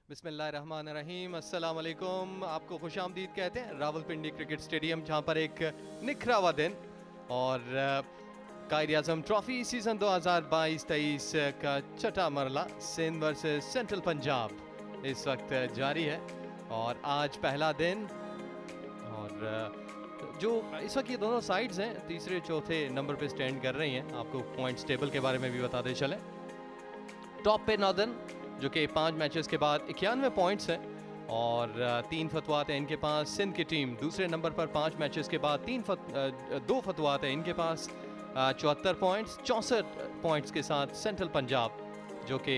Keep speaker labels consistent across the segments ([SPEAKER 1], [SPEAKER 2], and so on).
[SPEAKER 1] बिस्मिल्लाहिर्रहमानिर्रहीम, अस्सलाम वालेकुम। आपको खुशामदीद कहते हैं रावलपिंडी क्रिकेट स्टेडियम, जहां पर एक निखरा हुआ दिन और कायद-ए-आज़म ट्रॉफी सीज़न 2022-23 का छठा मरला सिंध वर्सेस सेंट्रल पंजाब इस वक्त जारी है और आज पहला दिन। और जो इस वक्त ये दोनों साइड्स हैं तीसरे चौथे नंबर पे स्टैंड कर रही हैं। आपको पॉइंट्स टेबल के बारे में भी बताते चलें। टॉप पे नॉर्दर्न जो कि 5 मैचेस के बाद 91 पॉइंट्स हैं और 3 फतवात हैं इनके पास। सिंध की टीम दूसरे नंबर पर 5 मैचेस के बाद 2 फतवात हैं इनके पास, 74 पॉइंट्स। 64 पॉइंट्स के साथ सेंट्रल पंजाब जो कि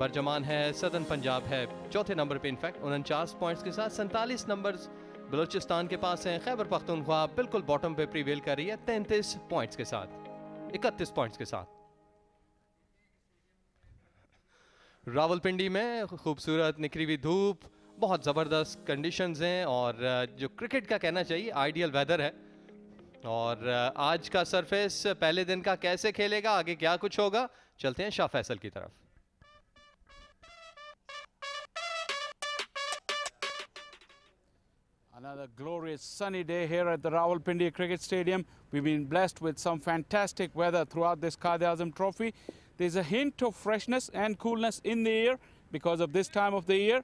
[SPEAKER 1] बरजमान है, सदर्न पंजाब है चौथे नंबर पे इनफैक्ट 49 पॉइंट्स के साथ। 47 नंबर्स बलूचिस्तान के पास हैं। खैबर पख्तूनख्वा बिल्कुल बॉटम पे प्रीवेल कर रही है 33 पॉइंट्स के साथ, 31 पॉइंट्स के साथ। रावलपिंडी में खूबसूरत निखरी हुई धूप, बहुत ज़बरदस्त कंडीशंस हैं और जो क्रिकेट का कहना चाहिए आइडियल वेदर है। और आज का सरफेस पहले दिन का कैसे खेलेगा, आगे क्या कुछ होगा, चलते हैं शाह फैसल की तरफ।
[SPEAKER 2] Another glorious sunny day here at the Rawalpindi Cricket Stadium. We've been blessed with some fantastic weather throughout this Quaid-e-Azam trophy. There's a hint of freshness and coolness in the air because of this time of the year.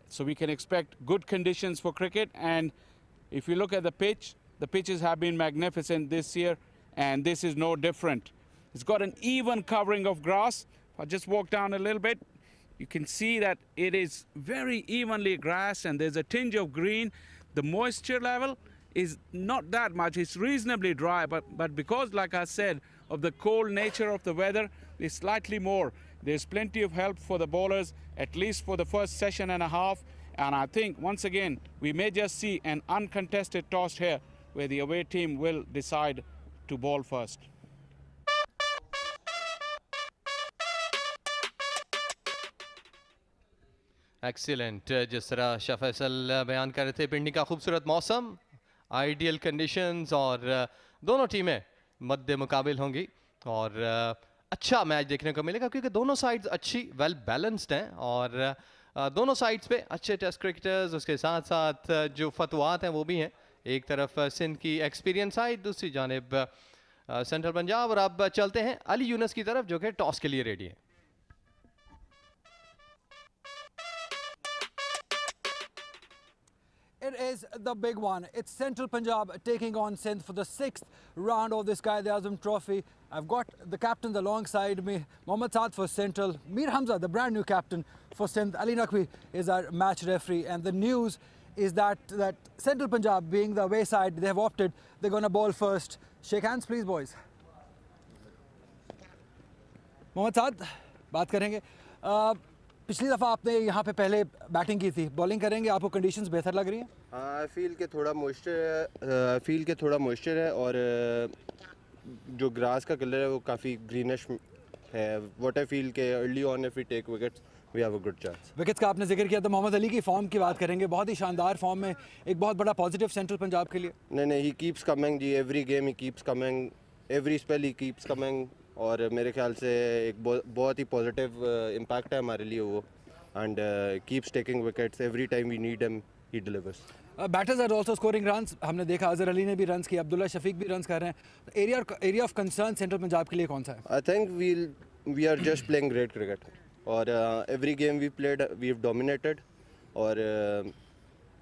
[SPEAKER 2] So we can expect good conditions for cricket. And if you look at the pitches have been magnificent this year, and this is no different. It's got an even covering of grass. I'll just walk down a little bit. You can see that it is very evenly grass and there's a tinge of green. The moisture level is not that much. It's reasonably dry, but because, like I said, of the cold nature of the weather, it's slightly more. There's plenty of help for the bowlers, at least for the first session and a half. And I think, once again, we may just see an uncontested toss here, where the away team will decide to bowl first.
[SPEAKER 1] Excellent. जिस तरह शाह फैसल बयान कर रहे थे, पिंडी का खूबसूरत मौसम, ideal conditions और दोनों टीमें मद्दे मुकाबिल होंगी और अच्छा मैच देखने को मिलेगा क्योंकि दोनों साइड्स अच्छी वेल बैलेंस्ड हैं और दोनों साइड्स पे अच्छे टेस्ट क्रिकेटर्स, उसके साथ साथ जो फतवात हैं वो भी हैं। एक तरफ सिंध की एक्सपीरियंस साइड, दूसरी जानिब सेंट्रल पंजाब। और अब चलते हैं अली यूनस की तरफ जो कि टॉस के लिए रेडी है।
[SPEAKER 3] It is the big one. It's Central Punjab taking on Sindh for the 6th round of this Quaid-e-Azam trophy. I've got the captains alongside me. Mohammad Saad for Central, Mir Hamza, the brand new captain for Sindh. Ali Naqvi is our match referee. And the news is that Central Punjab, being the away side, they have opted, they're going to bowl first. Shake hands, please, boys. Mohammad Saad, बात करेंगे। पिछली दफ़ा आपने यहाँ पे पहले batting की थी, बॉलिंग करेंगे, आपको कंडीशंस बेहतर लग रही हैं?
[SPEAKER 4] हाँ, फील के थोड़ा मॉइस्चर है और जो ग्रास का कलर है वो काफ़ी ग्रीनिश है। व्हाट आई फील के early on if we take wickets we have a good chance.
[SPEAKER 3] Wickets का आपने जिक्र किया तो मोहम्मद अली की फॉर्म की बात करेंगे। बहुत ही शानदार फॉर्म में, एक बहुत बड़ा पॉजिटिव सेंट्रल पंजाब के लिए।
[SPEAKER 4] नहीं, ही कीप्स कमिंग जी, every game he keeps coming, every spell he keeps coming और मेरे ख्याल से एक बहुत ही पॉजिटिव इम्पैक्ट है हमारे लिए वो। And keeps taking wickets every time we need him, he delivers.
[SPEAKER 3] Batters are also scoring runs. हमने देखा अजहर अली ने भी रन्स किए, अब्दुल्ला शफीक भी रन्स कर रहे हैं। Area of concern central Punjab के लिए कौन सा है?
[SPEAKER 4] I think we are just playing great cricket और every game we played we have dominated और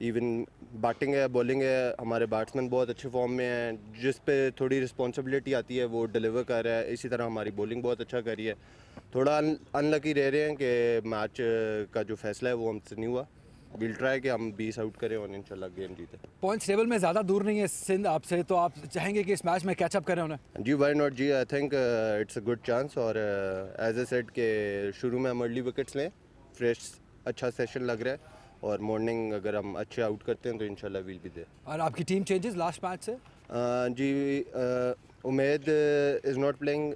[SPEAKER 4] इवन बैटिंग है, बॉलिंग है, हमारे बैट्समैन बहुत अच्छे फॉर्म में हैं। जिस पे थोड़ी रिस्पॉन्सिबिलिटी आती है वो डिलीवर कर रहा है। इसी तरह हमारी बॉलिंग बहुत अच्छा करी है। थोड़ा अनलकी रह रहे हैं कि मैच का जो फैसला है वो हमसे नहीं हुआ। विल ट्राई कि हम 20 आउट करें और इंशाल्लाह गेम जीते।
[SPEAKER 3] पॉइंट्स टेबल में ज़्यादा दूर नहीं है सिंध आपसे, तो आप चाहेंगे कि इस मैच में कैचअप करें उन्हें?
[SPEAKER 4] जी, वाई नॉट जी, I think it's a good chance और एज ए सेड के शुरू में हम अर्ली विकेट्स लें, फ्रेश अच्छा सेशन लग रहा है और मॉर्निंग अगर हम अच्छे आउट करते हैं तो इंशाल्लाह विल बी देयर।
[SPEAKER 3] और आपकी टीम चेंजेस लास्ट मैच से?
[SPEAKER 4] जी, Umed is not playing,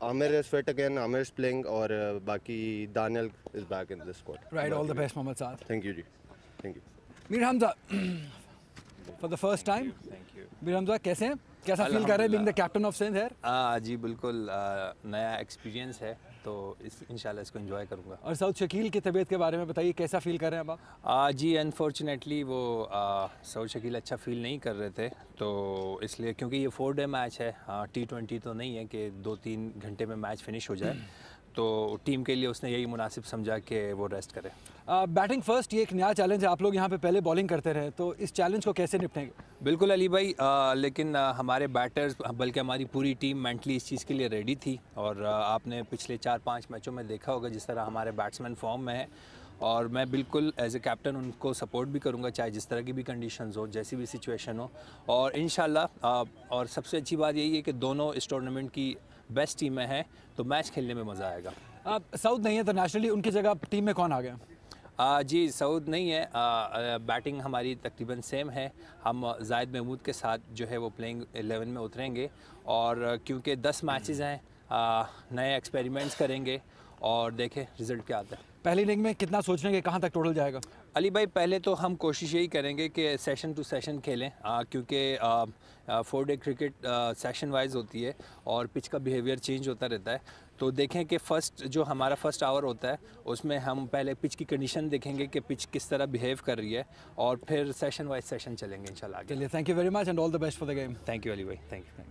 [SPEAKER 4] Aamir is fit again, Aamir is playing और बाकी Danial is back in the squad.
[SPEAKER 3] Right, all the best Mohammad Saad.
[SPEAKER 4] Thank you जी, thank you.
[SPEAKER 3] Mir Hamza for the first time. Mir Hamza कैसे हैं, कैसा फील कर रहे हैं being the captain of Sindh है?
[SPEAKER 5] जी बिल्कुल, नया एक्सपीरियंस है तो इंशाल्लाह इसको एंजॉय करूँगा।
[SPEAKER 3] और सऊद शकील की तबीयत के बारे में बताइए, कैसा फील कर रहे हैं अब आप?
[SPEAKER 5] जी अनफॉर्चुनेटली वो सऊद शकील अच्छा फील नहीं कर रहे थे, तो इसलिए क्योंकि ये 4 डे मैच है, T20 तो नहीं है कि 2-3 घंटे में मैच फिनिश हो जाए, तो टीम के लिए उसने यही मुनासिब समझा कि वो रेस्ट करे।
[SPEAKER 3] बैटिंग फर्स्ट, ये एक नया चैलेंज है, आप लोग यहाँ पे पहले बॉलिंग करते रहे, तो इस चैलेंज को कैसे निपटेंगे?
[SPEAKER 5] बिल्कुल अली भाई, लेकिन हमारे बैटर्स बल्कि हमारी पूरी टीम मेंटली इस चीज़ के लिए रेडी थी, और आपने पिछले 4-5 मैचों में देखा होगा जिस तरह हमारे बैट्समैन फॉर्म में है, और मैं बिल्कुल एज ए कैप्टन उनको सपोर्ट भी करूंगा, चाहे जिस तरह की भी कंडीशंस हो, जैसी भी सिचुएशन हो, और इंशाल्लाह और सबसे अच्छी बात यही है कि दोनों इस टूर्नामेंट की बेस्ट टीमें हैं, तो मैच खेलने में मज़ा आएगा।
[SPEAKER 3] सऊद नहीं है तो नेशनली उनकी जगह टीम में कौन आ गया?
[SPEAKER 5] जी सऊद नहीं है, बैटिंग हमारी तकरीबन सेम है, हम जाहिद महमूद के साथ जो है वो प्लेइंग 11 में उतरेंगे, और क्योंकि 10 मैचेस हैं, नए एक्सपेरिमेंट्स करेंगे और देखें रिज़ल्ट क्या आता है।
[SPEAKER 3] पहली इनिंग में कितना सोच रहे हैं कि कहाँ तक टोटल जाएगा?
[SPEAKER 5] अली भाई पहले तो हम कोशिश यही करेंगे कि सेशन टू सेशन खेलें, क्योंकि 4 डे क्रिकेट सेशन वाइज होती है और पिच का बिहेवियर चेंज होता रहता है, तो देखें कि जो हमारा फर्स्ट आवर होता है उसमें हम पहले पिच की कंडीशन देखेंगे कि पिच किस तरह बिहेव कर रही है, और फिर सेशन वाइज सेशन चलेंगे इंशाल्लाह।
[SPEAKER 3] चलिए, thank you very much and all the best for the game.
[SPEAKER 5] Thank you Ali भाई, thank you.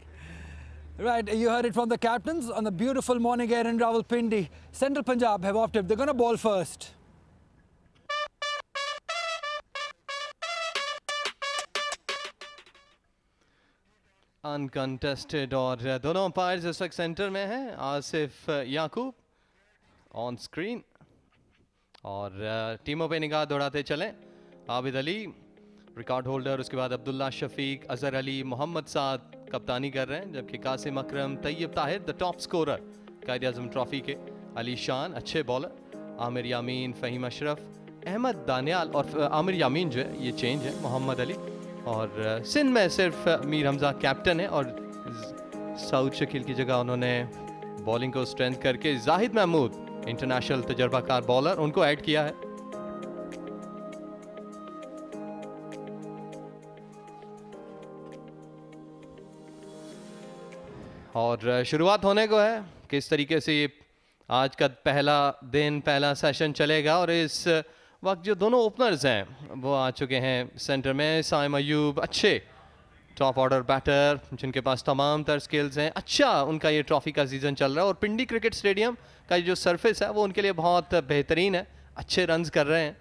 [SPEAKER 3] Right, you heard it from the captains on the beautiful morning air in Rawalpindi. Central Punjab have opted, they're going to ball first.
[SPEAKER 1] Uncontested, और दोनों umpires इस वक्त centre में हैं। आसिफ याकूब on screen, और टीमों पे निगाह दौड़ाते चलें। आबिद अली रिकॉर्ड होल्डर, उसके बाद अब्दुल्ला शफीक, अजहर अली, मोहम्मद साद कप्तानी कर रहे हैं, जबकि Qasim Akram, Tayyab Tahir the top scorer Quaid-e-Azam trophy के, अली शान अच्छे बॉलर, आमिर यामीन, फ़हीम अशरफ, अहमद दानियाल, और आमिर यामीन जो है ये चेंज है, मोहम्मद अली, और सिंध में सिर्फ मीर हमजा कैप्टन है, और सऊद शकील की जगह उन्होंने बॉलिंग को स्ट्रेंथ करके जाहिद महमूद इंटरनेशनल तजर्बाकार बॉलर उनको ऐड किया है। और शुरुआत होने को है, किस तरीके से ये आज का पहला दिन, पहला सेशन चलेगा, और इस वक्त जो दोनों ओपनर्स हैं वो आ चुके हैं सेंटर में। साइम अयूब अच्छे टॉप ऑर्डर बैटर जिनके पास तमाम तर स्किल्स हैं, अच्छा उनका ये ट्रॉफी का सीज़न चल रहा है, और पिंडी क्रिकेट स्टेडियम का जो सरफेस है वो उनके लिए बहुत बेहतरीन है, अच्छे रन्स कर रहे हैं।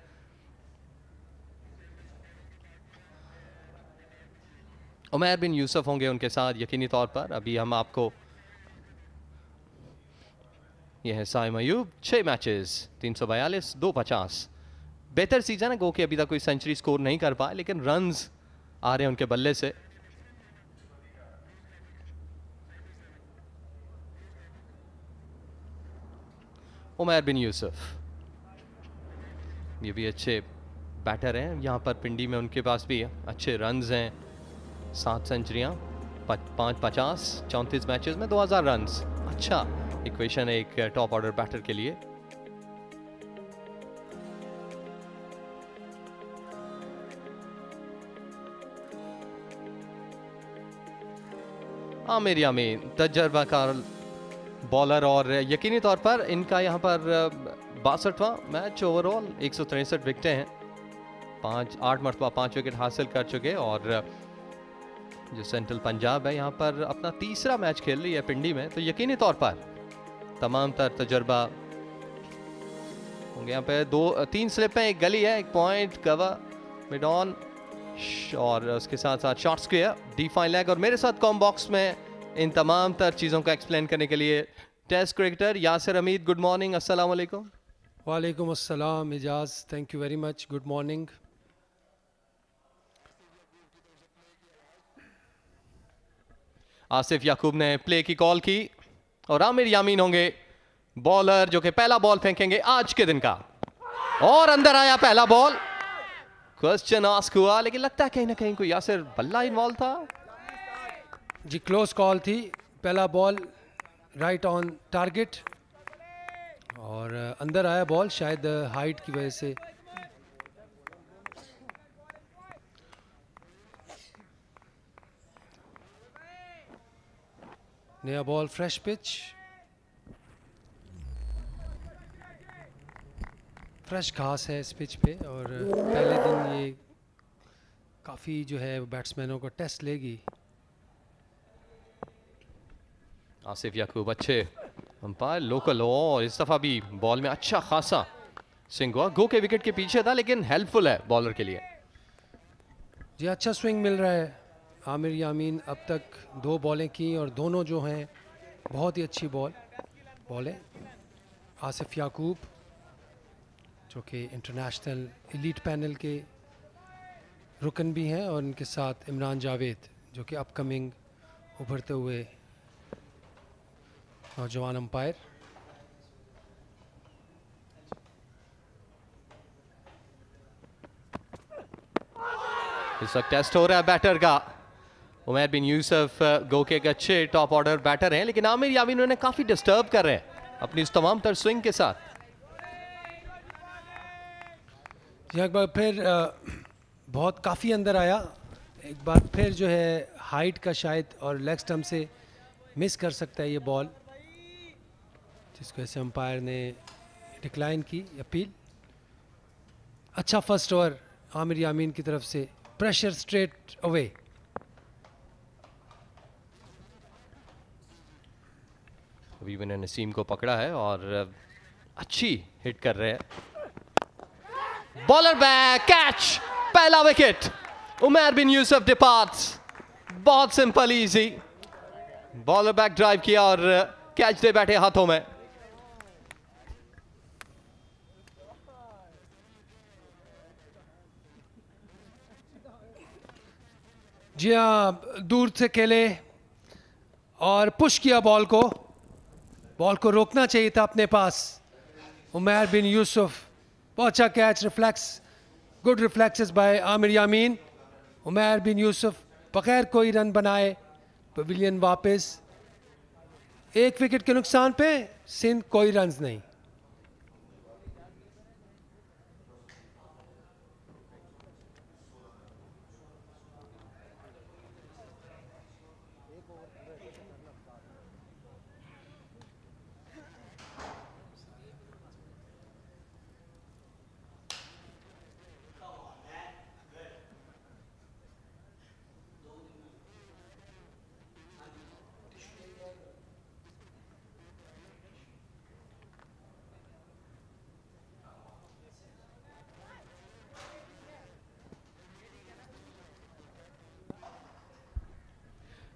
[SPEAKER 1] उमैर बिन यूसुफ होंगे उनके साथ यकीनी तौर पर। अभी हम आपको, ये है साइम अयूब, 6 मैचेस, 342, 250, बेहतर सीजन है, गो कि अभी तक कोई सेंचुरी स्कोर नहीं कर पाए, लेकिन रन्स आ रहे हैं उनके बल्ले से। उमैर बिन यूसुफ ये भी अच्छे बैटर हैं, यहाँ पर पिंडी में उनके पास भी अच्छे रन्स हैं, 7 सेंचुरियाँ, 550, 34 मैचेस में 2000 रन्स, अच्छा इक्वेशन है एक टॉप ऑर्डर बैटर के लिए। आमिर यामीन तजर्बाकार बॉलर, और यकीनी तौर पर इनका यहाँ पर 62वां मैच ओवरऑल, 163 विकेटें हैं, 8 मरतबा 5 विकेट हासिल कर चुके, और जो सेंट्रल पंजाब है यहाँ पर अपना तीसरा मैच खेल रही है पिंडी में, तो यकीनी तौर पर तमाम तर तजर्बा होंगे। यहाँ पे 3 स्लिप हैं, एक गली है, एक पॉइंट कवर मिड ऑन, और उसके साथ साथ short square, D fine leg, और मेरे साथ कॉम बॉक्स में इन तमाम तर चीज़ों को एक्सप्लेन करने के लिए test cricketer Yasir Hameed. Good morning, अस्सलाम वालेकुम।
[SPEAKER 6] वालेकुम अस्सलाम Ijaz, thank you very much, good morning.
[SPEAKER 1] Asif Yaqoob ने प्ले की कॉल की, और आमिर यामीन होंगे बॉलर जो कि पहला बॉल फेंकेंगे आज के दिन का, और अंदर आया पहला बॉल। क्वेश्चन आस्क हुआ, लेकिन लगता है कहीं ना कहीं कोई यासिर बल्ला इन्वॉल्व था।
[SPEAKER 6] जी क्लोज कॉल थी, पहला बॉल राइट ऑन टारगेट, और अंदर आया बॉल, शायद हाइट की वजह से। नया बॉल, फ्रेश पिच, फ्रेश घास है इस पिच पे और पहले दिन ये काफ़ी जो है बैट्समैनों को टेस्ट लेगी।
[SPEAKER 1] आसिफ याकूब अच्छे अंपायर लोकल, और इस दफ़ा भी बॉल में अच्छा खासा स्विंग हुआ। गो के विकेट के पीछे था लेकिन हेल्पफुल है बॉलर के लिए।
[SPEAKER 6] जी अच्छा स्विंग मिल रहा है। आमिर यामीन अब तक 2 बॉलें की और दोनों जो हैं बहुत ही अच्छी बॉलें। आसिफ याकूब जो कि इंटरनेशनल एलीट पैनल के रुकन भी हैं और उनके साथ इमरान जावेद जो कि अपकमिंग उभरते हुए नौजवान अंपायर।
[SPEAKER 1] इस वक्त टेस्ट हो रहा है बैटर का। उमैर बिन यूसुफ गो के एक अच्छे टॉप ऑर्डर बैटर हैं, लेकिन आमिर यामीन उन्हें काफ़ी डिस्टर्ब कर रहे हैं अपनी इस तमाम तर स्विंग के साथ।
[SPEAKER 6] एक बार फिर बहुत काफ़ी अंदर आया, एक बार फिर जो है हाइट का शायद और लेग स्टम्प से मिस कर सकता है ये बॉल, जिसको ऐसे अंपायर ने डिक्लाइन की अपील। अच्छा फर्स्ट ओवर आमिर यामीन की तरफ से, प्रेशर स्ट्रेट अवे।
[SPEAKER 1] अभी मैंने नसीम को पकड़ा है और अच्छी हिट कर रहे हैं। बॉलर बैक कैच, पहला विकेट। उमैर बिन यूसुफ डिपार्ट्स। बहुत simple easy, bowler back drive किया और कैच दे बैठे हाथों में।
[SPEAKER 6] जी हाँ, दूर से खेले और पुश किया बॉल को रोकना चाहिए था अपने पास। उमैर बिन यूसुफ, बहुत अच्छा catch, reflex, good reflexes by Aamir Yamin. Umair bin Yousuf बगैर कोई रन बनाए पवेलियन वापस। 1 विकेट के नुकसान पे सिंध कोई रन्स नहीं।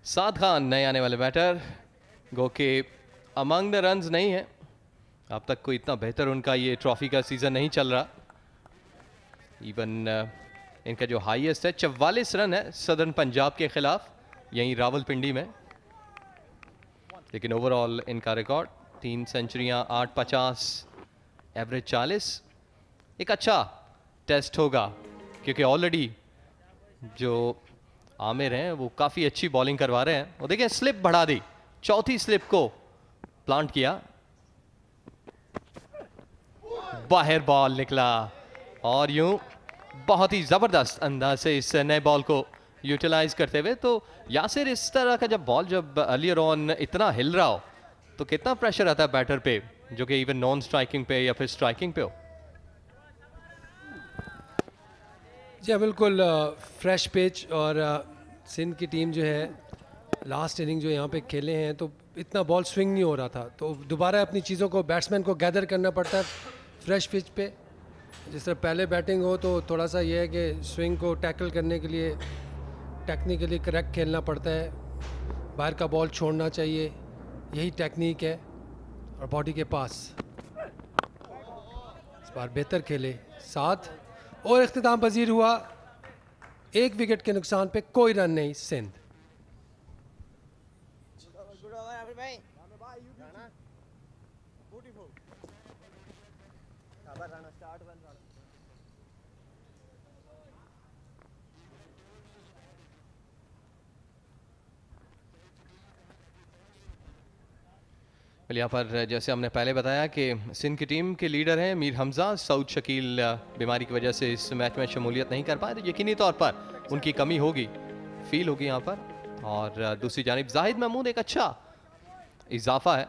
[SPEAKER 1] साद खान नए आने वाले बैटर, गो के अमंग द रन्स नहीं है अब तक, कोई इतना बेहतर उनका ये ट्रॉफी का सीजन नहीं चल रहा। इवन इनका जो हाईएस्ट है 44 रन है सदर्न पंजाब के खिलाफ यहीं रावलपिंडी में, लेकिन ओवरऑल इनका रिकॉर्ड 3 सेंचुरियां, 850, एवरेज 40। एक अच्छा टेस्ट होगा क्योंकि ऑलरेडी जो आमिर हैं वो काफ़ी अच्छी बॉलिंग करवा रहे हैं। और देखिए स्लिप बढ़ा दी, चौथी स्लिप को प्लांट किया, बाहर बॉल निकला और यूं बहुत ही ज़बरदस्त अंदाज से इस नए बॉल को यूटिलाइज करते हुए। तो यासिर, इस तरह का जब बॉल जब अर्लियर ऑन इतना हिल रहा हो तो कितना प्रेशर आता है बैटर पे, जो कि इवन नॉन स्ट्राइकिंग पे या फिर स्ट्राइकिंग पे हो।
[SPEAKER 6] जी बिल्कुल, फ्रेश पिच और सिंध की टीम जो है लास्ट इनिंग जो यहाँ पे खेले हैं तो इतना बॉल स्विंग नहीं हो रहा था, तो दोबारा अपनी चीज़ों को बैट्समैन को गैदर करना पड़ता है फ्रेश पिच पे। जिस तरह पहले बैटिंग हो तो थोड़ा सा ये है कि स्विंग को टैकल करने के लिए टेक्निकली करेक्ट खेलना पड़ता है, बाहर का बॉल छोड़ना चाहिए, यही टेक्निक है और बॉडी के पास। इस बार बेहतर खेले, 7 और इख्तिताम पजीर हुआ। 1 विकेट के नुकसान पे कोई रन नहीं सिंध।
[SPEAKER 1] यहाँ पर जैसे हमने पहले बताया कि सिंध की टीम के लीडर हैं मीर हमजा। सऊद शकील बीमारी की वजह से इस मैच में शमूलियत नहीं कर पाए, तो यकीनी तौर पर उनकी कमी होगी, फील होगी यहाँ पर। और दूसरी जानिब जाहिद महमूद एक अच्छा इजाफा है,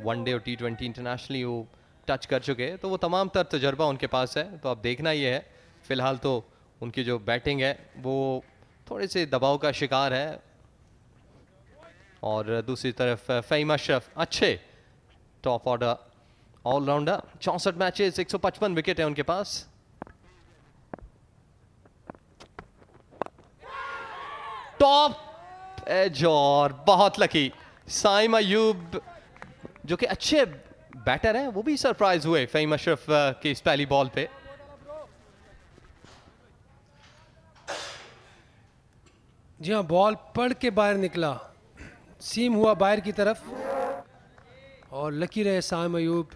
[SPEAKER 1] वनडे और T20 इंटरनेशनली वो टच कर चुके हैं, तो वो तमाम तर तजर्बा उनके पास है। तो अब देखना ये है, फिलहाल तो उनकी जो बैटिंग है वो थोड़े से दबाव का शिकार है। और दूसरी तरफ फ़हीम अशरफ अच्छे top order allrounder, 64 matches, 155 wicket है उनके पास। टॉप एज और बहुत लकी साइम अयूब जो कि अच्छे बैटर हैं, वो भी सरप्राइज हुए फ़हीम अशरफ की इस पहली बॉल पे।
[SPEAKER 6] जी हाँ, बॉल पड़ के बाहर निकला, सीम हुआ बाहर की तरफ और लकी रहे साइम अयूब,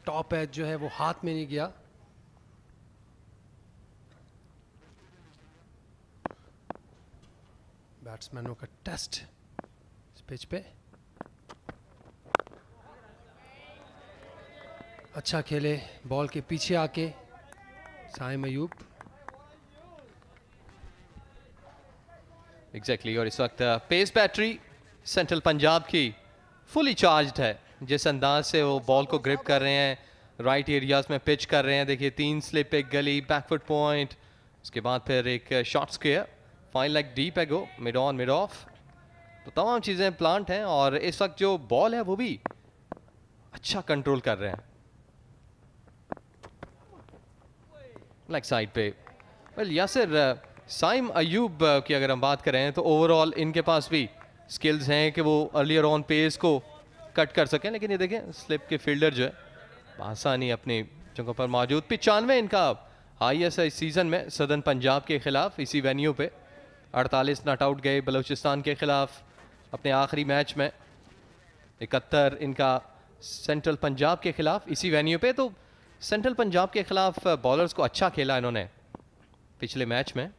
[SPEAKER 6] टॉप एज जो है वो हाथ में नहीं गया। बैट्समैनों का टेस्ट इस पिच पे। अच्छा खेले बॉल के पीछे आके साइम अयूब।
[SPEAKER 1] एग्जैक्टली और इस वक्त पेस बैटरी सेंट्रल पंजाब की फुली चार्ज्ड है। जिस अंदाज से वो बॉल को ग्रिप कर रहे हैं, राइट एरियाज में पिच कर रहे हैं। देखिए 3 स्लिप, एक गली, बैकफुट पॉइंट, उसके बाद फिर एक short square, fine leg deep है, go mid on mid off, तो तमाम चीज़ें प्लांट हैं। और इस वक्त जो बॉल है वो भी अच्छा कंट्रोल कर रहे हैं लेग साइड पे। वेल यासिर, साइम अयूब की अगर हम बात करें तो ओवरऑल इनके पास भी स्किल्स हैं कि वो अर्लियर ऑन पेस को कट कर सकें, लेकिन ये देखें स्लिप के फील्डर जो है आसानी अपनी जगह पर मौजूद। 95 इनका हाईएस्ट है इस सीज़न में सदर्न पंजाब के खिलाफ इसी वेन्यू पे। 48 नॉट आउट गए बलूचिस्तान के खिलाफ अपने आखिरी मैच में। 71 इनका सेंट्रल पंजाब के खिलाफ इसी वेन्यू पे। तो सेंट्रल पंजाब के खिलाफ बॉलर्स को अच्छा खेला इन्होंने पिछले मैच में,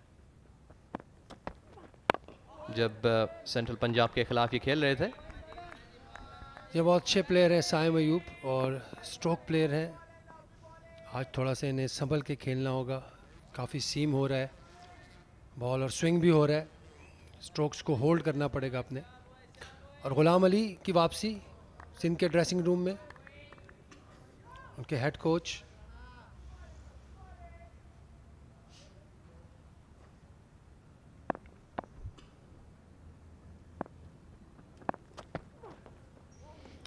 [SPEAKER 1] जब सेंट्रल पंजाब के खिलाफ ये खेल रहे थे।
[SPEAKER 6] ये बहुत अच्छे प्लेयर हैं साइम अयूब और स्ट्रोक प्लेयर हैं। आज थोड़ा सा इन्हें संभल के खेलना होगा, काफ़ी सीम हो रहा है बॉल और स्विंग भी हो रहा है, स्ट्रोक्स को होल्ड करना पड़ेगा अपने। और गुलाम अली की वापसी सिंध के ड्रेसिंग रूम में, उनके head coach.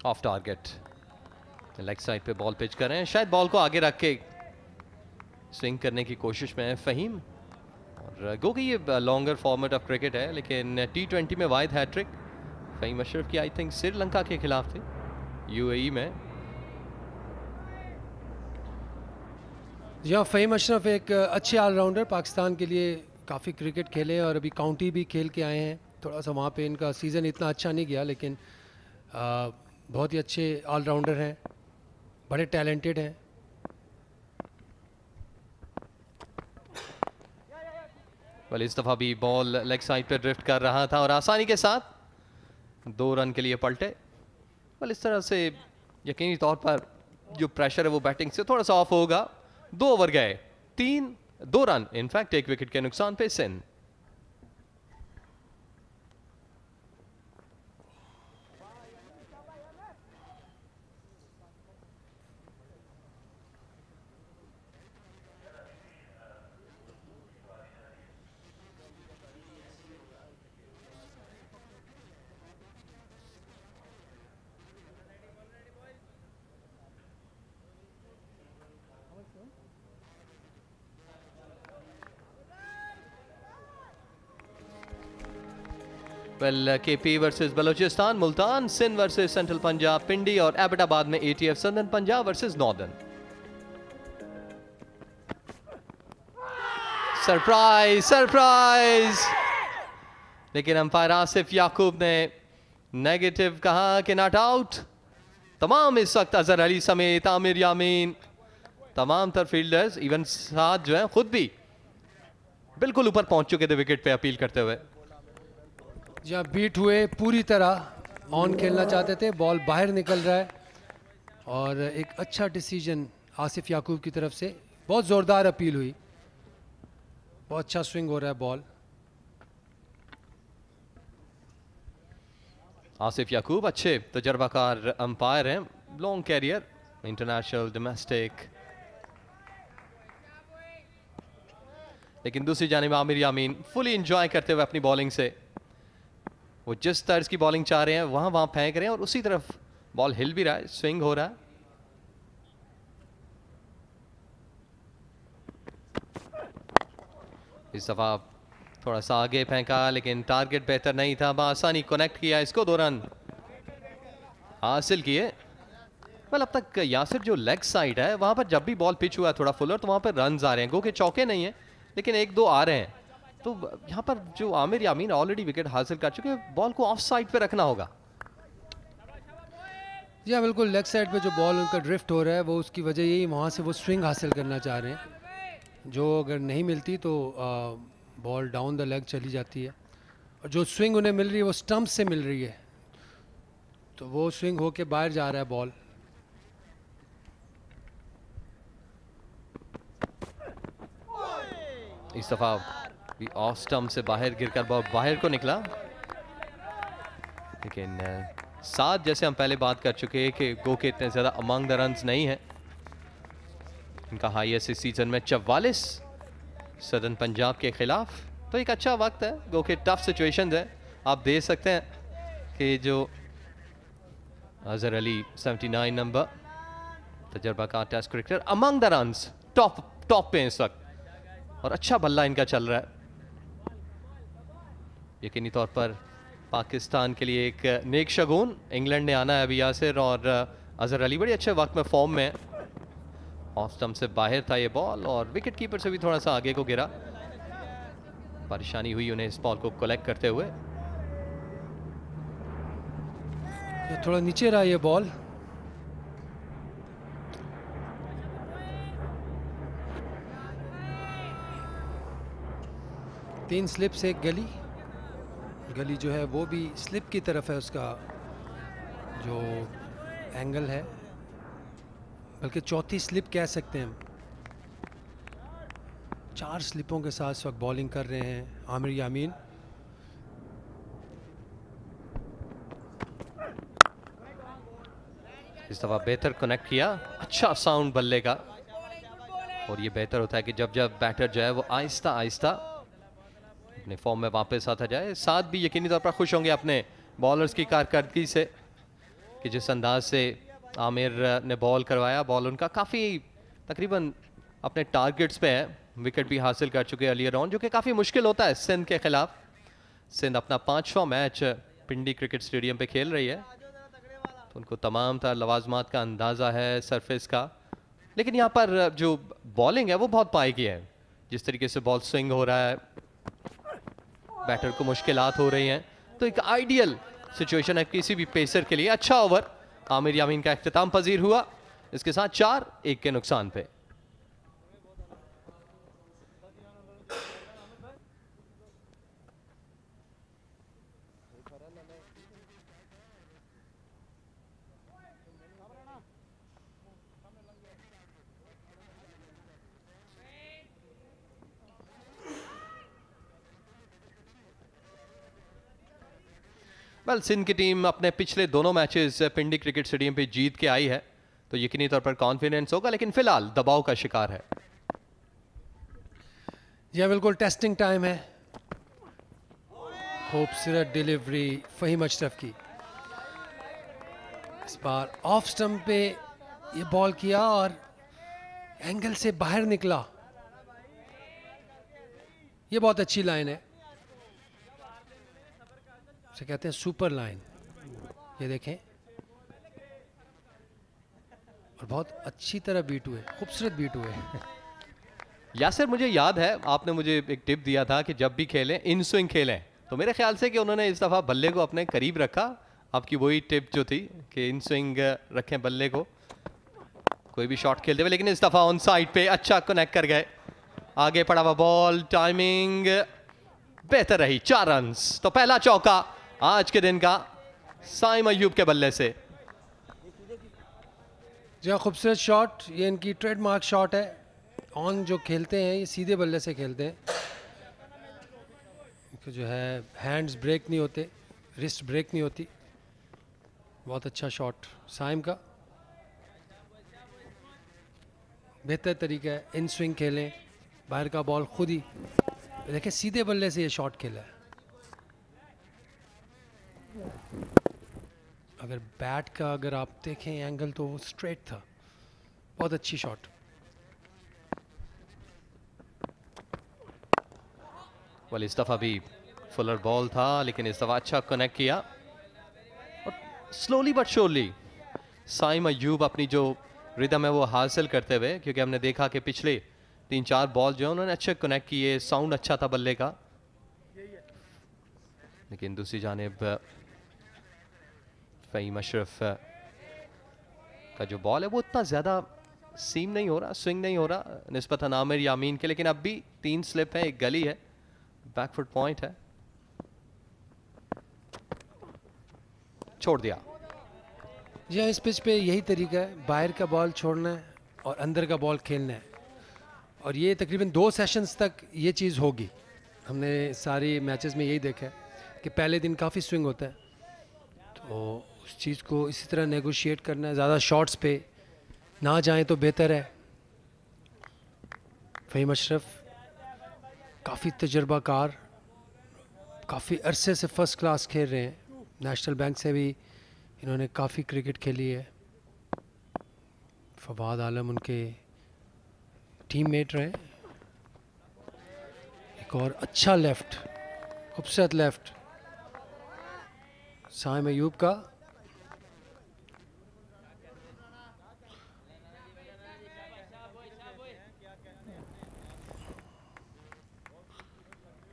[SPEAKER 1] Of target, leg side पे बॉल पिच कर रहे हैं, शायद बॉल को आगे रख के स्विंग करने की कोशिश में है फ़हीम। और गो कि ये लॉन्गर फॉर्मेट ऑफ क्रिकेट है, लेकिन T20 में वाहिद हैट्रिक फ़हीम अशरफ की आई थिंक श्रीलंका के खिलाफ थी UAE में।
[SPEAKER 6] यहाँ फ़हीम अशरफ एक अच्छे ऑलराउंडर, पाकिस्तान के लिए काफ़ी क्रिकेट खेले और अभी काउंटी भी खेल के आए हैं। थोड़ा सा वहाँ पे इनका सीज़न इतना अच्छा नहीं गया, लेकिन बहुत ही अच्छे ऑलराउंडर हैं, बड़े टैलेंटेड हैं।
[SPEAKER 1] बल इस दफ़ा भी बॉल लेग साइड पे ड्रिफ्ट कर रहा था और आसानी के साथ 2 रन के लिए पलटे। बल इस तरह से यकीनी तौर पर जो प्रेशर है वो बैटिंग से थोड़ा सा ऑफ होगा। 2 ओवर गए, 2 रन, इनफैक्ट 1 विकेट के नुकसान पे Sindh. Well KP versus Balochistan, Multan Sindh versus central Punjab Pindi और एबटाबाद में ATF southern Punjab versus northern. Surprise surprise, लेकिन अंपायर आसिफ याकूब ने नेगेटिव कहा कि नॉट आउट। तमाम इस वक्त अजहर अली समेत आमिर यामीन, तमाम तर फील्डर्स, इवन साथ जो है खुद भी बिल्कुल ऊपर पहुंच चुके थे विकेट पे अपील करते हुए।
[SPEAKER 6] जहाँ बीट हुए, पूरी तरह ऑन खेलना चाहते थे, बॉल बाहर निकल रहा है और एक अच्छा डिसीजन आसिफ याकूब की तरफ से। बहुत ज़ोरदार अपील हुई, बहुत अच्छा स्विंग हो रहा है बॉल।
[SPEAKER 1] आसिफ याकूब अच्छे तजर्बाकार अंपायर हैं, लॉन्ग कैरियर इंटरनेशनल, डोमेस्टिक। लेकिन दूसरी जानिब आमिर यामीन फुली एंजॉय करते हुए अपनी बॉलिंग से, वो जिस तर्ज की बॉलिंग चाह रहे हैं वहां फेंक रहे हैं और उसी तरफ बॉल हिल भी रहा है, स्विंग हो रहा है। इस दफा थोड़ा सा आगे फेंका लेकिन टारगेट बेहतर नहीं था, आसानी कनेक्ट किया, इसको 2 रन हासिल किए। वेल अब तक यासिर जो लेग साइड है वहां पर जब भी बॉल पिच हुआ है थोड़ा फुलर तो वहां पर रन आ रहे हैं, गो के चौके नहीं है लेकिन 1-2 आ रहे हैं। तो यहां पर जो आमिर यामीन ऑलरेडी विकेट हासिल कर चुके हैं, बॉल को ऑफ साइड पे रखना होगा।
[SPEAKER 6] जी हाँ बिल्कुल, लेग साइड पे जो बॉल उनका ड्रिफ्ट हो रहा है वो उसकी वजह यही, वहाँ से वो स्विंग हासिल करना चाह रहे हैं, जो अगर नहीं मिलती तो बॉल डाउन द लेग चली जाती है, और जो स्विंग उन्हें मिल रही है वो स्टंप से मिल रही है, तो वो स्विंग होके बाहर जा रहा है बॉल।
[SPEAKER 1] इस दफा भी ऑफ स्टंप से बाहर गिरकर बॉल बाहर को निकला, लेकिन 7 जैसे हम पहले बात कर चुके हैं कि गो के इतने ज्यादा अमंग द रन्स नहीं है। इनका हाईएस्ट इस सीजन में 44 सदर्न पंजाब के खिलाफ, तो एक अच्छा वक्त है, गो के टफ सिचुएशंस है। आप देख सकते हैं कि जो अजहर अली 79 नंबर तजर्बाकार test cricketer, among the runs top पे इस वक्त, और अच्छा बल्ला इनका चल रहा है। यकीनी तौर पर पाकिस्तान के लिए एक नेक शगुन, इंग्लैंड ने आना है अभी यासिर, और अजहर अली बड़े अच्छे वक्त में फॉर्म में है। ऑफ स्टंप से बाहर था ये बॉल और विकेट कीपर से भी थोड़ा सा आगे को गिरा, परेशानी हुई उन्हें इस बॉल को कलेक्ट करते हुए।
[SPEAKER 6] थोड़ा नीचे रहा ये बॉल, तीन स्लिप से एक गली, गली जो है वो भी स्लिप की तरफ है, उसका जो एंगल है, बल्कि चौथी स्लिप कह सकते हैं हम। 4 स्लिपों के साथ इस वक्त बॉलिंग कर रहे हैं आमिर यामीन।
[SPEAKER 1] इस दफा बेहतर कनेक्ट किया, अच्छा साउंड बल्ले का, और ये बेहतर होता है कि जब बैटर जो है वो आहिस्ता आहिस्ता अपने फॉर्म में वापस आता जाए। साथ भी यकीनी तौर पर खुश होंगे अपने बॉलर्स की कारकर्दगी से कि जिस अंदाज से आमिर ने बॉल करवाया, बॉल उनका काफ़ी तकरीबन अपने टारगेट्स पे है, विकेट भी हासिल कर चुके अर्लियर ऑन, जो कि काफ़ी मुश्किल होता है सिंध के खिलाफ। सिंध अपना 5वां मैच पिंडी क्रिकेट स्टेडियम पे खेल रही है, तो उनको तमाम तरह लवाजमात का अंदाज़ा है सरफेस का, लेकिन यहाँ पर जो बॉलिंग है वो बहुत पाई की है। जिस तरीके से बॉल स्विंग हो रहा है, बैटर को मुश्किलात हो रही हैं, तो एक आइडियल सिचुएशन है किसी भी पेसर के लिए। अच्छा ओवर आमिर यामीन का इख्तिताम पजीर हुआ, इसके साथ 4-1 के नुकसान पे। वेल सिंध की टीम अपने पिछले दोनों मैचेस पिंडी क्रिकेट स्टेडियम पे जीत के आई है, तो यकीनी तौर पर कॉन्फिडेंस होगा, लेकिन फिलहाल दबाव का शिकार है।
[SPEAKER 6] यह बिल्कुल टेस्टिंग टाइम है। खूबसूरत डिलीवरी फहीम अशरफ की, इस बार ऑफ स्टंप पे ये बॉल किया और एंगल से बाहर निकला। ये बहुत अच्छी लाइन है, उसे कहते हैं सुपर लाइन। ये देखें, और बहुत अच्छी तरह बीट हुए, खूबसूरत बीट हुए।
[SPEAKER 1] यासिर मुझे याद है आपने मुझे एक टिप दिया था कि जब भी खेलें इन स्विंग खेलें, तो मेरे ख्याल से कि उन्होंने इस दफ़ा बल्ले को अपने करीब रखा। आपकी वही टिप जो थी कि इन स्विंग रखें बल्ले को कोई भी शॉट खेलते हुए, लेकिन इस दफ़ा ऑन साइड पे अच्छा कनेक्ट कर गए। आगे पड़ा हुआ बॉल, टाइमिंग बेहतर रही, 4 रन्स। तो पहला चौका आज के दिन का साइम अयूब के बल्ले से।
[SPEAKER 6] जो खूबसूरत शॉट, ये इनकी ट्रेडमार्क शॉट है। ऑन जो खेलते हैं ये सीधे बल्ले से खेलते हैं, जो है हैंड्स ब्रेक नहीं होते, रिस्ट ब्रेक नहीं होती। बहुत अच्छा शॉट साइम का। बेहतर तरीका है, इन स्विंग खेलें, बाहर का बॉल खुद ही देखें, सीधे बल्ले से ये शॉट खेला है। अगर बैट का अगर आप देखें एंगल तो वो स्ट्रेट था, बहुत अच्छी शॉट।
[SPEAKER 1] वाल इस दफ़ा भी फुलर बॉल था, लेकिन इस दफ़ा अच्छा कनेक्ट किया और slowly but surely Saim Ayub अपनी जो रिदम है वो हासिल करते हुए, क्योंकि हमने देखा कि पिछले 3-4 बॉल जो है उन्होंने अच्छे कनेक्ट किए, साउंड अच्छा था बल्ले का। लेकिन दूसरी जानिब फ़हीम अशरफ का जो बॉल है वो इतना ज़्यादा सीम नहीं हो रहा, स्विंग नहीं हो रहा निस्बतन आमिर यामीन के, लेकिन अब भी 3 स्लिप है, एक गली है, बैकफुट पॉइंट है, छोड़ दिया।
[SPEAKER 6] जी हाँ, इस पिच पे यही तरीका है, बाहर का बॉल छोड़ना है और अंदर का बॉल खेलना है, और ये तकरीबन 2 सेशंस तक ये चीज़ होगी। हमने सारी मैचेस में यही देखा है कि पहले दिन काफ़ी स्विंग होता है, तो उस चीज़ को इसी तरह नेगोशिएट करना है, ज़्यादा शॉट्स पे ना जाएं तो बेहतर है। फ़हीम अशरफ काफ़ी तजर्बाकार, काफ़ी अरसे से फ़र्स्ट क्लास खेल रहे हैं, नेशनल बैंक से भी इन्होंने काफ़ी क्रिकेट खेली है। फवाद आलम उनके टीममेट रहे। एक और अच्छा लेफ्ट, खूबसूरत लेफ्ट साइम अयूब का।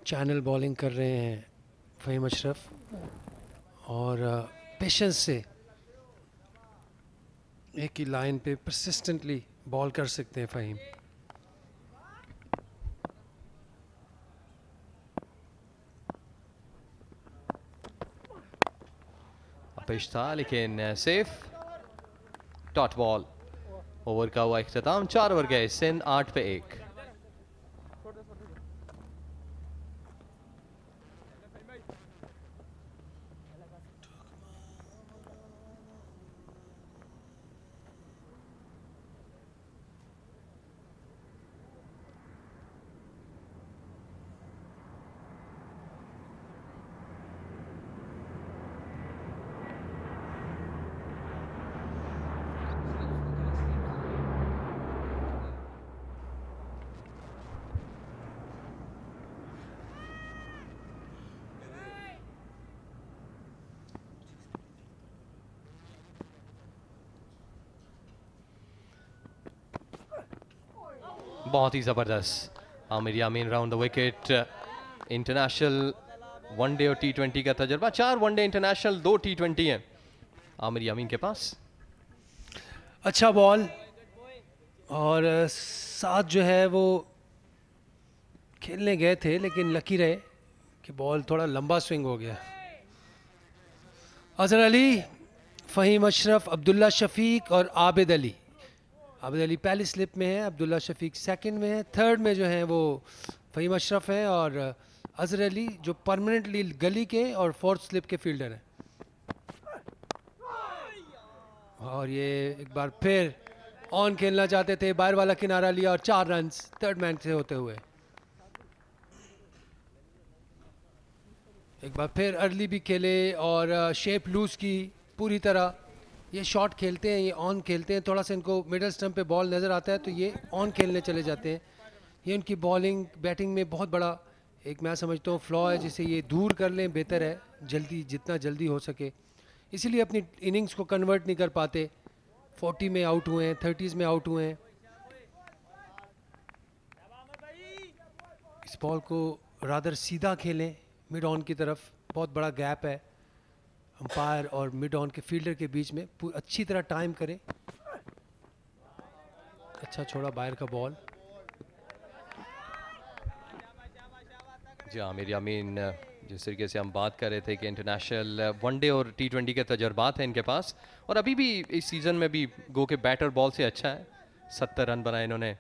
[SPEAKER 6] चैनल बॉलिंग कर रहे हैं फ़हीम अशरफ, और पेशेंस से एक ही लाइन पे परसिस्टेंटली बॉल कर सकते हैं फ़हीम।
[SPEAKER 1] पेश था लेकिन सेफ, डॉट बॉल। ओवर का हुआ इख्तिताम, 4 ओवर गए, सिंध 8 पे 1। बहुत ही ज़बरदस्त Aamir Yamin round the wicket. International one day और T20 का तजर्बा, 4 वनडे इंटरनेशनल, 2 T20 हैं आमिर यामीन के पास।
[SPEAKER 6] अच्छा बॉल, और साथ जो है वो खेलने गए थे, लेकिन लकी रहे कि बॉल थोड़ा लंबा स्विंग हो गया। अजहर अली, फ़हीम अशरफ, अब्दुल्ला शफीक और आबिद अली। आबिद अली पहली स्लिप में है, अब्दुल्ला शफीक सेकंड में है, थर्ड में जो है वो फ़हीम अशरफ है, और अजहर अली जो परमानेंटली गली के और फोर्थ स्लिप के फील्डर हैं। और ये एक बार फिर ऑन खेलना चाहते थे, बाहर वाला किनारा लिया और 4 रन्स थर्ड मैन से होते हुए। एक बार फिर अर्ली भी खेले और शेप लूज की पूरी तरह। ये शॉट खेलते हैं, ये ऑन खेलते हैं, थोड़ा सा इनको मिडल स्टंप पे बॉल नज़र आता है तो ये ऑन खेलने चले जाते हैं। ये उनकी बॉलिंग बैटिंग में बहुत बड़ा एक मैं समझता हूँ फ्लॉ है, जिसे ये दूर कर लें बेहतर है, जल्दी जितना जल्दी हो सके। इसीलिए अपनी इनिंग्स को कन्वर्ट नहीं कर पाते, 40 में आउट हुए हैं, 30s में आउट हुए हैं। इस बॉल को रादर सीधा खेलें मिड ऑन की तरफ, बहुत बड़ा गैप है अंपायर और मिड ऑन के फील्डर के बीच में, अच्छी तरह टाइम करें। अच्छा छोड़ा बाहर का बॉल।
[SPEAKER 1] जी आमिर यामीन, जिस तरीके से हम बात कर रहे थे कि इंटरनेशनल वनडे और T20 के तजर्बात हैं इनके पास, और अभी भी इस सीज़न में भी गो के बैटर बॉल से अच्छा है। 70 रन बनाए इन्होंने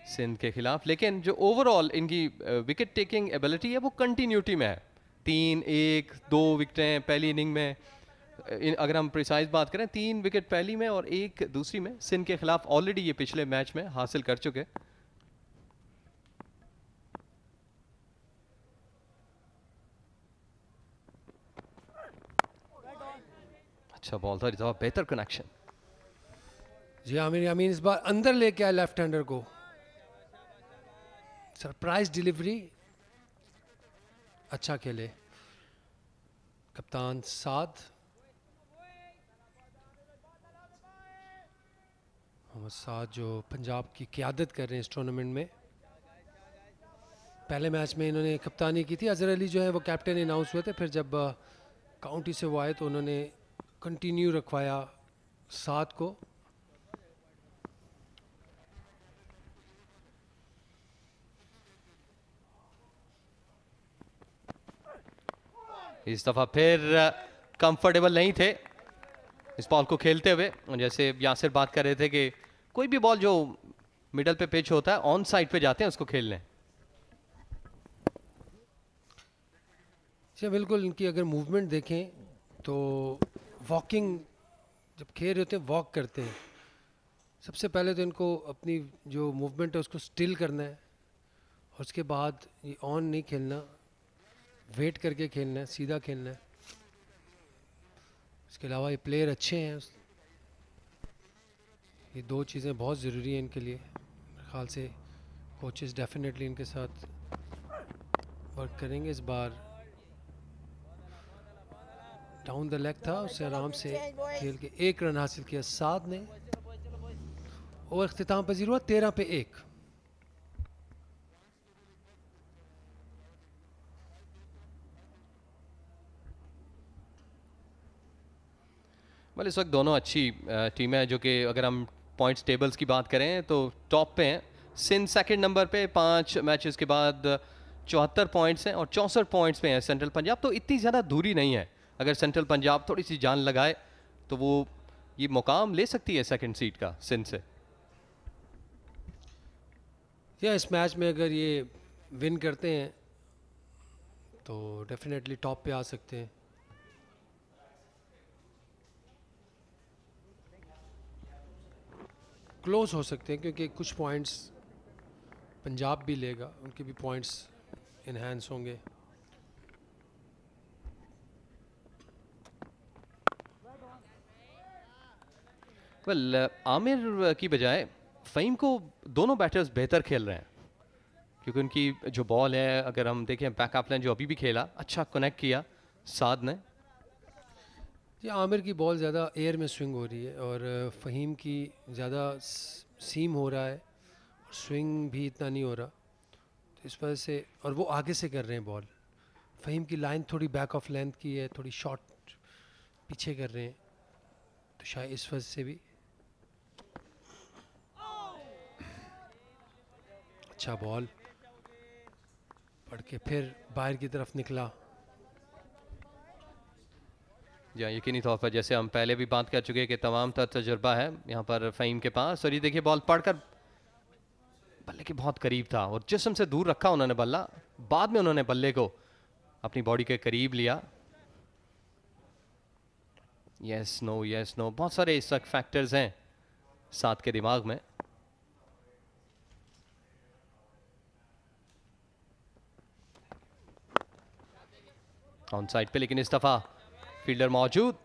[SPEAKER 1] सिंध के खिलाफ, लेकिन जो ओवरऑल इनकी विकेट टेकिंग एबिलिटी है वो कंटिन्यूटी में है। 3, 1, 2 विकेटें पहली इनिंग में, अगर हम प्रिसाइज बात करें 3 विकेट पहली में और 1 दूसरी में सिंध के खिलाफ ऑलरेडी ये पिछले मैच में हासिल कर चुके। अच्छा बॉल था, रिजवा बेहतर कनेक्शन।
[SPEAKER 6] जी आमिर यामीन इस बार अंदर लेके आए लेफ्ट हैंडर को, सरप्राइज डिलीवरी, अच्छा खेले कप्तान साद मोहम्मद साद जो पंजाब की क़यादत कर रहे हैं इस टूर्नामेंट में। पहले मैच में इन्होंने कप्तानी की थी, अजहर अली जो है वो कैप्टन अनाउंस हुए थे, फिर जब काउंटी से वो आए तो उन्होंने कंटिन्यू रखवाया साद को।
[SPEAKER 1] इस दफा फिर कंफर्टेबल नहीं थे इस बॉल को खेलते हुए। जैसे यासिर बात कर रहे थे कि कोई भी बॉल जो मिडल पे पिच होता है ऑन साइड पे जाते हैं उसको खेल लें।
[SPEAKER 6] जी बिल्कुल, इनकी अगर मूवमेंट देखें तो वॉकिंग जब खेल रहे होते हैं वॉक करते हैं, सबसे पहले तो इनको अपनी जो मूवमेंट है उसको स्टिल करना है और उसके बाद ये ऑन नहीं खेलना, वेट करके खेलना है, सीधा खेलना है। इसके अलावा ये प्लेयर अच्छे हैं, ये दो चीज़ें बहुत ज़रूरी हैं इनके लिए। मेरे ख्याल से कोचेस डेफिनेटली इनके साथ वर्क करेंगे। इस बार डाउन द लेग था, उससे आराम से खेल के 1 रन हासिल किया साद ने और इख्तिताम पजीर हुआ 13 पे 1।
[SPEAKER 1] well, इस वक्त दोनों अच्छी टीम है जो कि अगर हम पॉइंट्स टेबल्स की बात करें तो टॉप पे हैं। सिंध सेकंड नंबर पे 5 मैचेस के बाद 74 पॉइंट्स हैं और 64 पॉइंट्स पे हैं सेंट्रल पंजाब। तो इतनी ज़्यादा दूरी नहीं है, अगर सेंट्रल पंजाब थोड़ी सी जान लगाए तो वो ये मुकाम ले सकती है सेकंड सीट का सिंध से।
[SPEAKER 6] या इस मैच में अगर ये विन करते हैं तो डेफिनेटली टॉप पे आ सकते हैं। क्लोज हो सकते हैं क्योंकि कुछ पॉइंट्स पंजाब भी लेगा, उनके भी पॉइंट्स इनहेंस होंगे।
[SPEAKER 1] आमिर की बजाय फ़हीम को दोनों बैटर्स बेहतर खेल रहे हैं क्योंकि उनकी जो बॉल है, अगर हम देखें बैकअप लाइन जो अभी भी खेला अच्छा कनेक्ट किया साद ने।
[SPEAKER 6] ये आमिर की बॉल ज़्यादा एयर में स्विंग हो रही है और फ़हीम की ज़्यादा सीम हो रहा है और स्विंग भी इतना नहीं हो रहा, तो इस वजह से, और वो आगे से कर रहे हैं बॉल। फ़हीम की लाइन थोड़ी बैक ऑफ लेंथ की है, थोड़ी शॉर्ट पीछे कर रहे हैं, तो शायद इस वजह से भी। अच्छा बॉल पढ़ के फिर बाहर की तरफ निकला।
[SPEAKER 1] या यकीनी तौर पर जैसे हम पहले भी बात कर चुके हैं कि तमाम तर तजुर्बा है यहाँ पर फ़हीम के पास। और ये देखिए बॉल पढ़कर बल्ले के बहुत करीब था और जिस्म से दूर रखा उन्होंने बल्ला, बाद में उन्होंने बल्ले को अपनी बॉडी के करीब लिया। यस नो बहुत सारे इस वक्त फैक्टर्स हैं साथ के दिमाग में। ऑन साइड पे लेकिन इस दफा फील्डर मौजूद।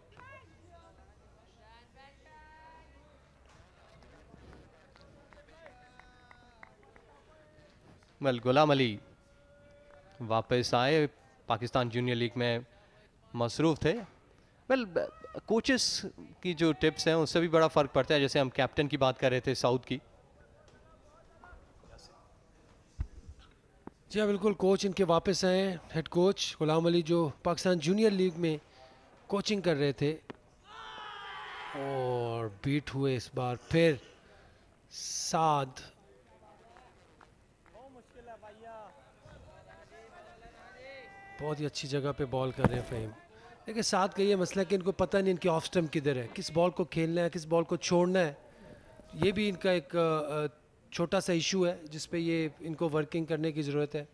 [SPEAKER 1] गुलाम अली वापस आए, पाकिस्तान जूनियर लीग में मसरूफ थे। कोचेस की जो टिप्स हैं उससे भी बड़ा फ़र्क पड़ता है। जैसे हम कैप्टन की बात कर रहे थे साउथ की।
[SPEAKER 6] जी हाँ बिल्कुल, कोच इनके वापस आए हैं, हेड कोच गुलाम अली जो पाकिस्तान जूनियर लीग में कोचिंग कर रहे थे और बीट हुए इस बार फिर साद। बहुत ही अच्छी जगह पे बॉल कर रहे हैं फ़हीम। लेकिन साद का ये मसला है कि इनको पता नहीं इनकी ऑफ स्टंप किधर है, किस बॉल को खेलना है, किस बॉल को छोड़ना है। ये भी इनका एक छोटा सा इशू है जिस पे ये इनको वर्किंग करने की ज़रूरत है।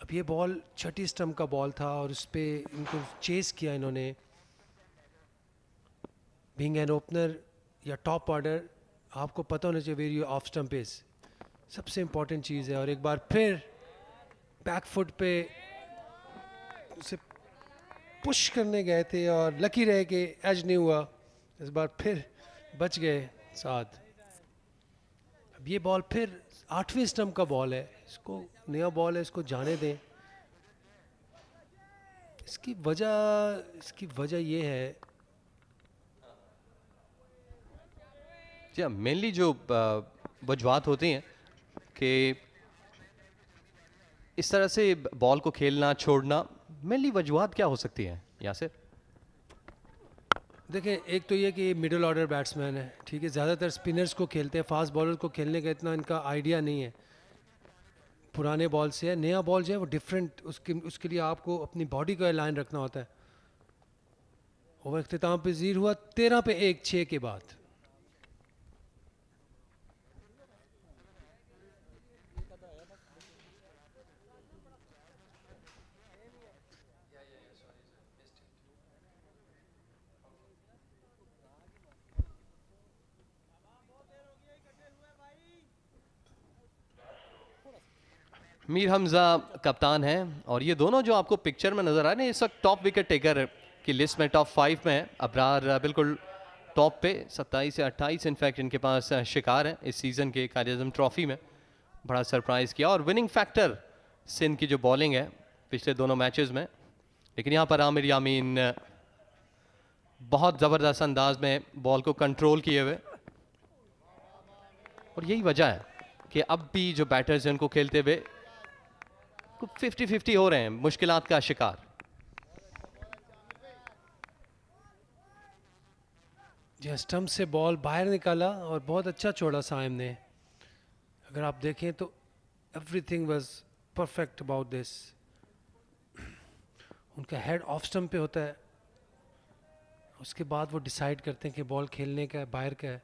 [SPEAKER 6] अब ये बॉल छठी स्टंप का बॉल था और उस पर इनको चेस किया इन्होंने. बीइंग एन ओपनर या टॉप ऑर्डर आपको पता होना चाहिए where you off stump is, सबसे इम्पॉर्टेंट चीज़ है. और एक बार फिर बैक फुट पे उसे पुश करने गए थे और लकी रहे कि एज नहीं हुआ. इस बार फिर बच गए साथ. अब ये बॉल फिर 8वें स्टंप का बॉल है, इसको नया बॉल है, इसको जाने दें. इसकी वजह ये है
[SPEAKER 1] मेनली जो वजूहत होती हैं कि इस तरह से बॉल को खेलना छोड़ना, मेनली वजूहत क्या हो सकती हैं यासिर?
[SPEAKER 6] देखिए, एक तो ये कि मिडिल ऑर्डर बैट्समैन है, ठीक है, ज़्यादातर स्पिनर्स को खेलते हैं, फास्ट बॉलर को खेलने का इतना इनका आइडिया नहीं है. पुराने बॉल से है, नया बॉल जो है वो डिफरेंट, उसके लिए आपको अपनी बॉडी का अलाइन रखना होता है. ओवर इख्तिताम पज़ीर हुआ 13 पे 1 6 के बाद.
[SPEAKER 1] मीर हमजा कप्तान हैं और ये दोनों जो आपको पिक्चर में नजर आ रहे हैं इस वक्त टॉप विकेट टेकर की लिस्ट में टॉप 5 में है. अबरार बिल्कुल टॉप पे 27 से 28 इनफैक्ट इनके पास शिकार है इस सीज़न के क्वाइड-ए-आज़म ट्रॉफी में. बड़ा सरप्राइज़ किया और विनिंग फैक्टर सिंध की जो बॉलिंग है पिछले दोनों मैचेस में. लेकिन यहाँ पर आमिर यामीन बहुत ज़बरदस्त अंदाज में बॉल को कंट्रोल किए हुए, और यही वजह है कि अब भी जो बैटर्स हैं उनको खेलते हुए 50-50 हो रहे हैं, मुश्किलात का शिकार.
[SPEAKER 6] जी, स्टंप से बॉल बाहर निकाला और बहुत अच्छा छोड़ा साइम ने. अगर आप देखें तो everything was perfect about this. उनका हेड ऑफ स्टंप पे होता है, उसके बाद वो डिसाइड करते हैं कि बॉल खेलने का है बाहर का है.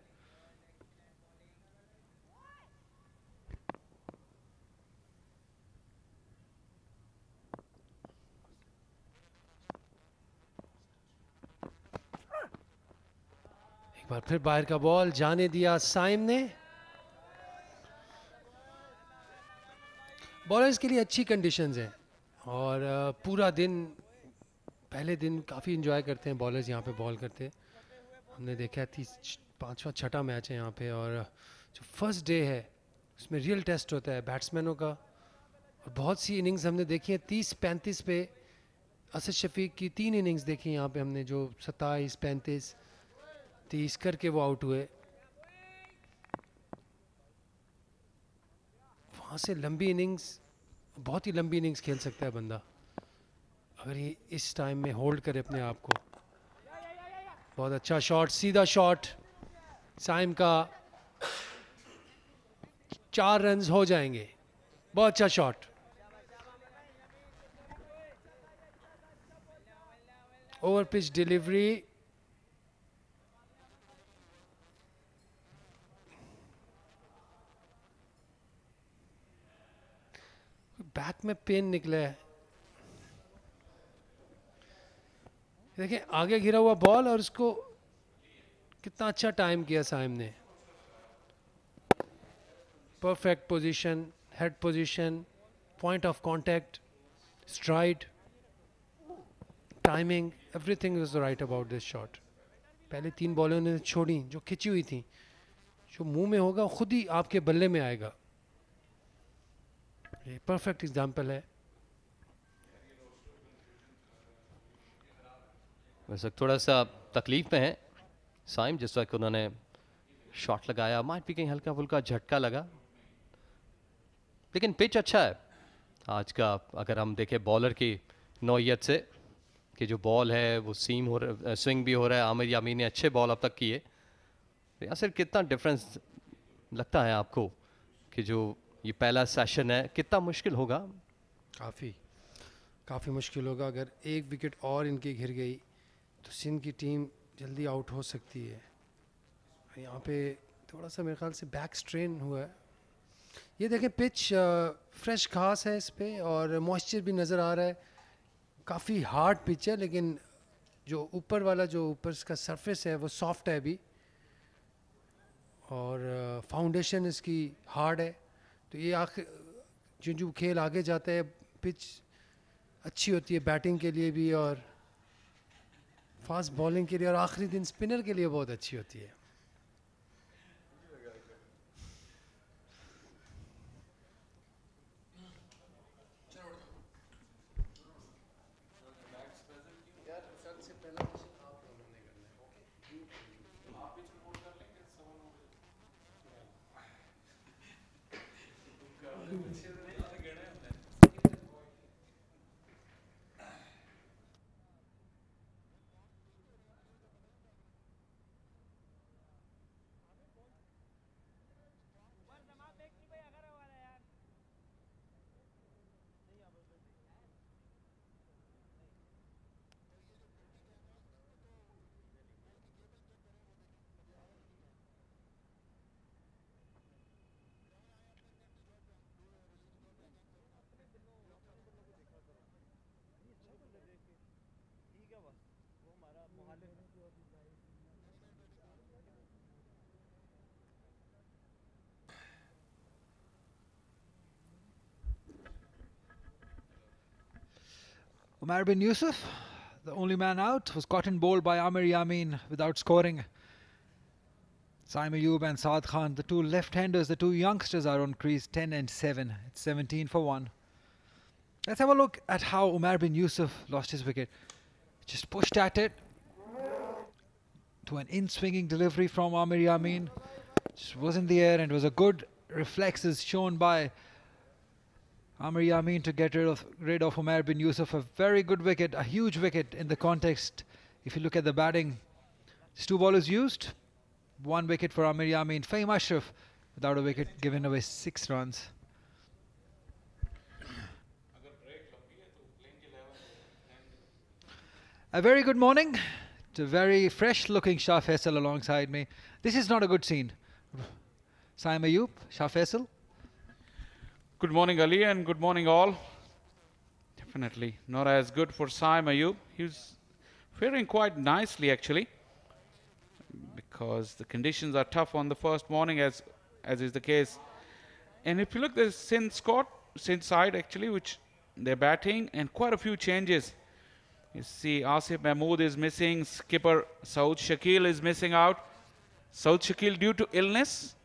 [SPEAKER 6] एक बार फिर बाहर का बॉल जाने दिया साइम ने. बॉलर्स के लिए अच्छी कंडीशंस हैं और पूरा दिन, पहले दिन काफ़ी इंजॉय करते हैं बॉलर्स यहाँ पे बॉल करते. हमने देखा है 5वां 6ठा मैच है यहाँ पे, और जो फर्स्ट डे है उसमें रियल टेस्ट होता है बैट्समैनों का. और बहुत सी इनिंग्स हमने देखी है 30-35 पे. असद शफीक की 3 इनिंग्स देखी यहाँ पे हमने, जो 27, 35, 30 करके वो आउट हुए. वहाँ से लंबी इनिंग्स, बहुत ही लंबी इनिंग्स खेल सकता है बंदा अगर ये इस टाइम में होल्ड करे अपने आप को. बहुत अच्छा शॉट, सीधा शॉट साइम का. 4 रन्स हो जाएंगे. बहुत अच्छा shot. Over pitch delivery. Back में पेन निकला है. देखिए, आगे गिरा हुआ बॉल और उसको कितना अच्छा टाइम किया साइम ने. Perfect position, head position, point of contact, STRIDE, timing, everything was right about this shot. पहले 3 बॉलें उन्होंने छोड़ी जो खिंची हुई थी. जो मुंह में होगा खुद ही आपके बल्ले में आएगा. ये परफेक्ट एग्जाम्पल है.
[SPEAKER 1] वैसे थोड़ा सा तकलीफ में है साइम, जिस वक्त उन्होंने शॉट लगाया माइट भी कहीं हल्का फुल्का झटका लगा. लेकिन पिच अच्छा है आज का. अगर हम देखें बॉलर की नौइयत से कि जो बॉल है वो सीम हो रहा, स्विंग भी हो रहा है. आमिर यामीन ने अच्छे बॉल अब तक किए. यासिर, कितना डिफरेंस लगता है आपको कि जो ये पहला सेशन है कितना मुश्किल होगा?
[SPEAKER 6] काफ़ी मुश्किल होगा. अगर एक विकेट और इनकी गिर गई तो सिंध की टीम जल्दी आउट हो सकती है. यहाँ पे थोड़ा सा मेरे ख्याल से बैक स्ट्रेन हुआ है. ये देखें पिच फ्रेश घास है इस पे और मॉइस्चर भी नज़र आ रहा है. काफ़ी हार्ड पिच है लेकिन जो ऊपर वाला जो ऊपर इसका सरफेस है वो सॉफ्ट है अभी और फाउंडेशन इसकी हार्ड है. तो ये आखिर जो खेल आगे जाता है पिच अच्छी होती है बैटिंग के लिए भी और फास्ट बॉलिंग के लिए और आखिरी दिन स्पिनर के लिए बहुत अच्छी होती है.
[SPEAKER 3] Umar bin Yusuf, the only man out, was caught in bowled by Amir Yamin without scoring. Saim Ayub and Saad Khan, the two left-handers, the two youngsters are on crease 10 and 7. It's 17 for 1. Let's have a look at how Umar bin Yusuf lost his wicket. Just pushed at it to an in-swinging delivery from Amir Yamin. Just was in the air and it was a good reflexes shown by Amir Yamin to get rid of Umar bin Yusuf. A very good wicket, a huge wicket in the context. If you look at the batting, just 2 bowlers used, 1 wicket for Amir Yamin. Fahim Ashraf without a wicket, given away 6 runs. A very good morning to very fresh looking Shah Faisal alongside me. This is not a good scene. Saim Ayub, Shah Faisal.
[SPEAKER 2] Good morning, Ali, and good morning, all. Definitely not as good for Saim Ayub. He was faring quite nicely, actually, because the conditions are tough on the first morning, as is the case. And if you look at the Sindh side, actually, which they're batting, and quite a few changes. You see, Asif Mahmood is missing. Skipper Saud Shakil is missing out. Saud Shakil due to illness.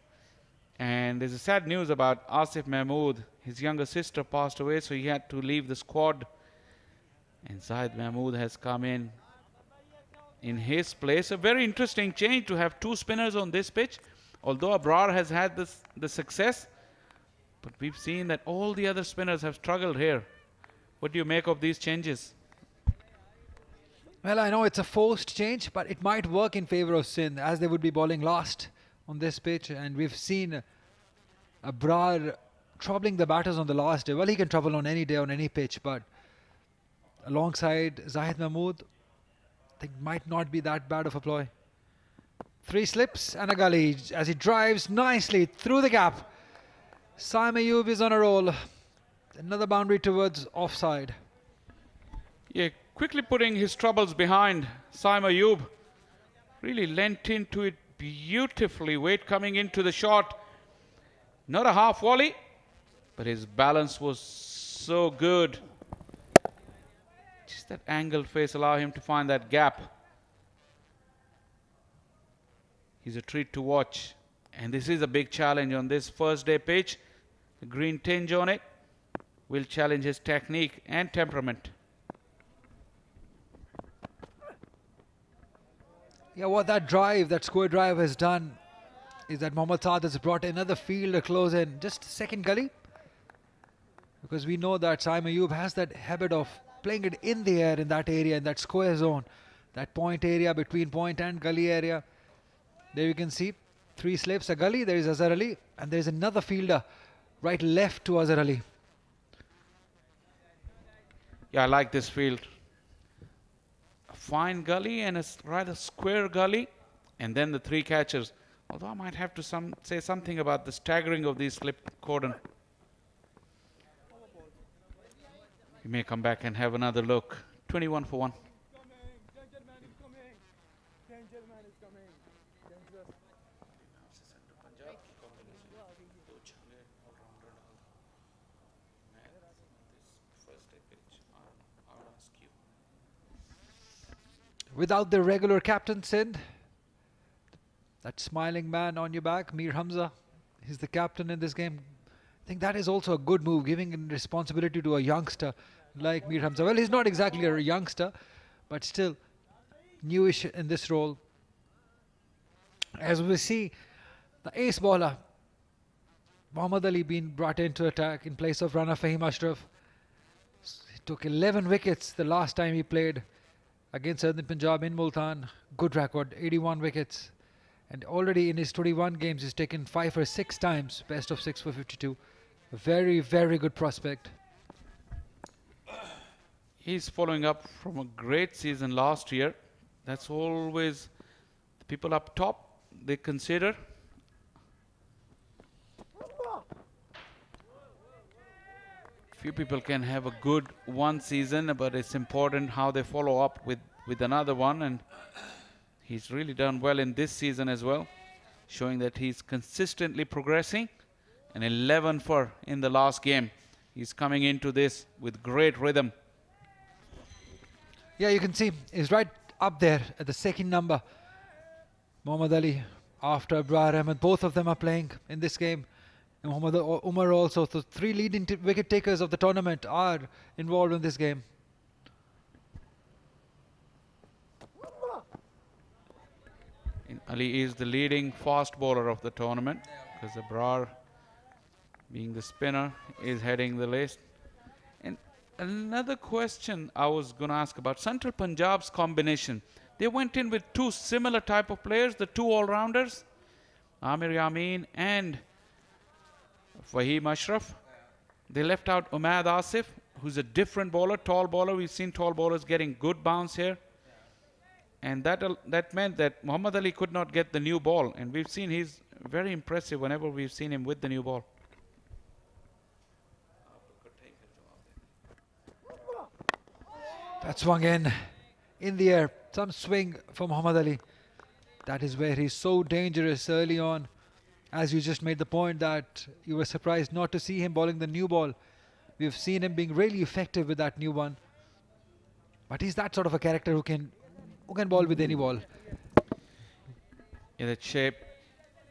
[SPEAKER 2] And there's a sad news about Asif Mahmood. His younger sister passed away, so he had to leave the squad. And Zahid Mahmood has come in his place. A very interesting change to have 2 spinners on this pitch. Although Abrar has had the success, but we've seen that all the other spinners have struggled here. What do you make of these changes?
[SPEAKER 3] Well, I know it's a forced change, but it might work in favour of Sindh, as they would be bowling last on this pitch. And we've seen Abrar troubling the batters on the last day. Well, he can trouble on any day, on any pitch, but alongside Zahid Mahmood, I think might not be that bad of a ploy. 3 slips and a gully as he drives nicely through the gap. Saim Ayub is on a roll. Another boundary towards offside.
[SPEAKER 2] Yeah, quickly putting his troubles behind. Saim Ayub really lent into it beautifully. Weight coming into the shot. Not a half volley, but his balance was so good. Just that angled face allowed him to find that gap. He's a treat to watch. And this is a big challenge on this first day pitch. The green tinge on it will challenge his technique and temperament.
[SPEAKER 3] Yeah, what that drive, that square drive has done is that Mohammad Saad has brought another fielder close in. Just second gully. Because we know that Saim Ayub has that habit of playing it in the air in that area, in that square zone. That point area between point and gully area. There you can see 3 slips, a gully. There is Azhar Ali. And there is another fielder right left to Azhar Ali.
[SPEAKER 2] Yeah, I like this field. A fine gully and a rather square gully. And then the 3 catchers. Although I might have to say something about the staggering of these slip cordon. We may come back and have another look. 21 for 1.
[SPEAKER 3] Without the regular captain, Sindh, that smiling man on your back, Mir Hamza, he's the captain in this game. I think that is also a good move, giving responsibility to a youngster like Mir Hamza. Well, he's not exactly a youngster, but still newish in this role. As we see, the ace bowler, Mohammad Ali, being brought into attack in place of runner Fahim Ashraf. He took 11 wickets the last time he played against Sindh Punjab in Multan. Good record, 81 wickets. And already in his 21 games, he's taken 5 or 6 times, best of 6 for 52. A very, very good prospect.
[SPEAKER 2] He's following up from a great season last year. That's always the people up top, they consider. Few people can have a good one season, but it's important how they follow up with another one, and he's really done well in this season as well, showing that he's consistently progressing. And 11 for in the last game. He's coming into this with great rhythm.
[SPEAKER 3] Yeah, you can see he's right up there at the second number. Mohammad Ali after Abrar Ahmed, both of them are playing in this game. And Muhammad Umar also. So 3 leading wicket takers of the tournament are involved in this game.
[SPEAKER 2] Ali is the leading fast bowler of the tournament, because Abrar, being the spinner, is heading the list. And another question I was going to ask about Central Punjab's combination. They went in with 2 similar type of players, the 2 all-rounders, Amir Yamin and Fahim Ashraf. They left out Umad Asif, who's a different bowler, tall bowler. We've seen tall bowlers getting good bounce here. And that meant that Muhammad Ali could not get the new ball. And we've seen he's very impressive whenever we've seen him with the new ball.
[SPEAKER 3] That swung in the air. Some swing for Muhammad Ali. That is where he's so dangerous early on. As you just made the point that you were surprised not to see him bowling the new ball. We've seen him being really effective with that new one. But he's that sort of a character who can bowl with any ball.
[SPEAKER 2] In that shape.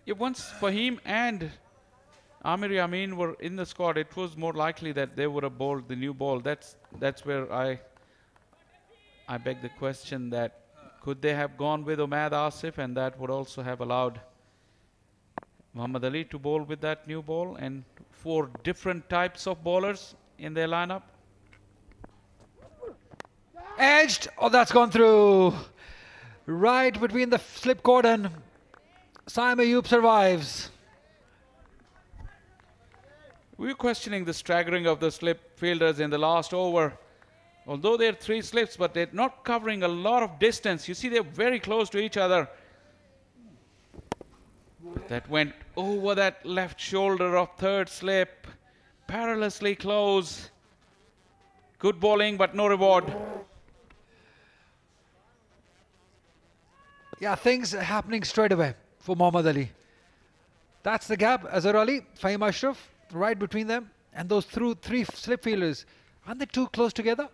[SPEAKER 2] Yeah, once Fahim and Amir Yamin were in the squad, it was more likely that they would have bowled the new ball. That's where I beg the question that could they have gone with Umad Asif, and that would also have allowed Muhammad Ali to bowl with that new ball, and 4 different types of bowlers in their lineup.
[SPEAKER 3] Edged. Oh, that's gone through. Right between the slip cordon. Saim Ayub survives.
[SPEAKER 2] We were questioning the staggering of the slip fielders in the last over. Although they're 3 slips, but they're not covering a lot of distance. You see, they're very close to each other. That went over that left shoulder of 3rd slip. Perilously close. Good bowling, but no reward.
[SPEAKER 3] Yeah, things are happening straight away for Muhammad Ali. That's the gap. Azhar Ali, Fahim Ashraf, right between them. And those 3 slip fielders. Aren't they too close together?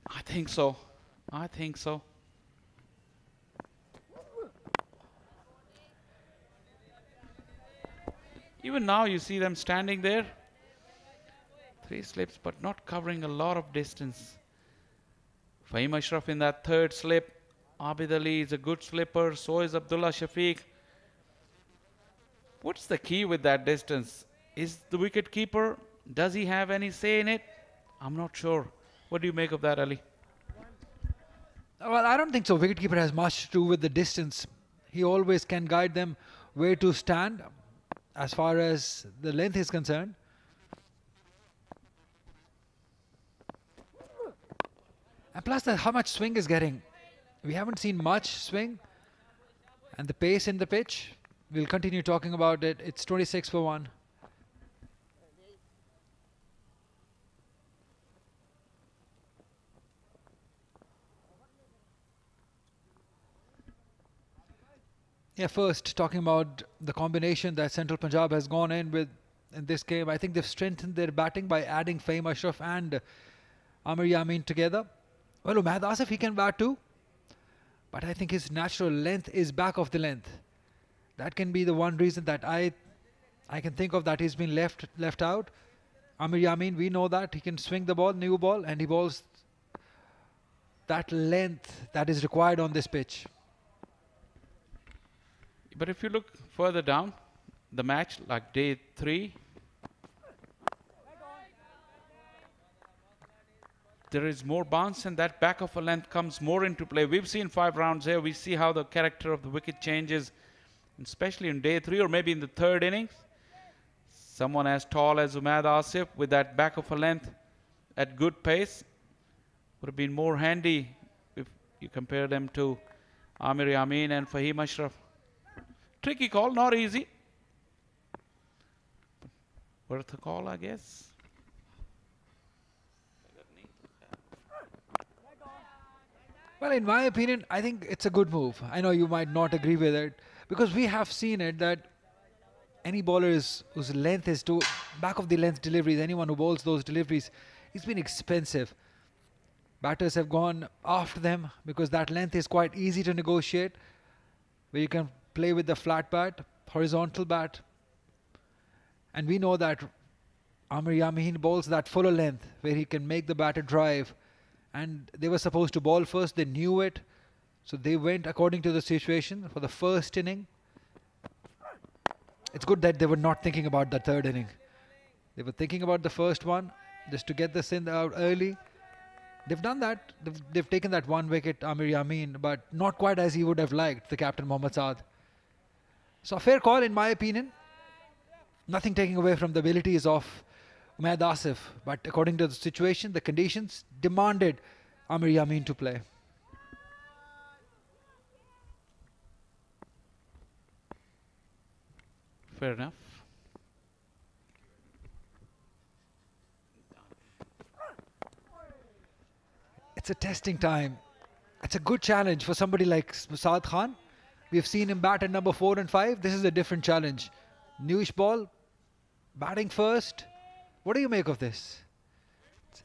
[SPEAKER 2] I think so. I think so. Even now you see them standing there. 3 slips, but not covering a lot of distance. Fahim Ashraf in that 3rd slip. Abid Ali is a good slipper. So is Abdullah Shafiq. What's the key with that distance? Is the wicket keeper, does he have any say in it? I'm not sure. What do you make of that, Ali?
[SPEAKER 3] Well, I don't think so. Wicketkeeper has much to do with the distance. He always can guide them where to stand as far as the length is concerned. And plus how much swing is getting. We haven't seen much swing. And the pace in the pitch. we'll continue talking about it. It's 26 for 1. Yeah, first talking about the combination that Central Punjab has gone in with in this game. I think they've strengthened their batting by adding Fahim Ashraf and Amir Yamin together. Well, Umaid Asif, he can bat too, but I think his natural length is back of the length. That can be the one reason that I can think of that he's been left out. Amir Yamin, we know that he can swing the ball, new ball, and he bowls that length that is required on this pitch.
[SPEAKER 2] But if you look further down the match, like day 3, there is more bounce, and that back of a length comes more into play. We've seen 5 rounds here. We see how the character of the wicket changes, especially in day 3 or maybe in the 3rd innings. Someone as tall as Umaid Asif with that back of a length at good pace would have been more handy if you compare them to Amir Yamin and Fahim Ashraf. Tricky call, not easy. But worth a call, I guess.
[SPEAKER 3] Well, in my opinion, I think it's a good move. I know you might not agree with it, because we have seen it that any bowler whose length is to back of the length deliveries, anyone who bowls those deliveries, it's been expensive. Batters have gone after them because that length is quite easy to negotiate, where you can play with the flat bat, horizontal bat. And we know that Amir Yamin bowls that fuller length where he can make the batter drive. And they were supposed to bowl first, they knew it. So they went according to the situation for the first inning. It's good that they were not thinking about the 3rd inning. They were thinking about the first one, just to get the Sindh out early. They've done that. They've taken that 1 wicket, Amir Yamin, but not quite as he would have liked, the captain Mohammad Saad. So a fair call in my opinion. Nothing taking away from the abilities of Umaid Asif, but according to the situation, the conditions demanded Amir Yamin to play.
[SPEAKER 2] Fair enough.
[SPEAKER 3] It's a testing time. It's a good challenge for somebody like Saad Khan. We've seen him bat at number 4 and 5. This is a different challenge. Newish ball, batting first. What do you make of this?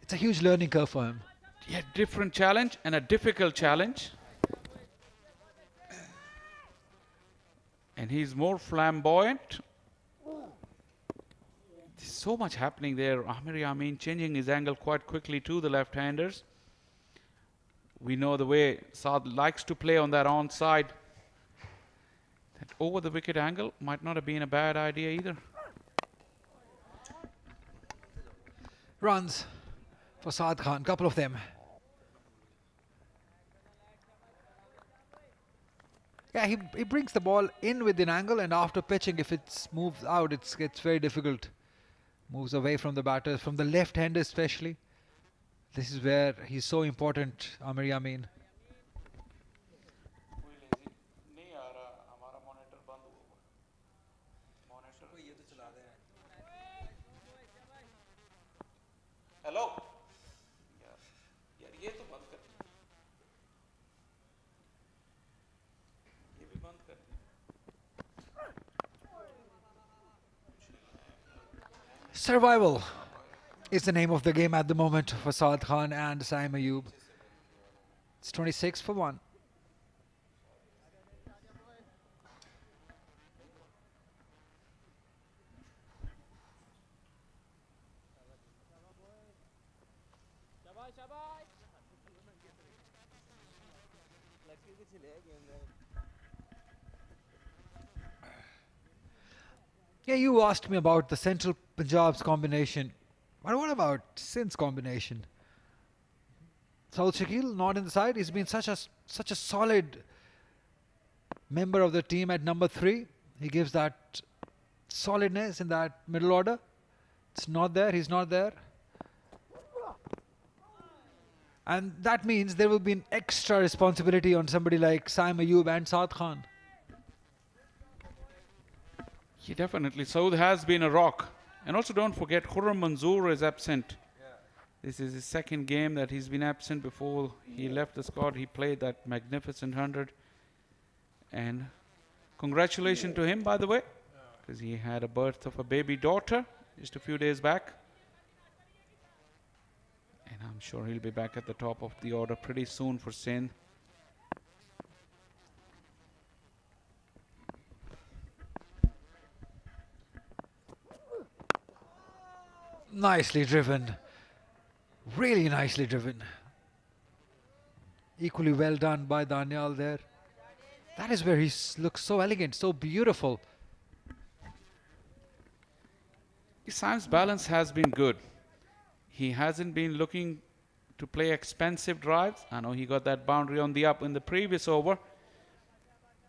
[SPEAKER 3] It's a huge learning curve for him.
[SPEAKER 2] Yeah, different challenge and a difficult challenge. And he's more flamboyant. There's so much happening there. Amir Yamin changing his angle quite quickly to the left-handers. We know the way Saad likes to play on that onside. That over the wicket angle might not have been a bad idea either.
[SPEAKER 3] Runs for Saad Khan, couple of them. Yeah, he brings the ball in with an angle, and after pitching, if it's moved out, it's very difficult. Moves away from the batters, from the left-hander especially. This is where he's so important, Amir Yamin.
[SPEAKER 2] Hello.
[SPEAKER 3] Survival is the name of the game at the moment for Saad Khan and Saim Ayub. It's 26 for 1. Yeah, you asked me about the Central Punjab's combination. But what about Sindh's combination? Saud Shakil not in the side. He's been such a solid member of the team at number 3. He gives that solidness in that middle order. It's not there. He's not there. And that means there will be an extra responsibility on somebody like Saim Ayub and Saad Khan.
[SPEAKER 2] Yeah, definitely. Saud has been a rock. And also don't forget, Khurram Manzoor is absent. This is his second game that he's been absent. Before he left the squad, he played that magnificent 100. And congratulations to him, by the way, because he had a birth of a baby daughter just a few days back. And I'm sure he'll be back at the top of the order pretty soon for Sindh.
[SPEAKER 3] Nicely driven. Really nicely driven. Equally well done by Daniel there. That is where he looks so elegant, so beautiful.
[SPEAKER 2] Sam's balance has been good. He hasn't been looking to play expensive drives. I know he got that boundary on the up in the previous over.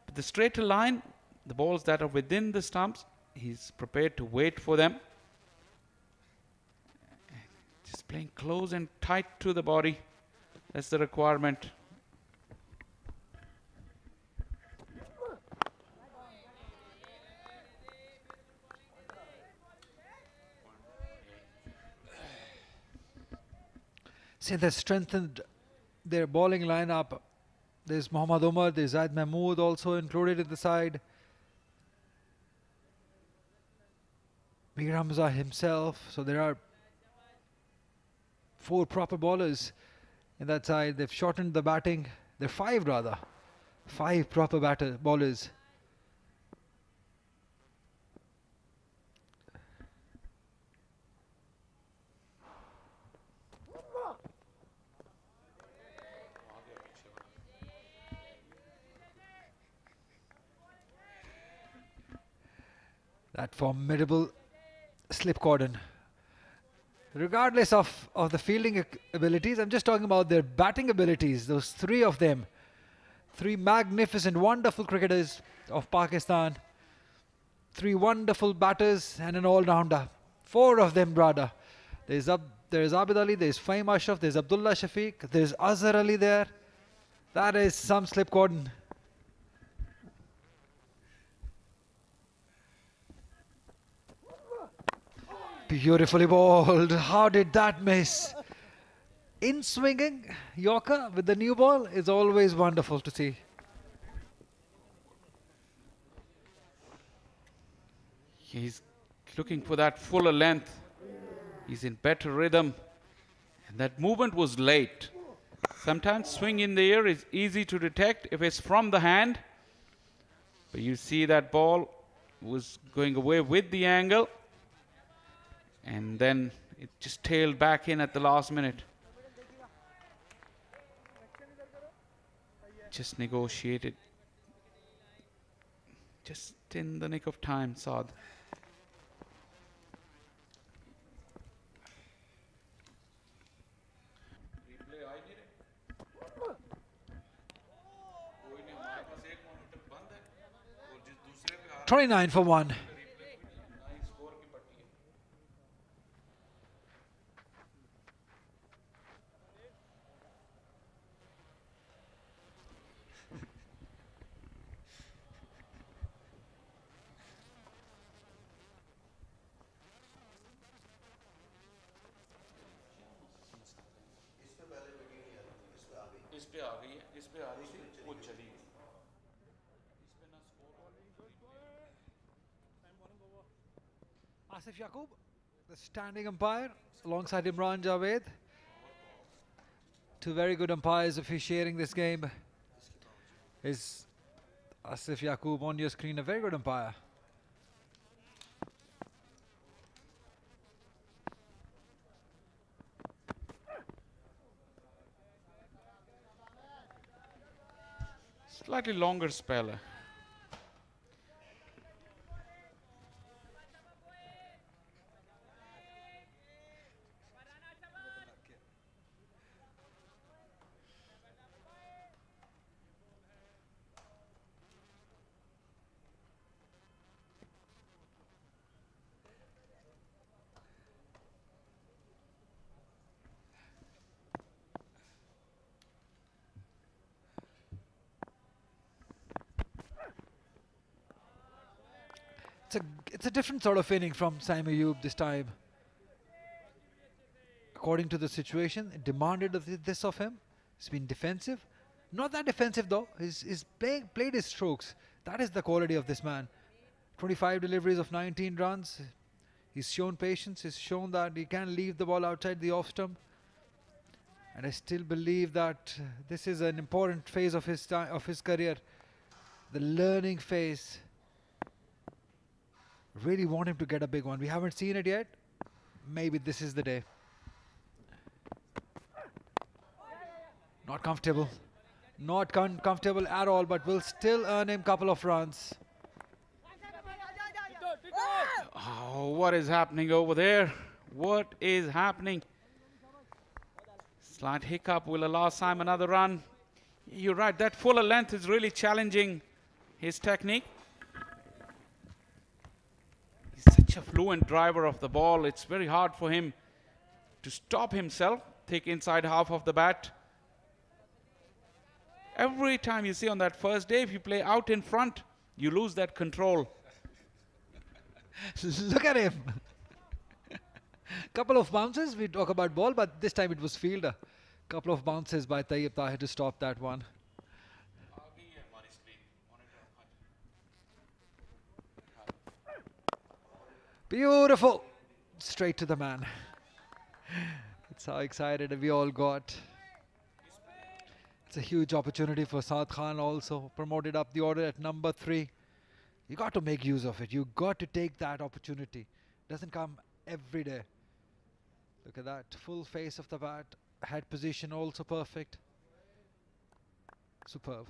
[SPEAKER 2] But the straighter line, the balls that are within the stumps, he's prepared to wait for them. Just playing close and tight to the body. That's the requirement.
[SPEAKER 3] See, they've strengthened their bowling lineup. There's Mohammad Umar, there's Zaid Mahmood also included in the side. Mir Hamza himself. So there are 4 proper bowlers in that side. They've shortened the batting. They're 5 rather. 5 proper bowlers. That formidable slip cordon. Regardless of the fielding abilities, I'm just talking about their batting abilities. Those 3 of them. 3 magnificent, wonderful cricketers of Pakistan. 3 wonderful batters and an all-rounder. 4 of them, brother. There's Abid Ali, there's Fahim Ashraf, there's Abdullah Shafiq, there's Azhar Ali there. That is some slip cordon. Beautifully bowled. How did that miss? In swinging Yorker with the new ball is always wonderful to see.
[SPEAKER 2] He's looking for that fuller length. He's in better rhythm. And that movement was late. Sometimes swing in the air is easy to detect if it's from the hand. But you see that ball was going away with the angle. And then it just tailed back in at the last minute. Just negotiated. Just in the nick of time, Saad.
[SPEAKER 3] $29 for 1. Asif Yaqub, the standing umpire, alongside Imran Javed. 2 very good umpires officiating this game. Is Asif Yaqub on your screen, a very good umpire.
[SPEAKER 2] Slightly longer spell.
[SPEAKER 3] it's a different sort of inning from Saim Ayub this time. According to the situation, it demanded this of him. He's been defensive. Not that defensive though. He's played his strokes. That is the quality of this man. 25 deliveries of 19 runs. He's shown patience. He's shown that he can leave the ball outside the off stump. And I still believe that this is an important phase of his career. The learning phase. Really want him to get a big one. We haven't seen it yet. Maybe this is the day. Not comfortable. Not comfortable at all, but will still earn him a couple of runs.
[SPEAKER 2] Oh, what is happening over there? What is happening? Slight hiccup will allow Saim another run. You're right, that fuller length is really challenging his technique. He's such a fluent driver of the ball. It's very hard for him to stop himself, take inside half of the bat. Every time you see on that first day, if you play out in front, you lose that control.
[SPEAKER 3] Look at him. Couple of bounces, we talk about ball, but this time it was fielder. Couple of bounces by Tayyib Tahir to stop that one. Beautiful. Straight to the man. That's how excited we all got. It's a huge opportunity for Saad Khan also. Promoted up the order at number 3. You got to make use of it. You got to take that opportunity. Doesn't come every day. Look at that. Full face of the bat. Head position also perfect. Superb.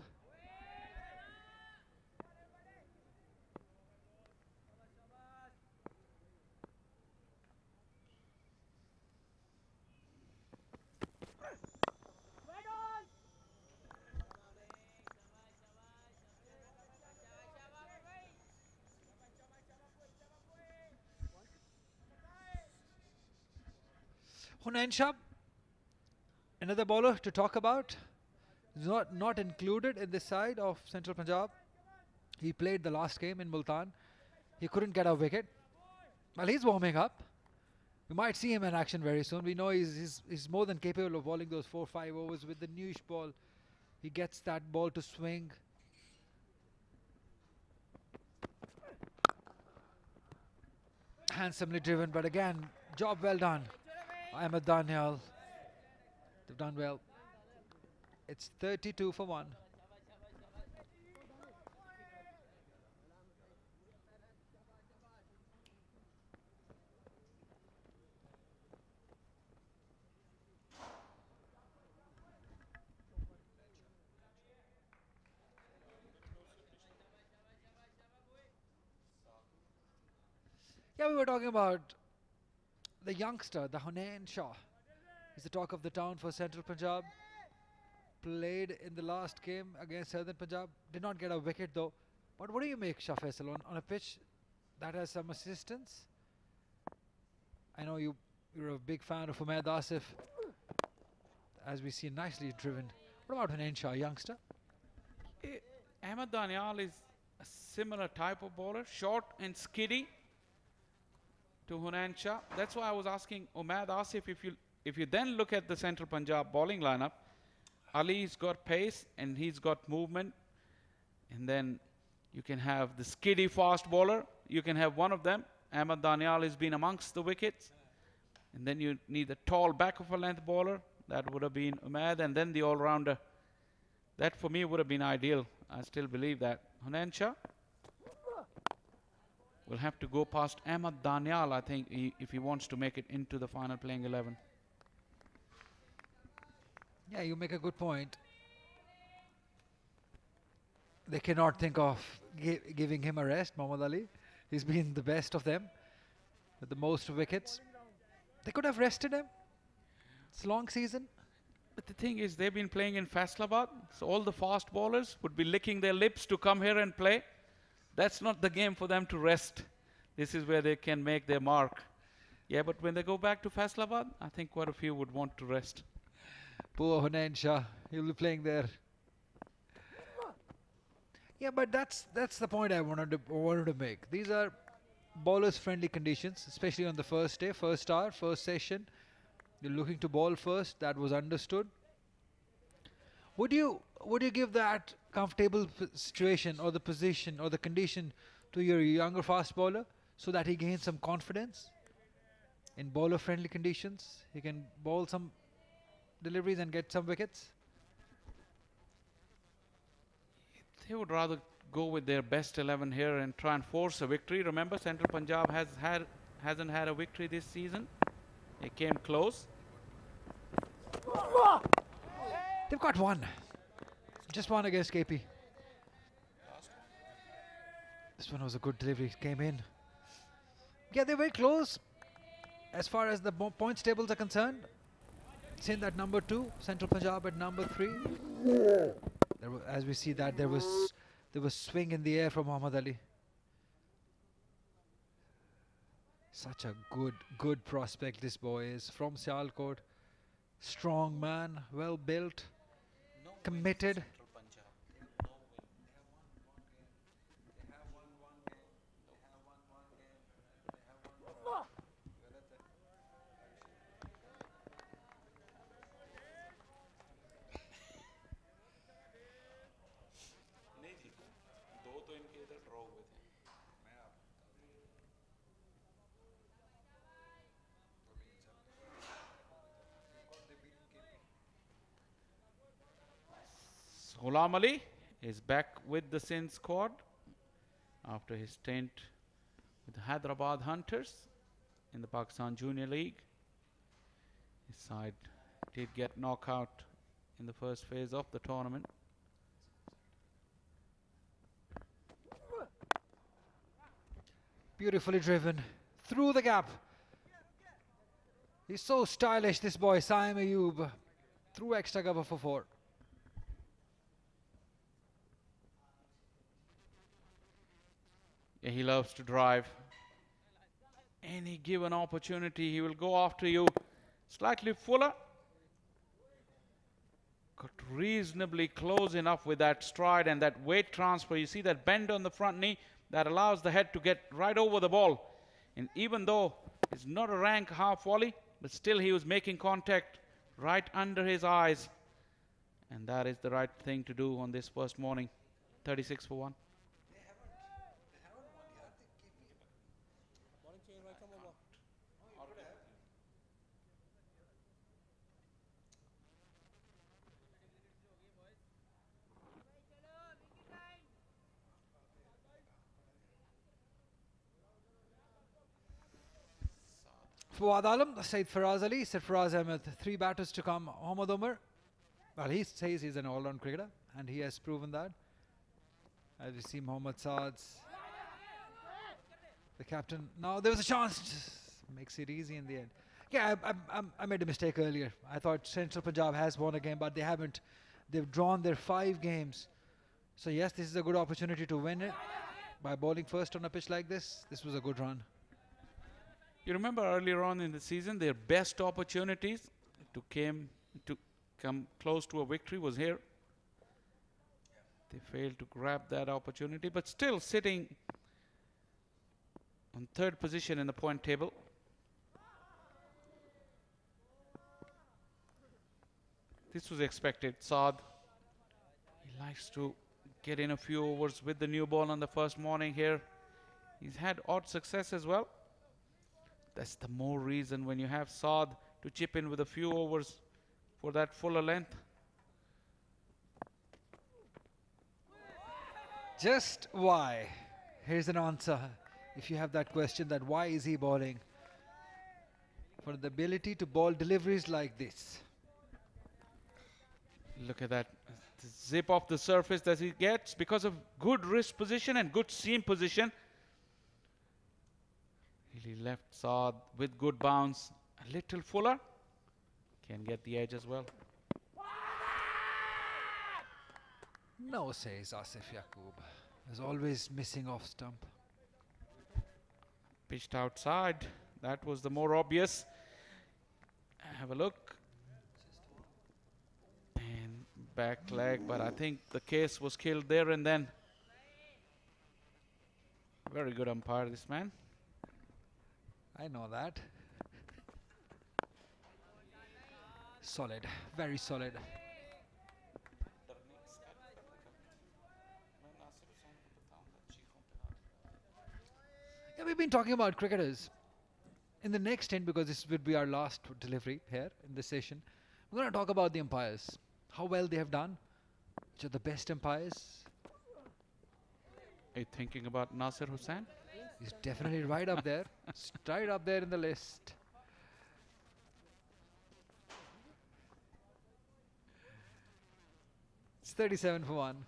[SPEAKER 3] Hunain Shah, another bowler to talk about. Not included in this side of Central Punjab. He played the last game in Multan. He couldn't get a wicket. Well, he's warming up. We might see him in action very soon. We know he's more than capable of bowling those 4-5 overs with the newish ball. He gets that ball to swing. Handsomely driven, but again, job well done. Ahmed Daniel, they've done well. It's 32 for 1. Yeah, we were talking about the youngster, the Hunain Shah. He's the talk of the town for Central Punjab. Played in the last game against Southern Punjab. Did not get a wicket though. But what do you make, Shah Faisal, on a pitch that has some assistance? I know you're a big fan of Quaid Asif. As we see, nicely driven. What about Hunain Shah, youngster?
[SPEAKER 2] Ahmed Daniel is a similar type of bowler, short and skiddy to Hunain Shah. That's why I was asking Quaid Asif, if you then look at the Central Punjab bowling lineup, Ali's got pace and he's got movement, and then you can have the skiddy fast bowler. You can have one of them. Ahmed Daniel has been amongst the wickets, and then you need a tall back of a length bowler. That would have been Quaid, and then the all-rounder. That for me would have been ideal. I still believe that. Hunain Shah will have to go past Ahmed Daniel, I think, if he wants to make it into the final playing 11.
[SPEAKER 3] Yeah, you make a good point. They cannot think of giving him a rest, Mohammad Ali. He's been the best of them with the most wickets. They could have rested him. It's a long season.
[SPEAKER 2] But the thing is, they've been playing in Faisalabad, so all the fast bowlers would be licking their lips to come here and play. That's not the game for them to rest. This is where they can make their mark. Yeah, but when they go back to Faisalabad, I think quite a few would want to rest.
[SPEAKER 3] Poor Hunain Shah, he'll be playing there. Yeah, but that's the point I wanted to make. These are bowlers friendly conditions, especially on the first day, first hour, first session. You're looking to bowl first, that was understood. Would you give that comfortable situation or the position or the condition to your younger fast bowler so that he gains some confidence? In bowler friendly conditions, he can bowl some deliveries and get some wickets.
[SPEAKER 2] They would rather go with their best 11 here and try and force a victory. Remember, Central Punjab hasn't had a victory this season. It came close.
[SPEAKER 3] They've got one. Just one against KP. This one was a good delivery. Came in. Yeah, they're very close as far as the points tables are concerned. Sindh at number 2, Central Punjab at number 3. As we see that there was swing in the air from Muhammad Ali. Such a good prospect this boy is, from Sialkot. Strong man, well built, committed.
[SPEAKER 2] Ghulam Ali is back with the Sindh squad after his stint with the Hyderabad Hunters in the Pakistan Junior League. His side did get knockout in the first phase of the tournament.
[SPEAKER 3] Beautifully driven through the gap. He's so stylish, this boy, Saim Ayub. Through extra cover for 4.
[SPEAKER 2] Yeah, he loves to drive. Any given opportunity, he will go after you. Slightly fuller. Got reasonably close enough with that stride and that weight transfer. You see that bend on the front knee that allows the head to get right over the ball. And even though it's not a rank half volley, but still he was making contact right under his eyes. And that is the right thing to do on this first morning. 36 for 1.
[SPEAKER 3] Fuad Alam, Said Faraz Ali, Sarfaraz Ahmed, 3 batters to come. Mohammad Umar, well, he says he's an all-round cricketer, and he has proven that. As we see Mohammad Saad's, the captain. Now there was a chance, just makes it easy in the end. Yeah, I made a mistake earlier. I thought Central Punjab has won a game, but they haven't. They've drawn their 5 games. So yes, this is a good opportunity to win it by bowling first on a pitch like this. This was a good run.
[SPEAKER 2] You remember earlier on in the season, their best opportunities to come close to a victory was here. They failed to grab that opportunity, but still sitting on 3rd position in the point table. This was expected. Saad, he likes to get in a few overs with the new ball on the first morning here. He's had odd success as well. That's the more reason when you have Saad to chip in with a few overs for that fuller length.
[SPEAKER 3] Just why? Here's an answer. If you have that question, that why is he bowling? For the ability to bowl deliveries like this.
[SPEAKER 2] Look at that. The zip off the surface that he gets because of good wrist position and good seam position. He left Saad with good bounce. A little fuller. Can get the edge as well.
[SPEAKER 3] No, says Asif Yaqub. Is always missing off stump.
[SPEAKER 2] Pitched outside. That was the more obvious. Have a look. And back leg, but I think the case was killed there and then. Very good umpire, this man.
[SPEAKER 3] I know that. Solid, very solid. Yeah, we've been talking about cricketers. In the next 10, because this would be our last delivery here in this session, we're going to talk about the umpires. How well they have done. Which are the best umpires.
[SPEAKER 2] Are you thinking about Nasir Hussain?
[SPEAKER 3] He's definitely right up there. Right up there in the list. It's 37 for 1.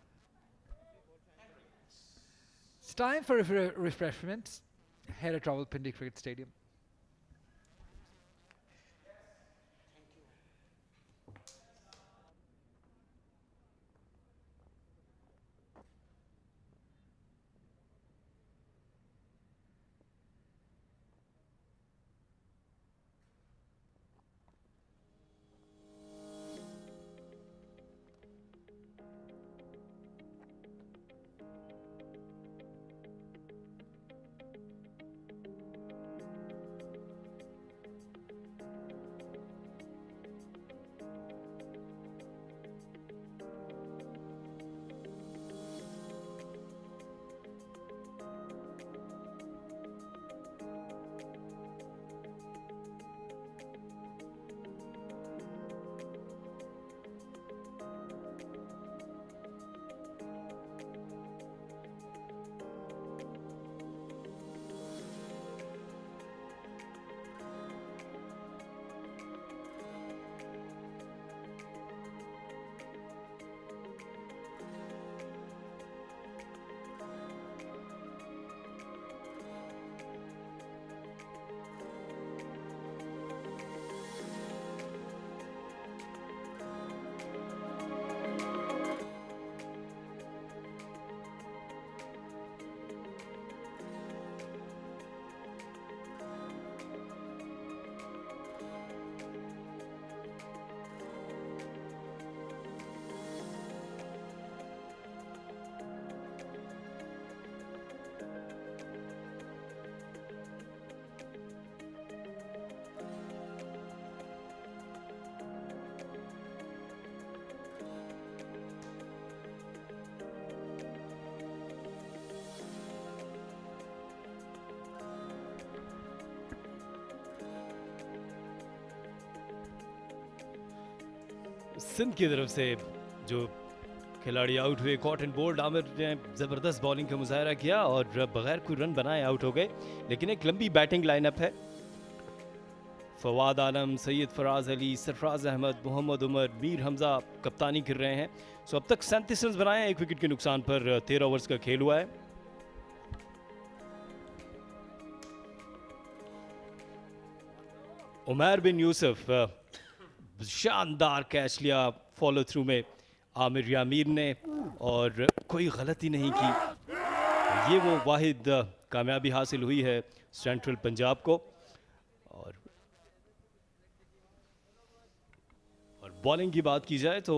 [SPEAKER 3] It's time for refreshments here at Rawalpindi Cricket Stadium.
[SPEAKER 1] Sindh की तरफ से जो खिलाड़ी out हुए, cotton bold Aamir ने ज़बरदस्त bowling का मुजाहरा किया और बगैर कोई रन बनाए आउट हो गए, लेकिन एक लंबी बैटिंग लाइनअप है। फवाद आलम, सैयद फराज अली, सरफराज अहमद, मोहम्मद उमर, मीर हमजा कप्तानी कर रहे हैं। सो अब तक 37 रन बनाए हैं, 1 विकेट के नुकसान पर 13 ओवर्स का खेल हुआ है। उमर बिन यूसुफ शानदार कैच लिया फॉलो थ्रू में आमिर यामीर ने और कोई गलती नहीं की। ये वो वाहिद कामयाबी हासिल हुई है सेंट्रल पंजाब को। और बॉलिंग की बात की जाए तो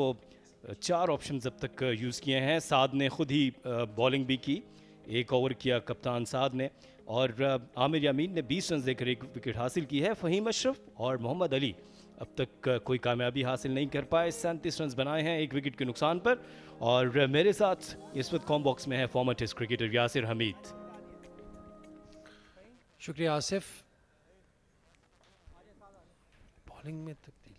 [SPEAKER 1] 4 ऑप्शंस अब तक यूज़ किए हैं। साद ने खुद ही बॉलिंग भी की, 1 ओवर किया कप्तान साद ने, और आमिर यामीन ने 20 रन देकर 1 विकेट हासिल की है। फ़हीम अशरफ और मोहम्मद अली अब तक कोई कामयाबी हासिल नहीं कर पाए। 37 रन बनाए हैं 1 विकेट के नुकसान पर। और मेरे साथ इस वक्त कॉम बॉक्स में है former test cricketer Yasir Hameed.
[SPEAKER 6] शुक्रिया आसिफ। बॉलिंग में तब्दीली,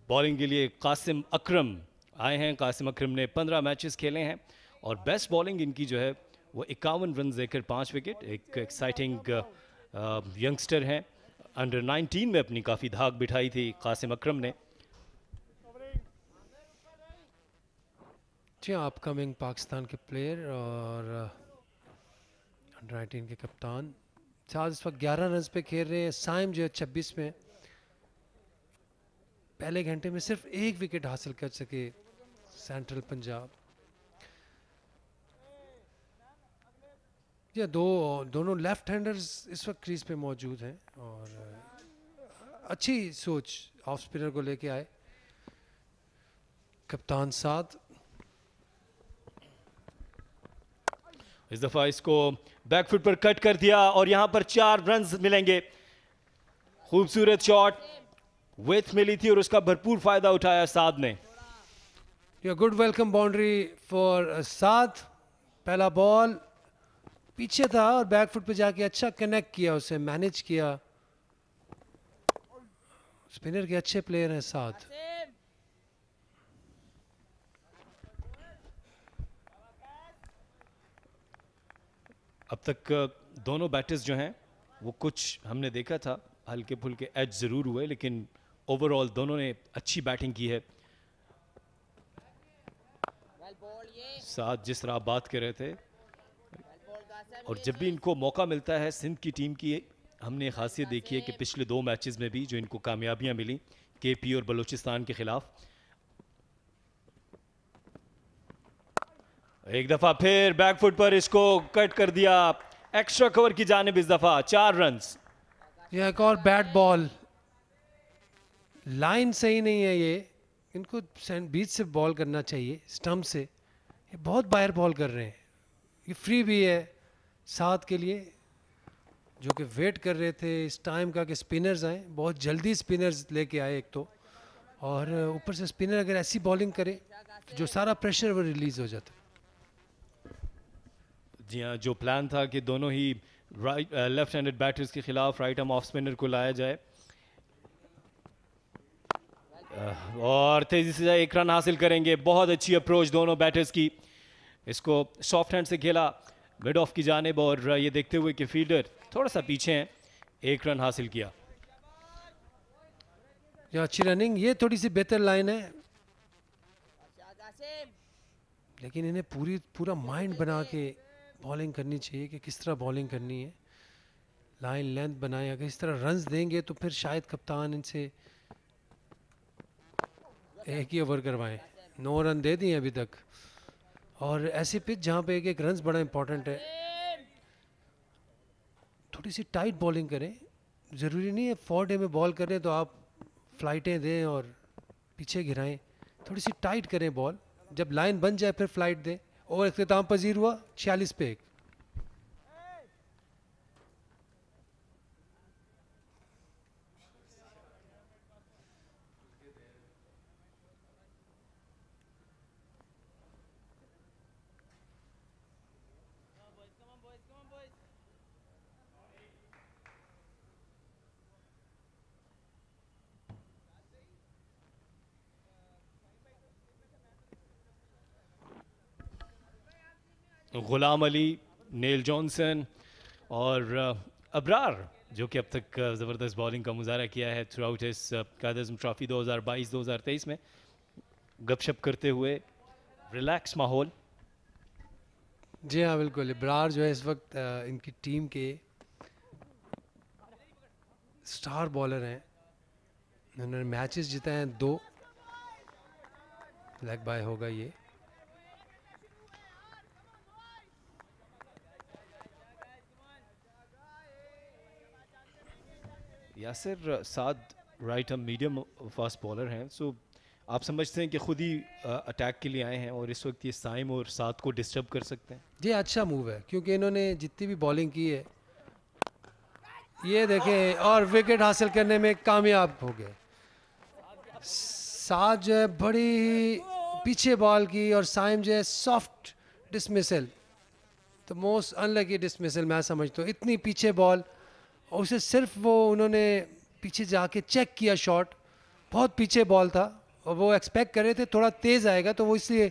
[SPEAKER 1] बॉलिंग के लिए कासिम अकरम आए हैं। कासिम अकरम ने 15 मैचेस खेले हैं और बेस्ट बॉलिंग इनकी जो है वो 51 रन देकर 5 विकेट। एक एक्साइटिंग यंगस्टर हैं, अंडर 19 में अपनी काफ़ी धाक बिठाई थी कासिम अकरम ने।
[SPEAKER 6] जी अपकमिंग पाकिस्तान के प्लेयर और अंडर 19 के कप्तान। साथ इस वक्त 11 रन पे खेल रहे हैं। साइम जो है 26 में, पहले घंटे में सिर्फ 1 विकेट हासिल कर सके सेंट्रल पंजाब। ये दोनों लेफ्ट हैंडर्स इस वक्त क्रीज पे मौजूद हैं और अच्छी सोच ऑफ स्पिनर को लेके आए कप्तान साद।
[SPEAKER 1] इस दफा इसको बैकफुट पर कट कर दिया और यहां पर 4 रन मिलेंगे।
[SPEAKER 7] खूबसूरत शॉट विथ मिली थी और उसका भरपूर फायदा उठाया साद ने।
[SPEAKER 6] गुड वेलकम बाउंड्री फॉर साद। पहला बॉल पीछे था और बैक फुट पे जाके अच्छा कनेक्ट किया, उसे मैनेज किया। स्पिनर के अच्छे प्लेयर हैं साद।
[SPEAKER 7] अब तक दोनों बैटर्स जो हैं वो कुछ हमने देखा था हल्के फुल्के एज ज़रूर हुए, लेकिन ओवरऑल दोनों ने अच्छी बैटिंग की है। साथ जिस तरह आप बात कर रहे थे, और जब भी इनको मौका मिलता है सिंध की टीम की, हमने खासियत देखी है कि पिछले 2 मैचेस में भी जो इनको कामयाबियां मिली केपी और बलूचिस्तान के खिलाफ, एक दफा फिर बैकफुट पर इसको कट कर दिया एक्स्ट्रा कवर की जानिब। इस दफा 4 रन्स।
[SPEAKER 6] ये एक और बैट बॉल, लाइन सही नहीं है ये, इनको बीच से बॉल करना चाहिए, स्टंप से। ये बहुत बाहर बॉल कर रहे हैं। ये फ्री भी है साथ के लिए, जो कि वेट कर रहे थे इस टाइम का कि स्पिनर्स आए। बहुत जल्दी स्पिनर्स लेके आए एक तो, और ऊपर से स्पिनर अगर ऐसी बॉलिंग करे जो सारा प्रेशर वो रिलीज हो जाता है।
[SPEAKER 7] जी हाँ, जो प्लान था कि दोनों ही लेफ्ट हैंडेड बैटर्स के खिलाफ राइट आर्म ऑफ स्पिनर को लाया जाए और तेजी से एक रन हासिल करेंगे। बहुत अच्छी अप्रोच दोनों बैटर्स की। इसको सॉफ्ट हैंड से खेला मिड ऑफ की जानिब, और ये देखते हुए कि फील्डर थोड़ा सा पीछे हैं, 1 रन हासिल किया।
[SPEAKER 6] ये अच्छी रनिंग, ये थोड़ी सी बेहतर लाइन है, लेकिन इन्हें पूरा माइंड बना के बॉलिंग करनी चाहिए कि किस तरह बॉलिंग करनी है। लाइन लेंथ बनाए, अगर इस तरह रन्स देंगे तो फिर शायद कप्तान इनसे एक ही ओवर करवाएं। 9 रन दे दिए अभी तक, और ऐसी पिच जहाँ पे एक रन्स बड़ा इंपॉर्टेंट है। थोड़ी सी टाइट बॉलिंग करें, ज़रूरी नहीं है 4 डे में बॉल करें तो आप फ्लाइटें दें और पीछे गिराएं। थोड़ी सी टाइट करें बॉल, जब लाइन बन जाए फिर फ्लाइट दें। ओवर इख्तिताम पजीर हुआ 46 पे 1।
[SPEAKER 7] गुलाम अली, नेल जॉनसन और अबरार, जो कि अब तक ज़बरदस्त बॉलिंग का मुजाहरा किया है थ्रू आउट इस क्वाइद-ए-आज़म ट्रॉफी 2022-2023 में, गपशप करते हुए रिलैक्स माहौल।
[SPEAKER 6] जी हाँ बिल्कुल, अबरार जो है इस वक्त इनकी टीम के स्टार बॉलर हैं। उन्होंने मैचेस जीते हैं 2, लेग बाय होगा ये।
[SPEAKER 7] Yasir Saad right arm medium fast bowler हैं, सो आप समझते हैं कि खुद ही अटैक के लिए आए हैं और इस वक्त ये साइम और साद को डिस्टर्ब कर सकते हैं।
[SPEAKER 6] जी अच्छा मूव है, क्योंकि इन्होंने जितनी भी बॉलिंग की है ये देखें, और विकेट हासिल करने में कामयाब हो गए। साद जो है बड़ी पीछे बॉल की, और साइम जो है सॉफ्ट डिसमिसल, तो मोस्ट अनलकी डिसमिसल मैं समझता हूँ। इतनी पीछे बॉल, और उसे सिर्फ वो उन्होंने पीछे जाके चेक किया, शॉट बहुत पीछे बॉल था और वो एक्सपेक्ट कर रहे थे थोड़ा तेज़ आएगा, तो वो इसलिए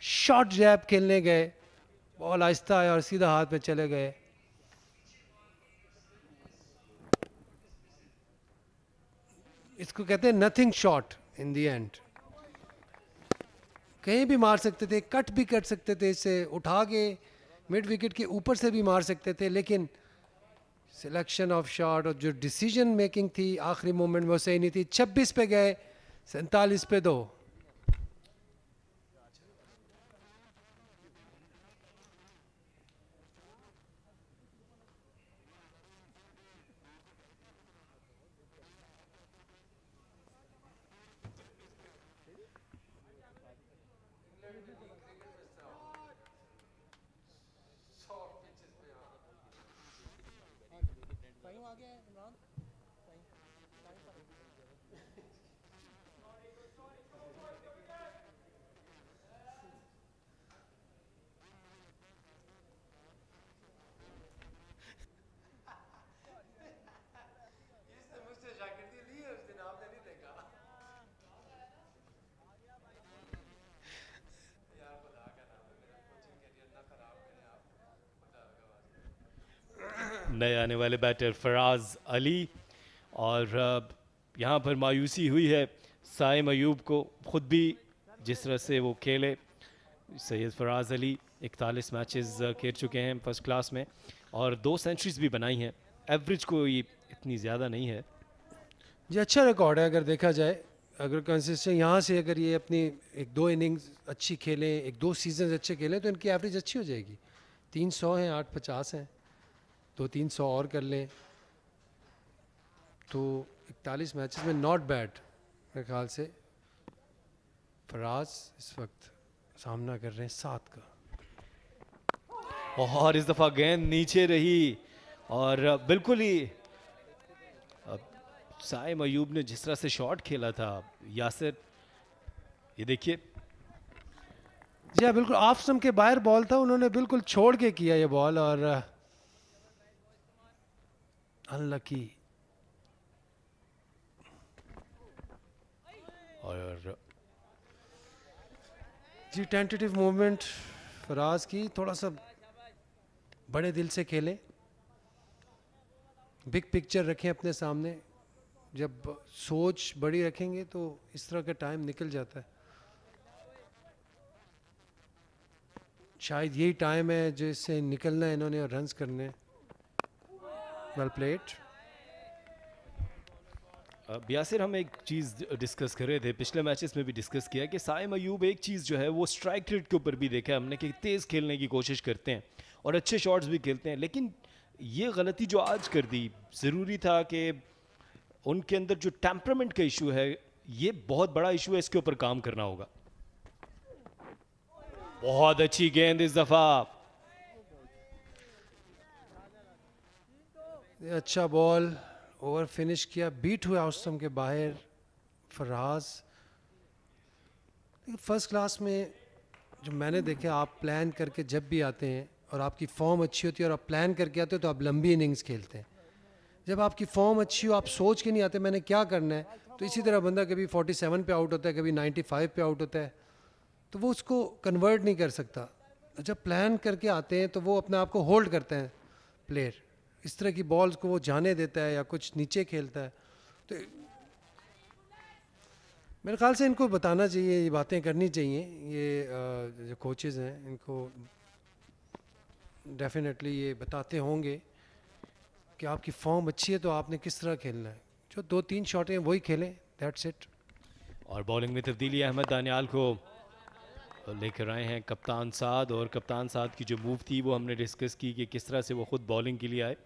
[SPEAKER 6] शॉर्ट जैब खेलने गए। बॉल आहिस्ता आया और सीधा हाथ में चले गए। इसको कहते हैं nothing shot in the end. कहीं भी मार सकते थे, कट भी कर सकते थे, इसे उठा के मिड विकेट के ऊपर से भी मार सकते थे, लेकिन सिलेक्शन ऑफ शॉट और जो डिसीजन मेकिंग थी आखिरी मोमेंट में वो सही नहीं थी। 26 पे गए, 47 पे 2।
[SPEAKER 7] नए आने वाले बैटर फराज अली। और यहाँ पर मायूसी हुई है साइम अयूब को, खुद भी जिस तरह से वो खेले। सैयद फराज अली 41 मैचेस खेल चुके हैं फर्स्ट क्लास में और 2 सेंचुरीज भी बनाई हैं। एवरेज कोई इतनी ज़्यादा नहीं है
[SPEAKER 6] जी। अच्छा रिकॉर्ड है अगर देखा जाए, अगर कंसिस्टेंट यहाँ से अगर ये अपनी 1-2 इनिंग्स अच्छी खेलें, 1-2 सीजन अच्छे खेलें तो इनकी एवरेज अच्छी हो जाएगी। 300 हैं, 850 हैं, 200-300 और कर लें तो 41 मैचेस में नॉट बैड। मेरे ख्याल से फराज इस वक्त सामना कर रहे हैं 7 का।
[SPEAKER 7] और इस दफ़ा गेंद नीचे रही और बिल्कुल ही साइम अयूब ने जिस तरह से शॉट खेला था यासिर, ये देखिए।
[SPEAKER 6] जी हाँ, बिल्कुल ऑफ स्टंप के बाहर बॉल था, उन्होंने बिल्कुल छोड़ के किया ये बॉल और अनलकी।
[SPEAKER 7] और
[SPEAKER 6] जी टेंटेटिव मूवमेंट फराज की, थोड़ा सा बड़े दिल से खेलें, बिग पिक्चर रखें अपने सामने। जब सोच बड़ी रखेंगे तो इस तरह का टाइम निकल जाता है। शायद यही टाइम है जिससे निकलना है इन्होंने और रन्स करने। Well played.
[SPEAKER 7] यासिर, हम एक चीज़ डिस्कस कर रहे थे, पिछले मैचेस में भी डिस्कस किया कि साइम अयूब एक चीज़ जो है वो स्ट्राइक रेट के ऊपर भी देखा है हमने कि तेज़ खेलने की कोशिश करते हैं और अच्छे शॉट्स भी खेलते हैं, लेकिन ये गलती जो आज कर दी, ज़रूरी था कि उनके अंदर जो टेम्परामेंट का इशू है ये बहुत बड़ा इशू है, इसके ऊपर काम करना होगा। बहुत अच्छी गेंद इस दफा,
[SPEAKER 6] अच्छा बॉल, ओवर फिनिश किया, बीट हुआ आउटस्टंप के बाहर फराज। फर्स्ट क्लास में जो मैंने देखा, आप प्लान करके जब भी आते हैं और आपकी फॉर्म अच्छी होती है और आप प्लान करके आते हो तो आप लंबी इनिंग्स खेलते हैं। जब आपकी फॉर्म अच्छी हो, आप सोच के नहीं आते मैंने क्या करना है, तो इसी तरह बंदा कभी 47 पे आउट होता है, कभी 95 पे आउट होता है, तो वो उसको कन्वर्ट नहीं कर सकता। जब प्लान करके आते हैं तो वो अपने आप को होल्ड करते हैं प्लेयर, इस तरह की बॉल्स को वो जाने देता है या कुछ नीचे खेलता है। तो मेरे ख्याल से इनको बताना चाहिए, ये बातें करनी चाहिए, ये जो कोचेज़ हैं इनको डेफिनेटली ये बताते होंगे कि आपकी फॉर्म अच्छी है तो आपने किस तरह खेलना है। जो 2-3 शॉट हैं वही खेलें, दैट्स इट।
[SPEAKER 7] और बॉलिंग में तब्दीली, अहमद दानियाल को लेकर आए हैं कप्तान साद, और कप्तान साद की जो मूव थी वो हमने डिस्कस की कि किस तरह से वो खुद बॉलिंग के लिए आए।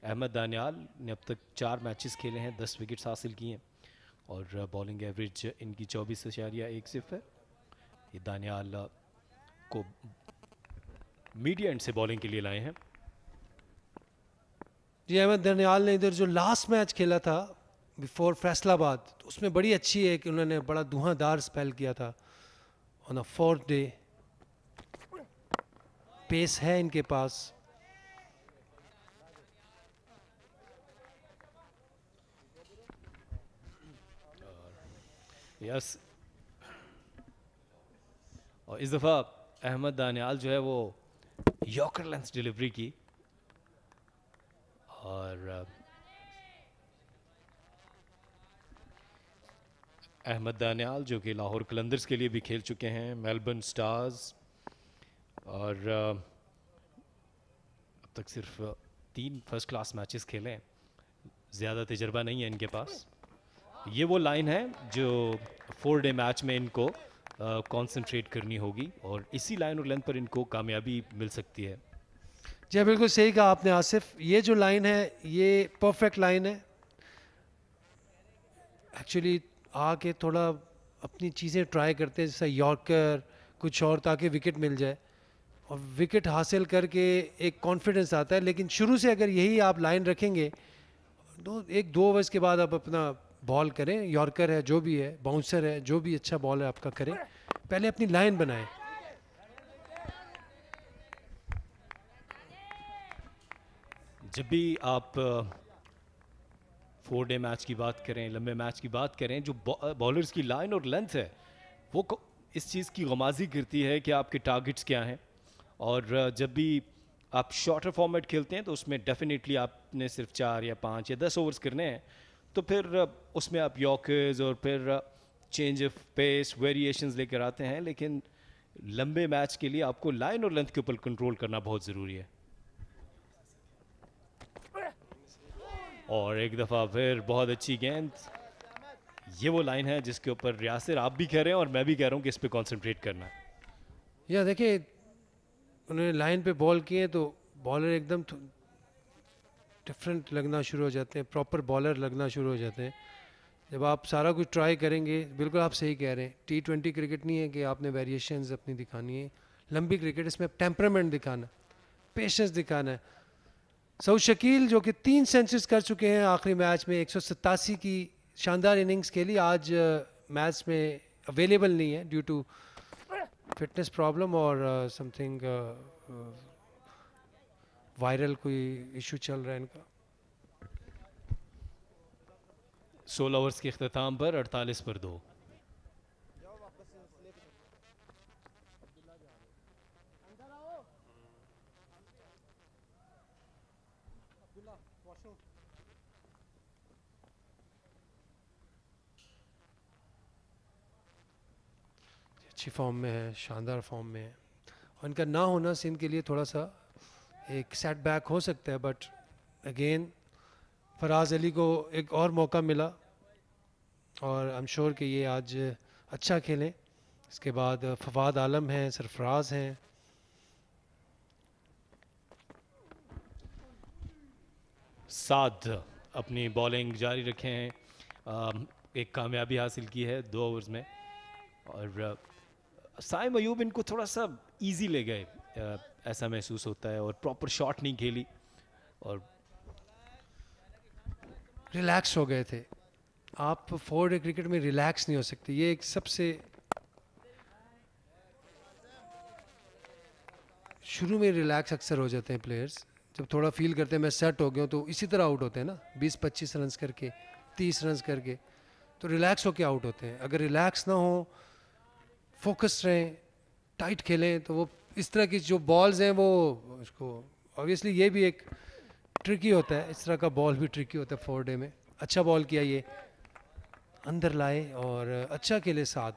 [SPEAKER 7] अहमद दानियाल ने अब तक 4 मैचेस खेले हैं, 10 विकेट्स हासिल किए हैं और बॉलिंग एवरेज इनकी 24.1 है। ये दानियाल को मीडिया एंड से बॉलिंग के लिए लाए हैं।
[SPEAKER 6] जी, अहमद दानियाल ने इधर जो लास्ट मैच खेला था बिफोर फैसलाबाद, तो उसमें बड़ी अच्छी है कि उन्होंने बड़ा धुआंधार स्पेल किया था on a 4th day. Pace है इनके पास।
[SPEAKER 7] यस, और इस दफ़ा अहमद दानियाल जो है वो यॉर्कर लेंथ डिलीवरी की और अहमद दानियाल जो कि लाहौर कलंदर्स के लिए भी खेल चुके हैं, मेलबर्न स्टार्स, और अब तक सिर्फ 3 फर्स्ट क्लास मैचेस खेले हैं, ज़्यादा तजर्बा नहीं है इनके पास। ये वो लाइन है जो 4 डे मैच में इनको कंसंट्रेट करनी होगी और इसी लाइन और लेंथ पर इनको कामयाबी मिल सकती है।
[SPEAKER 6] जी बिल्कुल सही कहा आपने आसिफ, ये जो लाइन है ये परफेक्ट लाइन है। एक्चुअली आके थोड़ा अपनी चीज़ें ट्राई करते हैं, जैसा यॉर्कर कुछ और, ताकि विकेट मिल जाए और विकेट हासिल करके एक कॉन्फिडेंस आता है। लेकिन शुरू से अगर यही आप लाइन रखेंगे तो 1-2 ओवर्स के बाद आप अपना बॉल करें, यॉर्कर है जो भी है, बाउंसर है जो भी अच्छा बॉल है आपका करें, पहले अपनी लाइन बनाएं।
[SPEAKER 7] जब भी आप 4 डे मैच की बात करें, लंबे मैच की बात करें, जो बॉलर्स की लाइन और लेंथ है वो इस चीज़ की गमाजी करती है कि आपके टारगेट्स क्या हैं। और जब भी आप शॉर्टर फॉर्मेट खेलते हैं तो उसमें डेफिनेटली आपने सिर्फ 4 या 5 या 10 ओवर्स करने हैं, तो फिर उसमें आप यॉर्कर्स और फिर चेंज ऑफ पेस वेरिएशंस लेकर आते हैं, लेकिन लंबे मैच के लिए आपको लाइन और लेंथ के ऊपर कंट्रोल करना बहुत ज़रूरी है। और एक दफ़ा फिर बहुत अच्छी गेंद, ये वो लाइन है जिसके ऊपर यासिर आप भी कह रहे हैं और मैं भी कह रहा हूँ कि इस पे कंसंट्रेट करना है।
[SPEAKER 6] या देखिए उन्होंने लाइन पे बॉल किए तो बॉलर एकदम डिफरेंट लगना शुरू हो जाते हैं, प्रॉपर बॉलर लगना शुरू हो जाते हैं जब आप सारा कुछ ट्राई करेंगे। बिल्कुल आप सही कह रहे हैं, T20 क्रिकेट नहीं है कि आपने वेरिएशंस अपनी दिखानी है, लंबी क्रिकेट इसमें टेम्परामेंट दिखाना, पेशेंस दिखाना है। सऊद शकील जो कि 3 सेंचुरीज कर चुके हैं आखिरी मैच में, 187 की शानदार इनिंग्स के लिए आज मैच में अवेलेबल नहीं है ड्यू टू फिटनेस प्रॉब्लम और समथिंग वायरल कोई इशू चल रहा है इनका।
[SPEAKER 7] 16 ओवर्स के अख्ताम पर 48 पर 2।
[SPEAKER 6] अच्छी फॉर्म में है, शानदार फॉर्म में है और इनका ना होना सिंध के लिए थोड़ा सा एक सेटबैक हो सकता है, बट अगेन फराज अली को एक और मौका मिला और आई एम श्योर कि ये आज अच्छा खेलें। इसके बाद फवाद आलम हैं, सरफराज हैं,
[SPEAKER 7] साद अपनी बॉलिंग जारी रखे हैं, एक कामयाबी हासिल की है 2 ओवर्स में और साइम अयूब इनको थोड़ा सा इजी ले गए ऐसा महसूस होता है और प्रॉपर शॉट नहीं खेली और
[SPEAKER 6] रिलैक्स हो गए थे। आप फोर क्रिकेट में रिलैक्स नहीं हो सकते, ये एक सबसे शुरू में रिलैक्स अक्सर हो जाते हैं प्लेयर्स, जब थोड़ा फील करते हैं मैं सेट हो गया हूँ तो इसी तरह आउट होते हैं ना, 20-25 रन करके 30 रन करके तो रिलैक्स होके आउट होते हैं। अगर रिलैक्स ना हो, फोकस रहें, टाइट खेलें तो वो इस तरह की जो बॉल्स हैं वो उसको ऑब्वियसली ये भी एक ट्रिकी होता है, इस तरह का बॉल भी ट्रिकी होता है 4 डे में। अच्छा बॉल किया, ये अंदर लाए और अच्छा खेले साथ,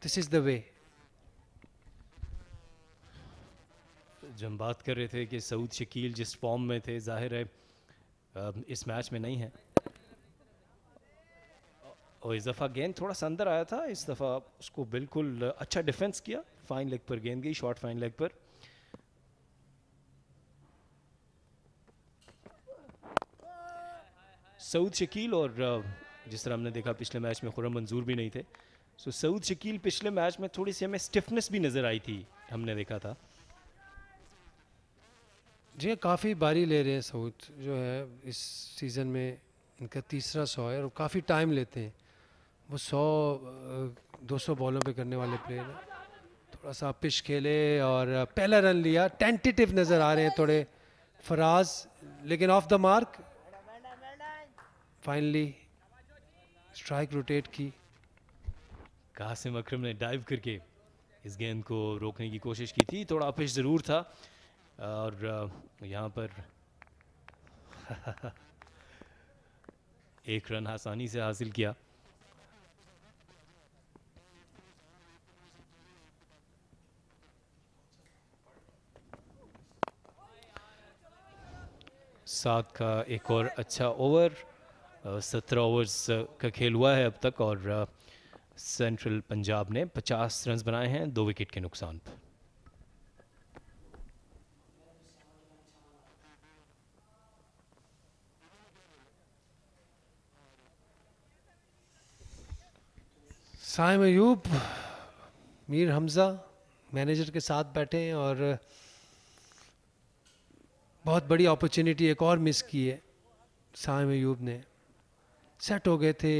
[SPEAKER 6] दिस इज़ द वे।
[SPEAKER 7] जब हम बात कर रहे थे कि सऊद शकील जिस फॉर्म में थे, जाहिर है इस मैच में नहीं है और इस दफ़ा गेंद थोड़ा सा अंदर आया था, इस दफ़ा उसको बिल्कुल अच्छा डिफेंस किया, फाइन लेग पर गेंद गई, शॉर्ट फाइन लेग पर। सऊद शकील और जिस तरह हमने देखा पिछले मैच में खुर्रम मंजूर भी नहीं थे, सो सऊद शकील पिछले मैच में थोड़ी सी हमें स्टिफनेस भी नज़र आई थी, हमने देखा था।
[SPEAKER 6] जी काफ़ी बारी ले रहे हैं सऊद, जो है इस सीज़न में इनका तीसरा 100 है और काफ़ी टाइम लेते हैं, वो 100-200 बॉलों पे करने वाले प्लेयर हैं। थोड़ा सा पिच खेले और पहला रन लिया, टेंटेटिव नज़र आ रहे हैं थोड़े फराज, लेकिन of the mark, finally strike rotate की।
[SPEAKER 7] कासिम अकरम ने डाइव करके इस गेंद को रोकने की कोशिश की थी, थोड़ा पिच ज़रूर था और यहाँ पर एक रन आसानी से हासिल किया। सात का एक और अच्छा ओवर, 17 ओवर्स का खेल हुआ है अब तक और सेंट्रल पंजाब ने 50 रन बनाए हैं 2 विकेट के नुकसान पर।
[SPEAKER 6] साइम अयूब, मीर हमज़ा मैनेजर के साथ बैठे हैं और बहुत बड़ी अपॉर्चुनिटी एक और मिस की है साइम अयूब ने। सेट हो गए थे,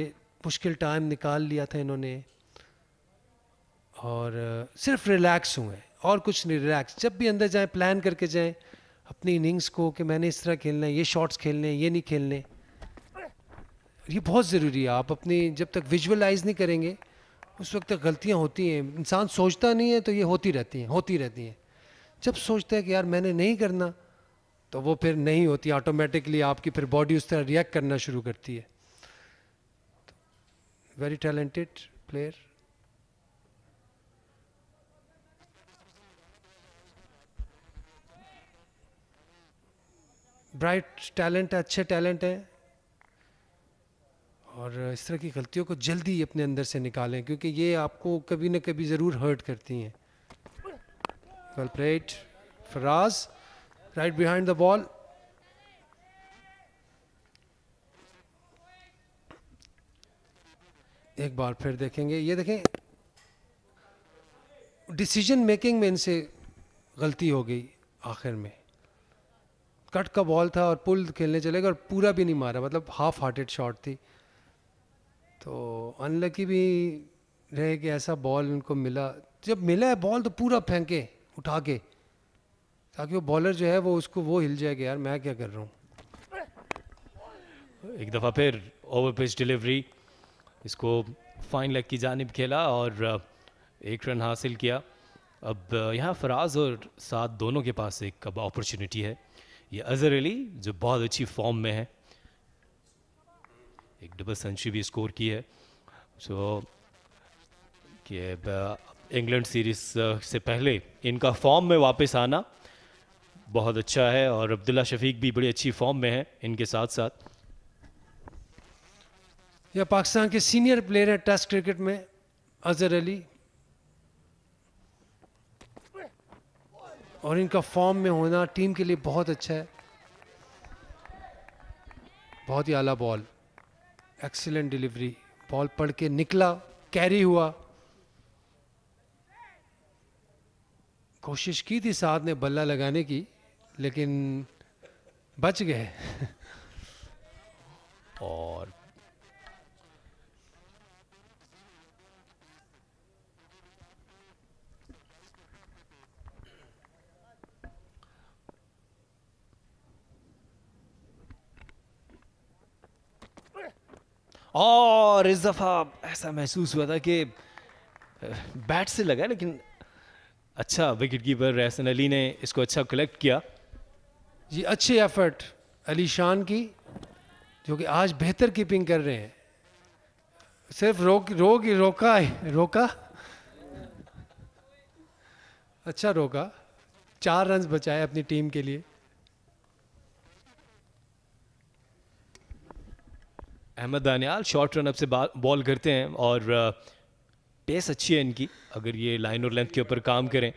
[SPEAKER 6] मुश्किल टाइम निकाल लिया था इन्होंने और सिर्फ रिलैक्स हुए और कुछ नहीं। रिलैक्स, जब भी अंदर जाएं प्लान करके जाएं अपनी इनिंग्स को कि मैंने इस तरह खेलना है, ये शॉट्स खेलने हैं, ये नहीं खेलने, ये बहुत ज़रूरी है। आप अपनी जब तक विजुअलाइज नहीं करेंगे उस वक्त तक गलतियाँ होती हैं, इंसान सोचता नहीं है तो ये होती रहती हैं। जब सोचते हैं कि यार मैंने नहीं करना, तो वो फिर नहीं होती, ऑटोमेटिकली आपकी फिर बॉडी उस तरह रिएक्ट करना शुरू करती है. Very talented player. Bright talent है, अच्छे टैलेंट है, और इस तरह की गलतियों को जल्दी अपने अंदर से निकालें, क्योंकि ये आपको कभी ना कभी ज़रूर हर्ट करती हैं. Well played Faraz, right behind the ball. एक बार फिर देखेंगे, ये देखें डिसीजन मेकिंग में इनसे गलती हो गई आखिर में. कट का बॉल था और पुल खेलने चले गए और पूरा भी नहीं मारा, मतलब हाफ हार्टेड शॉट थी. तो अनलकी भी रहे कि ऐसा बॉल उनको मिला. जब मिला है बॉल तो पूरा फेंके उठा के, ताकि वो बॉलर जो है वो उसको वो हिल जाएगा, यार मैं क्या कर रहा हूँ.
[SPEAKER 7] एक दफ़ा फिर ओवर पिच डिलीवरी, इसको फाइन लेग की जानिब खेला और एक रन हासिल किया. अब यहाँ फराज और साद दोनों के पास एक अब अपॉर्चुनिटी है. ये अज़हर अली जो बहुत अच्छी फॉर्म में है, एक डबल सेंचुरी भी स्कोर की है. सो कि इंग्लैंड सीरीज़ से पहले इनका फॉर्म में वापस आना बहुत अच्छा है, और अब्दुल्ला शफीक भी बड़ी अच्छी फॉर्म में है इनके साथ साथ.
[SPEAKER 6] यह पाकिस्तान के सीनियर प्लेयर है टेस्ट क्रिकेट में, अज़हर अली, और इनका फॉर्म में होना टीम के लिए बहुत अच्छा है. बहुत ही आला बॉल, एक्सीलेंट डिलीवरी, बॉल पढ़ के निकला, कैरी हुआ. कोशिश की थी साथ ने बल्ला लगाने की, लेकिन बच गए.
[SPEAKER 7] और इस दफ़ा ऐसा महसूस हुआ था कि बैट से लगा, लेकिन अच्छा विकेट कीपर रहसन अली ने इसको अच्छा कलेक्ट किया.
[SPEAKER 6] जी अच्छी एफर्ट अली शान की, जो कि आज बेहतर कीपिंग कर रहे हैं. सिर्फ रोका अच्छा रोका, 4 रन बचाए अपनी टीम के लिए.
[SPEAKER 7] Ahmed Daniyal short run up से बॉल करते हैं, और पेस अच्छी है इनकी. अगर ये लाइन और लेंथ के ऊपर काम करें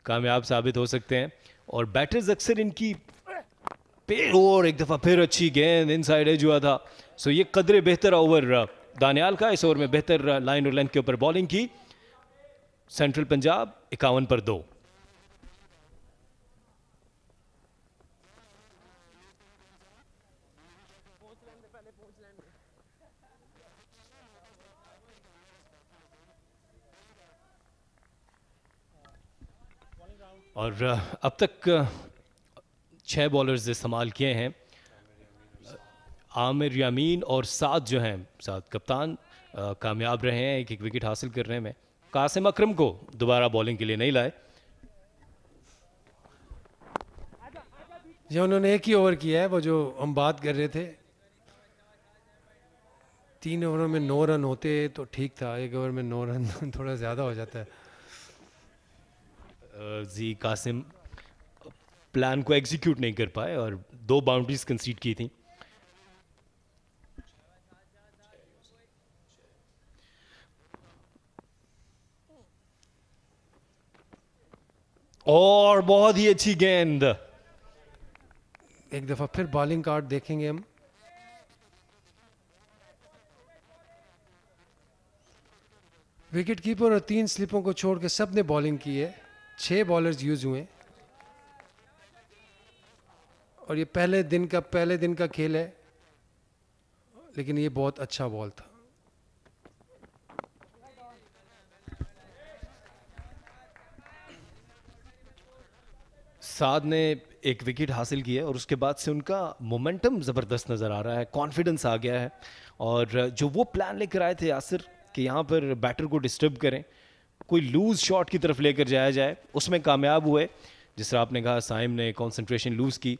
[SPEAKER 7] कामयाब साबित हो सकते हैं. और बैटर्स अक्सर इनकी और एक दफ़ा फिर अच्छी गेंद इनसाइड एज हुआ था. सो ये कदरे बेहतर ओवर दानियाल का. इस ओवर में बेहतर लाइन और लेंथ के ऊपर बॉलिंग की. सेंट्रल पंजाब 51 पर 2. और अब तक 6 बॉलर्स इस्तेमाल किए हैं. आमिर यामीन और साद जो हैं, साद कप्तान, कामयाब रहे हैं एक विकेट हासिल करने में. कासिम अकरम को दोबारा बॉलिंग के लिए नहीं लाए.
[SPEAKER 6] ये उन्होंने एक ही ओवर किया है, वो जो हम बात कर रहे थे. 3 ओवरों में 9 रन होते तो ठीक था, 1 ओवर में 9 रन थोड़ा ज़्यादा हो जाता है.
[SPEAKER 7] जी कासिम प्लान को एग्जीक्यूट नहीं कर पाए और 2 बाउंड्रीज कंसीड की थी. और बहुत ही अच्छी गेंद.
[SPEAKER 6] एक दफ़ा फिर बॉलिंग कार्ड देखेंगे हम. विकेट कीपर और 3 स्लिपों को छोड़ के सब ने बॉलिंग की है. 6 बॉलर्स यूज हुए, और ये पहले दिन का खेल है, लेकिन ये बहुत अच्छा बॉल था.
[SPEAKER 7] साद ने एक विकेट हासिल की है, और उसके बाद से उनका मोमेंटम ज़बरदस्त नज़र आ रहा है. कॉन्फिडेंस आ गया है, और जो वो प्लान लेकर आए थे यासिर कि यहाँ पर बैटर को डिस्टर्ब करें, कोई लूज शॉट की तरफ लेकर जाया जाए, उसमें कामयाब हुए. जिस तरह आपने कहा साइम ने कंसंट्रेशन लूज की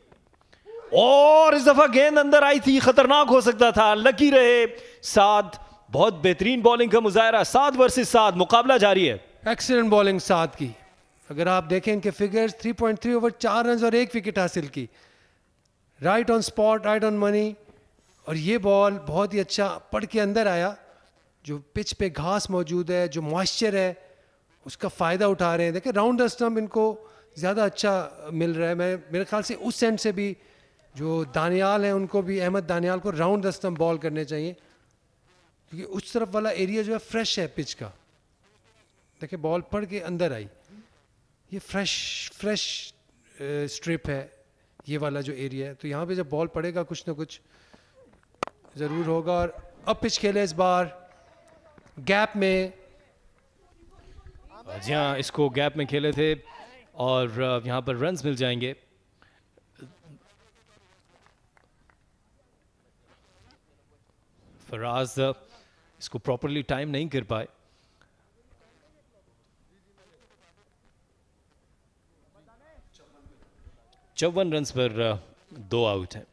[SPEAKER 7] और इस दफा गेंद अंदर आई थी, खतरनाक हो सकता था, लकी रहे साद। बहुत बेहतरीन बॉलिंग का मुजाहरा, 7 वर्सेस 7 मुकाबला जारी है।
[SPEAKER 6] एक्सीलेंट बॉलिंग साद की। अगर आप देखें इनके फिगर्स 3.3 ओवर 4 रन और 1 विकेट हासिल की, right on spot, right on money. और ये बॉल बहुत ही अच्छा पड़ के अंदर आया। जो पिच पे घास मौजूद है, जो मॉइस्चर है, उसका फ़ायदा उठा रहे हैं। देखिए राउंड द स्टंप इनको ज़्यादा अच्छा मिल रहा है। मेरे ख्याल से उस एंड से भी जो दानियाल हैं उनको भी, अहमद दानियाल को राउंड द स्टंप बॉल करने चाहिए, क्योंकि उस तरफ वाला एरिया जो है फ्रेश है पिच का। देखिए बॉल पड़ के अंदर आई, ये फ्रेश स्ट्रिप है ये वाला जो एरिया है। तो यहाँ पे जब बॉल पड़ेगा कुछ ना कुछ ज़रूर होगा। और अब पिच खेले इस बार गैप में।
[SPEAKER 7] जी हाँ, इसको गैप में खेले थे और यहाँ पर रन्स मिल जाएंगे। फराज इसको प्रॉपरली टाइम नहीं कर पाए। चौवन रन्स पर 2 आउट हैं।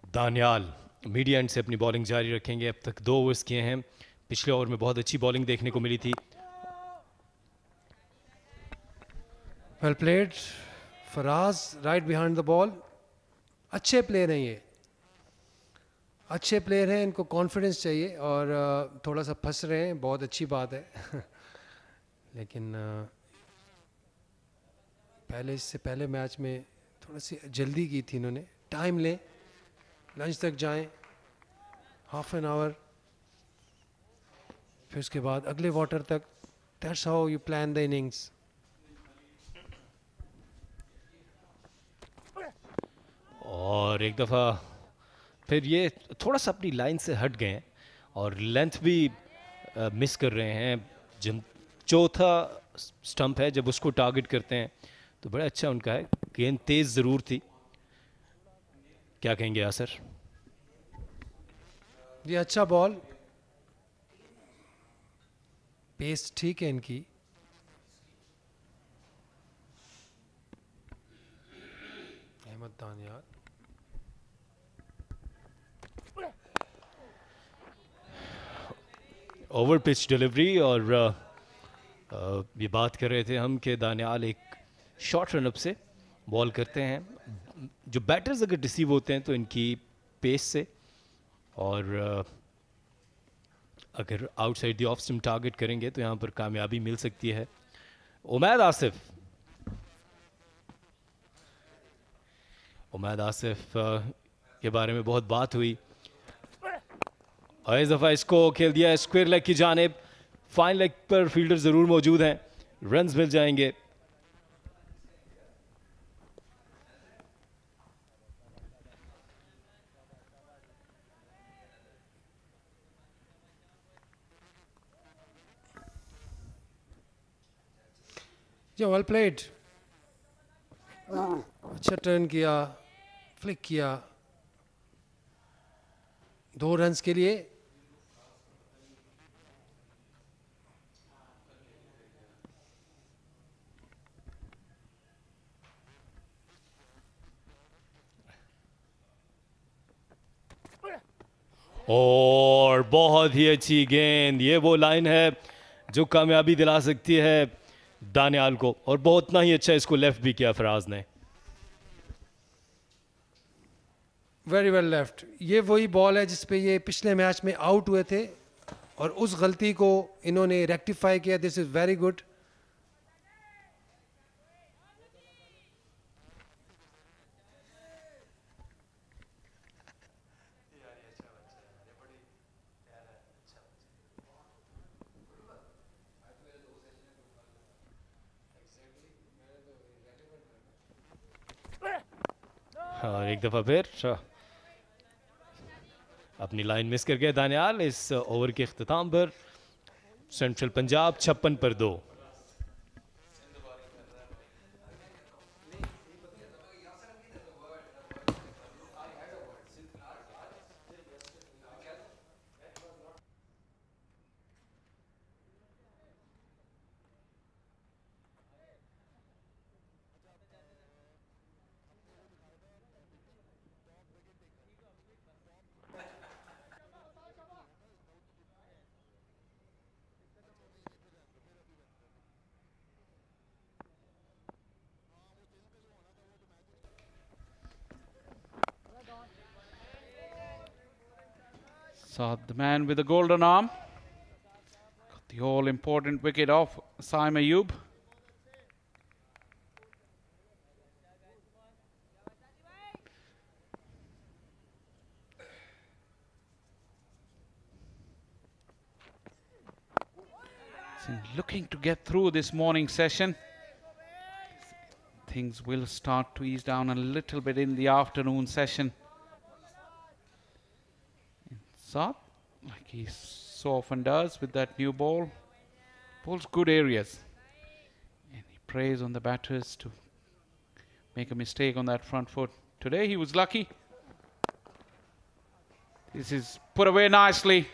[SPEAKER 7] दानियाल मीडिया एंड से अपनी बॉलिंग जारी रखेंगे। अब तक 2 ओवर्स किए हैं। पिछले ओवर में बहुत अच्छी बॉलिंग देखने को मिली थी।
[SPEAKER 6] Well played Faraz, right behind the ball. अच्छे प्लेयर हैं ये, अच्छे प्लेयर हैं, इनको कॉन्फिडेंस चाहिए। और थोड़ा सा फंस रहे हैं, बहुत अच्छी बात है लेकिन इससे पहले मैच में थोड़ी सी जल्दी की थी इन्होंने। टाइम लें, लंच तक जाएं, हाफ एन आवर, फिर उसके बाद अगले वाटर तक। That's how you plan the innings.
[SPEAKER 7] और एक दफ़ा फिर ये थोड़ा सा अपनी लाइन से हट गए हैं और लेंथ भी मिस कर रहे हैं। जब चौथा स्टंप है, जब उसको टारगेट करते हैं तो बड़ा अच्छा उनका है। गेंद तेज़ ज़रूर थी। क्या कहेंगे यासर?
[SPEAKER 6] ये अच्छा बॉल, पेस ठीक है इनकी। Ahmed Daniyal
[SPEAKER 7] over pitch delivery. और ये बात कर रहे थे हम कि दानियाल एक शॉर्ट रनअप से बॉल करते हैं। जो बैटर्स अगर डिसीव होते हैं तो इनकी पेस से, और अगर outside the off stump target करेंगे तो यहाँ पर कामयाबी मिल सकती है। उमैद आसिफ के बारे में बहुत बात हुई और इस दफ़ा इसको खेल दिया है स्क्वायर लेग की जानिब। फाइन लेग पर फील्डर ज़रूर मौजूद हैं, रन्स मिल जाएंगे।
[SPEAKER 6] जो वेल प्लेड, अच्छा टर्न किया, फ्लिक किया, 2 रन्स के लिए।
[SPEAKER 7] और बहुत ही अच्छी गेंद। ये वो लाइन है जो कामयाबी दिला सकती है दानियाल को, और बहुत ना ही अच्छा इसको लेफ्ट भी किया फराज ने।
[SPEAKER 6] Very well left. ये वही बॉल है जिस पे ये पिछले मैच में आउट हुए थे और उस गलती को इन्होंने रेक्टिफाई किया। This is very good.
[SPEAKER 7] और एक दफ़ा फिर अपनी लाइन मिस कर गए दानियाल इस ओवर के इख्तिताम पर। सेंट्रल पंजाब 56 पर 2।
[SPEAKER 2] So the man with the golden arm got the all-important wicket of Saim Ayub. Looking to get through this morning session. Things will start to ease down a little bit in the afternoon session. Saad, like he so often does with that new ball, bowls good areas. And he preys on the batters to make a mistake on that front foot. Today he was lucky. This is put away nicely.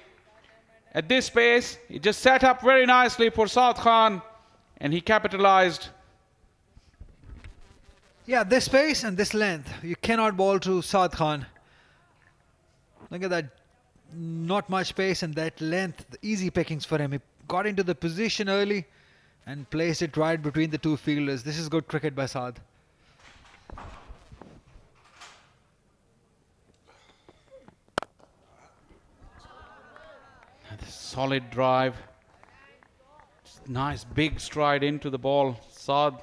[SPEAKER 2] At this pace, he just set up very nicely for Saad Khan, and he capitalized.
[SPEAKER 3] Yeah, this pace and this length, you cannot bowl to Saad Khan. Look at that, not much pace and that length, the easy pickings for him. He got into the position early and placed it right between the two fielders. This is good cricket by Saad.
[SPEAKER 2] Solid drive. Nice big stride into the ball. Saad,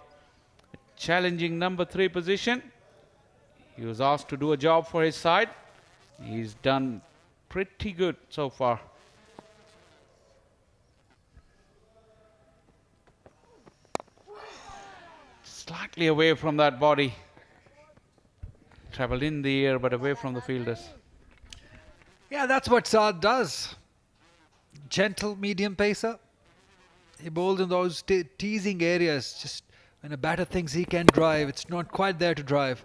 [SPEAKER 2] challenging number 3 position. He was asked to do a job for his side. He's done pretty good so far. Slightly away from that body. Traveled in the air but away from the fielders.
[SPEAKER 3] Yeah, that's what Saad does. Gentle medium pacer. He bowls in those teasing areas. Just when a batter thinks he can drive, it's not quite there to drive.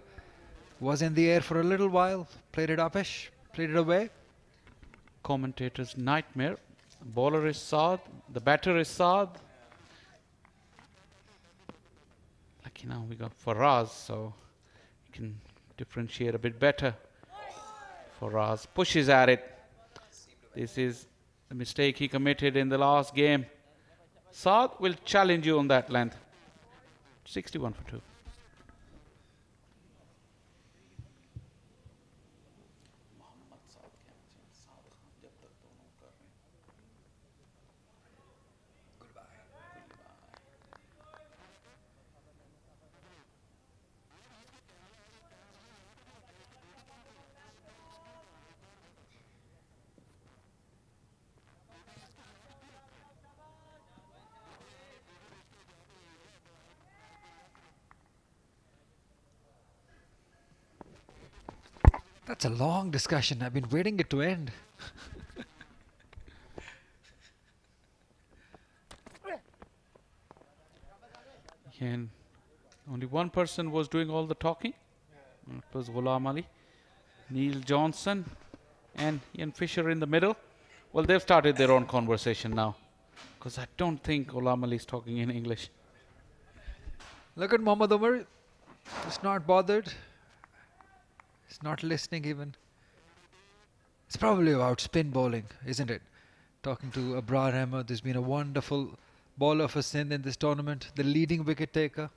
[SPEAKER 3] Was in the air for a little while. Played it upish. Played it away.
[SPEAKER 2] Commentator's nightmare. The bowler is Saad. The batter is Saad. Lucky now we got Faraz, so you can differentiate a bit better. Faraz pushes at it. This is the mistake he committed in the last game. Saad will challenge you on that length. 61 for 2.
[SPEAKER 3] That's a long discussion. I've been waiting it to end.
[SPEAKER 2] And only one person was doing all the talking. It was Ghulam Ali, Neil Johnson, and Ian Fisher in the middle. Well, they've started their own conversation now, because I don't think Ghulam Ali is talking in English.
[SPEAKER 3] Look at Mohammad Umar. He's not bothered. He's not listening even. It's probably about spin bowling, isn't it? Talking to Abrar Ahmed, there's been a wonderful bowler for Sindh in this tournament, the leading wicket taker.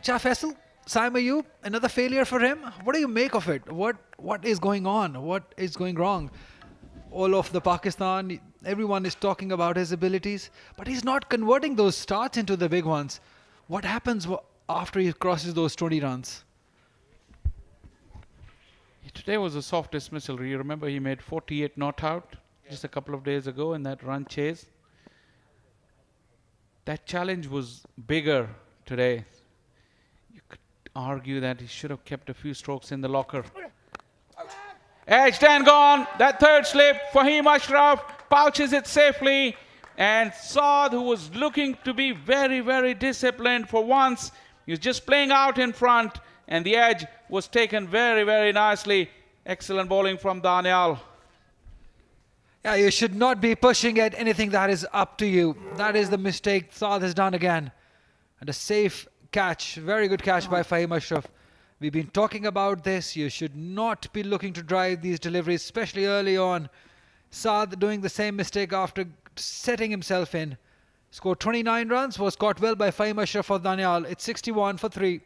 [SPEAKER 3] Shah Faisal, Saim Ayub, another failure for him. What do you make of it? What is going on? What is going wrong? All of the Pakistan, everyone is talking about his abilities, but he's not converting those starts into the big ones. What happens after he crosses those 20 runs?
[SPEAKER 2] Today was a soft dismissal. You remember he made 48 not out just a couple of days ago in that run chase. That challenge was bigger today. You could argue that he should have kept a few strokes in the locker. Edged and gone. That third slip, Fahim Ashraf pouches it safely. And Saad, who was looking to be very, very disciplined for once, he was just playing out in front. And the edge was taken very, very nicely. Excellent bowling from Danial.
[SPEAKER 3] Yeah, you should not be pushing at anything that is up to you. That is the mistake Saad has done again. And a safe catch, very good catch by Fahim Ashraf. We've been talking about this. You should not be looking to drive these deliveries, especially early on. Saad doing the same mistake after setting himself in. Scored 29 runs, was caught well by Fahim Ashraf of Danial. It's 61 for 3.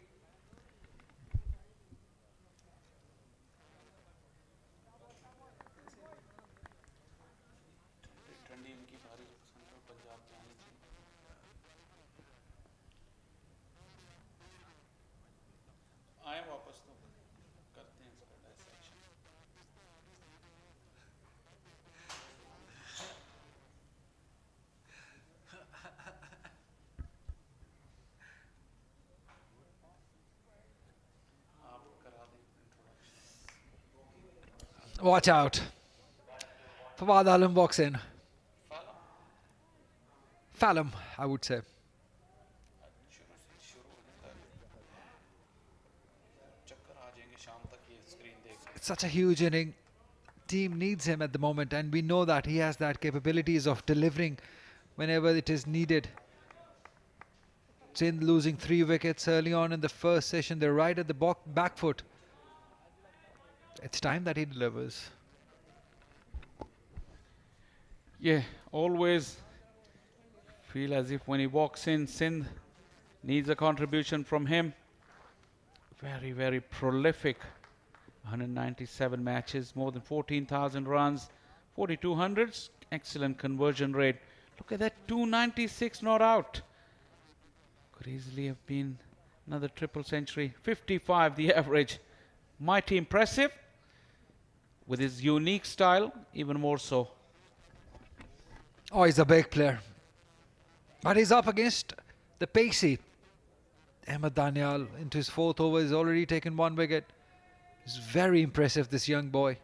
[SPEAKER 3] Watch out. Fawad Alam walks in. Falam, I would say. It's such a huge inning. Team needs him at the moment, and we know that he has that capabilities of delivering whenever it is needed. Sindh losing 3 wickets early on in the first session. They're right at the back foot. It's time that he delivers.
[SPEAKER 2] Yeah, always feel as if when he walks in, Sindh needs a contribution from him. Very, very prolific. 197 matches, more than 14,000 runs, 4,200s, excellent conversion rate. Look at that, 296 not out. Could easily have been another triple century. 55 the average. Mighty impressive. With his unique style, even more so.
[SPEAKER 3] Oh, he's a big player. But he's up against the pacey Ahmed Danial. Into his 4th over, he's already taken 1 wicket. He's very impressive, this young boy.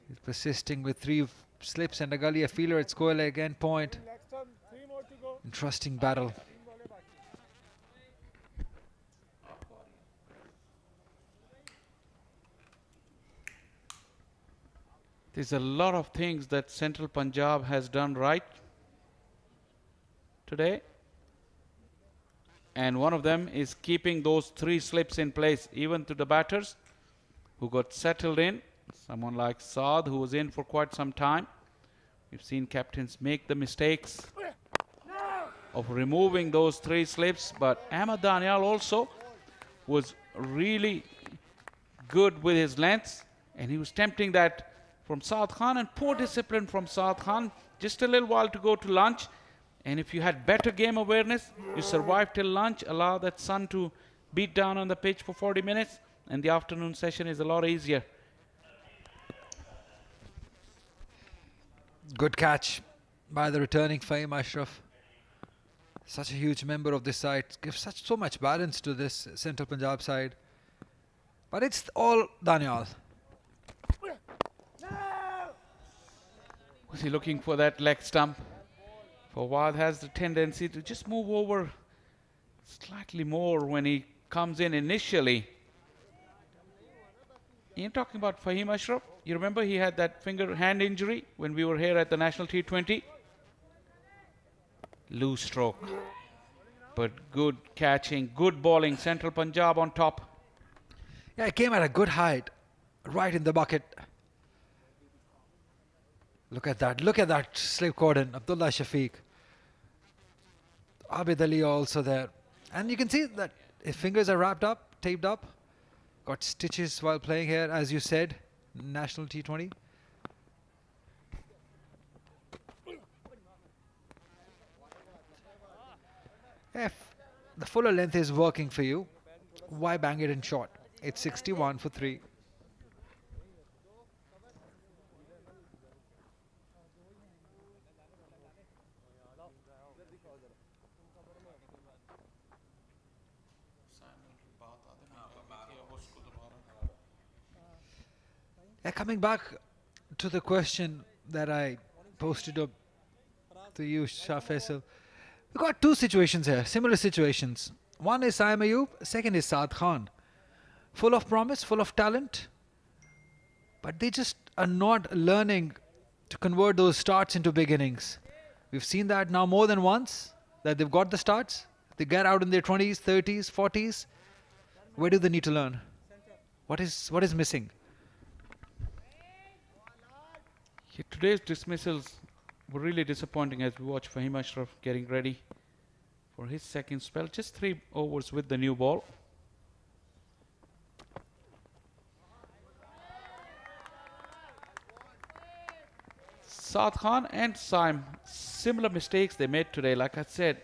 [SPEAKER 3] He's persisting with 3 slips and a gully, a feeler at square leg end point. Interesting battle.
[SPEAKER 2] There's a lot of things that Central Punjab has done right today. And one of them is keeping those 3 slips in place, even to the batters who got settled in. Someone like Saad, who was in for quite some time. We've seen captains make the mistakes of removing those 3 slips. But Ahmed Danial also was really good with his lengths. And he was tempting that from Saad Khan, and poor discipline from Saad Khan. Just a little while to go to lunch, and if you had better game awareness, you survive till lunch, allow that sun to beat down on the pitch for 40 minutes, and the afternoon session is a lot easier.
[SPEAKER 3] Good catch by the returning Fahim Ashraf. Such a huge member of this side, gives so much balance to this Central Punjab side. But it's all Danial.
[SPEAKER 2] Was he looking for that leg stump? Fawad has the tendency to just move over slightly more when he comes in initially. You're talking about Fahim Ashraf. You remember he had that hand injury when we were here at the National T20? Loose stroke. But good catching, good bowling. Central Punjab on top.
[SPEAKER 3] Yeah, it came at a good height. Right in the bucket. Look at that slip cordon, Abdullah Shafiq. Abid Ali also there. And you can see that his fingers are wrapped up, taped up. Got stitches while playing here, as you said, National T20. If the fuller length is working for you, why bang it in short? It's 61 for 3. Coming back to the question that I posted up to you, Shah Faisal. We've got two situations here, similar situations. One is Saim Ayub, second is Saad Khan. Full of promise, full of talent, but they just are not learning to convert those starts into beginnings. We've seen that now more than once, that they've got the starts, they get out in their 20s, 30s, 40s. Where do they need to learn? What is missing?
[SPEAKER 2] Yeah, today's dismissals were really disappointing as we watch Fahim Ashraf getting ready for his second spell. Just 3 overs with the new ball. Saad Khan and Saim, similar mistakes they made today. Like I said,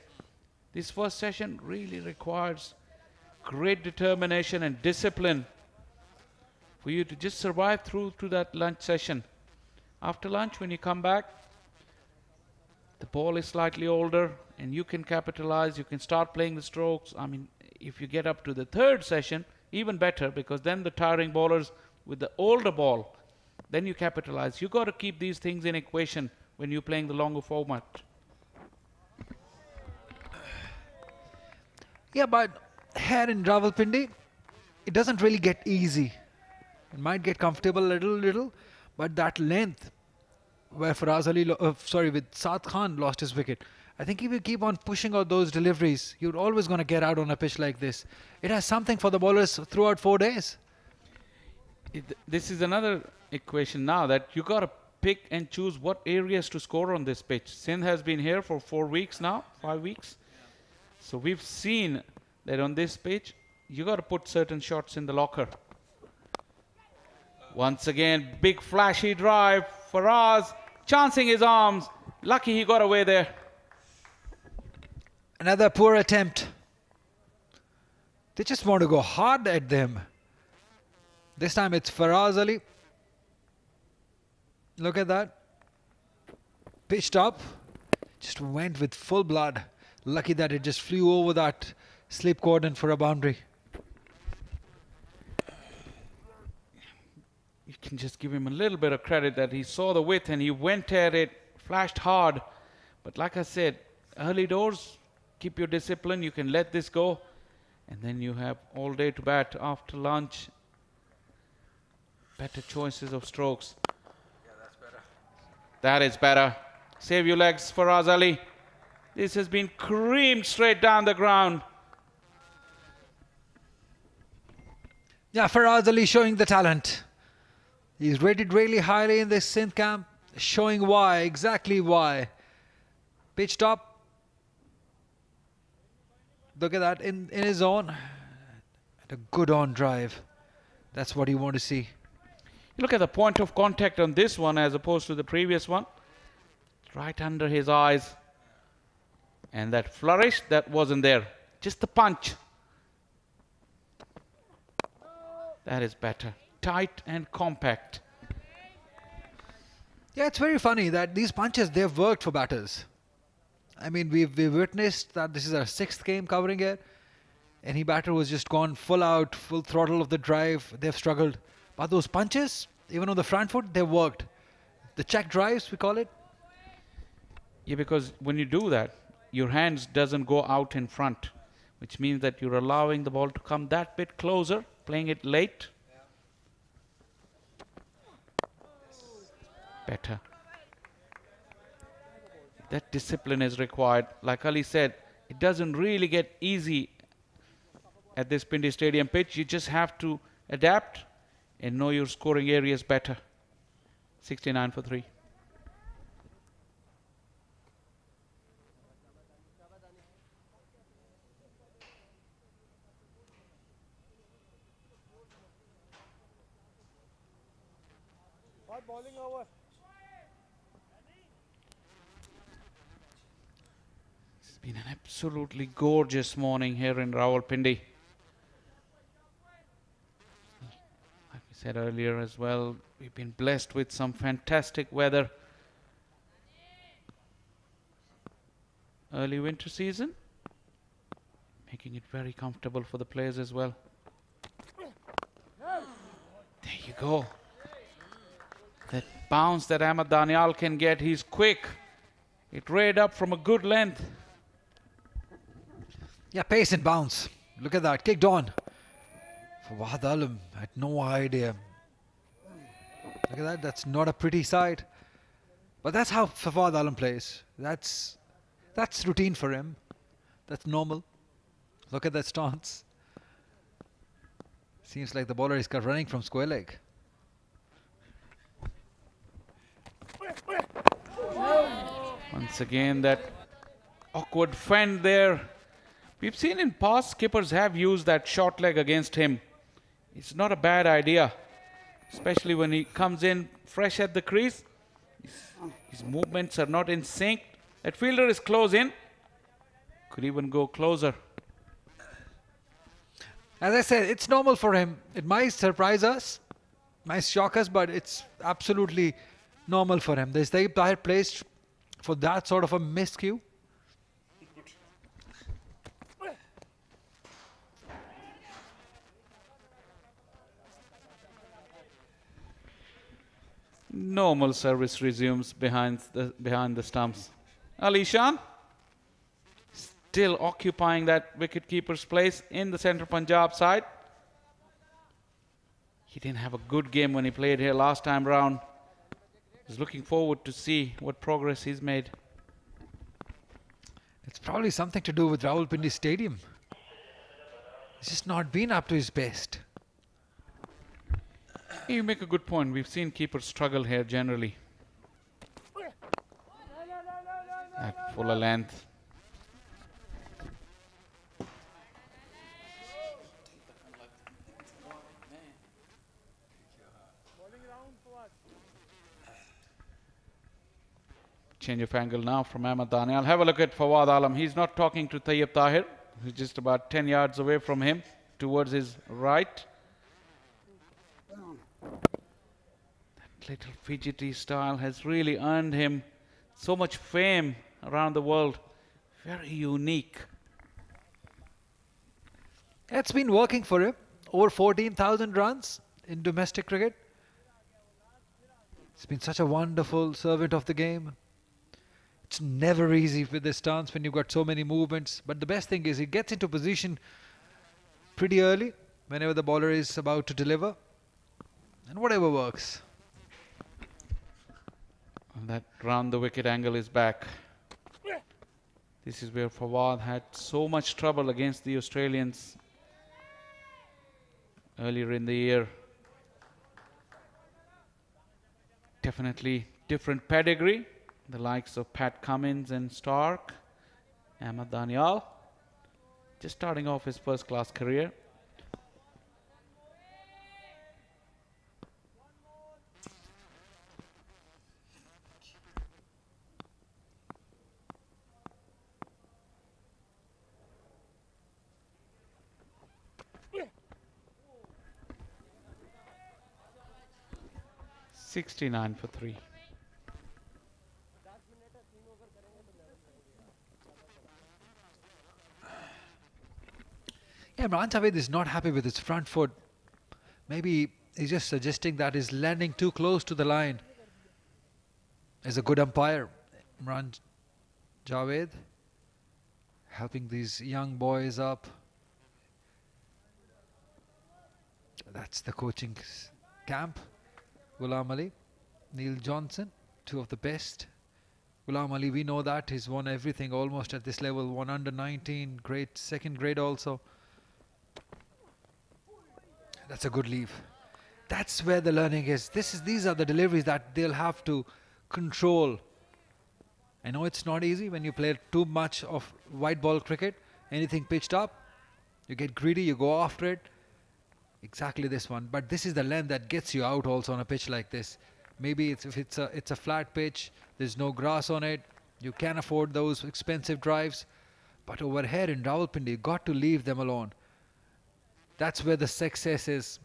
[SPEAKER 2] this first session really requires great determination and discipline for you to just survive through to that lunch session. After lunch, when you come back, the ball is slightly older and you can capitalize, you can start playing the strokes. I mean, if you get up to the third session, even better, because then the tiring bowlers with the older ball, then you capitalize. You got to keep these things in equation when you're playing the longer format.
[SPEAKER 3] Yeah, but here in Rawalpindi, it doesn't really get easy. It might get comfortable a little, but that length where Faraz Ali, with Saad Khan lost his wicket. I think if you keep on pushing out those deliveries, you're always going to get out on a pitch like this. It has something for the bowlers throughout 4 days.
[SPEAKER 2] This is another equation now that you got to pick and choose what areas to score on this pitch. Sindh has been here for 4 weeks now, 5 weeks. So we've seen that on this pitch, you got to put certain shots in the locker. Once again, big flashy drive. Faraz chancing his arms. Lucky he got away there.
[SPEAKER 3] Another poor attempt. They just want to go hard at them. This time it's Faraz Ali. Look at that. Pitched up. Just went with full blood. Lucky that it just flew over that slip cordon for a boundary.
[SPEAKER 2] You can just give him a little bit of credit that he saw the width and he went at it, flashed hard. But like I said, early doors, keep your discipline. You can let this go. And then you have all day to bat after lunch. Better choices of strokes.
[SPEAKER 3] Yeah, that's better.
[SPEAKER 2] That is better. Save your legs, Faraz Ali. This has been creamed straight down the ground.
[SPEAKER 3] Yeah, Faraz Ali showing the talent. He's rated really highly in this Sindh camp, showing why, exactly why. Pitched up. Look at that, in his own. And a good on drive. That's what you want to see.
[SPEAKER 2] You look at the point of contact on this one as opposed to the previous one. Right under his eyes. And that flourish, that wasn't there. Just the punch. That is better. Tight and compact.
[SPEAKER 3] Yeah, it's very funny that these punches, they've worked for batters. I mean, we've witnessed that this is our 6th game covering it. Any batter was just gone full out, full throttle of the drive. They've struggled. But those punches, even on the front foot, they've worked. The check drives, we call it.
[SPEAKER 2] Yeah, because when you do that, your hands doesn't go out in front, which means that you're allowing the ball to come that bit closer, playing it late. Better. That discipline is required. Like Ali said, it doesn't really get easy at this Pindi Stadium pitch. You just have to adapt and know your scoring areas better. 69 for 3. It's been an absolutely gorgeous morning here in Rawalpindi. Like we said earlier as well, we've been blessed with some fantastic weather. early winter season, making it very comfortable for the players as well. There you go. That bounce that Ahmed Danial can get, he's quick. It rayed up from a good length.
[SPEAKER 3] Yeah, pace and bounce. Look at that, kicked on. Quaid-e-Azam had no idea. Look at that, that's not a pretty sight. But that's how Quaid-e-Azam plays. That's routine for him. That's normal. Look at that stance. Seems like the bowler is running from square leg.
[SPEAKER 2] Once again, that awkward fend there. We've seen in past skippers have used that short leg against him. It's not a bad idea, especially when he comes in fresh at the crease. His movements are not in sync. That fielder is close in. Could even go closer.
[SPEAKER 3] As I said, it's normal for him. It might surprise us, might shock us, but it's absolutely normal for him. There's the player placed for that sort of a miscue.
[SPEAKER 2] Normal service resumes behind the stumps. Ali Shan still occupying that wicketkeeper's place in the central Punjab side. He didn't have a good game when he played here last time round. He's looking forward to see what progress he's made.
[SPEAKER 3] It's probably something to do with Rawalpindi Stadium. He's just not been up to his best.
[SPEAKER 2] You make a good point. We've seen keepers struggle here generally. At fuller length. Change of angle now from Ahmed Danial. Have a look at Quaid-e-Azam. He's not talking to Tayyib Tahir. He's just about 10 yards away from him, towards his right. That little fidgety style has really earned him so much fame around the world. Very unique.
[SPEAKER 3] It's been working for him. Over 14,000 runs in domestic cricket. It's been such a wonderful servant of the game. It's never easy with this stance when you've got so many movements. But the best thing is he gets into position pretty early whenever the bowler is about to deliver. And whatever works.
[SPEAKER 2] And that round the wicket angle is back. This is where Fawad had so much trouble against the Australians earlier in the year. Definitely different pedigree. The likes of Pat Cummins and Stark. Ahmed Danial. Just starting off his first class career. .69 for 3.
[SPEAKER 3] Yeah, Imran Javed is not happy with his front foot. Maybe he's just suggesting that he's landing too close to the line. As a good umpire, Imran Javed helping these young boys up. That's the coaching camp. Ghulam Ali, Neil Johnson, two of the best. Ghulam Ali, we know that he's won everything almost at this level. Won under 19, great second grade also. That's a good leave. That's where the learning is. These are the deliveries that they'll have to control. I know it's not easy when you play too much of white ball cricket. Anything pitched up, you get greedy, you go after it. Exactly this one. But this is the length that gets you out also on a pitch like this. Maybe if it's a flat pitch, there's no grass on it, you can afford those expensive drives. But over here in Rawalpindi, you got to leave them alone. That's where the success is.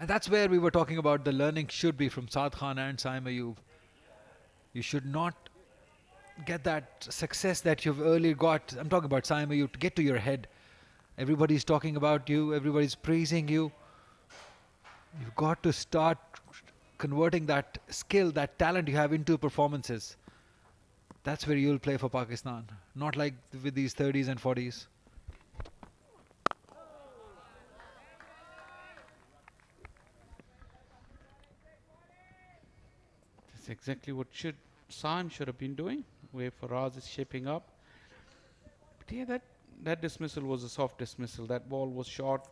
[SPEAKER 3] And that's where we were talking about the learning should be from Saad Khan and Saim Ayub. You should not get that success that you've earlier got. I'm talking about Saim Ayub, to get to your head. Everybody's talking about you, everybody's praising you. You've got to start converting that skill, that talent you have into performances. That's where you'll play for Pakistan. Not like with these 30s and 40s.
[SPEAKER 2] That's exactly what Saim should have been doing, where Faraz is shaping up. But yeah, that dismissal was a soft dismissal. That ball was short.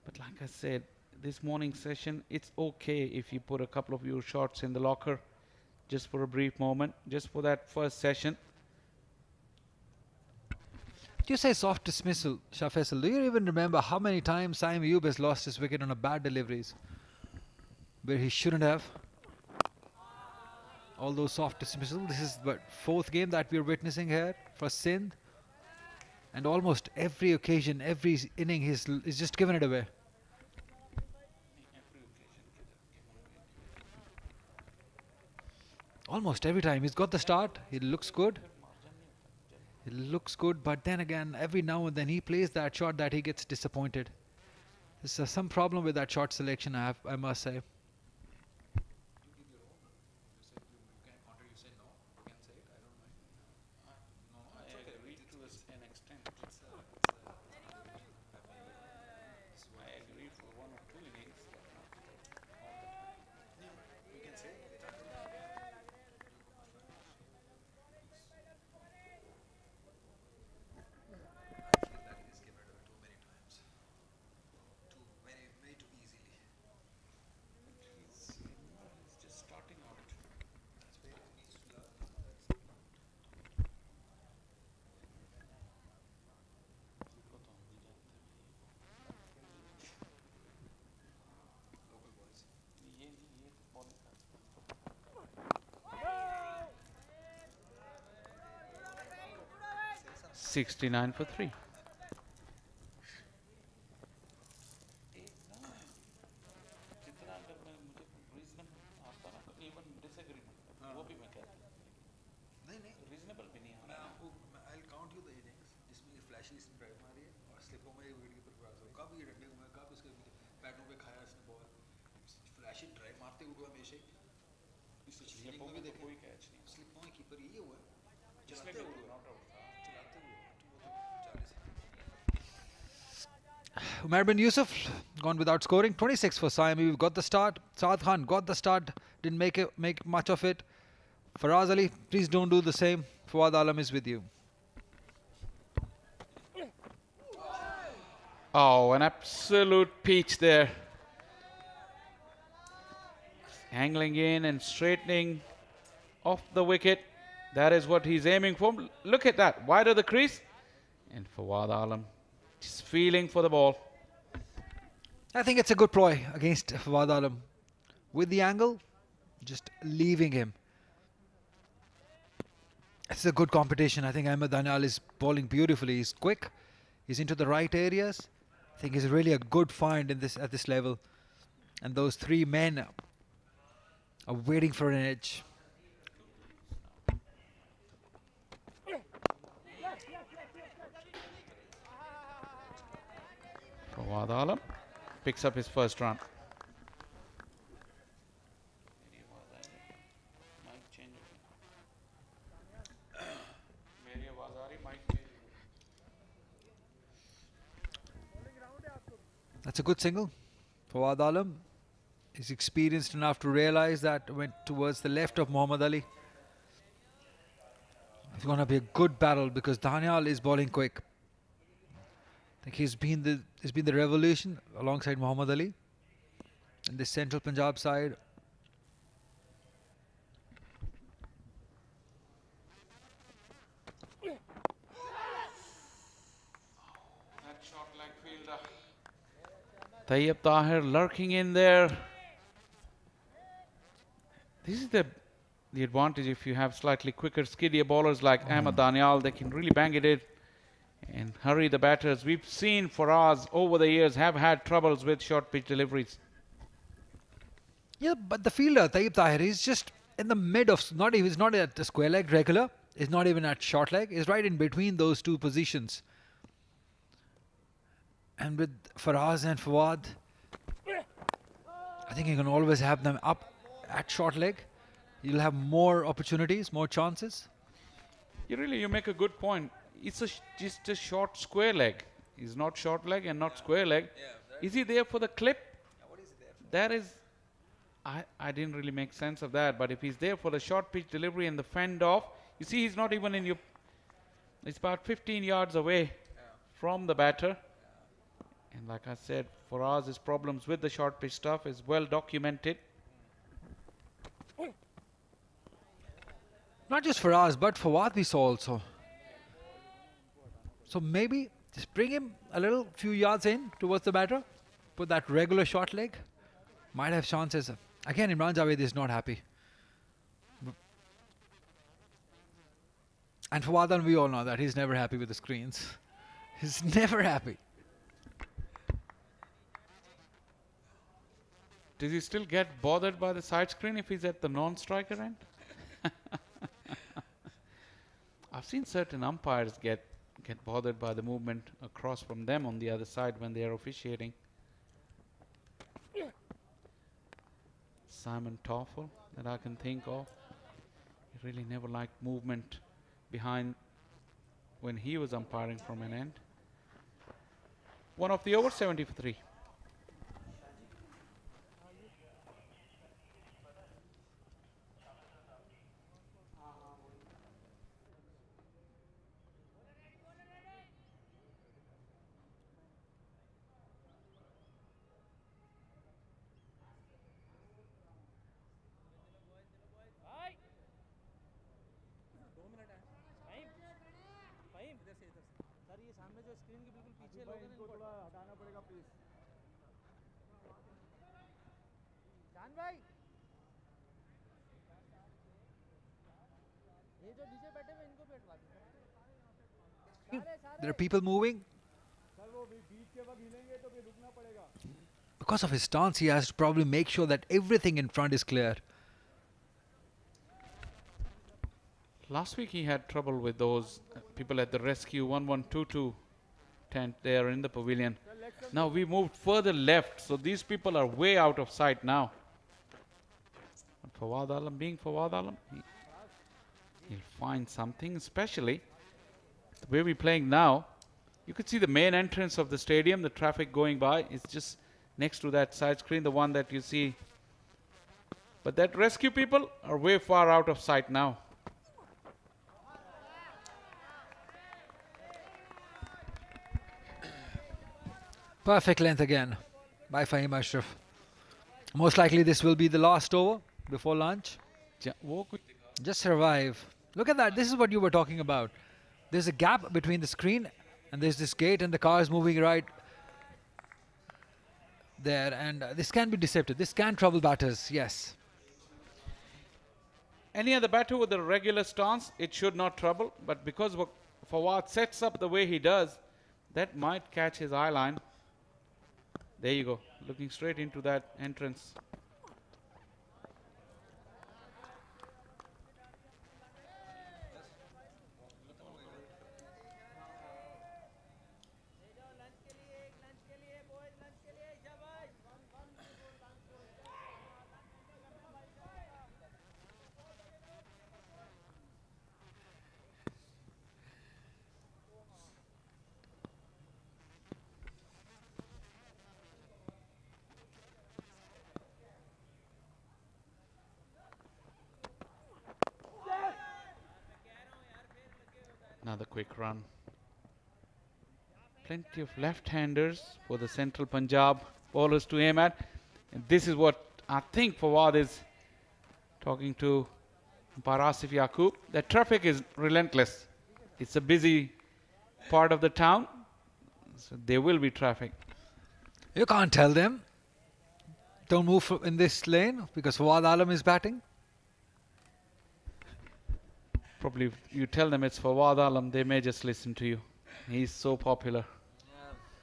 [SPEAKER 2] But like I said, this morning session, it's okay if you put a couple of your shots in the locker just for a brief moment, just for that first session.
[SPEAKER 3] You say soft dismissal, Shah Faisal. Do you even remember how many times Saim Ayub has lost his wicket on a bad deliveries where he shouldn't have? All those soft dismissals. This is the fourth game that we're witnessing here for Sindh. And almost every occasion, every inning, he's just given it away. Almost every time. He's got the start. He looks good. He looks good. But then again, every now and then he plays that shot that he gets disappointed. There's some problem with that shot selection, I must say.
[SPEAKER 2] $69 for 3.
[SPEAKER 3] Umair bin Yusuf gone without scoring. 26 for Saim. We've got the start. Saad Khan got the start. Didn't make much of it. Faraz Ali, please don't do the same. Quaid-e-Azam is with you.
[SPEAKER 2] Oh, an absolute peach there. Angling in and straightening off the wicket. That is what he's aiming for. Look at that. Wide of the crease. And Quaid-e-Azam just feeling for the ball.
[SPEAKER 3] I think it's a good ploy against Quaid-e-Azam. With the angle, just leaving him. It's a good competition. I think Ahmed Danial is bowling beautifully. He's quick. He's into the right areas. I think he's really a good find in at this level. And those three men are waiting for an edge.
[SPEAKER 2] Quaid-e-Azam picks up his first run.
[SPEAKER 3] That's a good single. Quaid-e-Azam is experienced enough to realize that went towards the left of Muhammad Ali. It's going to be a good battle because Danial is bowling quick. I think he's been the revolution alongside Muhammad Ali in this central Punjab side.
[SPEAKER 2] That shot like fielder. Tayyib Tahir lurking in there. This is the advantage if you have slightly quicker, skiddier bowlers like Ahmed Danial. They can really bang it in and hurry the batters. We've seen Faraz over the years have had troubles with short pitch deliveries.
[SPEAKER 3] Yeah, but the fielder, Tayyip Tahir, is just in the mid of, he's not at the square leg regular, he's not even at short leg, he's right in between those two positions. And with Faraz and Fawad, I think you can always have them up at short leg. You'll have more opportunities, more chances.
[SPEAKER 2] You make a good point. It's just a short square leg. He's not short leg and not square leg. Is he there for the clip? That is, I didn't really make sense of that. But if he's there for the short pitch delivery and the fend off, you see he's not even in your, it's about 15 yards away from the batter. And like I said, for us, his problems with the short pitch stuff is well documented.
[SPEAKER 3] Not just for us, but for what we saw also. So maybe just bring him a little few yards in towards the batter. Put that regular short leg. Might have chances. Again, Imran Javed is not happy. And for Wadan, we all know that he's never happy with the screens. He's never happy.
[SPEAKER 2] Does he still get bothered by the side screen if he's at the non-striker end? I've seen certain umpires get bothered by the movement across from them on the other side when they are officiating. Simon Toffel, that I can think of. He really never liked movement behind when he was umpiring from an end. One of the over 70 for 3.
[SPEAKER 3] There are people moving. Because of his stance, he has to probably make sure that everything in front is clear.
[SPEAKER 2] Last week he had trouble with those people at the rescue 1122 tent there in the pavilion. Now we moved further left, so these people are way out of sight now. But Fawad Alam, being Fawad Alam, he'll find something, especially the way we're playing now. You could see the main entrance of the stadium, the traffic going by is just next to that side screen, the one that you see. But that rescue people are way far out of sight now.
[SPEAKER 3] Perfect length again by Fahim Ashraf. Most likely this will be the last over before lunch. Just survive. Look at that. This is what you were talking about. There's a gap between the screen and there's this gate and the car is moving right there. And this can be deceptive. This can trouble batters. Yes.
[SPEAKER 2] Any other batter with a regular stance, it should not trouble. But because Fawad sets up the way he does, that might catch his eye line. There you go, looking straight into that entrance. Another quick run. Plenty of left-handers for the Central Punjab bowlers to aim at. And this is what I think Fawad is talking to Asif Yaqub. The traffic is relentless. It's a busy part of the town, so there will be traffic.
[SPEAKER 3] You can't tell them, don't move in this lane because Fawad Alam is batting.
[SPEAKER 2] Probably if you tell them it's Fawad Alam, they may just listen to you. He's so popular.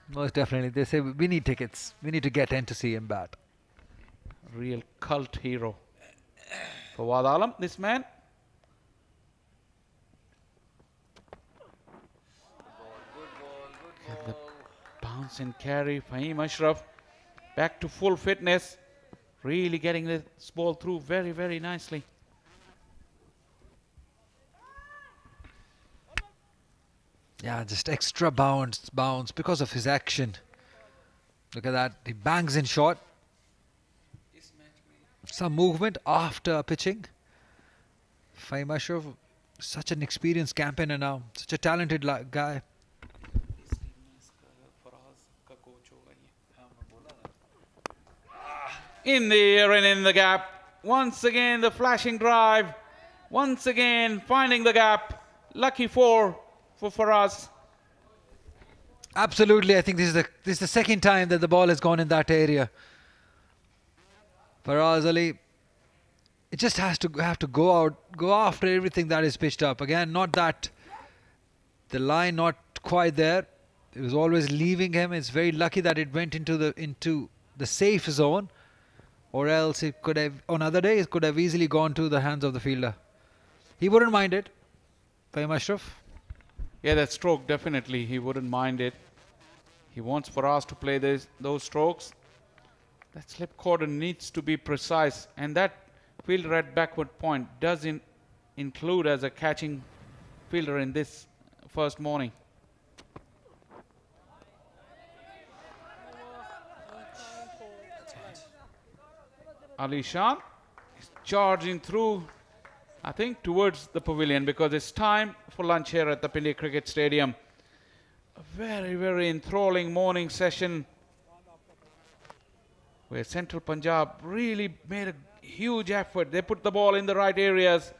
[SPEAKER 3] Most definitely. They say, we need tickets. We need to get in to see him bat.
[SPEAKER 2] Real cult hero. Quaid-e-Azam, this man. The bounce and carry. Fahim Ashraf back to full fitness. Really getting this ball through very, very nicely.
[SPEAKER 3] Yeah, just extra bounce because of his action. Look at that. He bangs in short. Some movement after pitching. Fahim Ashraf, such an experienced campaigner now. Such a talented guy.
[SPEAKER 2] In the air and in the gap. Once again the flashing drive. Once again finding the gap. Lucky for Faraz.
[SPEAKER 3] Absolutely, I think this is the second time that the ball has gone in that area. Faraz Ali, it just have to go after everything that is pitched up. Again, not that the line not quite there. It was always leaving him. It's very lucky that it went into the safe zone, or else it could have, on other days, it could have easily gone to the hands of the fielder. He wouldn't mind it, Fahim Ashraf.
[SPEAKER 2] Yeah, that stroke, definitely he wouldn't mind it. He wants Faraz to play those strokes. That slip cordon needs to be precise, and that fielder at backward point does include as a catching fielder in this first morning. Ali Shan is charging through, I think, towards the pavilion, because it's time for lunch here at the Pindi Cricket Stadium. A very, very enthralling morning session where Central Punjab really made a huge effort. They put the ball in the right areas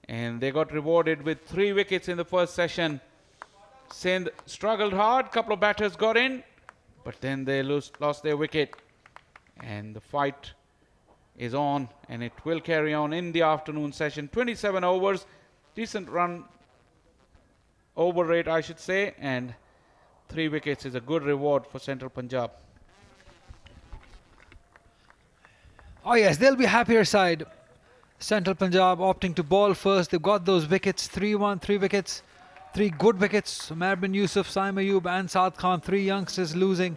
[SPEAKER 2] and they got rewarded with 3 wickets in the first session. Sindh struggled hard, couple of batters got in, but then they lost their wicket, and the fight is on, and it will carry on in the afternoon session. 27 overs, decent run over rate, I should say, and 3 wickets is a good reward for Central Punjab.
[SPEAKER 3] Oh yes, they'll be happier side. Central Punjab opting to ball first. They've got those wickets, 3-1, 3 wickets, 3 good wickets. Umair bin Yusuf, Saim Ayub and Saad Khan, 3 youngsters losing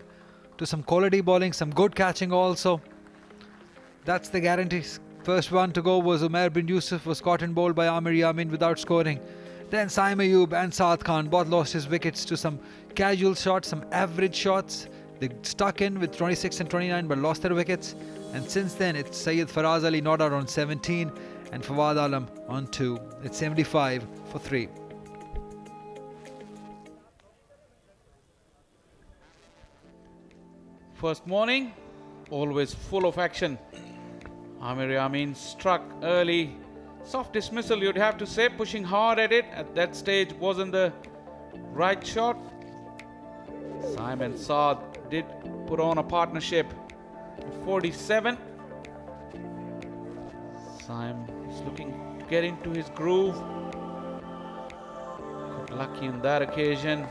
[SPEAKER 3] to some quality bowling, some good catching also. That's the guarantee. First one to go was Umair bin Yusuf, was caught and bowled by Amir Yamin without scoring. Then Saim Ayub and Saad Khan both lost his wickets to some casual shots, some average shots. They stuck in with 26 and 29 but lost their wickets. And since then it's Syed Faraz Ali not out on 17 and Quaid-e-Azam on 2. It's 75 for 3.
[SPEAKER 2] First morning, always full of action. Amir Yamin struck early. Soft dismissal, you'd have to say, pushing hard at it. At that stage wasn't the right shot. Saim and Saad did put on a partnership of 47. Saim is looking to get into his groove. Got lucky on that occasion.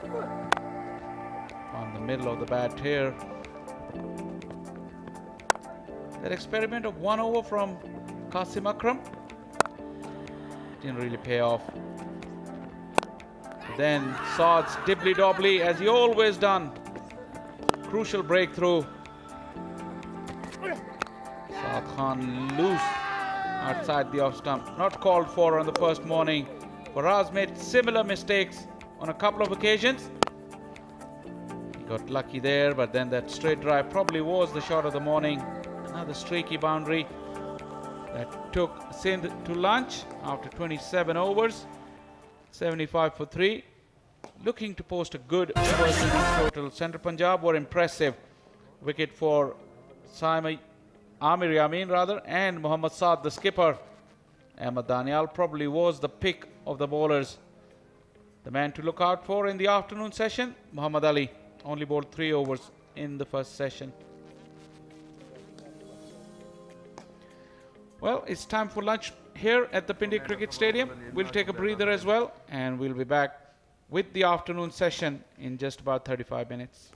[SPEAKER 2] On the middle of the bat here. That experiment of 1 over from Qasim Akram didn't really pay off. But then Saad's dibbly-dobbly, as he always done. Crucial breakthrough. Saad Khan loose outside the off stump. Not called for on the first morning. Faraz made similar mistakes on a couple of occasions. He got lucky there, but then that straight drive probably was the shot of the morning. Another streaky boundary that took Sindh to lunch after 27 overs. 75 for 3. Looking to post a good first innings total. Central Punjab were impressive. Wicket for Amir Yamin rather, and Mohammad Saad, the skipper. Ahmad Danial probably was the pick of the bowlers. The man to look out for in the afternoon session, Muhammad Ali, only bowled 3 overs in the first session. Well, it's time for lunch here at the Pindi Cricket Stadium. We'll take a breather as well, and we'll be back with the afternoon session in just about 35 minutes.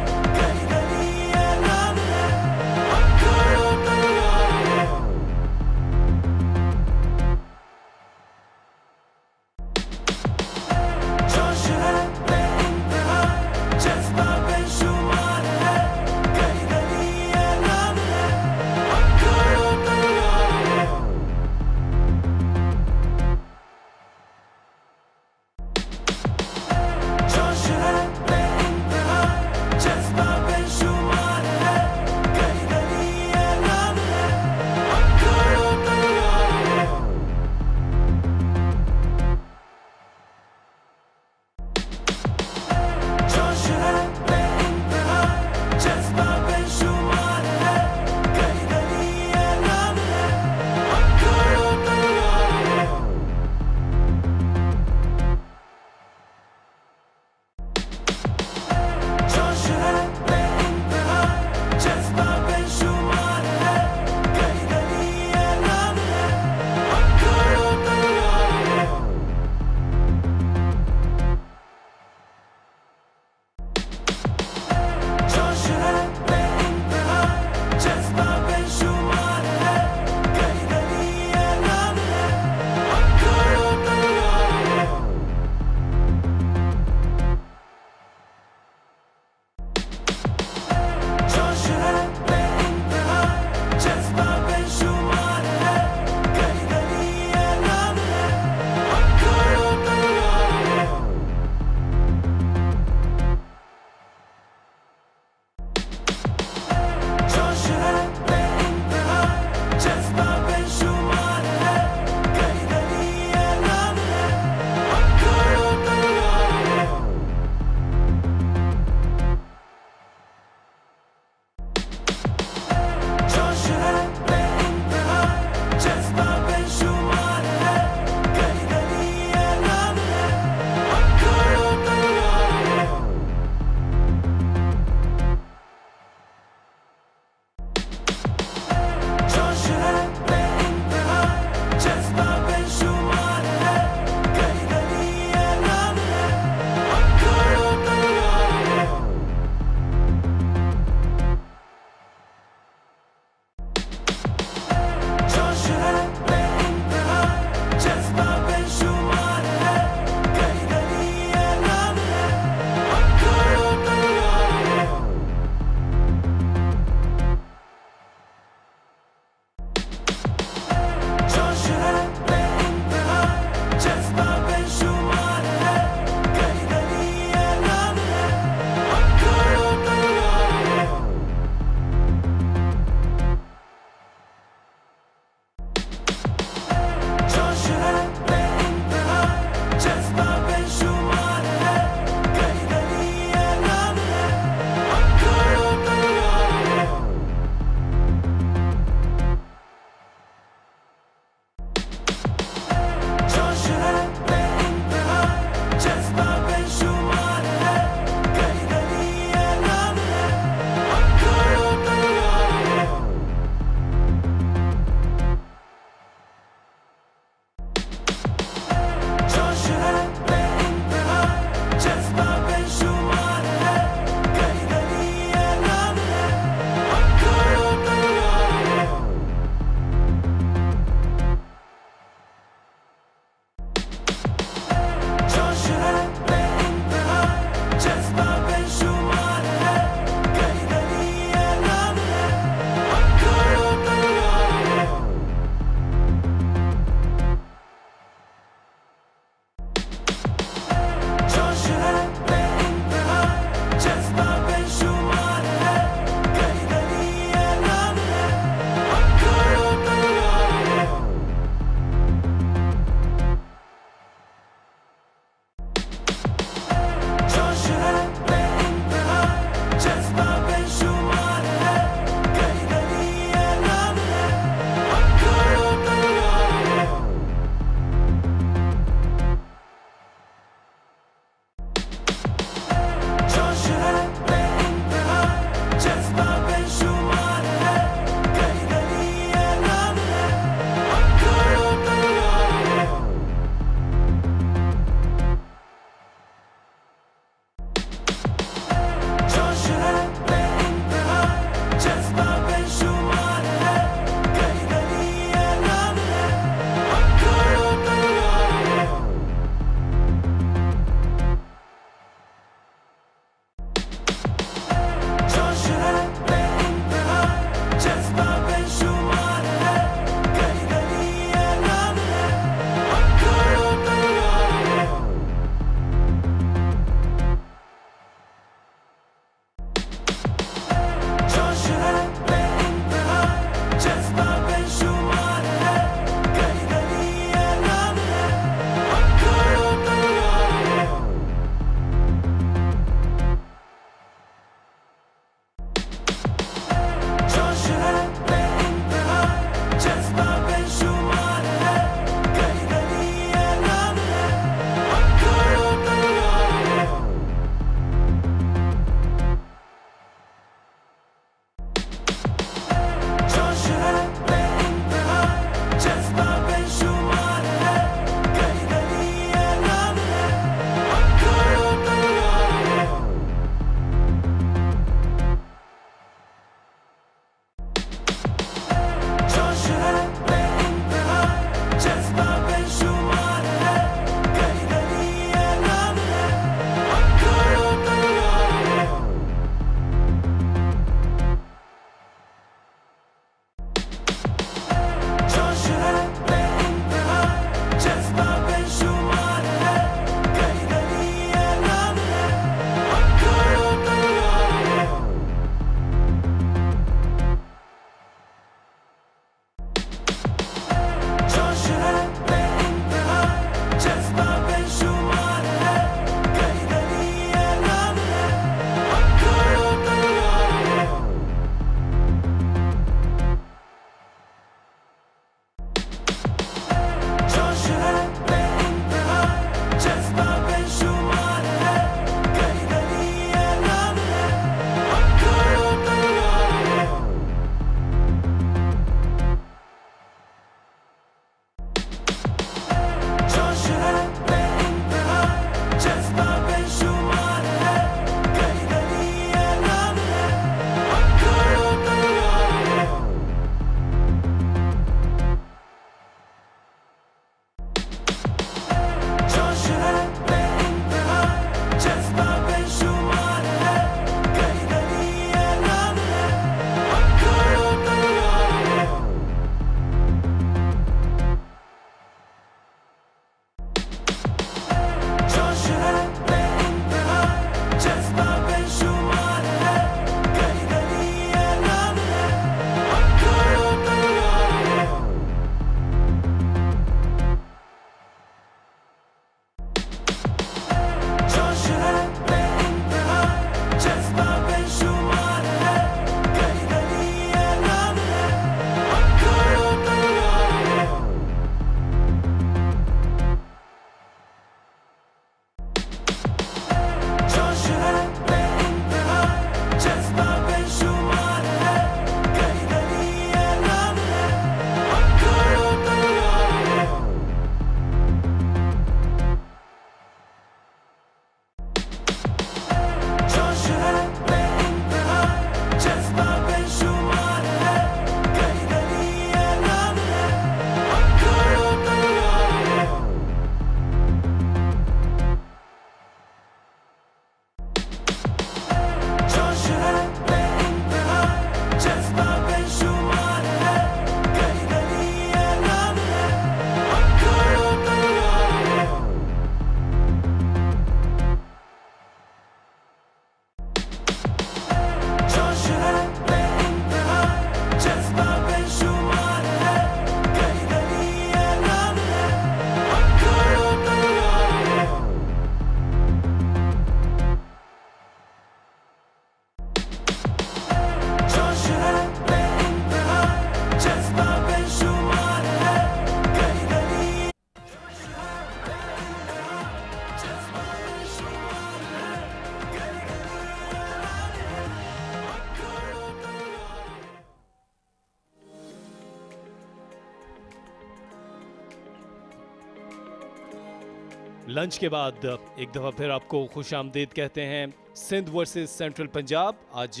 [SPEAKER 7] Lunch के बाद एक दफ़ा फिर आपको खुश आमदीद कहते हैं। सिंध वर्सेस सेंट्रल पंजाब आज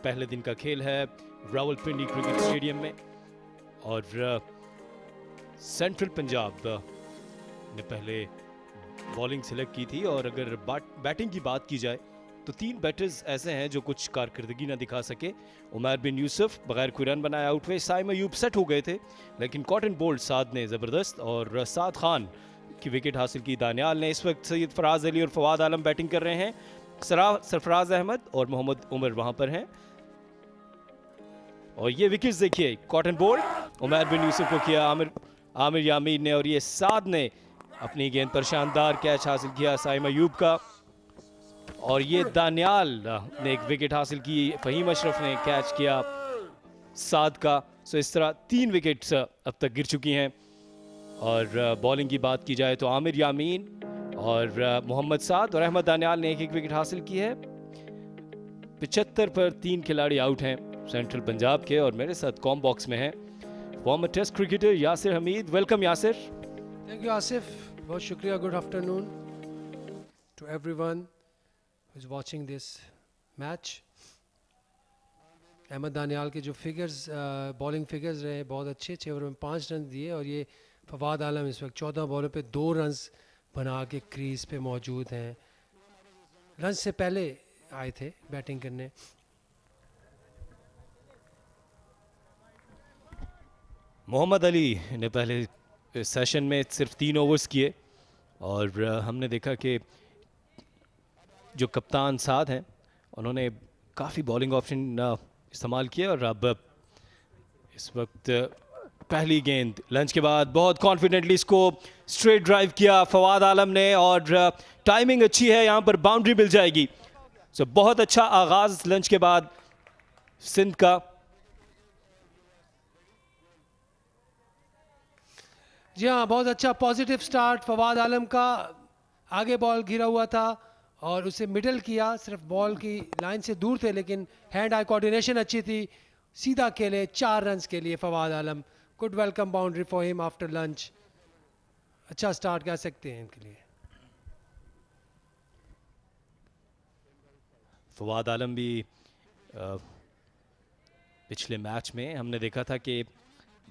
[SPEAKER 7] पहले दिन का खेल है रावलपिंडी क्रिकेट स्टेडियम में, और सेंट्रल पंजाब ने पहले बॉलिंग सिलेक्ट की थी। और अगर बैटिंग की बात की जाए तो 3 बैटर्स ऐसे हैं जो कुछ कारकर्दगी ना दिखा सके। उमर बिन यूसुफ बगैर कोई रन बनाए आउट हुए। साइम अयूब सेट हो गए थे, लेकिन कॉटन बोल्ट साद ने ज़बरदस्त, और साद खान की विकेट हासिल की दानियाल ने। इस वक्त सैयद फराज अली और फवाद आलम बैटिंग कर रहे हैं। सरफराज अहमद और मोहम्मद उमर वहां पर हैं। और ये विकेट्स देखिए, कॉटन बोल्ट उमर बिन यूसुफ को किया आमिर यामीन ने, और ये साद ने अपनी गेंद पर शानदार कैच हासिल किया साइम अयूब का। और ये दानियाल ने एक विकेट हासिल की, फहीम अशरफ ने कैच किया साद का। सो इस तरह 3 विकेट्स अब तक गिर चुकी हैं। और बॉलिंग की बात की जाए तो आमिर यामीन और मोहम्मद साद और अहमद दानियाल ने एक विकेट हासिल की है। 75 पर 3 खिलाड़ी आउट हैं सेंट्रल पंजाब के। और मेरे साथ कॉम बॉक्स में है former test cricketer Yasir Hameed. Welcome Yasir.
[SPEAKER 6] Thank you Asif, बहुत शुक्रिया। Good afternoon to everyone who is watching this match. Ahmed Daniyal के जो फिगर्स बॉलिंग फिगर्स रहे बहुत अच्छे, 6 ओवर में 5 रन दिए। और ये फवाद आलम इस वक्त 14 बॉलों पे 2 रन्स बना के क्रीज पे मौजूद हैं। रन से पहले आए थे बैटिंग करने।
[SPEAKER 7] मोहम्मद अली ने पहले सेशन में सिर्फ 3 ओवर्स किए, और हमने देखा कि जो कप्तान साद हैं उन्होंने काफ़ी बॉलिंग ऑप्शन इस्तेमाल किए। और अब इस वक्त पहली गेंद लंच के बाद बहुत कॉन्फिडेंटली इसको स्ट्रेट ड्राइव किया फवाद आलम ने, और टाइमिंग अच्छी है, यहाँ पर बाउंड्री मिल जाएगी। सो बहुत अच्छा आगाज लंच के बाद सिंध का।
[SPEAKER 6] जी हाँ, बहुत अच्छा पॉजिटिव स्टार्ट फवाद आलम का। आगे बॉल घिरा हुआ था और उसे मिडल किया, सिर्फ बॉल की लाइन से दूर थे, लेकिन हैंड आई कोऑर्डिनेशन अच्छी थी। सीधा खेले 4 रन्स के लिए Fawad Alam. Good welcome boundary for him after lunch. अच्छा स्टार्ट कह सकते हैं इनके लिए।
[SPEAKER 7] फवाद आलम भी पिछले मैच में हमने देखा था कि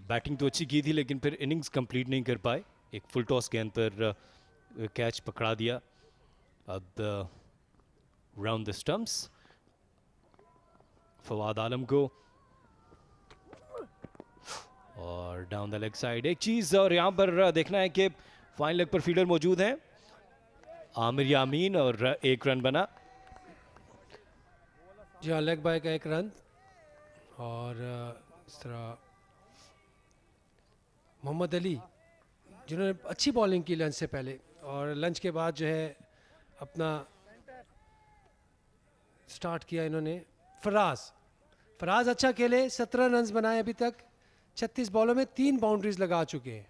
[SPEAKER 7] बैटिंग तो अच्छी की थी, लेकिन फिर इनिंग्स कंप्लीट नहीं कर पाए। एक फुल टॉस गेंद पर कैच पकड़ा दिया। अब राउंड द स्टंप्स फवाद आलम को, और डाउन द लेग साइड एक चीज़। और यहाँ पर देखना है कि फाइन लेग पर फील्डर मौजूद हैं आमिर यामीन, और 1 रन बना।
[SPEAKER 6] जी हाँ, लेग बाय का 1 रन। और इस तरह मोहम्मद अली जिन्होंने अच्छी बॉलिंग की लंच से पहले, और लंच के बाद जो है अपना स्टार्ट किया इन्होंने। फराज अच्छा खेले, 17 रन्स बनाए अभी तक। 36 बॉलों में 3 बाउंड्रीज लगा चुके हैं।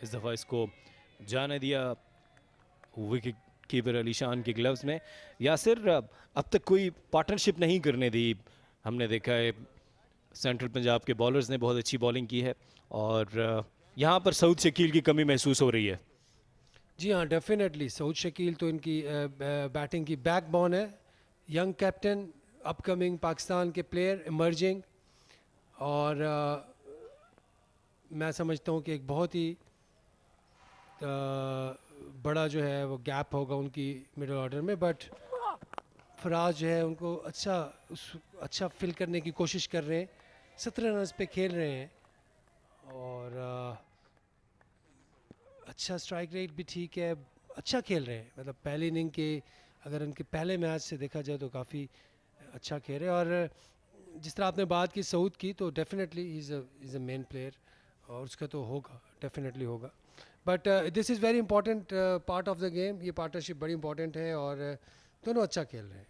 [SPEAKER 7] इस दफ़ा इसको जाने दिया विकेट कीपर अलीशान के ग्लव्स में। यासिर, अब तक कोई पार्टनरशिप नहीं करने दी। हमने देखा है सेंट्रल पंजाब के बॉलर्स ने बहुत अच्छी बॉलिंग की है, और यहाँ पर सऊद शकील की कमी महसूस हो रही है।
[SPEAKER 6] जी हाँ, डेफिनेटली सऊद शकील तो इनकी बैटिंग की बैकबोन है। यंग कैप्टन, अपकमिंग पाकिस्तान के प्लेयर, इमर्जिंग। और मैं समझता हूँ कि एक बहुत ही बड़ा जो है वो गैप होगा उनकी मिडिल ऑर्डर में। बट फराज जो है उनको अच्छा फिल करने की कोशिश कर रहे हैं। 17 रन पे खेल रहे हैं, और अच्छा स्ट्राइक रेट भी ठीक है। अच्छा खेल रहे हैं, मतलब पहली इनिंग के अगर उनके पहले मैच से देखा जाए तो काफ़ी अच्छा खेल रहे हैं। और जिस तरह आपने बात की सऊद की, तो definitely is a main player, और उसका तो होगा, डेफिनेटली होगा। But this is very important part of the game. ये पार्टनरशिप बड़ी इंपॉर्टेंट है, और दोनों अच्छा खेल रहे हैं।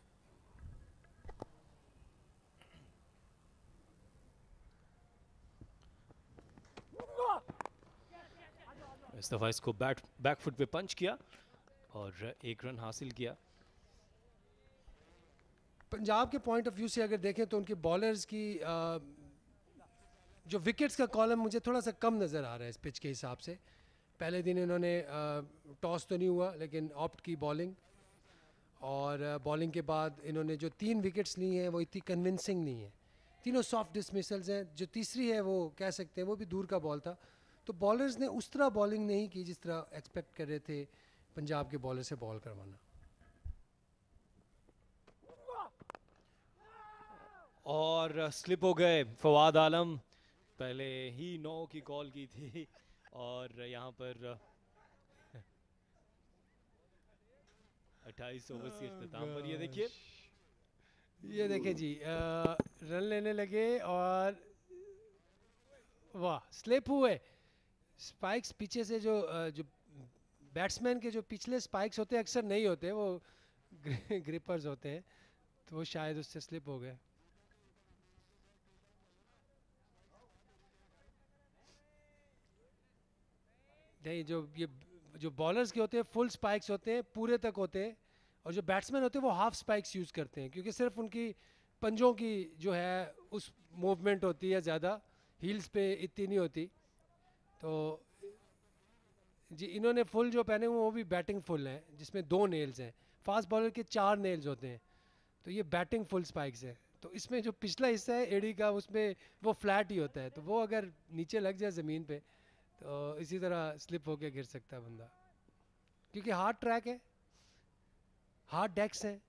[SPEAKER 7] इस दफ़ा इसको बैक फुट पे पंच किया और 1 रन हासिल किया।
[SPEAKER 6] पंजाब के पॉइंट ऑफ व्यू से अगर देखें तो उनके बॉलर्स की जो विकेट्स का कॉलम मुझे थोड़ा सा कम नज़र आ रहा है इस पिच के हिसाब से। पहले दिन इन्होंने टॉस तो नहीं हुआ लेकिन ऑप्ट की बॉलिंग, और बॉलिंग के बाद इन्होंने जो 3 विकेट्स ली हैं वो इतनी कन्विंसिंग नहीं है, तीनों सॉफ्ट डिसमिसल्स हैं। जो तीसरी है वो कह सकते हैं वो भी दूर का बॉल था। तो बॉलर्स ने उस तरह बॉलिंग नहीं की जिस तरह एक्सपेक्ट कर रहे थे पंजाब के बॉलर से बॉल करवाना।
[SPEAKER 7] और स्लिप हो गए फवाद आलम, पहले ही 9 की कॉल की थी और यहाँ पर 28 ओवर के इख्तिताम पर ये देखिए
[SPEAKER 6] जी रन लेने लगे और वाह स्लिप हुए। स्पाइक्स पीछे से जो बैट्समैन के जो पिछले स्पाइक्स होते हैं अक्सर नहीं होते, वो ग्रिपर्स होते हैं, तो वो शायद उससे स्लिप हो गए। नहीं, जो बॉलर्स के होते हैं फुल स्पाइक्स होते हैं, पूरे तक होते हैं, और जो बैट्समैन होते हैं वो हाफ स्पाइक्स यूज़ करते हैं क्योंकि सिर्फ उनकी पंजों की जो है उस मूवमेंट होती है, ज़्यादा हील्स पे इतनी नहीं होती। तो जी इन्होंने फुल जो पहने हुए वो भी बैटिंग फुल हैं जिसमें 2 नेल्स हैं। फास्ट बॉलर के 4 नेल्स होते हैं, तो ये बैटिंग फुल स्पाइक्स है। तो इसमें जो पिछला हिस्सा है एड़ी का उसमें वो फ्लैट ही होता है, तो वो अगर नीचे लग जाए ज़मीन पे तो इसी तरह स्लिप होके गिर सकता है बंदा, क्योंकि हार्ड ट्रैक है, हार्ड डेक्स हैं।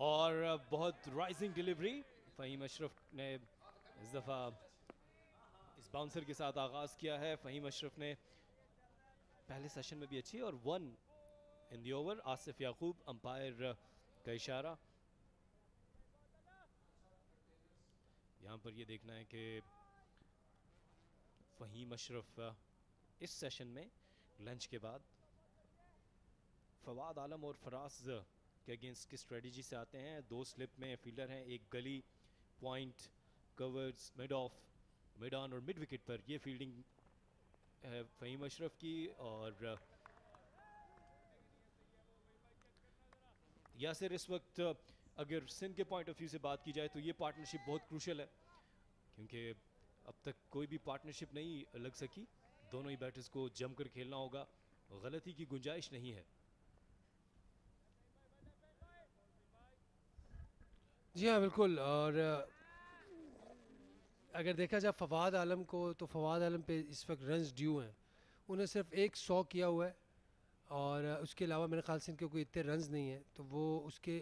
[SPEAKER 7] और बहुत राइजिंग डिलीवरी फ़हीम अशरफ ने इस दफ़ा इस बाउंसर के साथ आगाज़ किया है। फ़हीम अशरफ ने पहले सेशन में भी अच्छी, और 1 इन the over. Asif Yakub umpire का इशारा। यहाँ पर ये देखना है कि फ़हीम अशरफ इस सेशन में लंच के बाद फवाद आलम और फराज के अगेंस्ट की स्ट्रेटजी से आते हैं। 2 स्लिप में फील्डर हैं, 1 गली, point, covers, mid of, mid on और मिड विकेट पर ये फील्डिंग है फ़हीम अशरफ की। और यासिर इस वक्त अगर सिंध के पॉइंट ऑफ व्यू से बात की जाए तो ये पार्टनरशिप बहुत क्रूशल है, क्योंकि अब तक कोई भी पार्टनरशिप नहीं लग सकी। दोनों ही बैटर्स को जमकर खेलना होगा, गलती की गुंजाइश नहीं है।
[SPEAKER 6] जी हाँ बिल्कुल। और अगर देखा जाए फवाद आलम को, तो फवाद आलम पे इस वक्त रन्स ड्यू हैं। उन्हें सिर्फ 100 किया हुआ है और उसके अलावा मेरे ख्याल से इनके कोई इतने रन्स नहीं हैं, तो वो उसके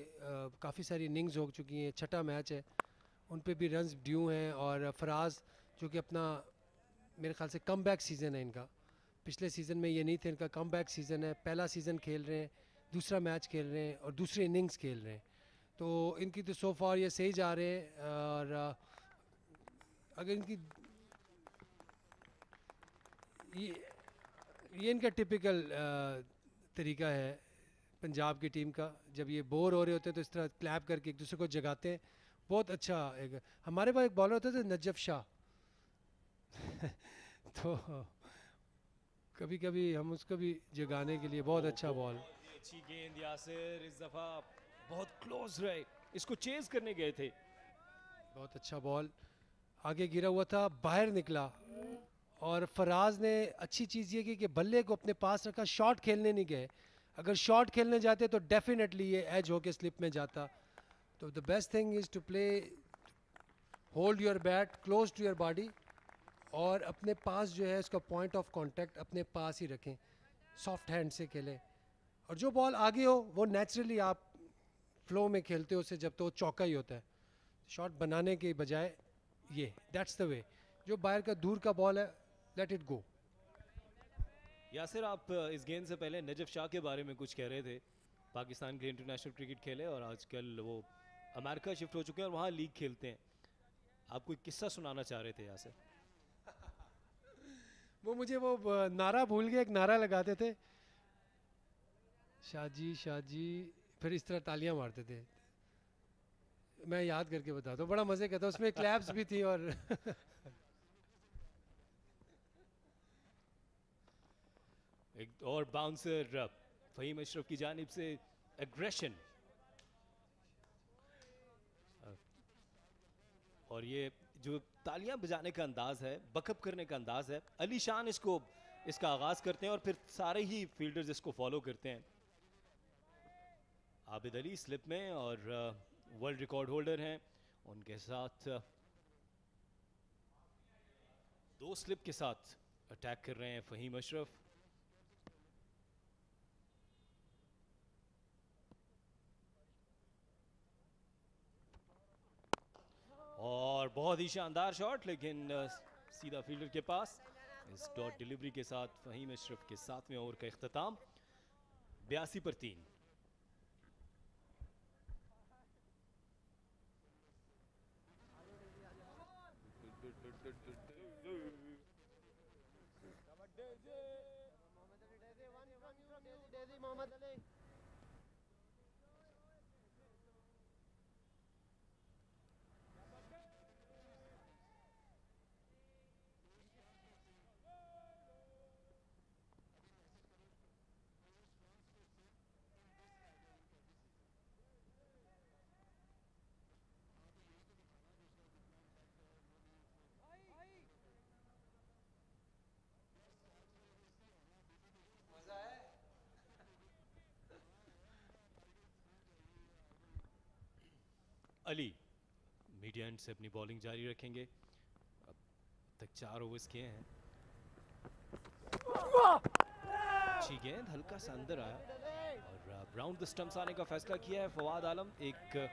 [SPEAKER 6] काफ़ी सारी इनिंग्स हो चुकी हैं, 6ठा मैच है, उन पे भी रन्स ड्यू हैं। और फराज जो कि अपना मेरे ख्याल से कम बैक सीज़न है इनका, पिछले सीज़न में ये नहीं थे, इनका कम बैक सीज़न है, पहला सीज़न खेल रहे हैं, दूसरा मैच खेल रहे हैं और दूसरी इनिंग्स खेल रहे हैं, तो इनकी तो सो फार ये सही जा रहे हैं। और अगर इनकी ये इनका टिपिकल तरीका है पंजाब की टीम का, जब ये बोर हो रहे होते हैं तो इस तरह क्लैप करके एक दूसरे को जगाते हैं। बहुत अच्छा एक हमारे पास एक बॉलर होता था नजफ शाह तो कभी कभी हम उसको भी जगाने के लिए बहुत अच्छा बॉल।
[SPEAKER 7] अच्छी गेंद यासिर, इस दफा बहुत क्लोज रहे, इसको चेज करने गए थे।
[SPEAKER 6] बहुत अच्छा बॉल, आगे गिरा हुआ था, बाहर निकला। और फराज ने अच्छी चीज़ ये की कि बल्ले को अपने पास रखा, शॉट खेलने नहीं गए। अगर शॉट खेलने जाते तो डेफिनेटली ये एज होके स्लिप में जाता। तो the best thing is to play, hold your bat close to your body और अपने पास जो है उसका पॉइंट ऑफ कांटेक्ट अपने पास ही रखें, सॉफ्ट हैंड से खेलें। और जो बॉल आगे हो वो नेचुरली आप फ्लो में खेलते हो उससे, जब तो चौका ही होता है। शॉट बनाने के बजाय ये दैट्स द वे। जो बाहर का दूर का बॉल है लेट इट गो।
[SPEAKER 7] यासिर, आप इस गेंद से पहले नजफ शाह के बारे में कुछ कह रहे थे। पाकिस्तान के इंटरनेशनल क्रिकेट खेले और आजकल वो अमेरिका शिफ्ट हो चुके हैं और वहाँ लीग खेलते हैं। आप कोई किस्सा सुनाना चाह रहे थे यासिर?
[SPEAKER 6] वो मुझे वो नारा भूल गया, एक नारा लगाते थे, शाजी शाजी फिर इस तरह तालियां मारते थे। मैं याद करके बताता हूँ, बड़ा मज़े का था, उसमें क्लैप्स भी थी और
[SPEAKER 7] एक और बाउंसर फ़हीम अशरफ की जानिब से, एग्रेशन, और ये जो तालियां बजाने का अंदाज है, बकअप करने का अंदाज है, अली शान इसका आगाज़ करते हैं और फिर सारे ही फील्डर्स इसको फॉलो करते हैं। आबिद अली स्लिप में और वर्ल्ड रिकॉर्ड होल्डर हैं, उनके साथ 2 स्लिप के साथ अटैक कर रहे हैं फ़हीम अशरफ। और बहुत ही शानदार शॉट, लेकिन सीधा फील्डर के पास। इस डॉट डिलीवरी के साथ फ़हीम अशरफ के 7वें ओवर का इख्तिताम 82 पर 3। अली मीडिया एंड से अपनी बॉलिंग जारी रखेंगे। अब तक 4 ओवर्स किए हैं। अच्छी गेंद, हल्का सा अंदर आया और राउंड द स्टंप्स आने का फैसला किया है फवाद आलम, एक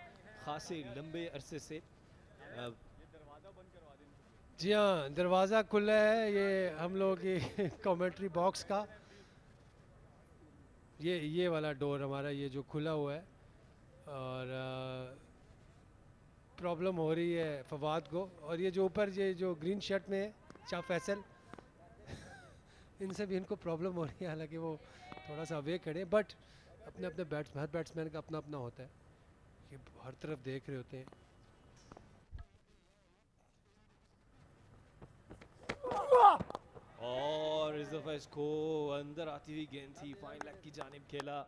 [SPEAKER 7] खासे लंबे अरसे से।
[SPEAKER 6] जी हाँ, दरवाज़ा खुला है ये हम लोगों की कमेंट्री बॉक्स का, ये वाला डोर हमारा, ये जो खुला हुआ है, और प्रॉब्लम हो रही है फवाद को। और ये जो ऊपर ये जो ग्रीन शर्ट में है शाह फैसल इनसे भी इनको प्रॉब्लम हो रही है, हालांकि वो थोड़ा सा अवे खड़े, बट अपने अपने हर बैट्समैन का अपना अपना होता है, ये हर तरफ देख रहे होते हैं।
[SPEAKER 7] और इस दफा इसको अंदर आती हुई गेंद थी, फाइन लेग की जानिब खेला,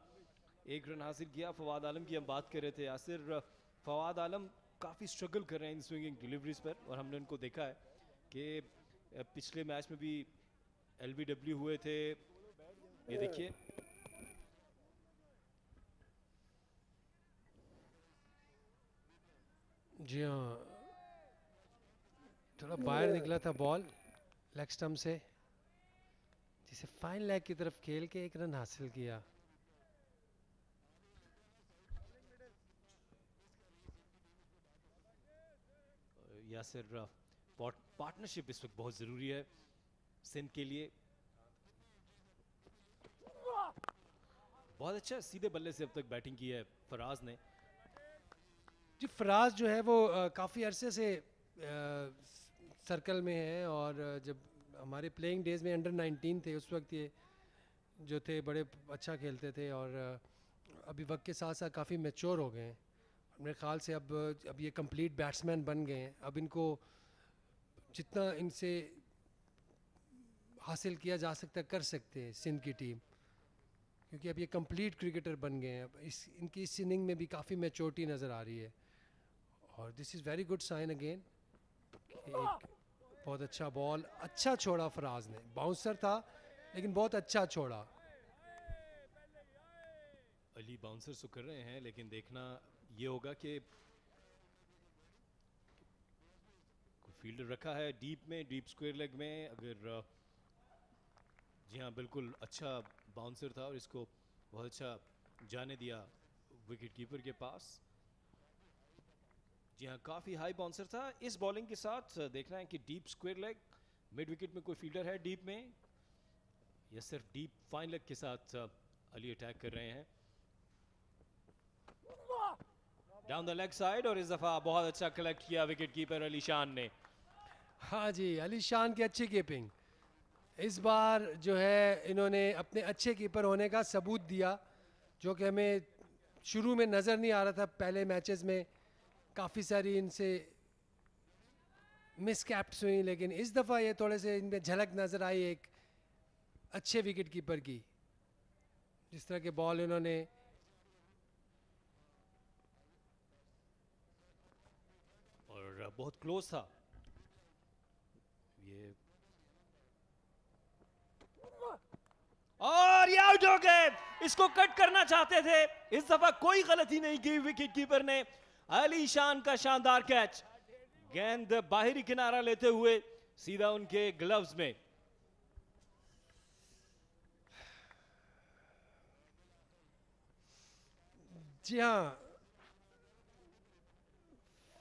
[SPEAKER 7] 1 रन हासिल किया। फवाद आलम की हम बात कर रहे थे यासिर, फवाद आलम काफ़ी स्ट्रगल कर रहे हैं इन स्विंगिंग डिलीवरीज पर, और हमने उनको देखा है कि पिछले मैच में भी LBW हुए थे। ये देखिए,
[SPEAKER 6] जी हाँ, थोड़ा बाहर निकला था बॉल लेग स्टंप से, जिसे फाइन लेग की तरफ खेल के 1 रन हासिल किया।
[SPEAKER 7] यासिर, पार्टनरशिप इस वक्त बहुत ज़रूरी है सिंध के लिए। बहुत अच्छा सीधे बल्ले से अब तक बैटिंग की है फराज ने।
[SPEAKER 6] जी, फराज जो है वो काफ़ी अरसे से सर्कल में है, और जब हमारे प्लेइंग डेज में अंडर 19 थे उस वक्त ये जो थे बड़े अच्छा खेलते थे, और अभी वक्त के साथ साथ काफ़ी मैच्योर हो गए हैं। मेरे ख्याल से अब ये कंप्लीट बैट्समैन बन गए हैं। अब इनको जितना इनसे हासिल किया जा सकता कर सकते हैं सिंध की टीम, क्योंकि अब ये कंप्लीट क्रिकेटर बन गए हैं। अब इनकी इस इनिंग में भी काफ़ी मैच्योरिटी नज़र आ रही है, और this is very good sign again. एक बहुत अच्छा बॉल, अच्छा छोड़ा फराज ने, बाउंसर था लेकिन बहुत अच्छा छोड़ा।
[SPEAKER 7] अली बाउंसर तो कर रहे हैं, लेकिन देखना ये होगा कि फील्डर रखा है डीप में, डीप स्क्वायर लेग में। अगर जी हाँ, बिल्कुल अच्छा बाउंसर था और इसको बहुत अच्छा जाने दिया विकेट कीपर के पास। जी हाँ, काफ़ी हाई बाउंसर था। इस बॉलिंग के साथ देखना है कि deep square leg, mid wicket में कोई फील्डर है डीप में, या सिर्फ डीप फाइन लेग के साथ अली अटैक कर रहे हैं डाउन द लेग साइड। और इस दफ़ा बहुत अच्छा कलेक्ट किया विकेट कीपर अली शान ने।
[SPEAKER 6] हाँ जी, अली शान की अच्छी कीपिंग। इस बार जो है इन्होंने अपने अच्छे कीपर होने का सबूत दिया, जो कि हमें शुरू में नज़र नहीं आ रहा था, पहले मैचेस में काफ़ी सारी इनसे मिस कैप्स हुई, लेकिन इस दफ़ा ये थोड़े से इनमें झलक नज़र आई एक अच्छे विकेट कीपर की। जिस तरह के बॉल इन्होंने
[SPEAKER 7] और बहुत क्लोज था ये, और ये आउट हो गए। इसको कट करना चाहते थे, इस दफा कोई गलती नहीं की विकेट कीपर ने। अली शान का शानदार कैच, गेंद बाहरी किनारा लेते हुए सीधा उनके ग्लव्स में।
[SPEAKER 6] जी हाँ,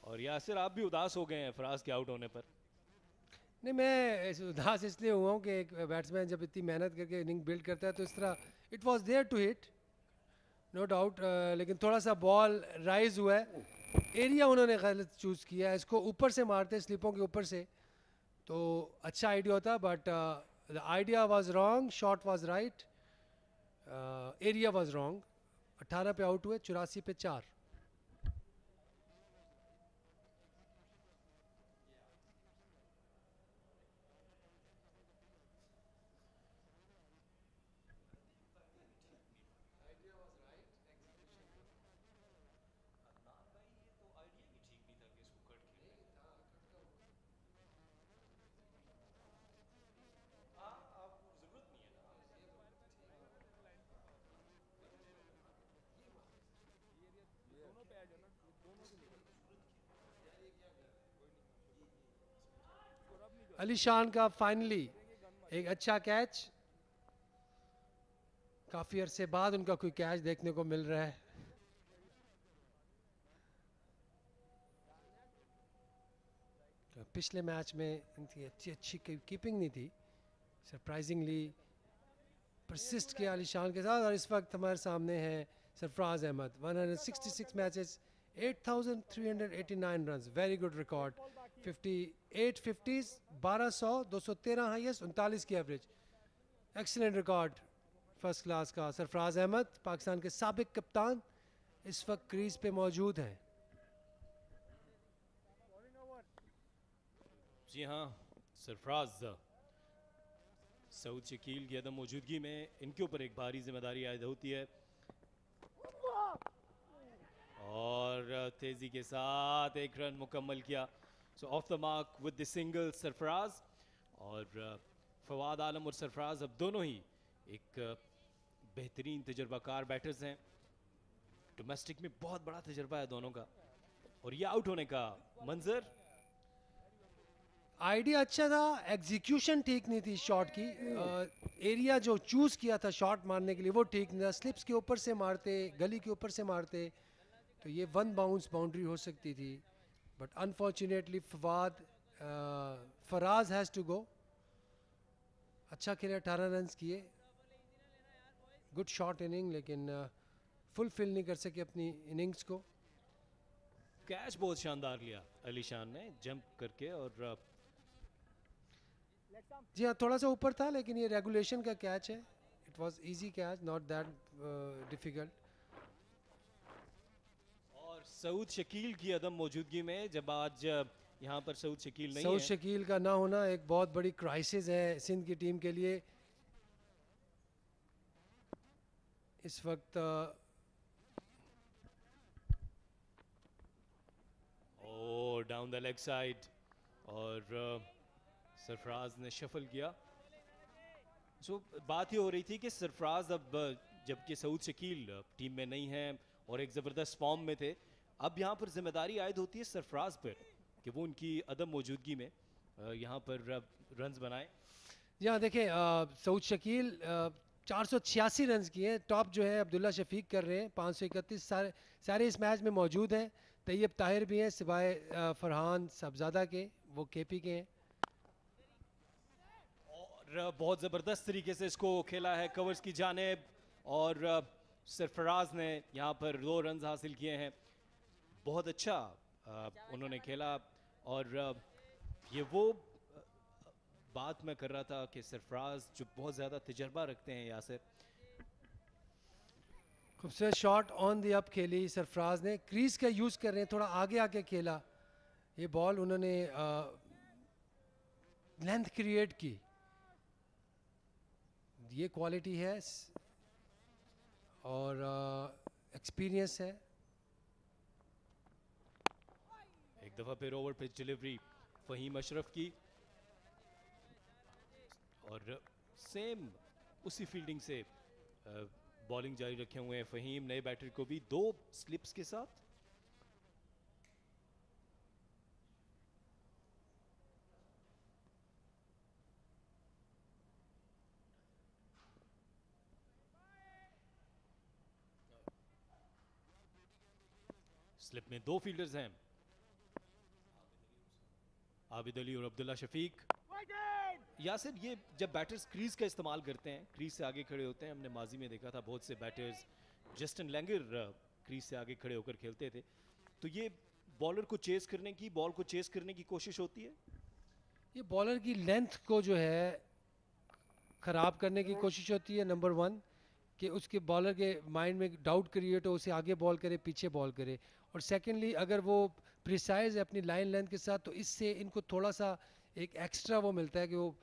[SPEAKER 7] और यासिर आप भी उदास हो गए हैं फराज के आउट होने पर।
[SPEAKER 6] नहीं, मैं उदास इसलिए हुआ हूँ कि एक बैट्समैन जब इतनी मेहनत करके इनिंग बिल्ड करता है तो इस तरह it was there to hit, no doubt, लेकिन थोड़ा सा बॉल राइज हुआ है, एरिया उन्होंने गलत चूज़ किया है। इसको ऊपर से मारते, स्लिपों के ऊपर से, तो अच्छा आइडिया होता, but the idea was wrong, shot was right, area was wrong. 18 पे आउट हुए, 84 पे 4। अली शान का फाइनली एक अच्छा कैच, काफी अरसे बाद उनका कोई कैच देखने को मिल रहा है। पिछले मैच में इनकी अच्छी कीपिंग नहीं थी, सरप्राइजिंगली परसिस्ट किया अली शान के साथ। और इस वक्त हमारे सामने हैं Sarfaraz Ahmed, 166 matches, 8,389 runs, very good record, 58 50s, 1200, 213 highest, 39 की average, excellent record first class का। सरफराज अहमद पाकिस्तान के साबिक कप्तान इस वक्त क्रीज पे मौजूद हैं।
[SPEAKER 7] जी हाँ, सरफराज सऊद शकील की अदम मौजूदगी में इनके ऊपर एक भारी जिम्मेदारी आयद होती है, और तेजी के साथ एक रन मुकम्मल किया। सो of the mark with the single Sarfaraz. और फवाद आलम और सरफराज अब दोनों ही एक बेहतरीन तजर्बाकार बैटर्स हैं, डोमेस्टिक में बहुत बड़ा तजर्बा है दोनों का। और ये आउट होने का मंजर,
[SPEAKER 6] आइडिया अच्छा था, एग्जीक्यूशन ठीक नहीं थी शॉट की, एरिया जो चूज किया था शॉट मारने के लिए वो ठीक नहीं था। स्लिप्स के ऊपर से मारते, गली के ऊपर से मारते तो ये वन बाउंस बाउंड्री हो सकती थी, but unfortunately Faraz has to go. अच्छा खेले, 18 रन किए, गुड शॉट इनिंग, लेकिन फुलफिल नहीं कर सके अपनी इनिंग्स को।
[SPEAKER 7] कैच बहुत शानदार लिया अली शान ने जंप करके, और
[SPEAKER 6] जी हाँ, थोड़ा सा ऊपर था, लेकिन ये रेगुलेशन का कैच है, it was easy catch, not that difficult.
[SPEAKER 7] और सऊद शकील की अदम मौजूदगी में, जब आज यहाँ पर सऊद शकील नहीं
[SPEAKER 6] सऊद
[SPEAKER 7] है,
[SPEAKER 6] शकील का ना होना एक बहुत बड़ी क्राइसिस है सिंध की टीम के लिए इस वक्त।
[SPEAKER 7] ओ डाउन द लेग साइड, और सरफराज ने शफल किया। सो बात ये हो रही थी कि सरफराज अब, जबकि सऊद शकील टीम में नहीं है और एक ज़बरदस्त फॉर्म में थे, अब यहाँ पर जिम्मेदारी आयद होती है सरफराज पर कि वो उनकी अदम मौजूदगी में यहाँ पर रन्स बनाए।
[SPEAKER 6] यहाँ देखें, सऊद शकील 486 रन किए, टॉप जो है अब्दुल्ला शफीक कर रहे हैं 531, सारे इस मैच में मौजूद हैं। तैयब ताहिर भी हैं सिवाय फरहान साहबजादा के, वो केपी के हैं।
[SPEAKER 7] और बहुत ज़बरदस्त तरीके से इसको खेला है कवर्स की जानेब, और सरफराज ने यहाँ पर 2 रन हासिल किए हैं। बहुत अच्छा उन्होंने खेला, और ये वो बात मैं कर रहा था कि सरफराज जो बहुत ज़्यादा तजर्बा रखते हैं यासिर,
[SPEAKER 6] खूबसूरत शॉट ऑन दी अप खेली सरफराज ने, क्रीज का यूज़ कर रहे हैं, थोड़ा आगे आके खेला ये बॉल, उन्होंने लेंथ क्रिएट की, ये क्वालिटी है और एक्सपीरियंस है।
[SPEAKER 7] एक दफ़ा फिर over pitch delivery Faheem Ashraf की और सेम उसी फील्डिंग से बॉलिंग जारी रखे हुए हैं फ़हीम, नए बैटर को भी 2 स्लिप्स के साथ। स्लिप में 2 फील्डर्स हैं, आबिद अली और अब्दुल्ला शफीक। यासिर, ये जब बैटर्स क्रीज का इस्तेमाल करते हैं, क्रीज से आगे खड़े होते हैं, हमने माजी में देखा था बहुत से बैटर्स, जस्टिन लैंगर क्रीज से आगे खड़े होकर खेलते थे, तो ये बॉलर को चेस करने की, बॉल को चेस करने की कोशिश होती है।
[SPEAKER 6] ये बॉलर की लेंथ को जो है ख़राब करने की कोशिश होती है, नंबर 1 कि उसके बॉलर के माइंड में डाउट क्रिएट हो, उसे आगे बॉल करे पीछे बॉल करे, और सेकेंडली अगर वो प्रिसाइज है अपनी लाइन लेंथ के साथ तो इससे इनको थोड़ा सा एक एक्स्ट्रा वो मिलता है कि वो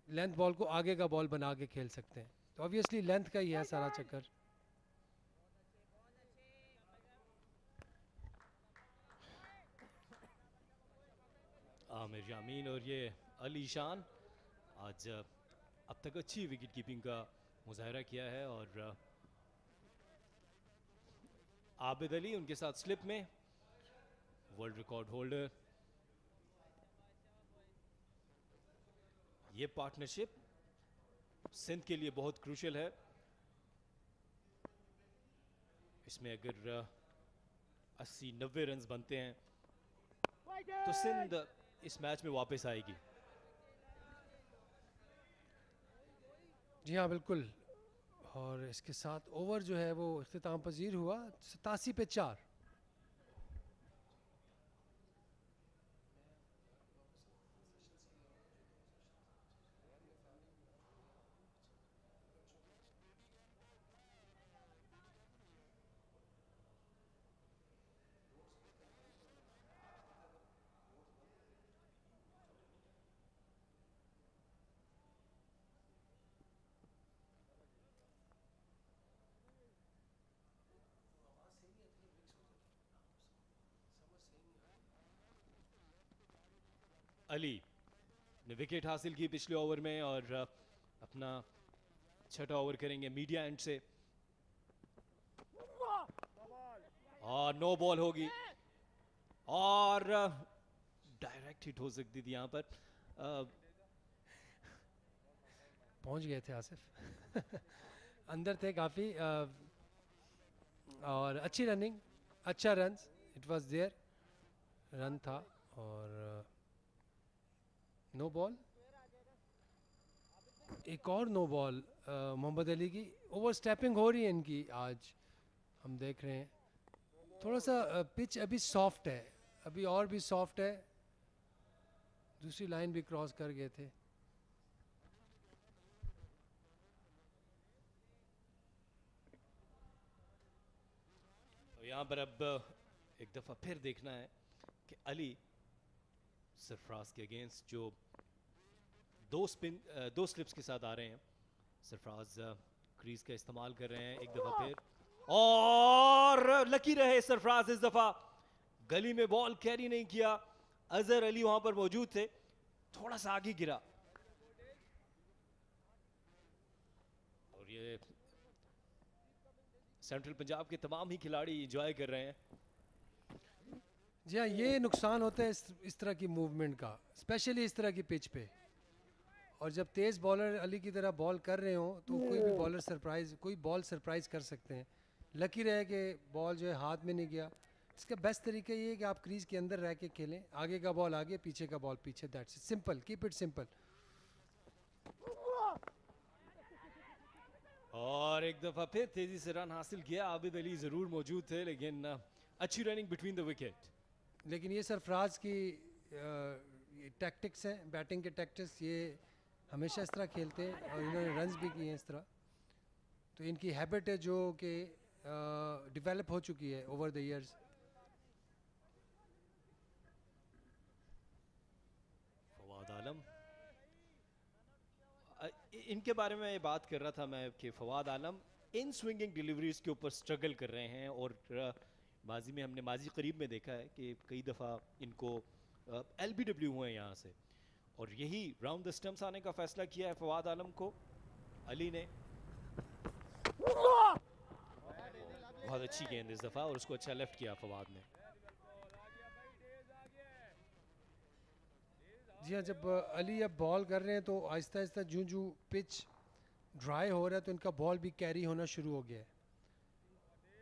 [SPEAKER 6] लेंथ बॉल को आगे का बॉल बना के खेल सकते हैं। तो ऑब्वियसली लेंथ का ही है सारा चक्कर।
[SPEAKER 7] आमिर यामीन और ये अली शान आज अब तक अच्छी विकेट कीपिंग का मुजाहरा किया है, और आबिद अली उनके साथ स्लिप में, वर्ल्ड रिकॉर्ड होल्डर। ये पार्टनरशिप सिंध के लिए बहुत क्रूशियल है, इसमें अगर 80-90 रन बनते हैं तो सिंध इस मैच में वापस आएगी।
[SPEAKER 6] जी हाँ बिल्कुल, और इसके साथ ओवर जो है वो इख्तिताम पजीर हुआ 87 पे 4।
[SPEAKER 7] अली ने विकेट हासिल की पिछले ओवर में और अपना छठा ओवर करेंगे मीडिया एंड से, और नो बॉल होगी और डायरेक्ट हिट हो सकती थी यहां पर।
[SPEAKER 6] पहुंच गए थे आसिफ अंदर थे काफ़ी, और अच्छी रनिंग, अच्छा run, it was there, run था और नो बॉल। एक और नो बॉल मोहम्मद अली की, ओवर स्टेपिंग हो रही है इनकी आज, हम देख रहे हैं। थोड़ा सा पिच अभी सॉफ्ट है, अभी और भी सॉफ्ट है, दूसरी लाइन भी क्रॉस कर गए थे।
[SPEAKER 7] तो यहाँ पर अब एक दफ़ा फिर देखना है कि अली सरफराज के अगेंस्ट जो दो स्लिप्स के साथ आ रहे हैं, सरफराज क्रीज का इस्तेमाल कर रहे हैं एक दफ़ा फिर, और लकी रहे सरफराज इस दफ़ा, गली में बॉल कैरी नहीं किया, अजहर अली वहां पर मौजूद थे, थोड़ा सा आगे गिरा और ये सेंट्रल पंजाब के तमाम ही खिलाड़ी एंजॉय कर रहे हैं।
[SPEAKER 6] जी हाँ, ये नुकसान होता है इस तरह की मूवमेंट का, स्पेशली इस तरह की पिच पे, और जब तेज़ बॉलर अली की तरह बॉल कर रहे हो तो कोई भी बॉलर कोई बॉल सरप्राइज कर सकते हैं। लकी रहे कि बॉल जो है हाथ में नहीं गया। इसका बेस्ट तरीका ये है कि आप क्रीज के अंदर रह के खेलें, आगे का बॉल आगे, पीछे का बॉल पीछे, that's it, simple, keep it simple.
[SPEAKER 7] और एक दफ़ा फिर तेज़ी से रन हासिल किया, आबिद अली ज़रूर मौजूद थे लेकिन अच्छी रनिंग बिटवीन द विकेट।
[SPEAKER 6] लेकिन ये सरफराज की टैक्टिक्स हैं, बैटिंग के टैक्टिक्स, ये हमेशा इस तरह खेलते हैं और इन्होंने रन्स भी किए हैं इस तरह, तो इनकी हैबिट है जो कि डेवलप हो चुकी है ओवर द इयर्स।
[SPEAKER 7] फवाद आलम, इनके बारे में ये बात कर रहा था मैं कि फवाद आलम इन स्विंगिंग डिलीवरीज के ऊपर स्ट्रगल कर रहे हैं, और माजी में हमने माजी करीब में देखा है कि कई दफ़ा इनको LBW हुए हैं यहाँ से, और यही राउंड द स्टम्प्स आने का फैसला किया है फवाद आलम को अली ने। बहुत अच्छी गेंद इस दफ़ा, और उसको अच्छा लेफ्ट किया फवाद ने।
[SPEAKER 6] जी हाँ, जब अली अब बॉल कर रहे हैं तो आहिस्ता आहिस्ता जूं जूं पिच ड्राई हो रहा है तो इनका बॉल भी कैरी होना शुरू हो गया है।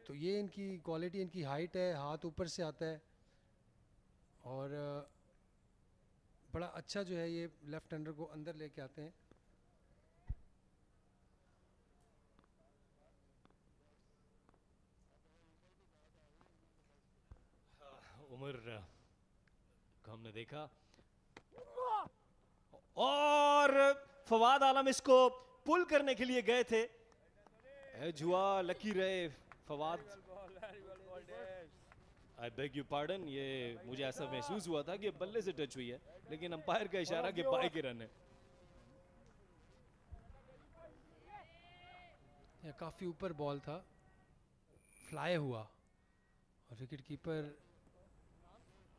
[SPEAKER 6] तो ये इनकी क्वालिटी, इनकी हाइट है, हाथ ऊपर से आता है, और बड़ा अच्छा जो है ये लेफ्ट हैंडर को अंदर लेके आते हैं।
[SPEAKER 7] उमर को हमने देखा, और फवाद आलम इसको पुल करने के लिए गए थे, जुआ लकी रहे Fawad. I beg you pardon, ये मुझे ऐसा महसूस हुआ था कि बल्ले से टच हुई है, लेकिन अंपायर का इशारा कि बाई के रन है।
[SPEAKER 6] काफ़ी ऊपर बॉल था, फ्लाई हुआ, और विकेट कीपर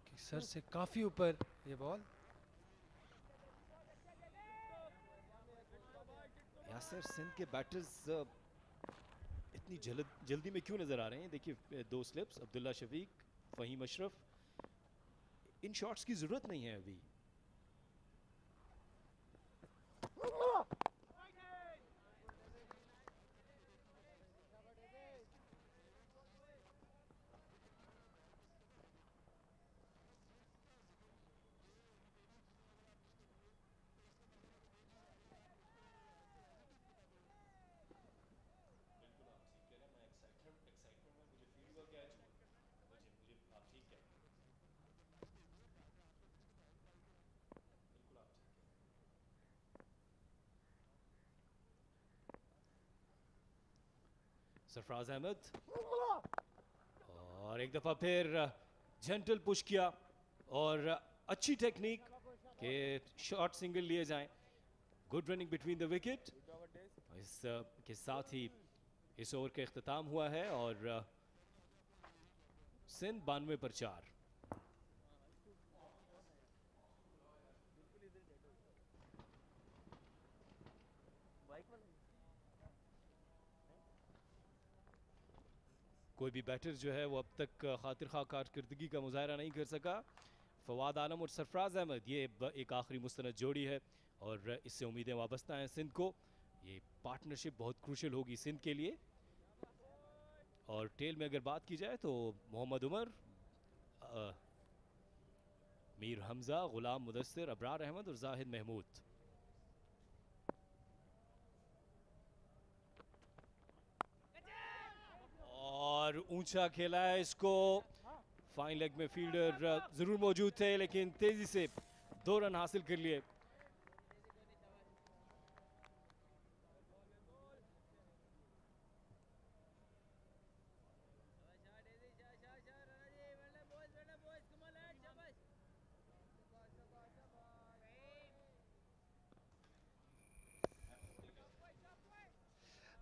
[SPEAKER 6] के सर से काफ़ी ऊपर ये बॉल।
[SPEAKER 7] यासर, सिंध के बैटर्स इतनी जल्दी में क्यों नजर आ रहे हैं? देखिए, 2 स्लिप्स, अब्दुल्ला शफीक, फहीम अशरफ, इन शॉट्स की जरूरत नहीं है अभी। सरफराज अहमद, और एक दफा फिर जेंटल पुश किया, और अच्छी टेक्निक के शॉर्ट सिंगल लिए जाएं। Good running between the wicket. इस के साथ ही इस ओवर का इख्तिताम हुआ है, और सिंध 92 पर 4। कोई भी बैटर जो है वो अब तक खातिर खा कारकर्दगी का मुजाहरा नहीं कर सका। फवाद आलम और सरफराज अहमद, ये एक आखिरी मुस्तनद जोड़ी है, और इससे उम्मीदें वाबस्ता हैं सिंध को। ये पार्टनरशिप बहुत क्रूशल होगी सिंध के लिए। और टेल में अगर बात की जाए तो मोहम्मद उमर, मीर हमजा, गुलाम मुदस्सिर, अबरार अहमद और जाहिद महमूद। और ऊंचा खेला है इसको, फाइन लेग में फील्डर जरूर मौजूद थे, लेकिन तेजी से 2 रन हासिल कर लिए।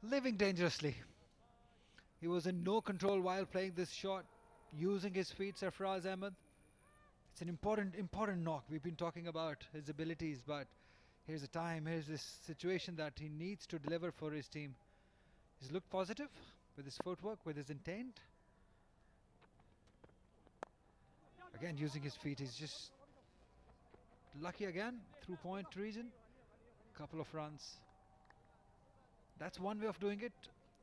[SPEAKER 3] Living dangerously. He was in no control while playing this shot, using his feet, Sarfaraz Ahmed. It's an important knock. We've been talking about his abilities, but here's a time, here's this situation that he needs to deliver for his team. He's looked positive with his footwork, with his intent. Again, using his feet, he's just lucky again through point region. Couple of runs. That's one way of doing it,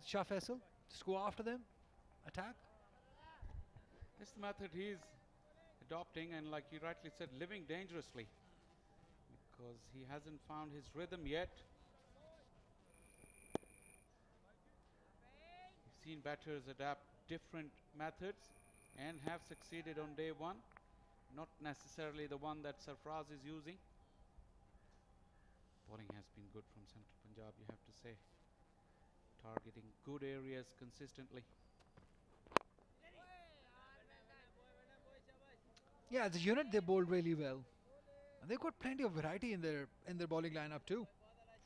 [SPEAKER 3] Shah Faisal. Just go after them, attack.
[SPEAKER 2] It's the method he's adopting, and like you rightly said, living dangerously, because he hasn't found his rhythm yet. We've seen batters adapt different methods and have succeeded on day one, not necessarily the one that Sarfraz is using. Bowling has been good from Central Punjab, you have to say. Targeting good areas consistently.
[SPEAKER 3] Yeah, as a unit, they bowled really well. And they've got plenty of variety in their bowling lineup too.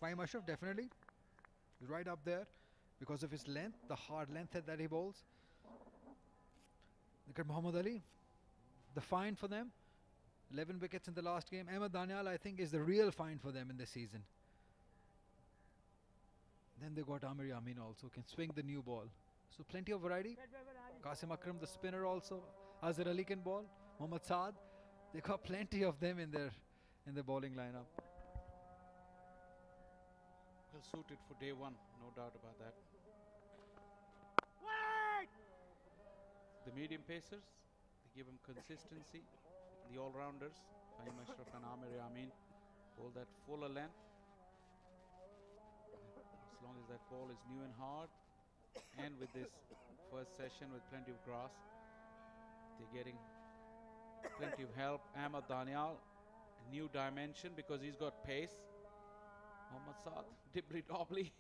[SPEAKER 3] Fahim Ashraf definitely is right up there because of his length, the hard length that he bowls. Look at Muhammad Ali, the find for them, 11 wickets in the last game. Ahmed Danial, I think, is the real find for them in this season. Then they got Amir Yamin also, can swing the new ball. So plenty of variety. Qasim Akram, the spinner also. Azhar Ali can bowl. Mohammad Saad. They got plenty of them in their bowling lineup.
[SPEAKER 2] Well suited for day one, no doubt about that. The medium pacers, they give him consistency. The all-rounders, Fahim Ashraf and Amir Yamin, bowl that fuller length. As long as that ball is new and hard, and with this first session with plenty of grass, they're getting plenty of help. Ahmed Danial, a new dimension because he's got pace. Mohammad Saad, Dibri Dobbly,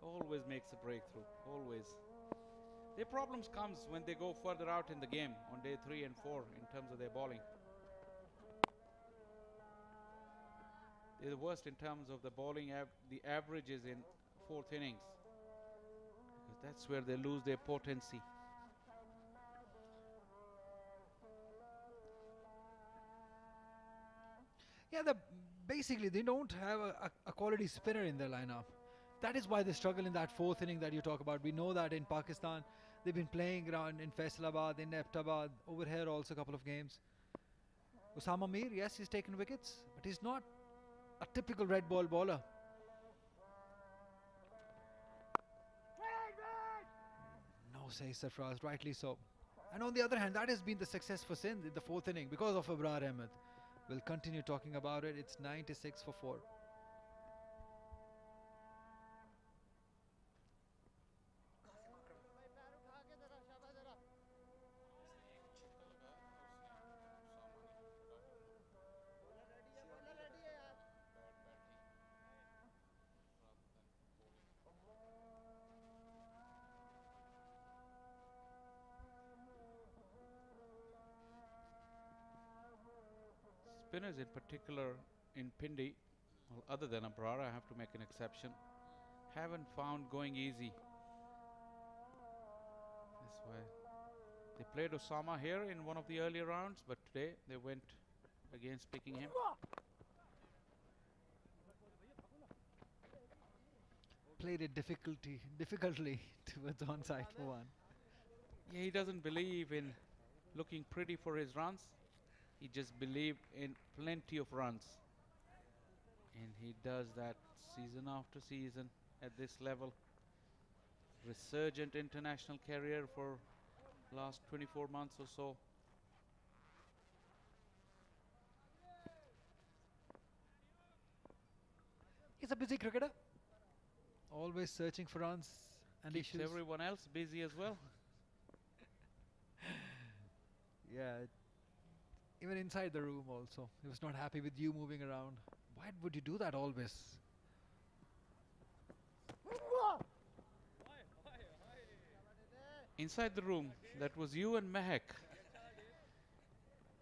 [SPEAKER 2] always makes a breakthrough, always. Their problems comes when they go further out in the game on day 3 and 4 in terms of their bowling. They're the worst in terms of the bowling, the averages in 4th innings. Because that's where they lose their potency.
[SPEAKER 3] Yeah, basically they don't have a quality spinner in their lineup. That is why they struggle in that 4th inning that you talk about. We know that in Pakistan, they've been playing around in Faisalabad, in Abbottabad, over here also a couple of games. Usama Mir, yes, he's taken wickets, but he's not a typical red ball bowler. No, says Sarfraz, rightly so. And on the other hand, that has been the success for Sindh in the 4th inning because of Abrar Ahmed. We'll continue talking about it. It's 96 for 4.
[SPEAKER 2] Spinners in particular in Pindi, well, other than Abrar, I have to make an exception, haven't found going easy. That's why they played Osama here in one of the earlier rounds, but today they went against picking him.
[SPEAKER 3] Played it difficultly towards onside for 1.
[SPEAKER 2] Yeah, he doesn't believe in looking pretty for his runs. He just believed in plenty of runs. And he does that season after season at this level. Resurgent international career for last 24 months or so.
[SPEAKER 3] He's a busy cricketer. Always searching for runs and
[SPEAKER 2] Keeps
[SPEAKER 3] issues.
[SPEAKER 2] everyone else busy as well.
[SPEAKER 3] Yeah. Even inside the room also. He was not happy with you moving around. Why would you do that always?
[SPEAKER 2] Inside the room, that was you and Mehak.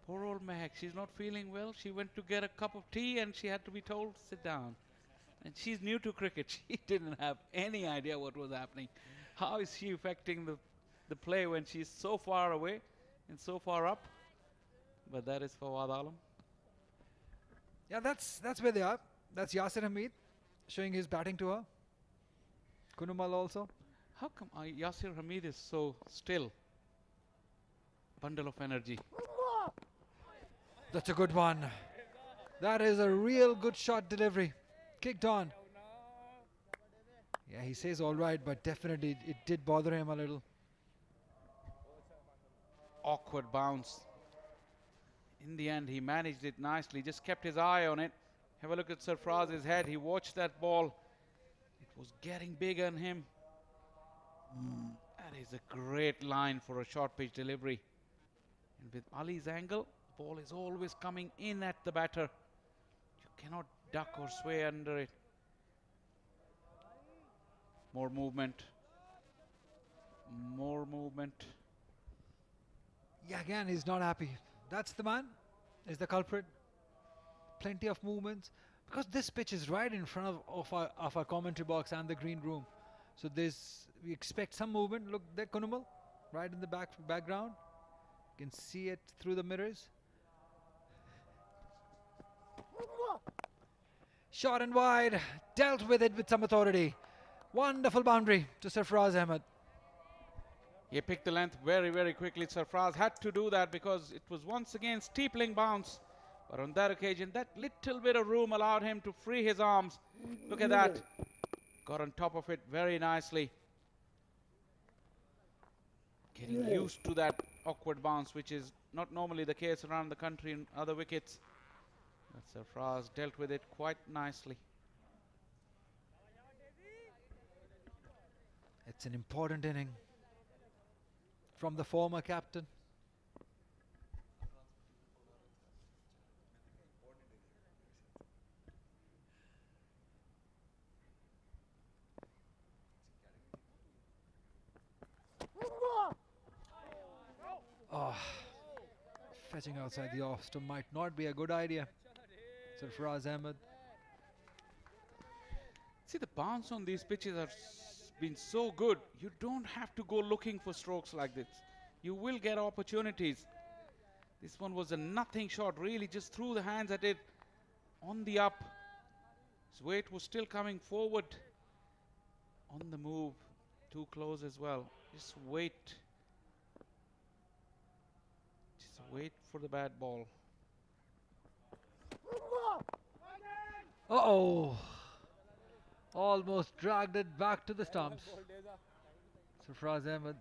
[SPEAKER 2] Poor old Mehak, she's not feeling well. She went to get a cup of tea and she had to be told, sit down. And she's new to cricket. She didn't have any idea what was happening. How is she affecting the play when she's so far away and so far up? But that is Fawad Alam.
[SPEAKER 3] Yeah, that's where they are. That's Yasir Hamid showing his batting to her. Kunumal also.
[SPEAKER 2] How come Yasir Hamid is so still? Bundle of energy.
[SPEAKER 3] That's a good one. That is a real good shot delivery. Kicked on. Yeah, he says all right, but definitely it did bother him a little.
[SPEAKER 2] Awkward bounce. In the end, he managed it nicely, just kept his eye on it. Have a look at Sarfraz's head. He watched that ball. It was getting big on him. That is a great line for a short pitch delivery. And with Ali's angle, the ball is always coming in at the batter. You cannot duck or sway under it. More movement. More movement.
[SPEAKER 3] Yeah, again, he's not happy. That's the man, is the culprit. Plenty of movements, because this pitch is right in front of our commentary box and the green room. So we expect some movement. Look there, Kunumal, right in the background. You can see it through the mirrors. Short and wide, dealt with it with some authority. Wonderful boundary to Sarfaraz Ahmed.
[SPEAKER 2] He picked the length very, very quickly. Sarfaraz had to do that because it was once again steepling bounce. But on that occasion, that little bit of room allowed him to free his arms. Look at that. Got on top of it very nicely. Getting used to that awkward bounce, which is not normally the case around the country in other wickets. But Sarfaraz dealt with it quite nicely.
[SPEAKER 3] It's an important inning from the former captain. Oh, fetching outside the off stump might not be a good idea. Sarfaraz Ahmed.
[SPEAKER 2] See, the bounce on these pitches have been so good. You don't have to go looking for strokes like this. You will get opportunities. This one was a nothing shot, really just threw the hands at it on the up. His weight was still coming forward on the move. Too close as well. Just wait. Just wait for the bad ball.
[SPEAKER 3] Uh-oh. Almost dragged it back to the stumps. Sarfaraz Ahmed.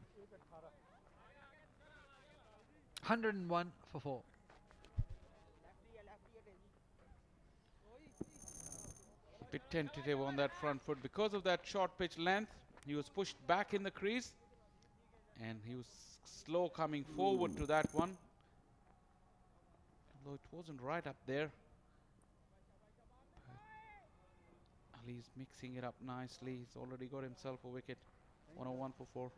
[SPEAKER 3] 101 for 4.
[SPEAKER 2] Bit tentative on that front foot because of that short pitch length. He was pushed back in the crease and he was slow coming forward to that one. Although it wasn't right up there. But Ali's mixing it up nicely. He's already got himself a wicket. 101 for 4.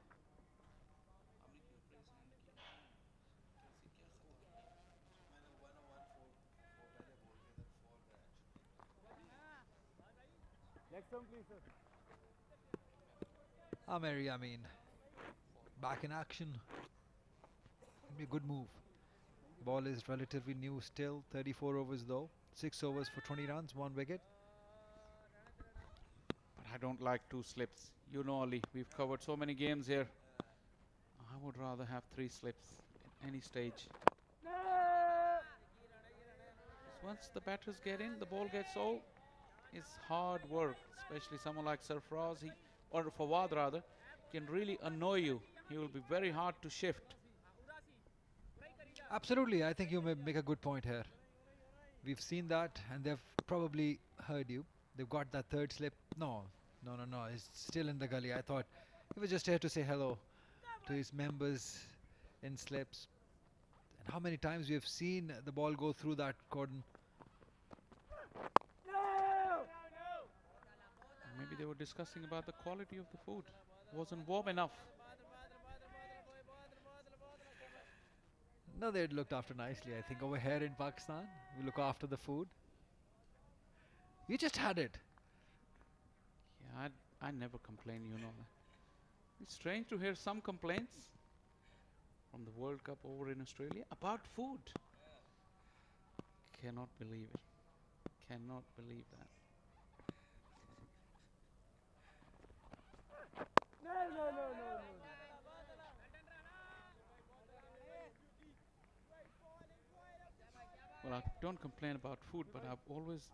[SPEAKER 8] Next one, please, sir.
[SPEAKER 3] Ameri Amin back in action. It'll be a good move. The ball is relatively new still. 34 overs though. 6 overs for 20 runs, 1 wicket.
[SPEAKER 2] But I don't like 2 slips. You know, Ali, we've covered so many games here. I would rather have 3 slips at any stage. Once the batters get in, the ball gets old. It's hard work, especially someone like Sarfaraz, or Fawad rather, can really annoy you. He will be very hard to shift.
[SPEAKER 3] Absolutely, I think you may make a good point here. We've seen that and they've probably heard you. They've got that 3rd slip. No, it's still in the gully. I thought he was just here to say hello to his members in slips. And how many times we have seen the ball go through that cordon.
[SPEAKER 2] Maybe they were discussing about the quality of the food. It wasn't warm enough.
[SPEAKER 3] No, they'd looked after nicely. I think over here in Pakistan, we look after the food. You just had it.
[SPEAKER 2] Yeah, I never complain, you know. It's strange to hear some complaints from the World Cup over in Australia about food. Cannot believe it. Cannot believe that.
[SPEAKER 8] No.
[SPEAKER 2] Well, I don't complain about food, but I've always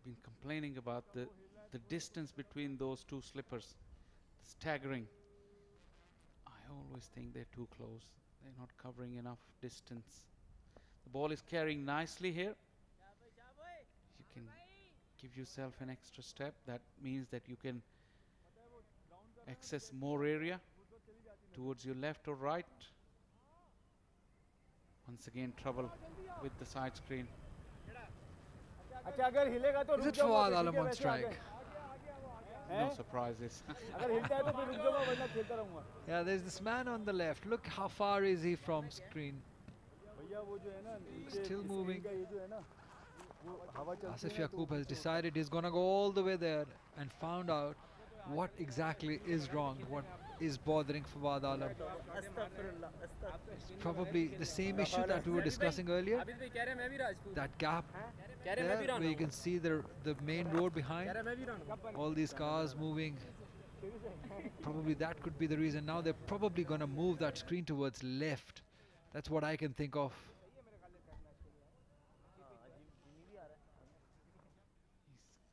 [SPEAKER 2] been complaining about the distance between those 2 slippers. Staggering. I always think they're too close. They're not covering enough distance. The ball is carrying nicely here. You can give yourself an extra step. That means that you can access more area towards your left or right. Once again, trouble with the side screen.
[SPEAKER 3] Is it Fawad Alam on strike?
[SPEAKER 2] No surprises.
[SPEAKER 3] Yeah, there's this man on the left. Look how far is he from screen. Still moving. Asif Yaqub has decided he's gonna go all the way there and found out what exactly is wrong, what is bothering Fawad Alam. It's probably the same issue that we were discussing earlier. That gap there where you can see the main road behind, all these cars moving. Probably that could be the reason. Now they're probably gonna move that screen towards left. That's what I can think of.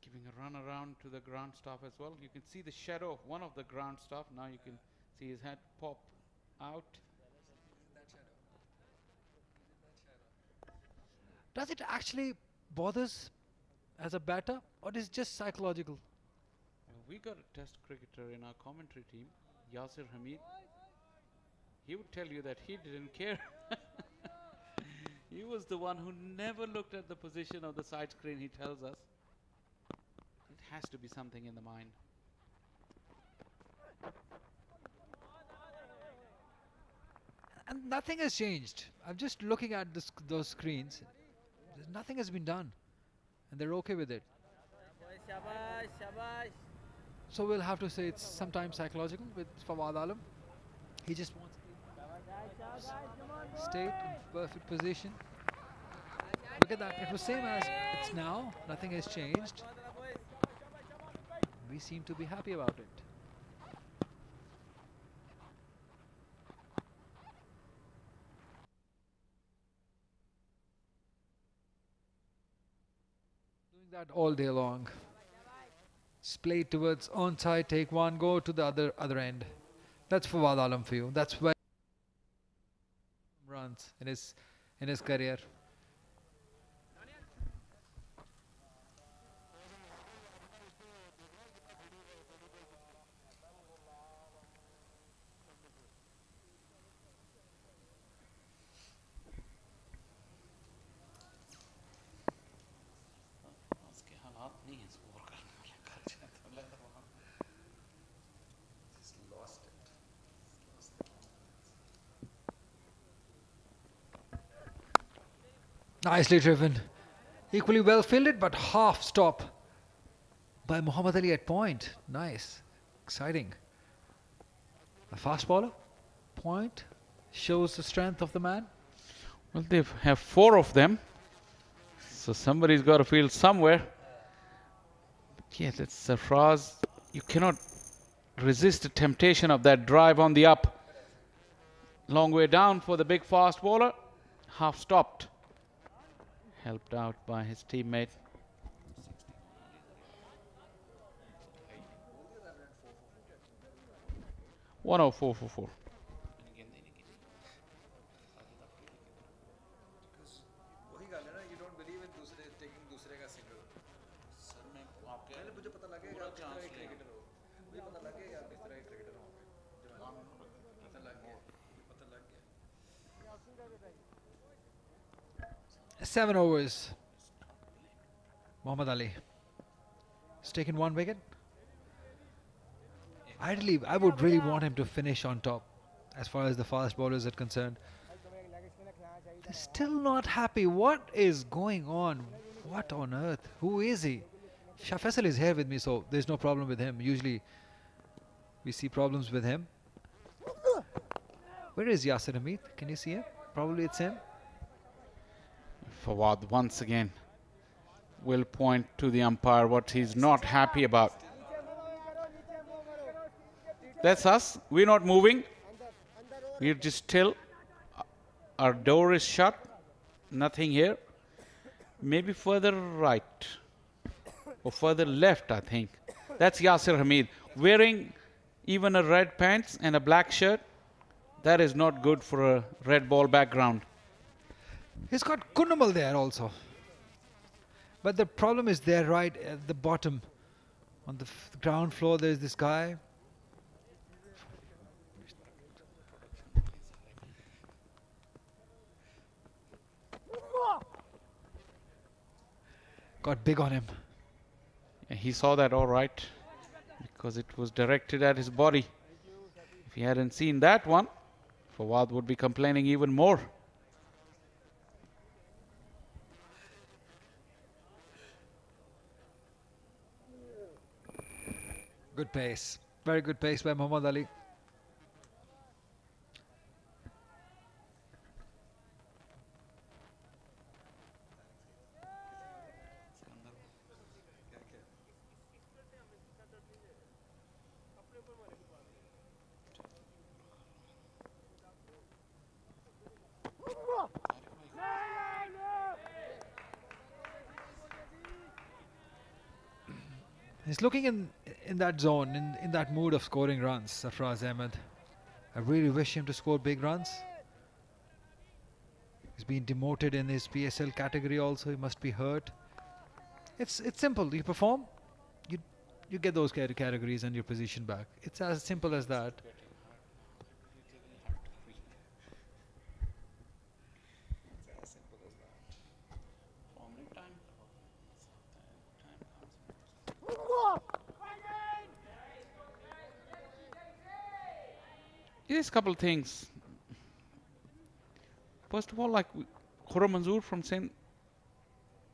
[SPEAKER 2] Giving a run around to the ground staff as well. You can see the shadow of one of the ground staff. Now you can see his head pop out.
[SPEAKER 3] Does it actually bothers as a batter, or is it just psychological?
[SPEAKER 2] We got a test cricketer in our commentary team, Yasir Hamid. He would tell you that he didn't care. He was the one who never looked at the position of the side screen, he tells us. It has to be something in the mind.
[SPEAKER 3] And nothing has changed. I'm just looking at those screens. Nothing has been done. And they're okay with it. So we'll have to say it's sometimes psychological with Fawad Alam. He just wants to stay in perfect position. Look at that. It was same as it's now. Nothing has changed. We seem to be happy about it. Doing that all day long. Splayed towards onside, take one, go to the other end. That's Fawad Alam for you. That's where runs in his career. Nicely driven. Equally well fielded, but half stop by Muhammad Ali at point. Nice. Exciting. A fast bowler. Point. Shows the strength of the man.
[SPEAKER 2] Well, they have 4 of them. So somebody's got to field somewhere. Yeah, that's Sarfraz. You cannot resist the temptation of that drive on the up. Long way down for the big fast bowler. Half stopped. Helped out by his teammate. $104 for 4.
[SPEAKER 3] Seven overs. Muhammad Ali has taken 1 wicket. Ideally, I would really want him to finish on top as far as the fast bowlers are concerned. They're still not happy. What is going on? What on earth? Who is he? Shah Faisal is here with me, so there's no problem with him. Usually we see problems with him. Where is Yasir Hamid? Can you see him? Probably it's him.
[SPEAKER 2] Fawad once again will point to the umpire what he's not happy about. That's us. We're not moving. We're just still. Our door is shut. Nothing here. Maybe further right or further left, I think. That's Yasir Hamid wearing even a red pants and a black shirt. That is not good for a red ball background.
[SPEAKER 3] He's got Kundamal there also. But the problem is there right at the bottom. On the ground floor there's this guy. Got big on him.
[SPEAKER 2] Yeah, he saw that all right because it was directed at his body. If he hadn't seen that one, Fawad would be complaining even more.
[SPEAKER 3] Good pace. Very good pace by Muhammad Ali. He's looking in that zone, in that mood of scoring runs, Sarfraz Ahmed. I really wish him to score big runs. He's been demoted in his PSL category also. He must be hurt. It's simple. You perform, you get those categories and your position back. It's as simple as that.
[SPEAKER 2] There's a couple of things. First of all, like Khurram Manzoor from Sindh,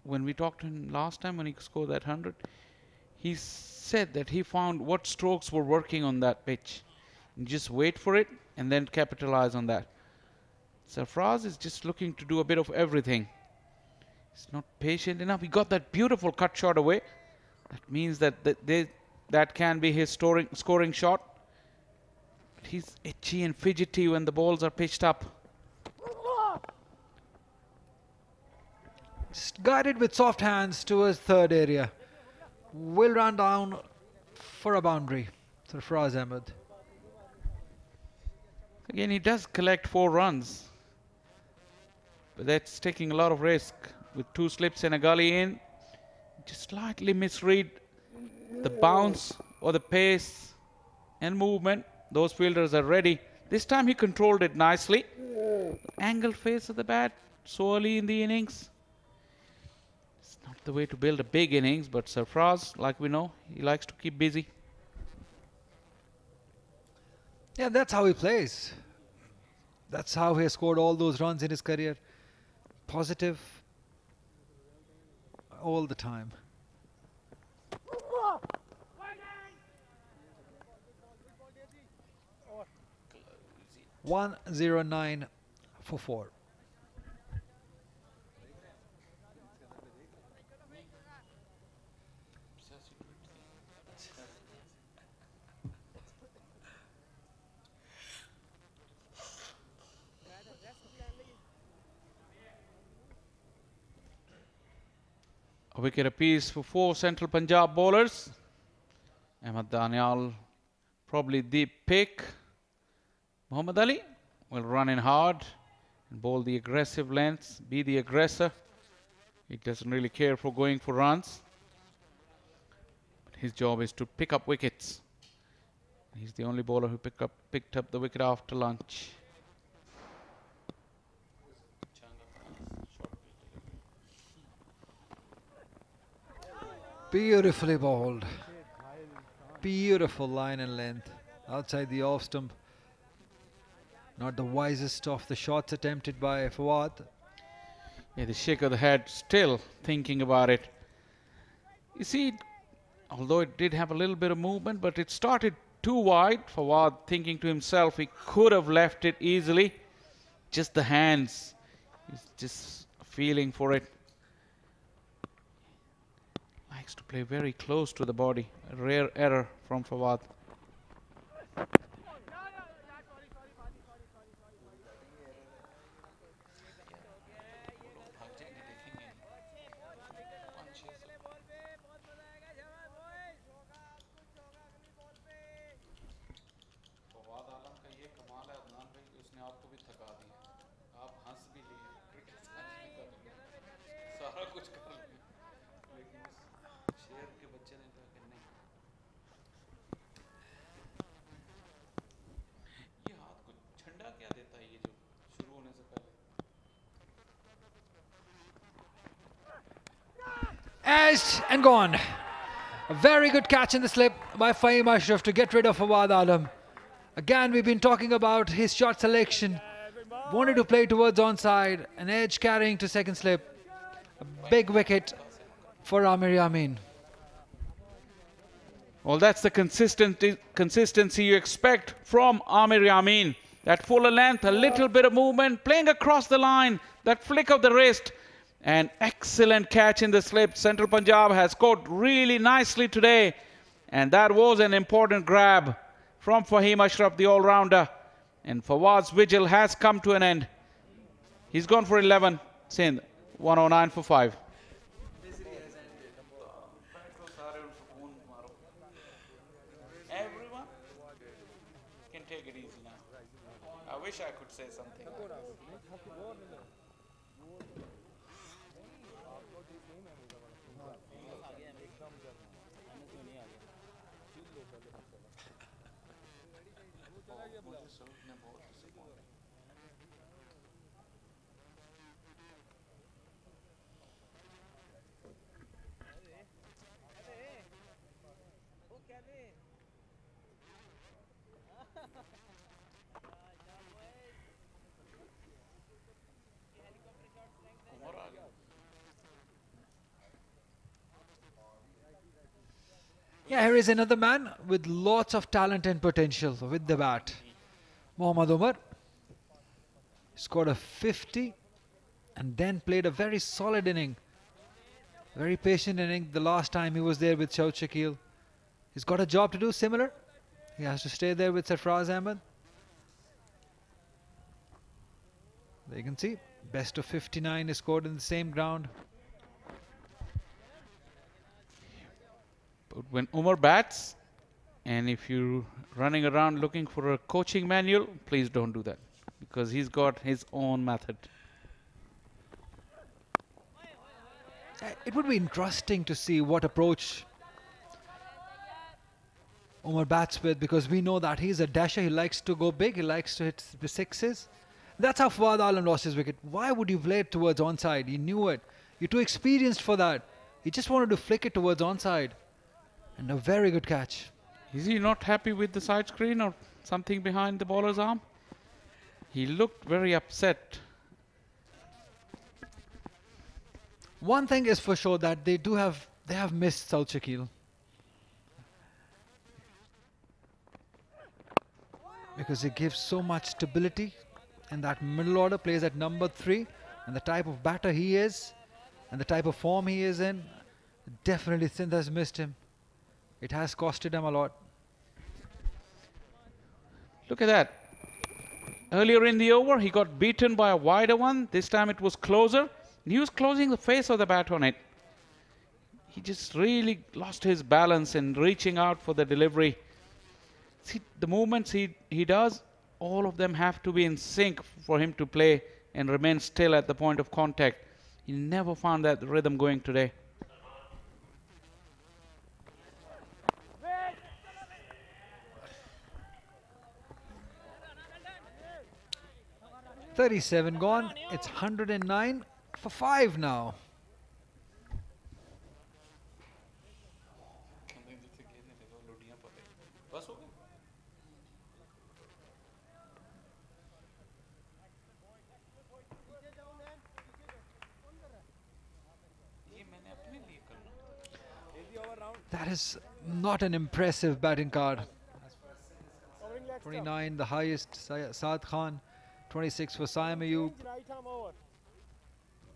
[SPEAKER 2] when we talked to him last time when he scored that 100, he said that he found what strokes were working on that pitch. And just wait for it and then capitalize on that. Sarfraz is just looking to do a bit of everything. He's not patient enough. He got that beautiful cut shot away. That means that that can be his scoring shot. But he's itchy and fidgety when the balls are pitched up.
[SPEAKER 3] Just guided with soft hands towards third area. Will run down for a boundary. Sarfraz Ahmed.
[SPEAKER 2] Again, he does collect 4 runs. But that's taking a lot of risk. With 2 slips and a gully in, just slightly misread the bounce or the pace and movement. Those fielders are ready. This time he controlled it nicely. Angled face of the bat so early in the innings. It's not the way to build a big innings, but Sarfraz, like we know, he likes to keep busy.
[SPEAKER 3] Yeah, that's how he plays. That's how he has scored all those runs in his career. Positive all the time. $109 for 4.
[SPEAKER 2] A wicket apiece for 4 Central Punjab bowlers. Ahmed Danial probably the pick. Muhammad Ali will run in hard and bowl the aggressive lengths, be the aggressor. He doesn't really care for going for runs. But his job is to pick up wickets. He's the only bowler who picked up the wicket after lunch.
[SPEAKER 3] Beautifully bowled. Beautiful line and length. Outside the off stump. Not the wisest of the shots attempted by Fawad.
[SPEAKER 2] Yeah, the shake of the head, still thinking about it. You see, although it did have a little bit of movement, but it started too wide. Fawad thinking to himself, he could have left it easily. Just the hands. He's just feeling for it. Likes to play very close to the body. A rare error from Fawad.
[SPEAKER 3] Edged and gone. A very good catch in the slip by Fahim Ashraf to get rid of Fawad Alam. Again, we've been talking about his shot selection. Wanted to play towards onside. An edge carrying to second slip. A big wicket for Amir Yamin.
[SPEAKER 2] Well, that's the consistency you expect from Amir Yamin. That fuller length, a little bit of movement, playing across the line, that flick of the wrist. An excellent catch in the slip. Central Punjab has scored really nicely today. And that was an important grab from Fahim Ashraf, the all-rounder. And Fawaz's vigil has come to an end. He's gone for 11. Sindh, 109 for 5. Everyone can take it easy now. I wish I could say something.
[SPEAKER 3] Yeah, here is another man with lots of talent and potential with the bat. Mohammad Umar scored a 50 and then played a very solid inning. Very patient inning the last time he was there with Shaud Shakil. He's got a job to do similar. He has to stay there with Sarfraz Ahmed. There you can see, best of 59 is scored in the same ground.
[SPEAKER 2] But when Umar bats, and if you're running around looking for a coaching manual, please don't do that, because he's got his own method.
[SPEAKER 3] It would be interesting to see what approach Umar bats with, because we know that he's a dasher. He likes to go big. He likes to hit the sixes. That's how Fawad Alam lost his wicket. Why would you play it towards onside? He knew it. You're too experienced for that. He just wanted to flick it towards onside. And a very good catch.
[SPEAKER 2] Is he not happy with the side screen or something behind the bowler's arm? He looked very upset.
[SPEAKER 3] One thing is for sure that they have missed Shaud Shakil. Because he gives so much stability, and that middle order plays at number 3, and the type of batter he is and the type of form he is in, definitely Sindh has missed him. It has costed him a lot.
[SPEAKER 2] Look at that. Earlier in the over, he got beaten by a wider one. This time it was closer. And he was closing the face of the bat on it. He just really lost his balance in reaching out for the delivery. See, the movements he does, all of them have to be in sync for him to play and remain still at the point of contact. He never found that rhythm going today.
[SPEAKER 3] .37 gone. It's 109 for 5 now. That is not an impressive batting card. 29, the highest, Saad Khan. 26 for Saim Ayub.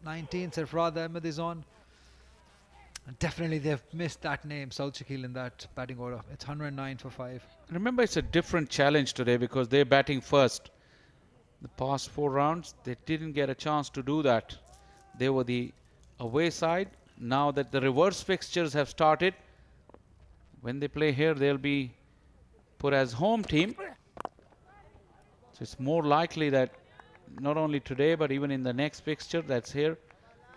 [SPEAKER 3] 19, Sarfraz Ahmed is on. And definitely they've missed that name, Shaud Shakil, in that batting order. It's 109 for 5.
[SPEAKER 2] Remember, it's a different challenge today because they're batting first. The past 4 rounds, they didn't get a chance to do that. They were the away side. Now that the reverse fixtures have started, when they play here, they'll be put as home team. So it's more likely that not only today, but even in the next fixture that's here,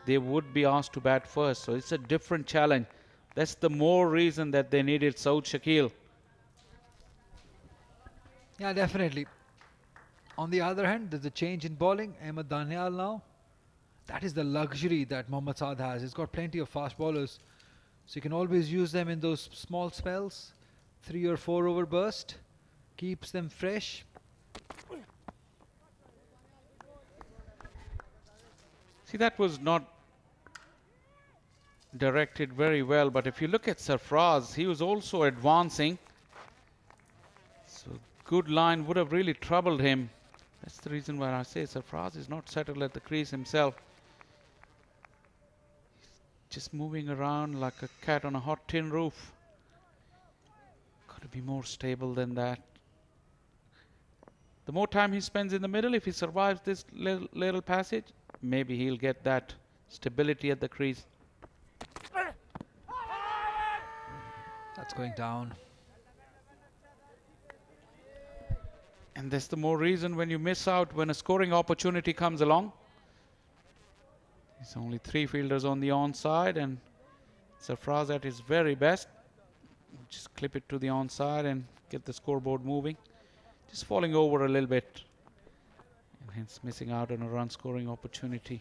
[SPEAKER 2] they would be asked to bat first. So it's a different challenge. That's the more reason that they needed Shaud Shakil.
[SPEAKER 3] Yeah, definitely. On the other hand, there's a change in bowling. Ahmed Daniel now. That is the luxury that Mohammad Saad has. He's got plenty of fast bowlers. So you can always use them in those small spells. 3 or 4 over burst. Keeps them fresh.
[SPEAKER 2] See, that was not directed very well, but if you look at Sarfraz, he was also advancing. So good line would have really troubled him. That's the reason why I say Sarfraz is not settled at the crease himself. He's just moving around like a cat on a hot tin roof. Got to be more stable than that. The more time he spends in the middle, if he survives this little passage, maybe he'll get that stability at the crease.
[SPEAKER 3] That's going down.
[SPEAKER 2] And that's the more reason when you miss out when a scoring opportunity comes along. There's only 3 fielders on the onside, and Sarfraz at his very best. Just clip it to the onside and get the scoreboard moving. Just falling over a little bit, and hence missing out on a run scoring opportunity.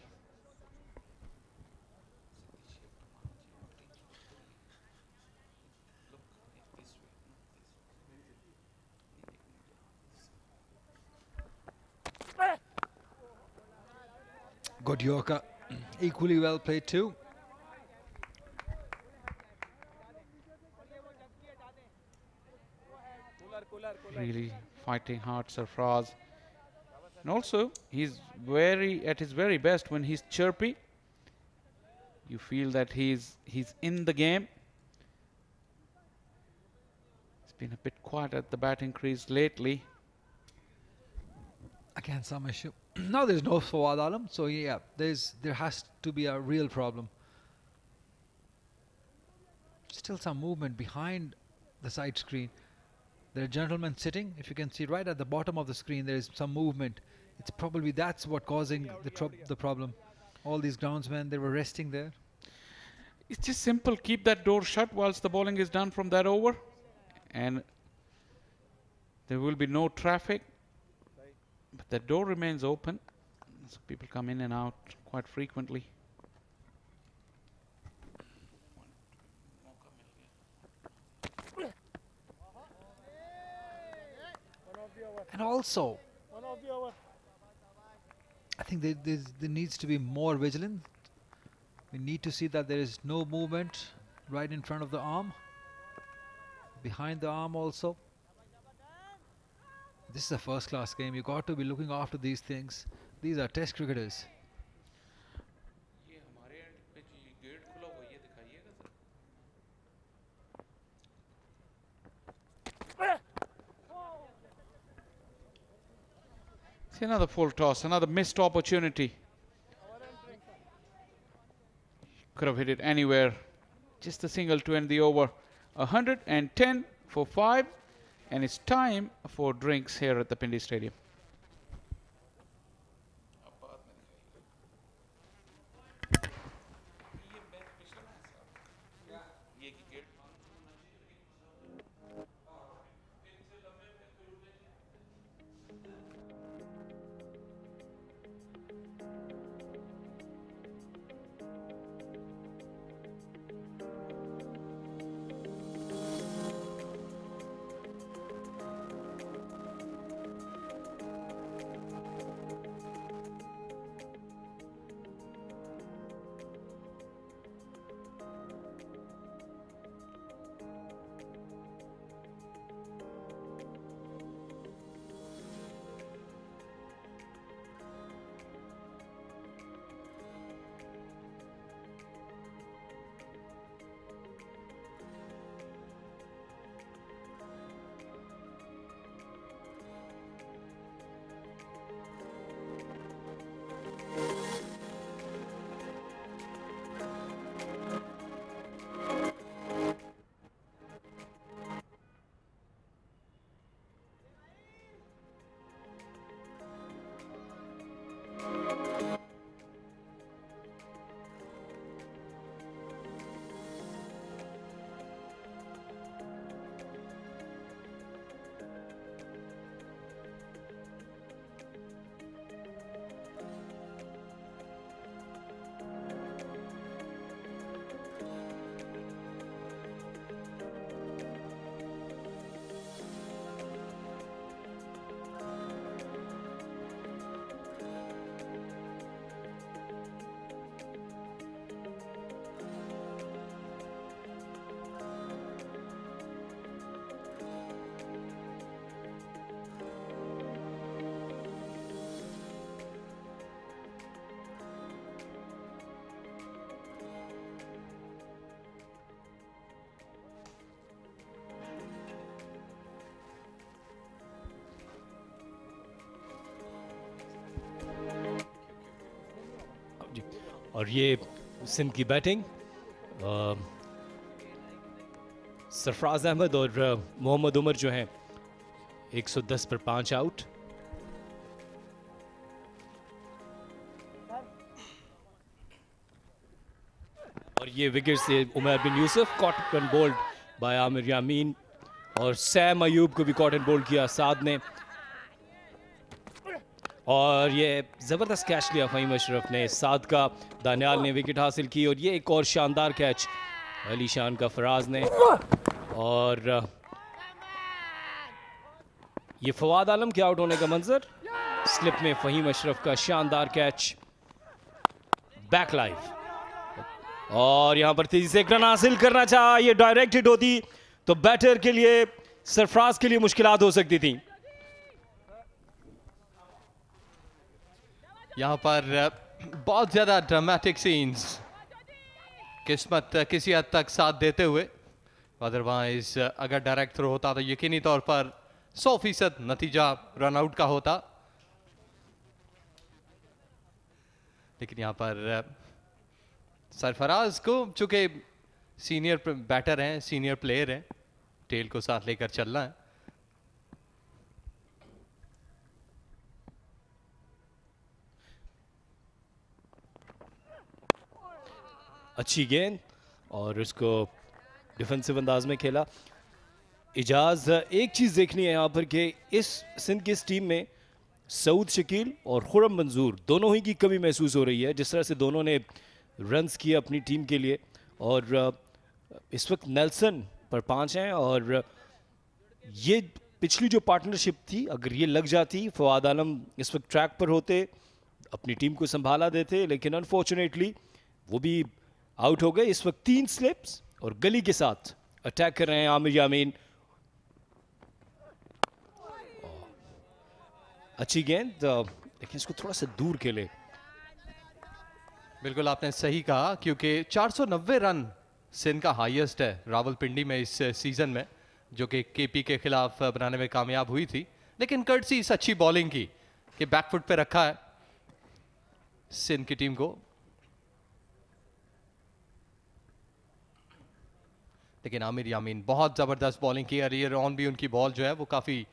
[SPEAKER 3] Good Yorker. Equally well played too.
[SPEAKER 2] Really fighting hard, Sarfraz. And also, he's at his very best when he's chirpy. You feel that he's in the game. He's been a bit quiet at the batting crease lately.
[SPEAKER 3] Again, some issue. Now there's no Quaid-e-Azam, so yeah, there has to be a real problem. Still some movement behind the side screen. There are gentlemen sitting. If you can see right at the bottom of the screen, there is some movement. It's probably that's what causing the problem. All these groundsmen, they were resting there.
[SPEAKER 2] It's just simple. Keep that door shut whilst the bowling is done from that over, and there will be no traffic. But that door remains open, so people come in and out quite frequently.
[SPEAKER 3] And also, I think there needs to be more vigilant. We need to see that there is no movement right in front of the arm, behind the arm also. This is a first-class game. You got to be looking after these things. These are test cricketers.
[SPEAKER 2] See, another full toss, another missed opportunity. Could have hit it anywhere. Just a single to end the over. 110 for 5. And it's time for drinks here at the Pindi Stadium.
[SPEAKER 7] और ये सिंध की batting, Sarfaraz Ahmad और मोहम्मद उमर जो हैं 110 पर 5 out. और ये wicket से Umar bin Yousuf caught and bowled by Aamir Yamin, और सैम अयूब को भी कॉट एंड बोल्ड किया साद ने। और ये ज़बरदस्त कैच लिया फ़हीम अशरफ ने साद का, दानियाल ने विकेट हासिल की। और ये एक और शानदार कैच अली शान का फराज ने। और ये फवाद आलम के आउट होने का मंजर, स्लिप में फ़हीम अशरफ का शानदार कैच, बैक लाइफ। और यहां पर तेजी से एक रन हासिल करना चाहा, ये डायरेक्ट हिट होती तो बैटर के लिए, सरफराज के लिए मुश्किलात हो सकती थी।
[SPEAKER 1] यहाँ पर बहुत ज़्यादा ड्रामेटिक सीन्स, किस्मत किसी हद तक साथ देते हुए, अदरवाइज अगर डायरेक्ट थ्रो होता तो यकीनी तौर पर 100% नतीजा रन आउट का होता। लेकिन यहाँ पर सरफराज को चूंकि सीनियर बैटर हैं, सीनियर प्लेयर हैं, टेल को साथ लेकर चलना है।
[SPEAKER 7] अच्छी गेंद और उसको डिफेंसिव अंदाज में खेला। इजाज, एक चीज़ देखनी है यहाँ पर कि इस सिंध की इस टीम में सऊद शकील और खुरम मंजूर दोनों ही की कमी महसूस हो रही है। जिस तरह से दोनों ने रन्स किए अपनी टीम के लिए, और इस वक्त नेल्सन पर 5 हैं। और ये पिछली जो पार्टनरशिप थी, अगर ये लग जाती, फवाद आलम इस वक्त ट्रैक पर होते, अपनी टीम को संभाला देते, लेकिन अनफॉर्चुनेटली वो भी आउट हो गए। इस वक्त 3 स्लिप्स और गली के साथ अटैक कर रहे हैं आमिर यामीन। अच्छी गेंद, लेकिन इसको थोड़ा सा दूर खेले।
[SPEAKER 1] बिल्कुल आपने सही कहा, क्योंकि 490 रन सिंध का हाईएस्ट है रावलपिंडी में इस सीजन में, जो कि केपी के खिलाफ बनाने में कामयाब हुई थी। लेकिन कर्टसी इस अच्छी बॉलिंग की कि बैकफुट पे रखा है सिंध की टीम को। लेकिन आमिर यामीन बहुत ज़बरदस्त बॉलिंग की। अरियर ऑन भी उनकी बॉल जो है वो काफ़ी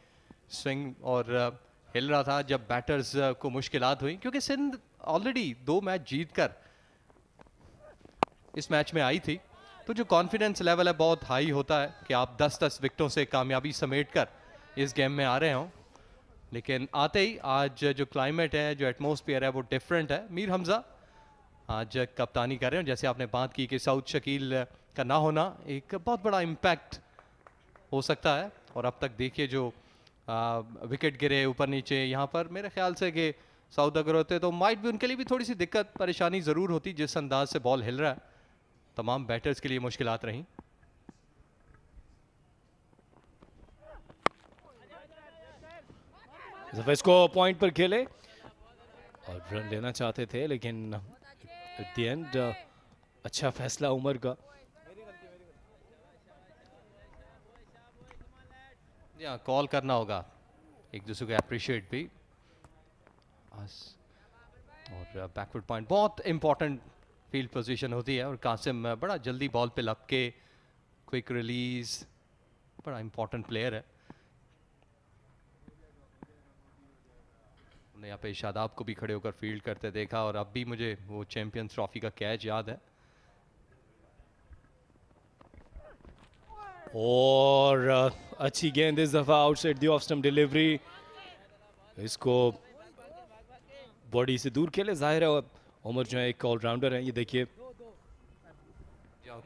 [SPEAKER 1] स्विंग और हिल रहा था जब बैटर्स को मुश्किलात हुई, क्योंकि सिंध ऑलरेडी 2 मैच जीतकर इस मैच में आई थी। तो जो कॉन्फिडेंस लेवल है बहुत हाई होता है कि आप 10-10 विकेटों से कामयाबी समेटकर इस गेम में आ रहे हों। लेकिन आते ही आज जो क्लाइमेट है, जो एटमॉस्फेयर है, वो डिफरेंट है। मीर हमजा आज कप्तानी कर रहे हैं। जैसे आपने बात की कि सऊद शकील का ना होना एक बहुत बड़ा इम्पैक्ट हो सकता है। और अब तक देखिए जो विकेट गिरे ऊपर नीचे, यहाँ पर मेरे ख्याल से कि सऊद अगर होते तो माइट भी उनके लिए भी थोड़ी सी दिक्कत परेशानी ज़रूर होती। जिस अंदाज से बॉल हिल रहा है, तमाम बैटर्स के लिए मुश्किलात रहीं।
[SPEAKER 7] इसको पॉइंट पर खेले और रन लेना चाहते थे, लेकिन एट द एंड अच्छा फैसला उमर का।
[SPEAKER 1] या कॉल करना होगा, एक दूसरे को अप्रिशिएट भी। और बैकवर्ड पॉइंट बहुत इंपॉर्टेंट फील्ड पोजीशन होती है। और कासिम बड़ा जल्दी बॉल पे लपके, क्विक रिलीज, बड़ा इंपॉर्टेंट प्लेयर है। हमने यहाँ पे शादाब को भी खड़े होकर फील्ड करते देखा, और अब भी मुझे वो चैंपियंस ट्रॉफी का कैच याद है।
[SPEAKER 7] और अच्छी गेंद इस दफा outside the off stump delivery, इसको बॉडी से दूर खेले। जाहिर है उमर जो है एक ऑलराउंडर है। ये देखिए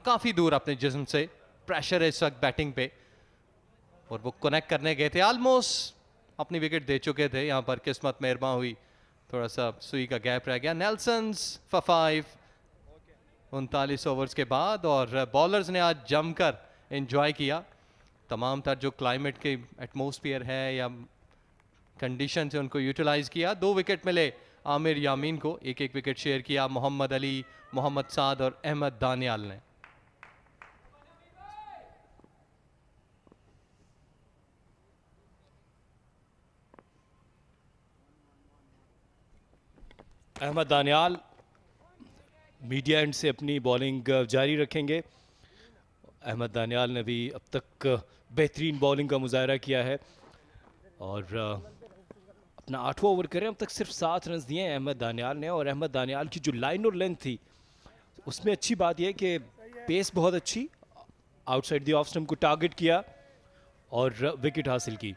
[SPEAKER 1] काफी दूर अपने जिस्म से, प्रेशर है इस वक्त बैटिंग पे, और वो कनेक्ट करने गए थे, ऑलमोस्ट अपनी विकेट दे चुके थे। यहाँ पर किस्मत मेहरबान हुई, थोड़ा सा सुई का गैप रह गया। नेल्सन्स फॉर 5 39 ओवर्स के बाद, और बॉलर्स ने आज जमकर एंजॉय किया। तमाम तर जो क्लाइमेट के एटमॉस्फेयर है या कंडीशन से उनको यूटिलाइज किया। 2 विकेट मिले आमिर यामीन को, एक एक विकेट शेयर किया मोहम्मद अली, मोहम्मद साद और अहमद दानियाल ने।
[SPEAKER 7] अहमद दानियाल मीडिया एंड से अपनी बॉलिंग जारी रखेंगे। अहमद दानियाल ने भी अब तक बेहतरीन बॉलिंग का मुजाहरा किया है और अपना 8वां ओवर करें, अब तक सिर्फ 7 रन दिए हैं अहमद दानियाल ने। और अहमद दानियाल की जो लाइन और लेंथ थी उसमें अच्छी बात यह कि पेस बहुत अच्छी, आउटसाइड द ऑफ स्टंप को टारगेट किया और विकेट हासिल की।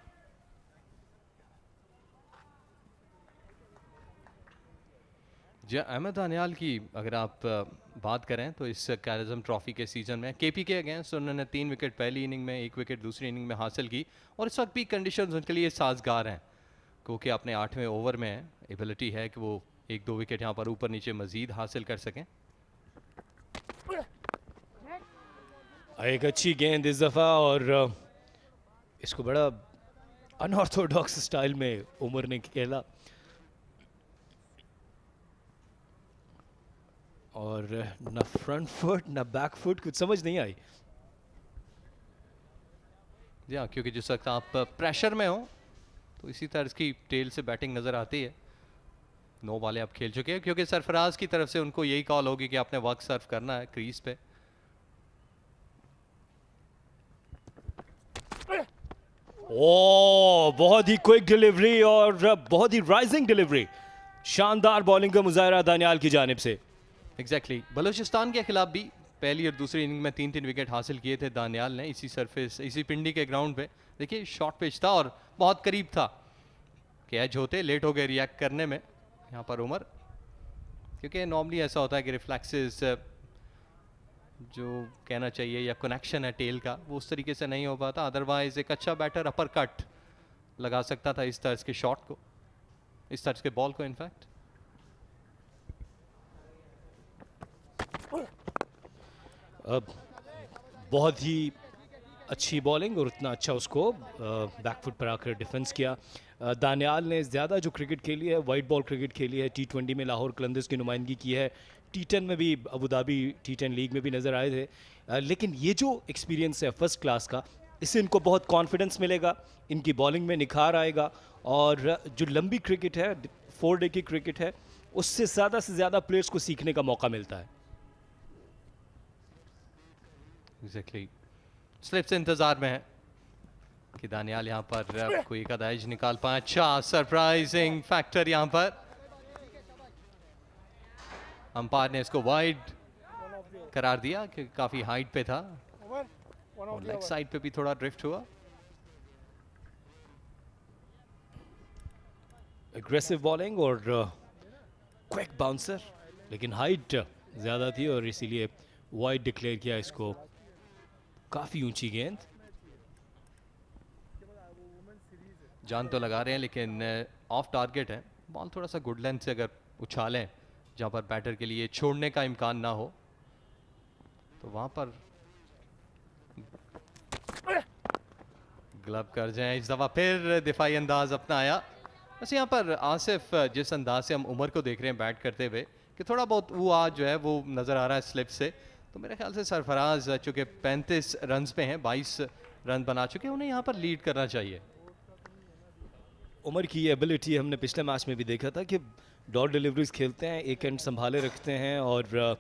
[SPEAKER 1] जी, अहमद दानियाल की अगर आप बात करें तो इस क्वाइड-ए-आज़म ट्रॉफी के सीज़न में केपी के अगेंस्ट उन्होंने 3 विकेट पहली इनिंग में, 1 विकेट दूसरी इनिंग में हासिल की और इस वक्त भी कंडीशंस उनके लिए साजगार हैं क्योंकि अपने 8वें ओवर में एबिलिटी है कि वो 1-2 विकेट यहाँ पर ऊपर नीचे मजीद हासिल कर सकें।
[SPEAKER 7] एक अच्छी गेंद इस दफ़ा और इसको बड़ा अनऑर्थोडॉक्स स्टाइल में उमर ने खेला और ना फ्रंट फुट ना बैक फुट, कुछ समझ नहीं आई।
[SPEAKER 1] जी हाँ, क्योंकि जिस वक्त आप प्रेशर में हो तो इसी तरह की टेल से बैटिंग नज़र आती है। 9 बॉलें आप खेल चुके हैं क्योंकि सरफराज की तरफ से उनको यही कॉल होगी कि आपने वक्त सर्व करना है क्रीज पे।
[SPEAKER 7] ओ, बहुत ही क्विक डिलीवरी और बहुत ही राइजिंग डिलीवरी, शानदार बॉलिंग का मुजाहरा दानियाल की जानिब से।
[SPEAKER 1] एग्जैक्टली बलूचिस्तान के खिलाफ भी पहली और दूसरी इनिंग में 3-3 विकेट हासिल किए थे दानियाल ने इसी सरफेस, इसी पिंडी के ग्राउंड पे। देखिए शॉर्ट पिच था और बहुत करीब था कि एज होते, लेट हो गए रिएक्ट करने में यहाँ पर उमर, क्योंकि नॉर्मली ऐसा होता है कि रिफ्लेक्सेस जो कहना चाहिए या कनेक्शन है टेल का वो उस तरीके से नहीं हो पाता। अदरवाइज एक अच्छा बैटर अपर कट लगा सकता था इस तर्ज के शॉट को, इस तर्ज के बॉल को इनफैक्ट।
[SPEAKER 7] अब बहुत ही अच्छी बॉलिंग और उतना अच्छा उसको बैकफुट पर आकर डिफेंस किया। दानियाल ने ज़्यादा जो क्रिकेट खेली है वाइट बॉल क्रिकेट खेली है, T20 में लाहौर कलंदर्स की नुमाइंदगी की है, T10 में भी अबू धाबी T10 लीग में भी नज़र आए थे। लेकिन ये जो एक्सपीरियंस है फर्स्ट क्लास का, इससे इनको बहुत कॉन्फिडेंस मिलेगा, इनकी बॉलिंग में निखार आएगा और जो लंबी क्रिकेट है 4 डे की क्रिकेट है उससे ज़्यादा प्लेयर्स को सीखने का मौका मिलता है।
[SPEAKER 1] एग्जैक्टली स्लिप से इंतजार में है कि दानियाल यहाँ पर कोई एक आधा एज निकाल पाए। अच्छा सरप्राइजिंग फैक्टर यहाँ पर, अंपायर ने इसको वाइड करार दिया कि काफी हाइट पे था और लेग साइड पे भी थोड़ा ड्रिफ्ट हुआ।
[SPEAKER 7] एग्रेसिव बॉलिंग और क्विक बाउंसर, लेकिन हाइट ज़्यादा थी और इसीलिए वाइड डिक्लेयर किया इसको। काफ़ी ऊंची गेंद,
[SPEAKER 1] जान तो लगा रहे हैं लेकिन ऑफ टारगेट है। बॉल थोड़ा सा गुड लेंथ से अगर उछालें जहाँ पर बैटर के लिए छोड़ने का इम्कान ना हो तो वहाँ पर ग्लब कर जाएं। इस दफ़ा फिर दिफाई अंदाज अपना आया। बस यहाँ पर आसिफ जिस अंदाज से हम उमर को देख रहे हैं बैट करते हुए कि थोड़ा बहुत वो आज जो है वो नज़र आ रहा है स्लिप से, तो मेरे ख्याल से सरफराज चूँकि 35 रन्स पे हैं, 22 रन बना चुके हैं, उन्हें यहाँ पर लीड करना चाहिए।
[SPEAKER 7] उमर की ये एबिलिटी हमने पिछले मैच में भी देखा था कि डॉट डिलीवरीज खेलते हैं, एक एंड संभाले रखते हैं और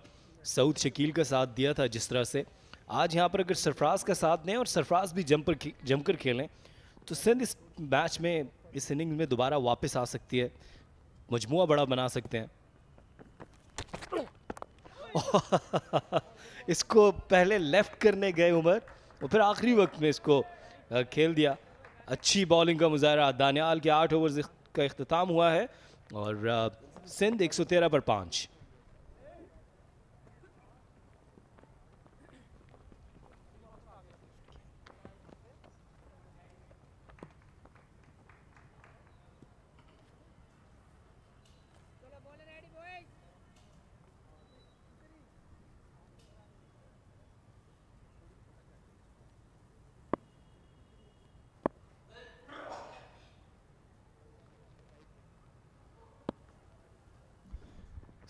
[SPEAKER 7] सऊद शकील का साथ दिया था जिस तरह से। आज यहाँ पर अगर सरफराज का साथ दें और सरफराज भी जमकर खेलें तो सिंध इस मैच में, इस इनिंग में दोबारा वापस आ सकती है, मजमुआ बड़ा बना सकते हैं। इसको पहले लेफ्ट करने गए उमर और फिर आखिरी वक्त में इसको खेल दिया। अच्छी बॉलिंग का मुजाहरा, दानियाल के 8 ओवर्स का इख्तिताम हुआ है और सिंध 113 पर 5।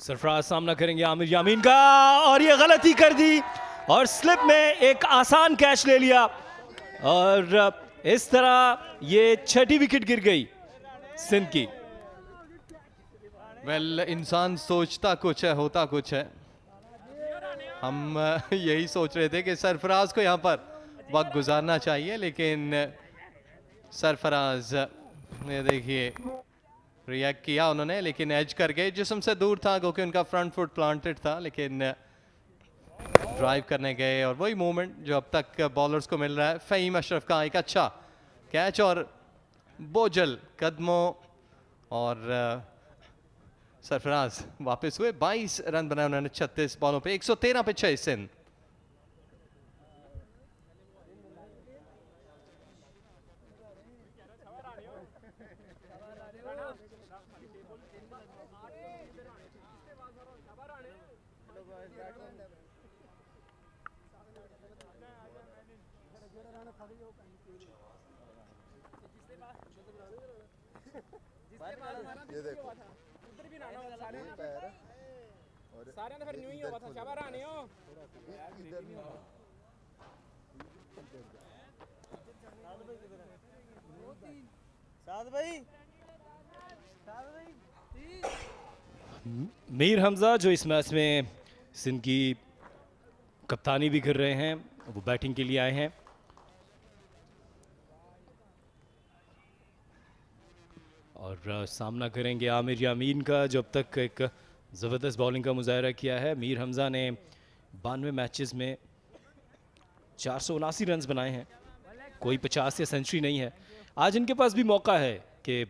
[SPEAKER 7] सरफराज सामना करेंगे आमिर यामीन का और ये गलती कर दी और स्लिप में एक आसान कैच ले लिया और इस तरह ये 6ठी विकेट गिर गई सिंध की।
[SPEAKER 1] वेल इंसान सोचता कुछ है होता कुछ है। हम यही सोच रहे थे कि सरफराज को यहाँ पर वक्त गुजारना चाहिए, लेकिन सरफराज ने देखिए रिएक्ट किया उन्होंने, लेकिन एज कर गए, जिस्म से दूर था क्योंकि उनका फ्रंट फुट प्लांटेड था, लेकिन ड्राइव करने गए और वही मोमेंट जो अब तक बॉलर्स को मिल रहा है। फ़हीम अशरफ का एक अच्छा कैच और बोझल कदमों, और सरफराज वापस हुए। 22 रन बनाए उन्होंने 36 बॉलों पे, 113 पे 6 सिंध।
[SPEAKER 9] ये देखो उधर भी ना सारे सारे ने फिर न्यू ही होगा था शाबाश रानी हो इधर साद भाई
[SPEAKER 7] मीर हमजा जो इस मैच में सिंध की कप्तानी भी कर रहे हैं, वो बैटिंग के लिए आए हैं। और सामना करेंगे आमिर यामीन का, जो अब तक एक ज़बरदस्त बॉलिंग का मुजाहरा किया है। मीर हमजा ने 92 मैचेस में 479 रन्स बनाए हैं, कोई 50 या सेंचुरी नहीं है। आज इनके पास भी मौका है कि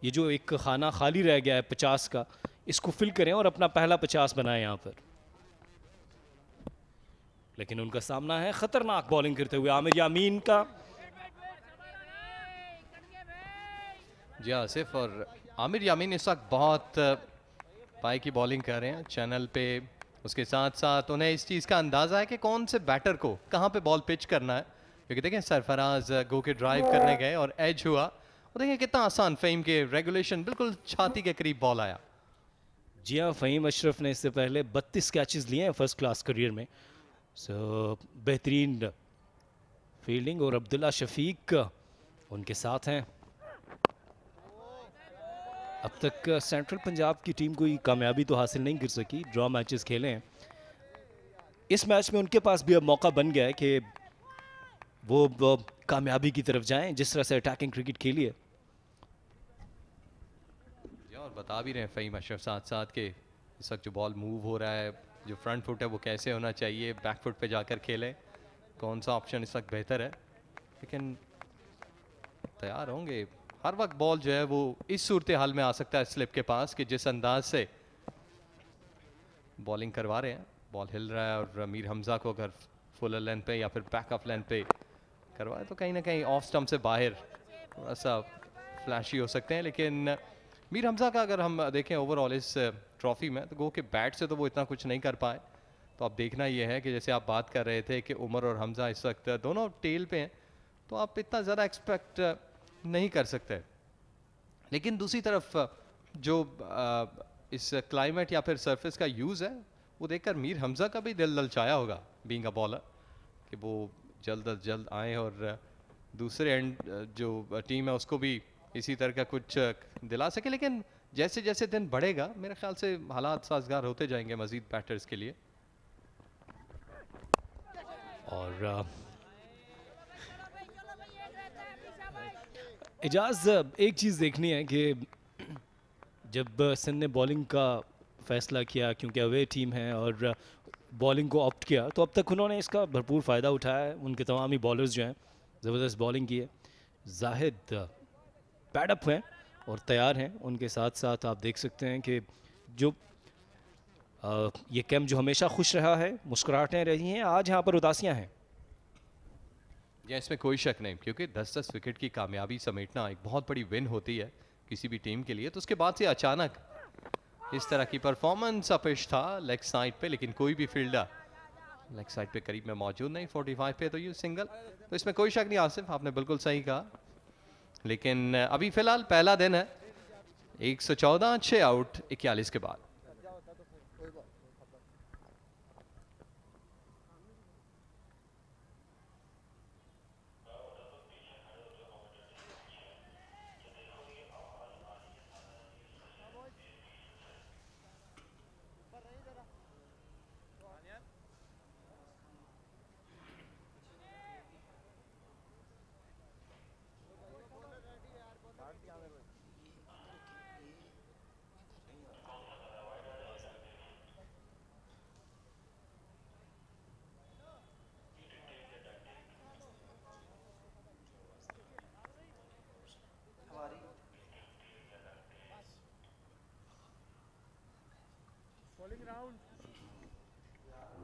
[SPEAKER 7] ये जो एक खाना खाली रह गया है 50 का, इसको फिल करें और अपना पहला 50 बनाएं यहाँ पर। लेकिन उनका सामना है खतरनाक बॉलिंग करते हुए आमिर यामीन का।
[SPEAKER 1] जी आसिफ, और आमिर यामीन इस वक्त बहुत पाई की बॉलिंग कर रहे हैं चैनल पे। उसके साथ साथ उन्हें इस चीज़ का अंदाज़ा है कि कौन से बैटर को कहाँ पे बॉल पिच करना है, क्योंकि देखें सरफराज गो के ड्राइव करने गए और एज हुआ, और देखें कितना आसान, फ़हीम के रेगुलेशन बिल्कुल छाती के करीब बॉल आया।
[SPEAKER 7] जी हाँ, फ़हीम अशरफ ने इससे पहले 32 कैचेस लिए हैं फर्स्ट क्लास करियर में। बेहतरीन फील्डिंग, और अब्दुल्ला शफीक उनके साथ हैं। अब तक सेंट्रल पंजाब की टीम कोई कामयाबी तो हासिल नहीं कर सकी, ड्रॉ मैचेस खेले हैं। इस मैच में उनके पास भी अब मौका बन गया है कि वो कामयाबी की तरफ जाएं, जिस तरह से अटैकिंग क्रिकेट खेली है।
[SPEAKER 1] और बता भी रहे हैं फ़हीम अशरफ साथ साथ के इस वक्त जो बॉल मूव हो रहा है, जो फ्रंट फुट है वो कैसे होना चाहिए, बैक फुट पे जाकर खेलें, कौन सा ऑप्शन इस वक्त बेहतर है। लेकिन तैयार होंगे, हर वक्त बॉल जो है वो इस सूरत हाल में आ सकता है स्लिप के पास कि जिस अंदाज से बॉलिंग करवा रहे हैं, बॉल हिल रहा है, और मीर हमजा को अगर फुल लेंथ पे या फिर बैक ऑफ लेंथ पे करवाए तो कहीं ना कहीं ऑफ स्टंप से बाहर थोड़ा सा फ्लैशी हो सकते हैं। लेकिन मीर हमजा का अगर हम देखें ओवरऑल इस ट्रॉफी में, तो गो के बैट से तो वो इतना कुछ नहीं कर पाए। तो अब देखना ये है कि जैसे आप बात कर रहे थे कि उमर और हमजा इस वक्त दोनों टेल पे हैं, तो आप इतना ज़्यादा एक्सपेक्ट नहीं कर सकते। लेकिन दूसरी तरफ जो इस क्लाइमेट या फिर सरफेस का यूज़ है, वो देखकर मीर हमजा का भी दिल ललचाया होगा बीइंग अ बॉलर, कि वो जल्द अज जल्द आए और दूसरे एंड जो टीम है उसको भी इसी तरह का कुछ दिला सके। लेकिन जैसे जैसे दिन बढ़ेगा मेरे ख्याल से हालात साजगार होते जाएंगे मजीद बैटर्स के लिए।
[SPEAKER 7] और एजाज, एक चीज़ देखनी है कि जब सिंध ने बॉलिंग का फैसला किया, क्योंकि अवे टीम है, और बॉलिंग को ऑप्ट किया, तो अब तक उन्होंने इसका भरपूर फ़ायदा उठाया है। उनके तमाम ही बॉलर्स जो हैं ज़बरदस्त बॉलिंग की है। जाहिद पैडअप हैं और तैयार हैं। उनके साथ साथ आप देख सकते हैं कि जो ये कैंप जो हमेशा खुश रहा है, मुस्कुराहटें रही हैं, आज यहाँ पर उदासियाँ हैं।
[SPEAKER 1] या इसमें कोई शक नहीं, क्योंकि 10-10 विकेट की कामयाबी समेटना एक बहुत बड़ी विन होती है किसी भी टीम के लिए। तो उसके बाद से अचानक इस तरह की परफॉर्मेंस अपेश था लेग साइड पे, लेकिन कोई भी फील्डर लेग साइड पे करीब में मौजूद नहीं। 45 पे तो ये सिंगल, तो इसमें कोई शक नहीं आसिफ, आपने बिल्कुल सही कहा। लेकिन अभी फिलहाल पहला दिन है, 114 6 आउट 41 के बाद।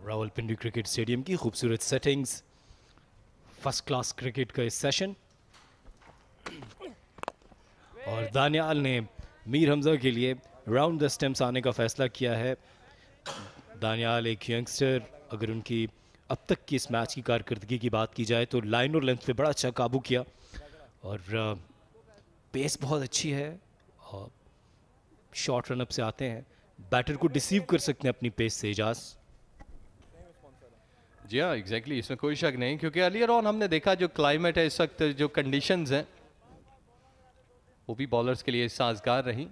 [SPEAKER 7] रावलपिंडी क्रिकेट स्टेडियम की खूबसूरत सेटिंग्स, फर्स्ट क्लास क्रिकेट का इस सेशन। और दानियाल ने मीर हमजा के लिए राउंड द स्टम्प्स आने का फैसला किया है। दानियाल एक यंगस्टर, अगर उनकी अब तक की इस मैच की कारकर्दगी की बात की जाए तो लाइन और लेंथ पे बड़ा अच्छा काबू किया और पेस बहुत अच्छी है और शॉर्ट रन अप से आते हैं, बैटर को डिसीव कर सकते हैं अपनी पेस से। इजाज
[SPEAKER 1] जी हाँ, एग्जैक्टली, इसमें कोई शक नहीं, क्योंकि अर्लियर ऑन हमने देखा जो क्लाइमेट है इस वक्त, जो कंडीशंस हैं वो भी बॉलर्स के लिए साजगार रही।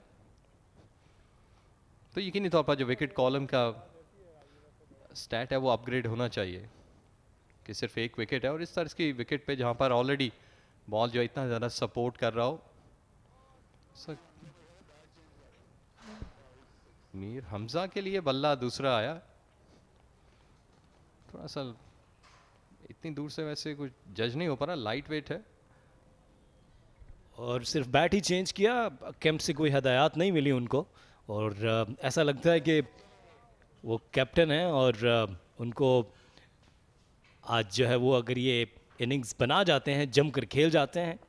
[SPEAKER 1] तो यकीनी तौर पर जो विकेट कॉलम का स्टैट है वो अपग्रेड होना चाहिए कि सिर्फ एक विकेट है, और इस तरह की विकेट पे जहाँ पर ऑलरेडी बॉल जो इतना ज़्यादा सपोर्ट कर रहा हो। मीर हमजा के लिए बल्ला दूसरा आया, थोड़ा सा इतनी दूर से वैसे कुछ जज नहीं हो पा रहा, लाइट वेट है।
[SPEAKER 7] और सिर्फ बैट ही चेंज किया, कैंप से कोई हदायत नहीं मिली उनको, और ऐसा लगता है कि वो कैप्टन हैं और उनको आज जो है वो अगर ये इनिंग्स बना जाते हैं, जमकर खेल जाते हैं।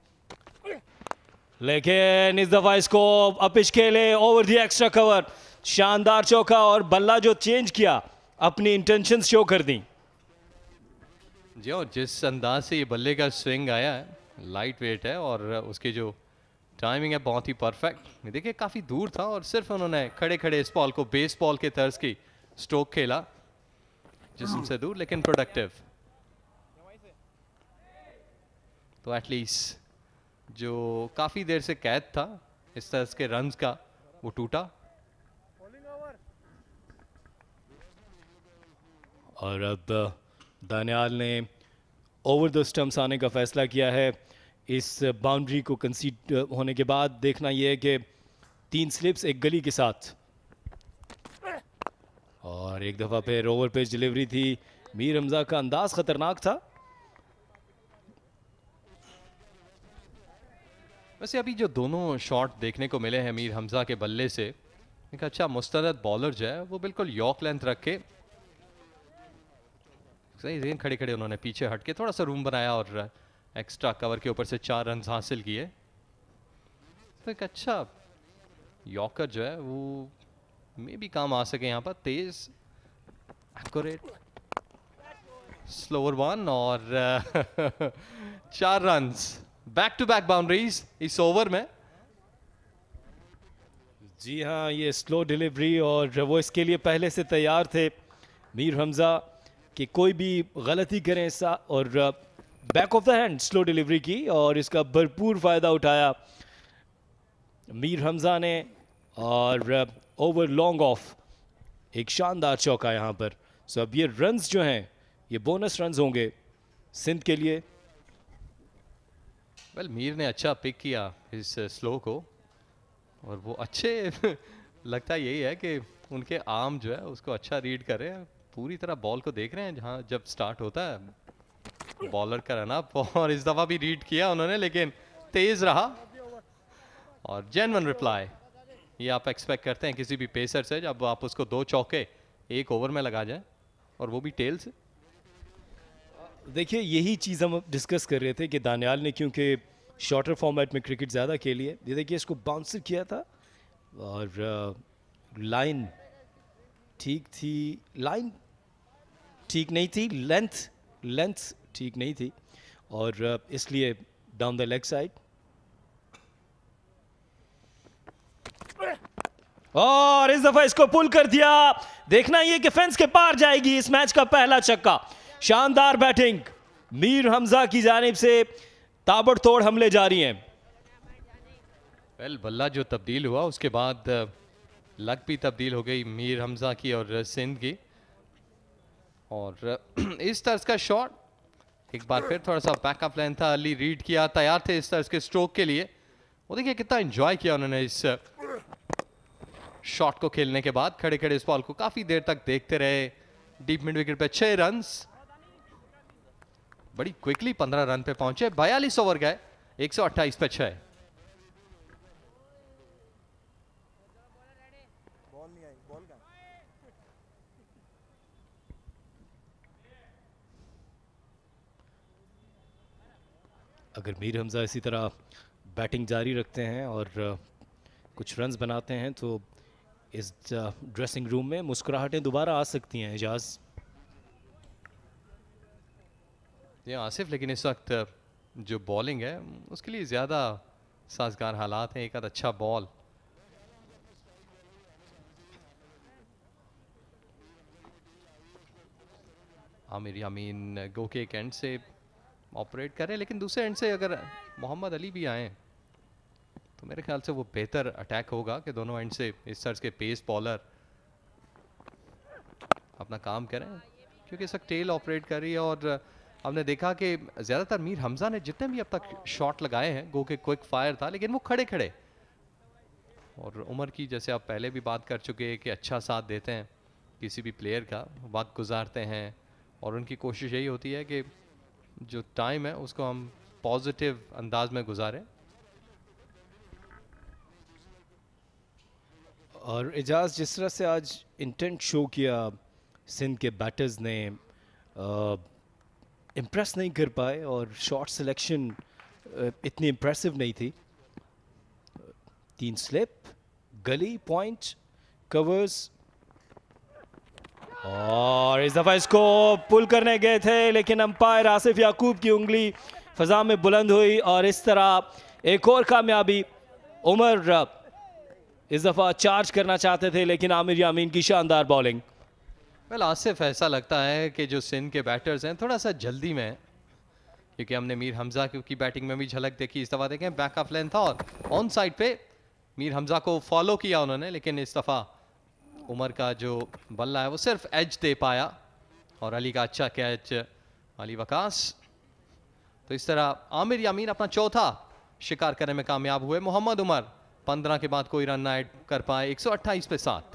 [SPEAKER 7] लेकिन इस दफा इसको अपिच खेले ओवर द एक्स्ट्रा कवर, शानदार चौका, और बल्ला जो चेंज किया अपनी इंटेंशंस शो कर दी।
[SPEAKER 1] जी, और जिस अंदाज से ये बल्ले का स्विंग आया है, लाइट वेट है और उसकी जो टाइमिंग है बहुत ही परफेक्ट। देखिए काफ़ी दूर था और सिर्फ उन्होंने खड़े खड़े इस बॉल को बेस बॉल के तर्ज की स्ट्रोक खेला, जिस्म से दूर लेकिन प्रोडक्टिव। तो एटलीस्ट जो काफ़ी देर से कैद था इस तरह के रन्स का, वो टूटा।
[SPEAKER 7] और अब दानियाल ने ओवर द स्टम्प्स आने का फैसला किया है। इस बाउंड्री को कंसीड होने के बाद देखना यह है कि 3 स्लिप्स एक गली के साथ, और एक दफ़ा फिर ओवर पेज डिलीवरी थी। मीर हमजा का अंदाज खतरनाक था।
[SPEAKER 1] वैसे अभी जो दोनों शॉट देखने को मिले हैं मीर हमजा के बल्ले से, एक अच्छा मुस्तरद बॉलर जो है वो बिल्कुल यॉर्क लेंथ रख के सही खड़े खड़े उन्होंने पीछे हट के थोड़ा सा रूम बनाया और एक्स्ट्रा कवर के ऊपर से 4 रन हासिल किए। तो एक अच्छा यॉर्कर जो है वो मे भी काम आ सके यहाँ पर। तेज, एक्यूरेट, स्लोअर वन और 4 runs, back to back boundaries इस ओवर में।
[SPEAKER 7] जी हाँ, ये स्लो डिलीवरी, और वो इसके लिए पहले से तैयार थे मीर हमजा कि कोई भी गलती करें और back of the hand slow delivery की, और इसका भरपूर फ़ायदा उठाया मीर हमजा ने, और ओवर लॉन्ग ऑफ एक शानदार चौका यहाँ पर। सो अब ये रन्स जो हैं ये बोनस रन्स होंगे सिंध के लिए।
[SPEAKER 1] वेल, मीर ने अच्छा पिक किया इस स्लो को, और वो अच्छे लगता यही है कि उनके आर्म जो है उसको अच्छा रीड कर रहे हैं, पूरी तरह बॉल को देख रहे हैं जहाँ जब स्टार्ट होता है बॉलर का रन अप, और इस दफ़ा भी रीड किया उन्होंने लेकिन तेज रहा और जेन्युइन रिप्लाई। ये आप एक्सपेक्ट करते हैं किसी भी पेसर से, जब आप उसको 2 चौके एक ओवर में लगा जाए और वो भी टेल से।
[SPEAKER 7] देखिए यही चीज़ हम डिस्कस कर रहे थे कि दानियाल ने क्योंकि शॉर्टर फॉर्मेट में क्रिकेट ज़्यादा खेली है, ये देखिए इसको बाउंसर किया था और लाइन ठीक थी, लाइन ठीक नहीं थी, लेंथ ठीक नहीं थी, और इसलिए डाउन द लेग साइड। और इस दफा इसको पुल कर दिया, देखना ये कि फेंस के पार जाएगी इस मैच का पहला छक्का। शानदार बैटिंग मीर हमजा की जानिब से, ताबड़तोड़ हमले जारी हैं।
[SPEAKER 1] वेल, बल्ला जो तब्दील हुआ उसके बाद लग भी तब्दील हो गई मीर हमजा की और सिंध की, और इस तरह का शॉट एक बार फिर थोड़ा सा बैकअप लाइन था, अर्ली रीड किया, तैयार थे इस तरह के स्ट्रोक के लिए। वो देखिए कितना एंजॉय किया उन्होंने इस शॉट को खेलने के बाद, खड़े खड़े इस बॉल को काफी देर तक देखते रहे। डीप मिड विकेट पे 6 रन्स, बड़ी क्विकली 15 रन पे पहुंचे, 42 ओवर गए, 128 पे 6।
[SPEAKER 7] अगर मीर हमज़ा इसी तरह बैटिंग जारी रखते हैं और कुछ रन्स बनाते हैं तो इस ड्रेसिंग रूम में मुस्कुराहटें दोबारा आ सकती हैं। एजाज
[SPEAKER 1] ये आसिफ, लेकिन इस वक्त जो बॉलिंग है उसके लिए ज़्यादा साजगार हालात हैं। एक आध अच्छा बॉल, आमिर यामीन गो के एक एंड से ऑपरेट करें, लेकिन दूसरे एंड से अगर मोहम्मद अली भी आए तो मेरे ख्याल से वो बेहतर अटैक होगा कि दोनों एंड से इस सर्ज के पेस बॉलर अपना काम करें, क्योंकि इस वक्त टेल ऑपरेट कर रही है। और हमने देखा कि ज़्यादातर मीर हमज़ा ने जितने भी अब तक शॉट लगाए हैं, गो के क्विक फायर था, लेकिन वो खड़े खड़े। और उमर की जैसे आप पहले भी बात कर चुके हैं कि अच्छा साथ देते हैं किसी भी प्लेयर का, वक्त गुजारते हैं और उनकी कोशिश यही होती है कि जो टाइम है उसको हम पॉजिटिव अंदाज में गुजारें।
[SPEAKER 7] और एजाज, जिस तरह से आज इंटेंट शो किया सिंध के बैटर्स ने, इम्प्रेस नहीं कर पाए और शॉट सिलेक्शन इतनी इम्प्रेसिव नहीं थी। 3 स्लिप, गली, पॉइंट, कवर्स, और इस दफा इसको पुल करने गए थे लेकिन अंपायर आसिफ याकूब की उंगली फजा में बुलंद हुई और इस तरह एक और कामयाबी। उमर इस दफा चार्ज करना चाहते थे लेकिन आमिर यामीन की शानदार बॉलिंग।
[SPEAKER 1] वेल आसिफ, ऐसा लगता है कि जो सिंध के बैटर्स हैं थोड़ा सा जल्दी में हैं, क्योंकि हमने मीर हमज़ा की बैटिंग में भी झलक देखी। इस दफ़ा देखें बैक ऑफ लेंथ था और ऑन साइड पे मीर हमज़ा को फॉलो किया उन्होंने, लेकिन इस दफ़ा उमर का जो बल्ला है वो सिर्फ एज दे पाया और अली का अच्छा कैच, अली वकास। तो इस तरह आमिर यामीन अपना चौथा शिकार करने में कामयाब हुए। मोहम्मद उमर 15 के बाद कोई रन ना ऐड कर पाए, 128 पे 7।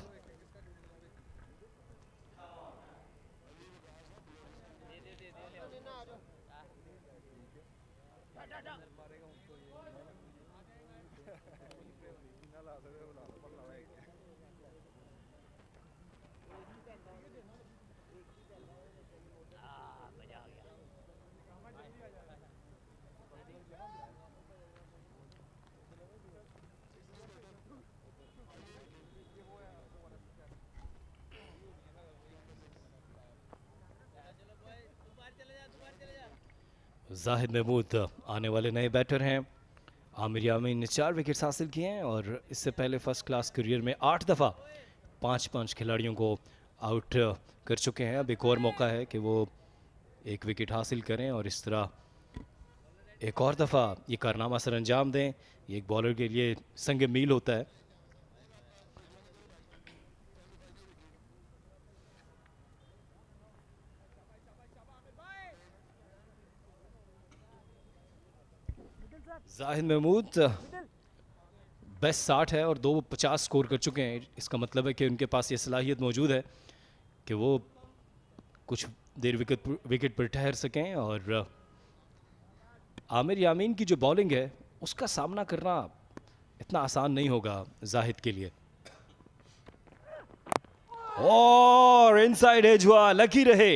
[SPEAKER 7] जाहिद महमूद आने वाले नए बैटर हैं। आमिर यामीन ने 4 विकेट्स हासिल किए हैं और इससे पहले फर्स्ट क्लास करियर में 8 दफ़ा 5-5 खिलाड़ियों को आउट कर चुके हैं। अब एक और मौका है कि वो 1 विकेट हासिल करें और इस तरह एक और दफ़ा ये कारनामा सर अंजाम दें। ये एक बॉलर के लिए संग मील होता है। जाहिद महमूद बेस्ट 60 है और 2 50 स्कोर कर चुके हैं। इसका मतलब है कि उनके पास ये सलाहियत मौजूद है कि वो कुछ देर विकेट पर ठहर सकें। और आमिर यामीन की जो बॉलिंग है उसका सामना करना इतना आसान नहीं होगा जाहिद के लिए। और इनसाइड एज हुआ, लकी रहे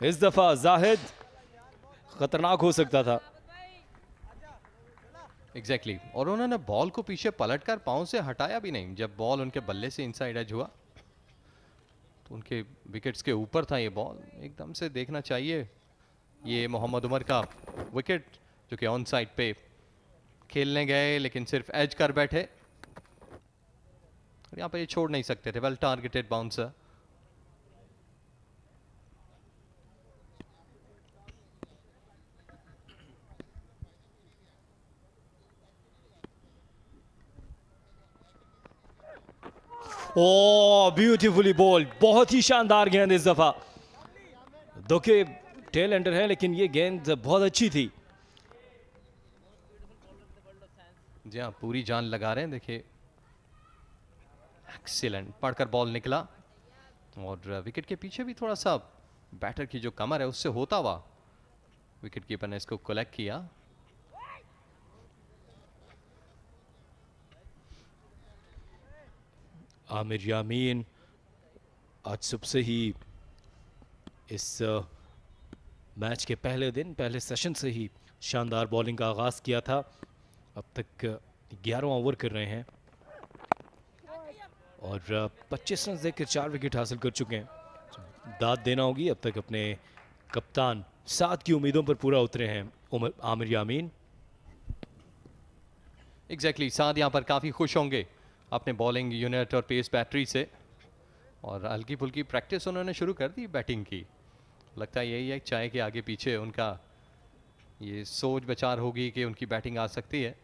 [SPEAKER 7] इस दफा जाहिद, खतरनाक हो सकता था।
[SPEAKER 1] एग्जैक्टली और उन्होंने बॉल को पीछे पलटकर पांव से हटाया भी नहीं। जब बॉल उनके बल्ले से इनसाइड एज हुआ तो उनके विकेट्स के ऊपर था ये बॉल। एकदम से देखना चाहिए ये मोहम्मद उमर का विकेट जो कि ऑन साइड पे खेलने गए लेकिन सिर्फ एज कर बैठे। यहाँ पे ये छोड़ नहीं सकते थे। Well targeted bouncer.
[SPEAKER 7] Oh beautifully bowled, बहुत ही शानदार गेंद इस दफा। दो के टेल एंडर है लेकिन ये गेंद बहुत अच्छी थी।
[SPEAKER 1] जी हाँ, पूरी जान लगा रहे हैं। देखिए एक्सीलेंट पढ़कर बॉल निकला और विकेट के पीछे भी थोड़ा सा बैटर की जो कमर है उससे होता हुआ विकेट कीपर ने इसको कलेक्ट किया।
[SPEAKER 7] आमिर यामीन आज सुबह से ही इस मैच के पहले दिन पहले सेशन से ही शानदार बॉलिंग का आगाज़ किया था। अब तक 11वां ओवर कर रहे हैं और 25 रन देकर 4 विकेट हासिल कर चुके हैं। दाद देना होगी, अब तक अपने कप्तान साथ की उम्मीदों पर पूरा उतरे हैं आमिर यामीन।
[SPEAKER 1] एग्जैक्टली साथ यहाँ पर काफ़ी खुश होंगे अपने बॉलिंग यूनिट और पेस बैटरी से, और हल्की फुल्की प्रैक्टिस उन्होंने शुरू कर दी बैटिंग की। लगता है यही है, चाय के आगे पीछे उनका ये सोच विचार होगी कि उनकी बैटिंग आ सकती है।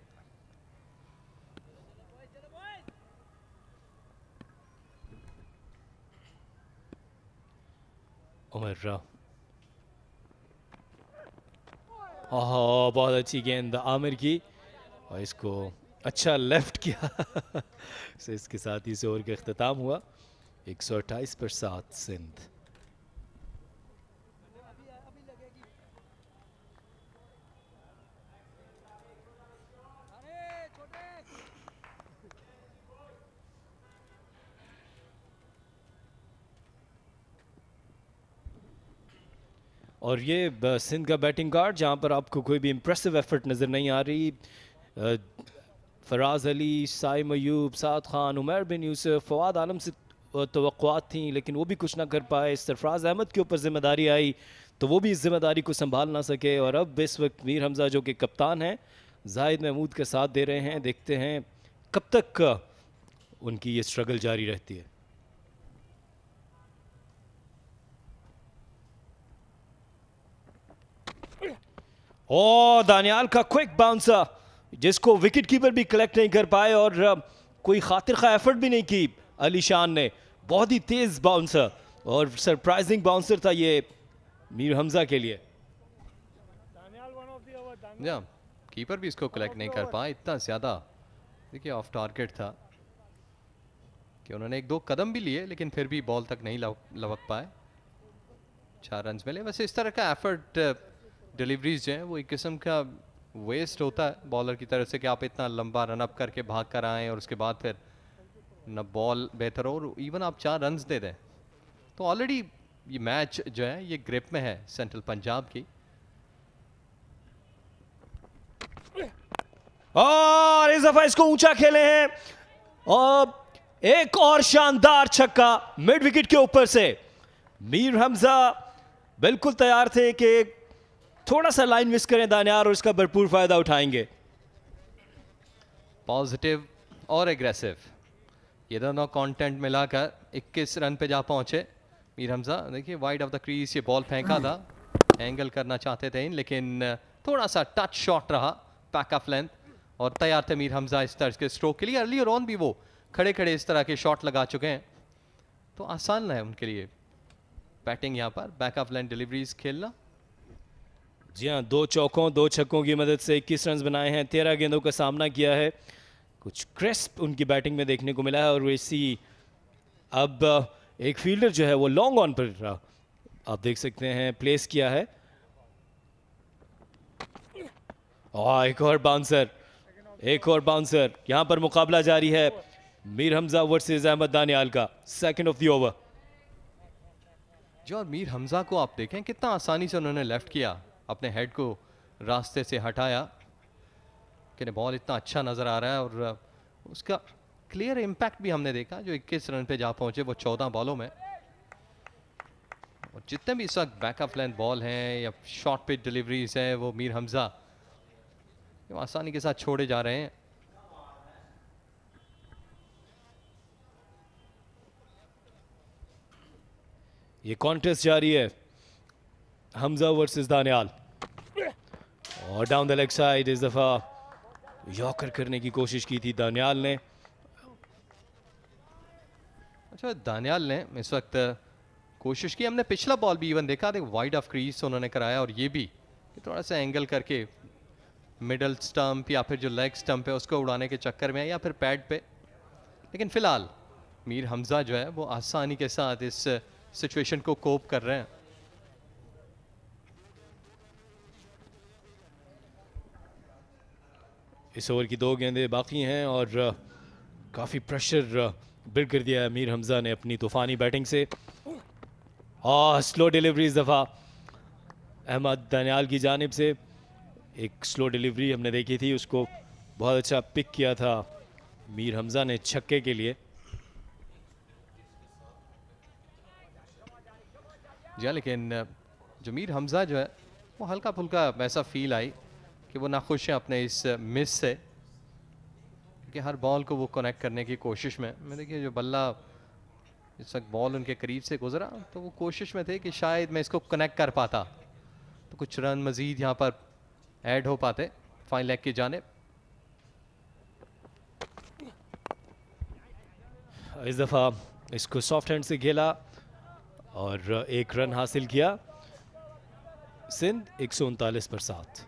[SPEAKER 7] उमर बहुत अच्छी गेंद आमिर की और इसको अच्छा लेफ्ट किया। so इसके साथ ही इस ओवर का इख्तिताम हुआ। 128 पर 7 सिंध। और ये सिंध का बैटिंग कार्ड जहां पर आपको कोई भी इंप्रेसिव एफर्ट नज़र नहीं आ रही। फराज अली, साइम अयूब, साद खान, उमर बिन यूसुफ, फवाद आलम से तवक्कुआत थी लेकिन वो भी कुछ ना कर पाए। सरफराज अहमद के ऊपर जिम्मेदारी आई तो वो भी इस जिम्मेदारी को संभाल ना सके। और अब इस वक्त मीर हमजा जो कि कप्तान हैं जाहिद महमूद के साथ दे रहे हैं। देखते हैं कब तक उनकी ये स्ट्रगल जारी रहती है। ओ दानियाल का क्विक बाउंसर जिसको विकेट कीपर भी कलेक्ट नहीं कर पाए और कोई खातिर खा एफर्ट भी नहीं की अली शान ने। बहुत ही तेज बाउंसर और सरप्राइजिंग बाउंसर था ये मीर हमजा के लिए।
[SPEAKER 1] या कीपर भी इसको कलेक्ट नहीं कर पाया, इतना ज़्यादा देखिए ऑफ टारगेट था कि उन्होंने 1-2 कदम भी लिए लेकिन फिर भी बॉल तक नहीं लवक पाए। 4 रन मिले। वैसे इस तरह का एफर्ट डिलीवरीज जो है वो एक किस्म का वेस्ट होता है बॉलर की तरफ से कि आप इतना लंबा रन अप करके भाग कर आएँ और उसके बाद फिर न बॉल बेहतर हो और इवन आप 4 रन दे दें। तो ऑलरेडी ये मैच जो है ये ग्रिप में है सेंट्रल पंजाब की।
[SPEAKER 7] और इस दफा इसको ऊंचा खेले हैं और एक और शानदार छक्का मिड विकेट के ऊपर से। मीर हमजा बिल्कुल तैयार थे कि थोड़ा सा लाइन मिस करें दानियार और इसका भरपूर फायदा उठाएंगे।
[SPEAKER 1] पॉजिटिव और एग्रेसिव ये दोनों कंटेंट मिलाकर 21 रन पे जा पहुंचे मीर हमजा। देखिए वाइड ऑफ द क्रीज ये बॉल फेंका था, एंगल करना चाहते थे लेकिन थोड़ा सा टच शॉट रहा पैक ऑफ लेंथ और तैयार थे मीर हमजा इस तरह के स्ट्रोक के लिए। अर्ली और ऑन भी वो खड़े खड़े इस तरह के शॉट लगा चुके हैं तो आसान है उनके लिए बैटिंग यहाँ पर बैक ऑफ लेंथ डिलीवरीज खेलना।
[SPEAKER 7] जी हाँ, 2 चौकों 2 छक्कों की मदद से 21 रन बनाए हैं, 13 गेंदों का सामना किया है। कुछ क्रिस्प उनकी बैटिंग में देखने को मिला है और वैसी अब एक फील्डर जो है वो लॉन्ग ऑन पर आप देख सकते हैं प्लेस किया है। और एक और बाउंसर यहां पर मुकाबला जारी है मीर हमजा वर्सेस अहमद दानियाल का। Second of the over.
[SPEAKER 1] जो मीर हमजा को आप देखें कितना आसानी से उन्होंने लेफ्ट किया, अपने हेड को रास्ते से हटाया कि बॉल इतना अच्छा नज़र आ रहा है और उसका क्लियर इम्पैक्ट भी हमने देखा। जो 21 रन पे जा पहुंचे वो 14 बॉलों में, और जितने भी इस वक्त बैक ऑफ लेंथ बॉल हैं या शॉर्ट पिच डिलीवरीज हैं वो मीर हमजा आसानी के साथ छोड़े जा रहे हैं।
[SPEAKER 7] ये कॉन्टेस्ट जारी है हमजा वर्सेस दानियाल और डाउन द लेग साइड इस दफा यॉर्कर करने की कोशिश की थी दानियाल ने।
[SPEAKER 1] अच्छा दानियाल ने इस वक्त कोशिश की, हमने पिछला बॉल भी इवन देखा, वाइड ऑफ क्रीज उन्होंने कराया और ये भी थोड़ा सा एंगल करके मिडल स्टंप या फिर जो लेग स्टंप है उसको उड़ाने के चक्कर में या फिर पैड पे। लेकिन फिलहाल मीर हमजा जो है वो आसानी के साथ इस सिचुएशन को कोप कर रहे हैं।
[SPEAKER 7] इस ओवर की 2 गेंदें बाकी हैं और काफ़ी प्रेशर बिल्ड कर दिया है मीर हमजा ने अपनी तूफानी बैटिंग से। और स्लो डिलीवरी इस दफ़ा अहमद दानियाल की जानिब से एक स्लो डिलीवरी हमने देखी थी, उसको बहुत अच्छा पिक किया था मीर हमज़ा ने छक्के के लिए।
[SPEAKER 1] जी लेकिन जो मीर हमज़ा जो है वो हल्का फुल्का वैसा फील आई कि वो नाखुश हैं अपने इस मिस से, कि हर बॉल को वो कनेक्ट करने की कोशिश में। मैं देखिए जो बल्ला इस वक्त बॉल उनके करीब से गुजरा तो वो कोशिश में थे कि शायद मैं इसको कनेक्ट कर पाता तो कुछ रन मजीद यहाँ पर ऐड हो पाते फाइन लेग की जानिब।
[SPEAKER 7] इस दफ़ा इसको सॉफ्ट हैंड से खेला और एक रन हासिल किया। सिंध 139 पर 7।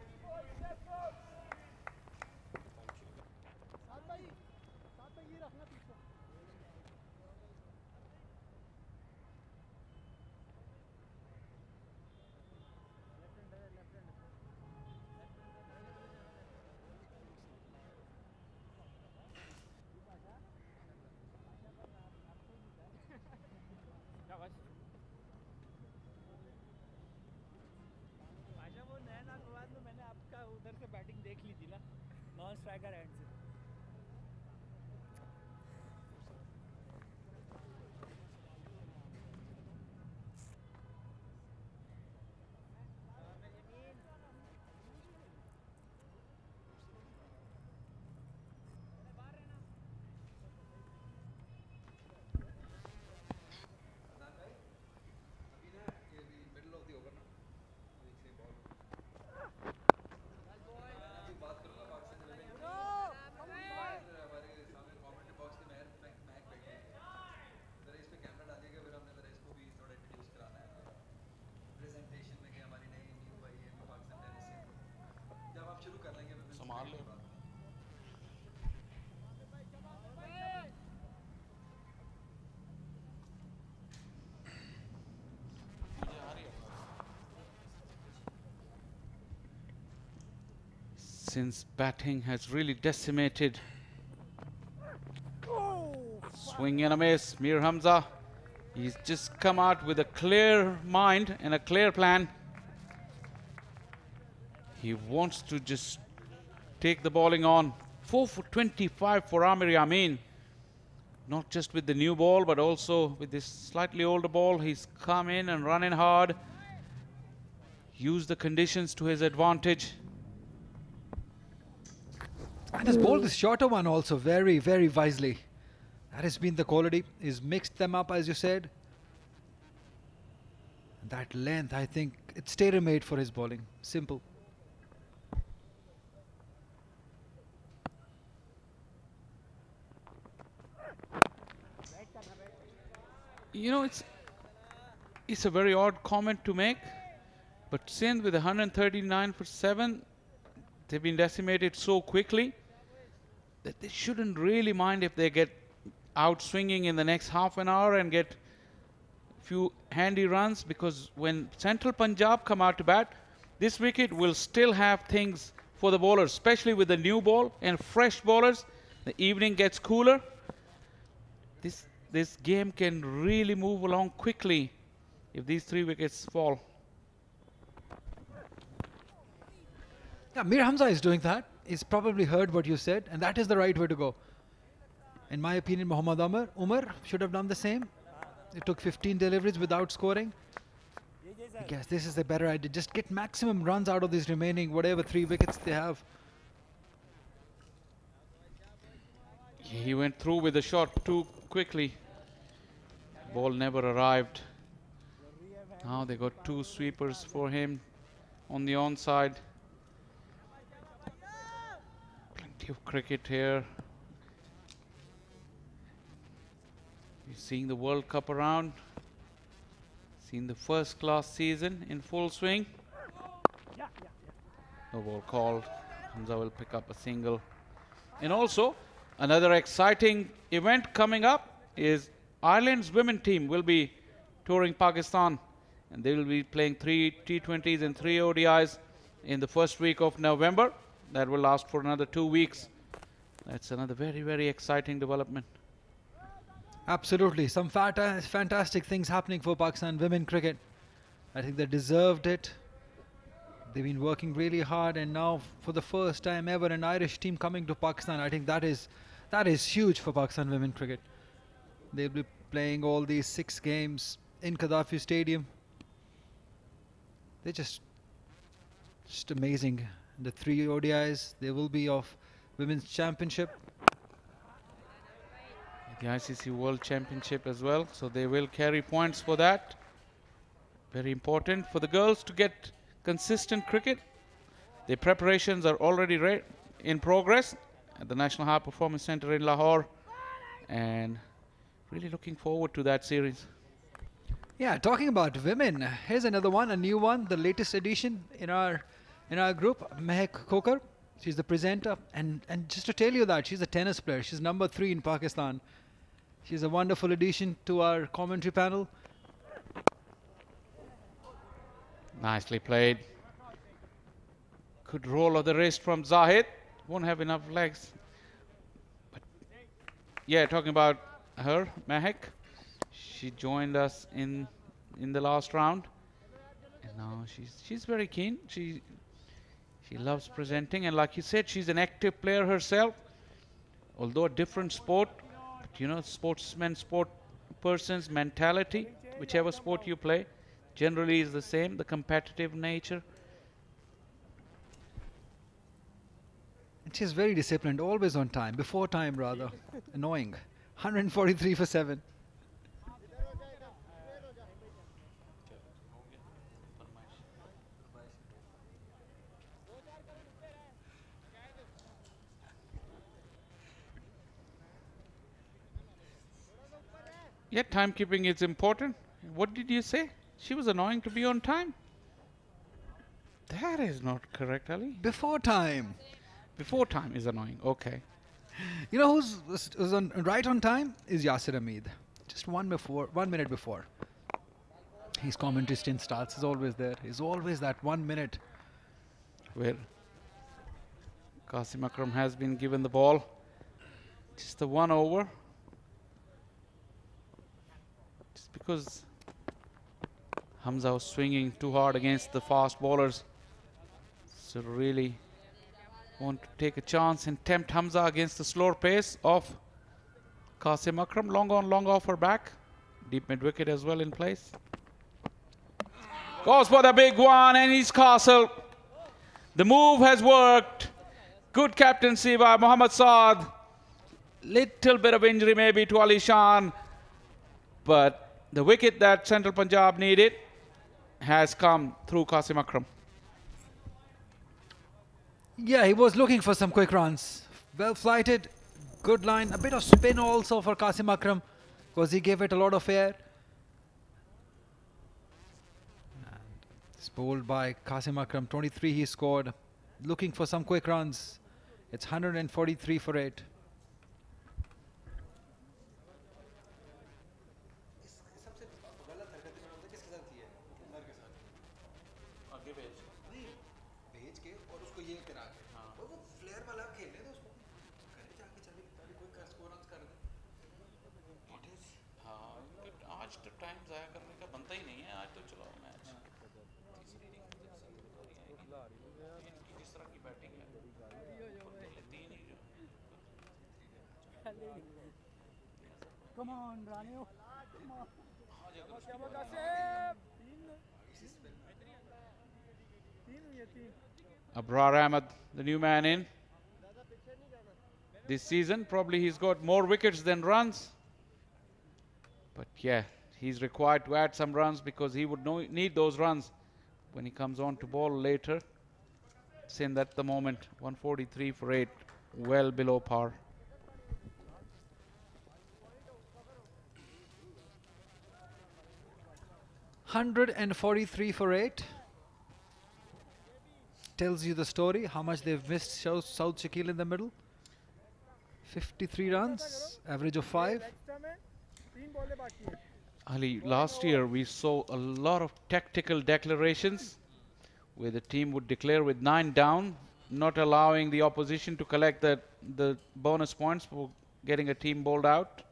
[SPEAKER 2] Since batting has really decimated. Swing and a miss. Mir Hamza, he's just come out with a clear mind and a clear plan. He wants to just take the bowling on. 4 for 25 for Amir Yamin. Not just with the new ball, but also with this slightly older ball. He's come in and run in hard. Use the conditions to his advantage.
[SPEAKER 3] And has bowled this shorter one also very, very wisely. That has been the quality. He's mixed them up, as you said. That length, I think, it's tailor-made for his bowling. Simple.
[SPEAKER 2] You know, it's a very odd comment to make, but Sindh with 139 for 7, they've been decimated so quickly that they shouldn't really mind if they get out swinging in the next half an hour and get a few handy runs, because when Central Punjab come out to bat, this wicket will still have things for the bowlers, especially with the new ball and fresh bowlers. The evening gets cooler. This game can really move along quickly if these 3 wickets fall.
[SPEAKER 3] Yeah, Mir Hamza is doing that. He's probably heard what you said, and that is the right way to go. In my opinion, Mohammad Umar should have done the same. It took 15 deliveries without scoring. I guess this is a better idea. Just get maximum runs out of these remaining, whatever 3 wickets they have.
[SPEAKER 2] He went through with the shot too quickly. Ball never arrived. Now they got 2 sweepers for him on the onside. Plenty of cricket here. You're seeing the World Cup around. Seen the first class season in full swing. No ball called. Hamza will pick up a single. And also, another exciting event coming up is Ireland's women team will be touring Pakistan, and they will be playing 3 T20s and 3 ODIs in the first week of November. That will last for another 2 weeks. That's another very, very exciting development.
[SPEAKER 3] Absolutely. Some fantastic things happening for Pakistan women cricket. I think they deserved it. They've been working really hard, and now for the first time ever an Irish team coming to Pakistan. I think that is huge for Pakistan women cricket. They'll be playing all these 6 games in Gaddafi Stadium. They're just amazing. The 3 ODIs they will be of Women's Championship.
[SPEAKER 2] The ICC World Championship as well, so they will carry points for that. Very important for the girls to get consistent cricket. Their preparations are already in progress at the National High Performance Centre in Lahore, and really looking forward to that series.
[SPEAKER 3] Yeah, talking about women, here's another one, a new one, the latest addition in our group, Mehak Kokar. She's the presenter, and just to tell you that she's a tennis player. She's number 3 in Pakistan. She's a wonderful addition to our commentary panel.
[SPEAKER 2] Nicely played. Good roll of the wrist from Zahid. Won't have enough legs. But yeah, talking about her, Mehak. She joined us in the last round, and now she's very keen. She loves presenting, and like you said, she's an active player herself. Although a different sport, but you know, sport person's mentality, whichever sport you play, generally is the same, the competitive nature.
[SPEAKER 3] And she's very disciplined, always on time, before time rather. Annoying. 143 for 7.
[SPEAKER 2] Yeah, timekeeping is important. What did you say? She was annoying to be on time? That is not correct, Ali.
[SPEAKER 3] Before time.
[SPEAKER 2] Before time is annoying. Okay.
[SPEAKER 3] You know who's right on time? Is Yasir Hamid. Just 1 minute before. His commentary stint starts. He's always there. He's always that 1 minute.
[SPEAKER 2] Where Qasim Akram has been given the ball. Just the 1 over. Just because Hamza was swinging too hard against the fast bowlers. So really want to take a chance and tempt Hamza against the slower pace of Qasim Akram. Long on, long off her back. Deep mid wicket as well in place. Goes for the big one, and he's castled. The move has worked. Good captaincy by Mohammad Saad. Little bit of injury maybe to Ali Shan, but the wicket that Central Punjab needed has come through Qasim Akram.
[SPEAKER 3] Yeah, he was looking for some quick runs. Well flighted, good line, a bit of spin also for Qasim Akram because he gave it a lot of air. And it's bowled by Qasim Akram, 23 he scored. Looking for some quick runs. It's 143 for 8.
[SPEAKER 8] Come on, Ranio. Come on.
[SPEAKER 2] Abrar Ahmed, the new man in this season. Probably he's got more wickets than runs. But yeah, he's required to add some runs because he would need those runs when he comes on to bowl later. Sindh at the moment, 143 for 8, well below par. $143 for 8. Tells you the story, how much they've missed South Shakil in the middle. 53 runs, average of 5. Ali, last year we saw a lot of tactical declarations where the team would declare with 9 down, not allowing the opposition to collect the bonus points for getting a team bowled out.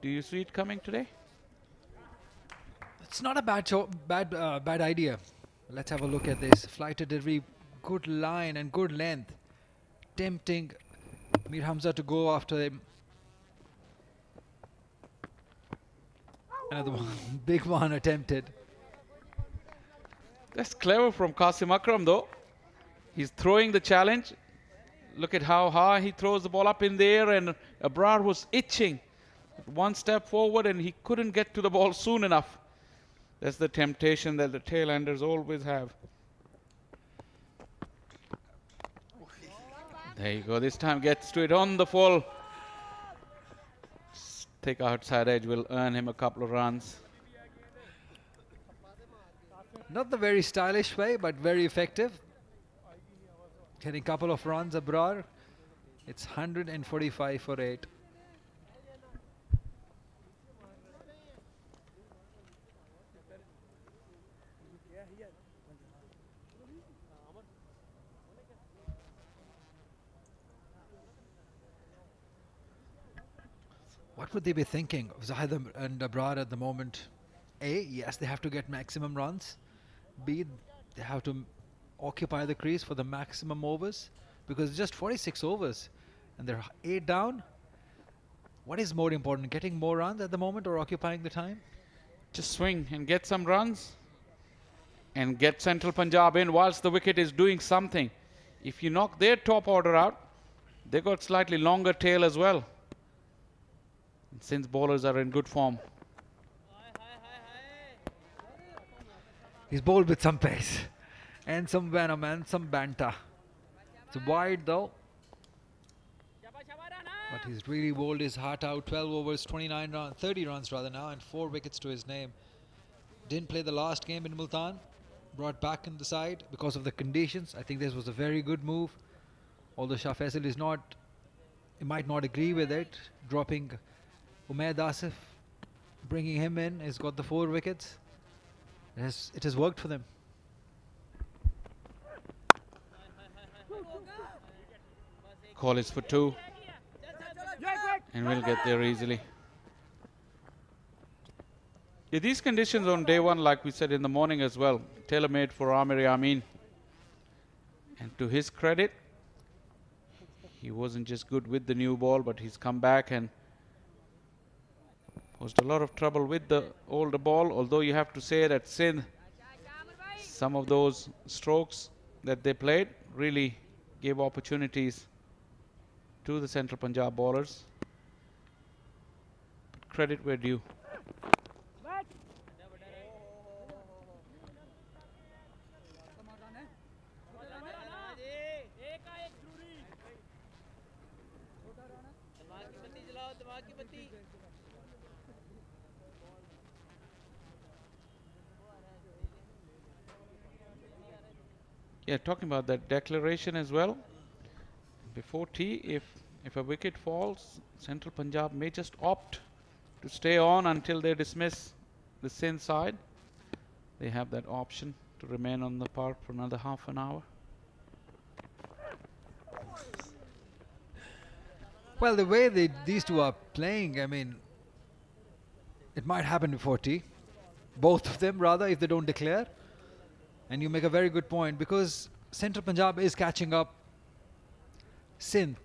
[SPEAKER 2] Do you see it coming today?
[SPEAKER 3] It's not a bad idea. Let's have a look at this. Flight delivery, good line and good length. Tempting Mir Hamza to go after him. Another one, big one attempted.
[SPEAKER 2] That's clever from Qasim Akram though. He's throwing the challenge. Look at how high he throws the ball up in the air, and Abrar was itching. One step forward and he couldn't get to the ball soon enough. That's the temptation that the tail-enders always have. There you go. This time gets to it on the full. Thick outside edge will earn him a couple of runs.
[SPEAKER 3] Not the very stylish way, but very effective. Getting a couple of runs, Abrar. It's 145 for 8. What would they be thinking of Zahid and Abrar at the moment? A, yes, they have to get maximum runs. B, they have to occupy the crease for the maximum overs, because it's just 46 overs and they're 8 down. What is more important, getting more runs at the moment or occupying the time?
[SPEAKER 2] Just swing and get some runs and get Central Punjab in whilst the wicket is doing something. If you knock their top order out, they got slightly longer tail as well. Since bowlers are in good form.
[SPEAKER 3] He's bowled with some pace and some venom and some banter. It's wide though, but he's really bowled his heart out. 12 overs, 29 runs, 30 runs rather now, and 4 wickets to his name. Didn't play the last game in Multan, brought back in the side because of the conditions. I think this was a very good move, although Shah Faisal is not, he might not agree with it, dropping Umayyad Asif, bringing him in. He's got the 4 wickets. It has worked for them.
[SPEAKER 2] Call is for 2 and we'll get there easily. Yeah, these conditions on day 1, like we said in the morning as well, tailor-made for Amir Yamin. And to his credit, he wasn't just good with the new ball, but he's come back and posed a lot of trouble with the older ball. Although you have to say that Sindh, some of those strokes that they played really gave opportunities to the Central Punjab bowlers. But credit where due. Yeah, talking about that declaration as well. Before tea, if a wicket falls, Central Punjab may just opt to stay on until they dismiss the Sindh side. They have that option to remain on the park for another half an hour.
[SPEAKER 3] Well, the way these two are playing, I mean, it might happen before tea. Both of them, rather, if they don't declare. And you make a very good point, because Central Punjab is catching up Sindh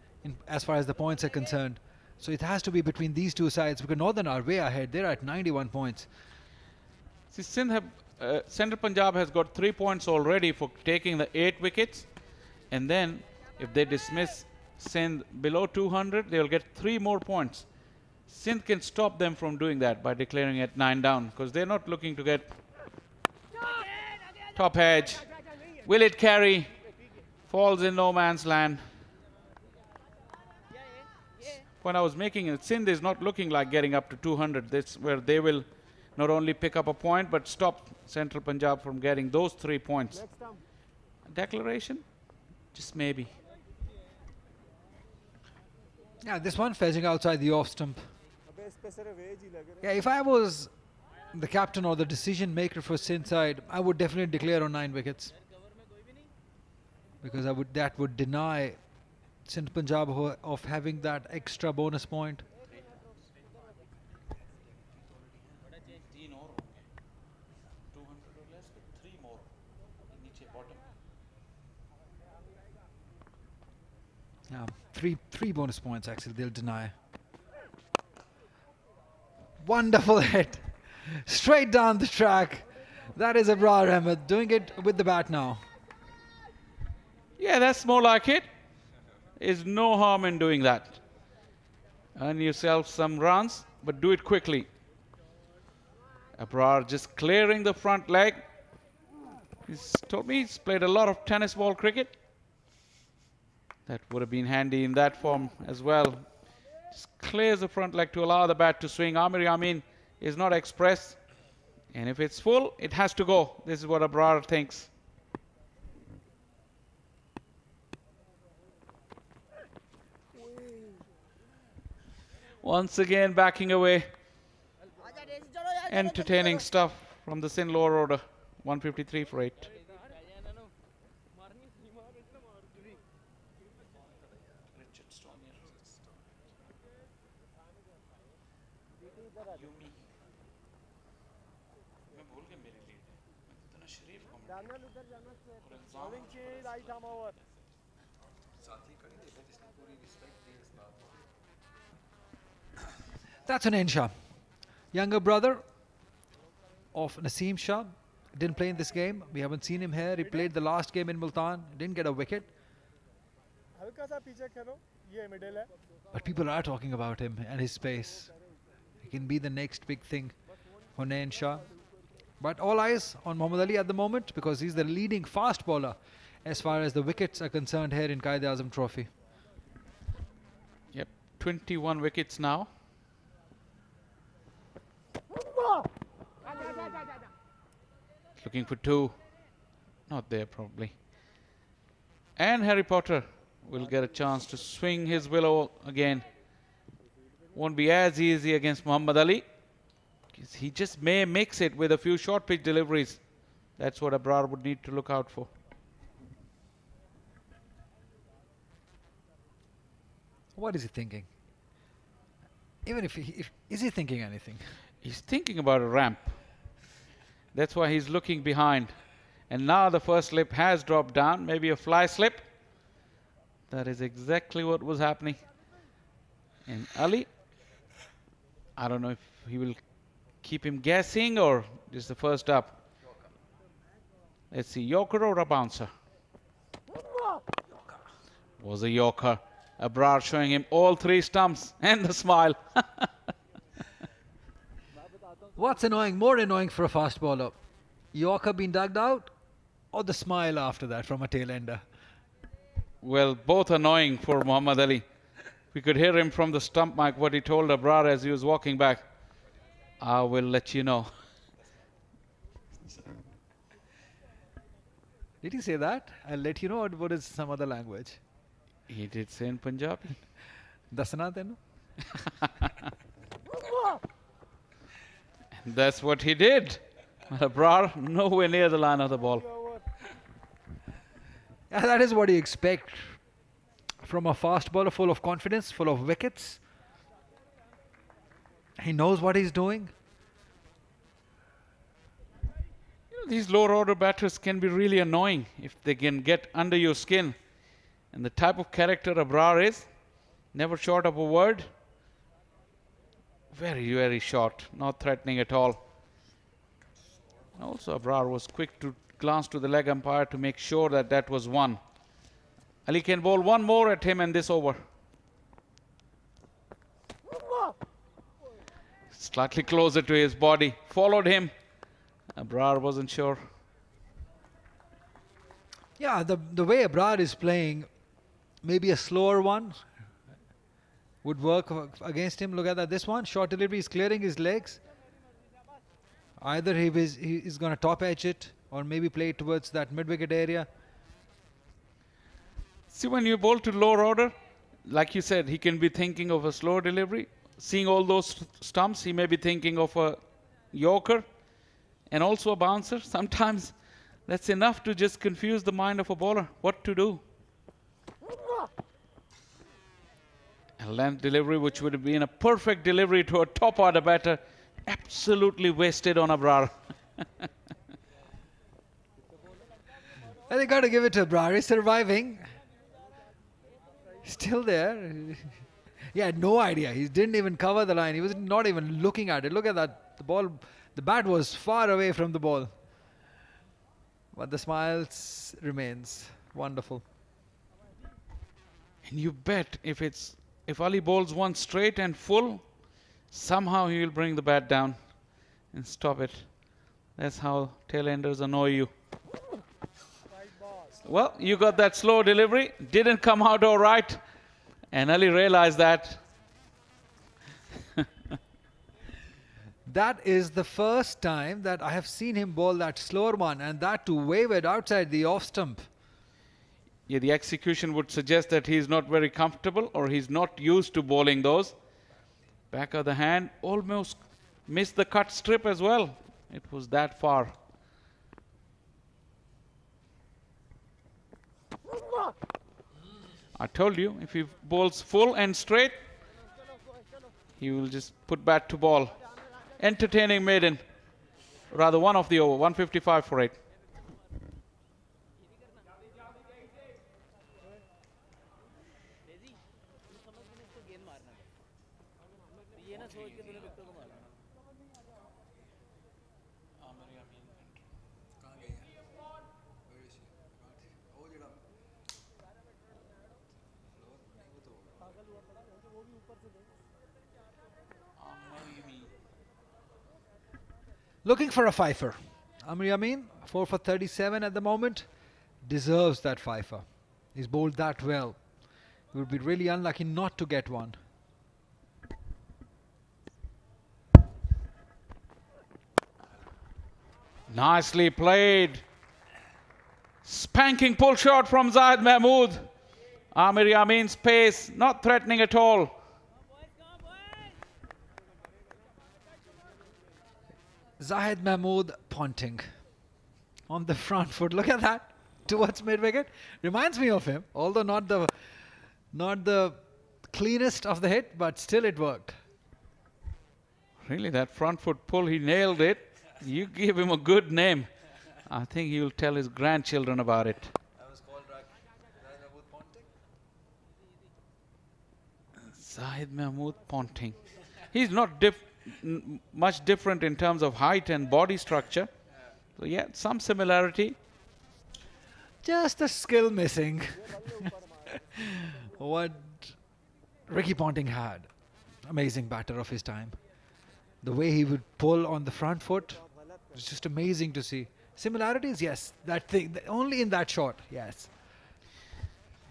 [SPEAKER 3] as far as the points are concerned. So it has to be between these two sides, because Northern are way ahead. They're at 91 points.
[SPEAKER 2] See, Central Punjab has got 3 points already for taking the 8 wickets. And then if they dismiss Sindh below 200, they'll get 3 more points. Sindh can stop them from doing that by declaring at 9 down, because they're not looking to get top edge. Will it carry? Falls in no man's land. When I was making it, Sindh is not looking like getting up to 200. That's where they will not only pick up a point, but stop Central Punjab from getting those 3 points. Declaration? Just maybe.
[SPEAKER 3] Yeah, this one fetching outside the off stump. Yeah, if I was the captain or the decision maker for Sindh side, I would definitely declare on 9 wickets, because that would deny Sindh Punjab of having that extra bonus point. Three bonus points actually they'll deny. Wonderful hit. Straight down the track. That is Abrar Ahmed doing it with the bat now.
[SPEAKER 2] Yeah, that's more like it. There's no harm in doing that. Earn yourself some runs, but do it quickly. Abrar just clearing the front leg. He's told me he's played a lot of tennis ball cricket. That would have been handy in that form as well. Just clears the front leg to allow the bat to swing. Amir Yamin is not express. And if it's full, it has to go. This is what Abrar thinks. Once again, backing away. Entertaining stuff from the Sindh lower order. 153 for 8.
[SPEAKER 3] That's Hunain Shah, younger brother of Naseem Shah. Didn't play in this game. We haven't seen him here. He played the last game in Multan. Didn't get a wicket. But people are talking about him and his pace. He can be the next big thing, Hunain Shah. But all eyes on Mohammad Ali at the moment because he's the leading fast bowler as far as the wickets are concerned here in Quaid-e-Azam Trophy.
[SPEAKER 2] Yep, 21 wickets now. Looking for 2. Not there probably. And Harry Potter will get a chance to swing his willow again. Won't be as easy against Muhammad Ali. He just may mix it with a few short pitch deliveries. That's what Abrar would need to look out for.
[SPEAKER 3] What is he thinking? Even if is he thinking anything?
[SPEAKER 2] He's thinking about a ramp. That's why he's looking behind. And now the first slip has dropped down, maybe a fly slip. That is exactly what was happening. And Ali, I don't know if he will keep him guessing or is the first up. Let's see, Yorker or a bouncer? Was a Yorker. Abrar showing him all 3 stumps and the smile.
[SPEAKER 3] What's annoying, more annoying for a fast bowler? Yorker being dug out or the smile after that from a tail ender?
[SPEAKER 2] Well, both annoying for Muhammad Ali. We could hear him from the stump mic what he told Abrar as he was walking back. I will let you know.
[SPEAKER 3] Did he say that? I'll let you know, or what is some other language?
[SPEAKER 2] He did say in Punjabi.
[SPEAKER 3] Dasna tenu?
[SPEAKER 2] That's what he did. Abrar nowhere near the line of the ball.
[SPEAKER 3] Yeah, that is what you expect from a fast bowler, full of confidence, full of wickets. He knows what he's doing.
[SPEAKER 2] You know, these lower order batters can be really annoying if they can get under your skin. And the type of character Abrar is, never short of a word. Very, very short, not threatening at all. Also, Abrar was quick to glance to the leg umpire to make sure that that was 1. Ali can bowl 1 more at him in this over. Slightly closer to his body, followed him. Abrar wasn't sure.
[SPEAKER 3] Yeah, the way Abrar is playing, maybe a slower one would work against him. Look at that. This one, short delivery, is clearing his legs. Either he is going to top edge it or maybe play it towards that mid-wicket area.
[SPEAKER 2] See, when you bowl to lower order, like you said, he can be thinking of a slower delivery. Seeing all those stumps, he may be thinking of a Yorker and also a bouncer. Sometimes that's enough to just confuse the mind of a bowler. What to do? A length delivery, which would have been a perfect delivery to a top order batter, absolutely wasted on Abrar.
[SPEAKER 3] Well, you got to give it to Abrar. He's surviving. Still there. He had no idea. He didn't even cover the line. He was not even looking at it. Look at that. The ball, the bat was far away from the ball. But the smiles remains. Wonderful.
[SPEAKER 2] And you bet if Ali bowls one straight and full, somehow he will bring the bat down and stop it. That's how tail-enders annoy you. Well, you got that slow delivery. Didn't come out all right. And Ali realized that.
[SPEAKER 3] That is the first time that I have seen him bowl that slower one, and that to wave it outside the off stump.
[SPEAKER 2] Yeah, the execution would suggest that he's not very comfortable or he's not used to bowling those. Back of the hand, almost missed the cut strip as well. It was that far. I told you, if he bowls full and straight, he will just put bat to ball. Entertaining maiden. Rather one of the over, 155 for 8.
[SPEAKER 3] Looking for a fifer. Amir Yamin, 4 for 37 at the moment. Deserves that fifer. He's bowled that well. He would be really unlucky not to get one.
[SPEAKER 2] Nicely played. Spanking pull shot from Zahid Mahmood. Amir Yamin's pace, not threatening at all.
[SPEAKER 3] Zahid Mahmood punting on the front foot. Look at that, towards mid-wicket. Reminds me of him, although not the cleanest of the hit, but still it worked.
[SPEAKER 2] Really, that front foot pull, he nailed it. You give him a good name. I think he will tell his grandchildren about it. Zahid Mahmood punting. He's not much different in terms of height and body structure. So yeah, some similarity.
[SPEAKER 3] Just a skill missing. What Ricky Ponting had. Amazing batter of his time. The way he would pull on the front foot was just amazing to see. Similarities, yes. That thing, only in that shot, yes.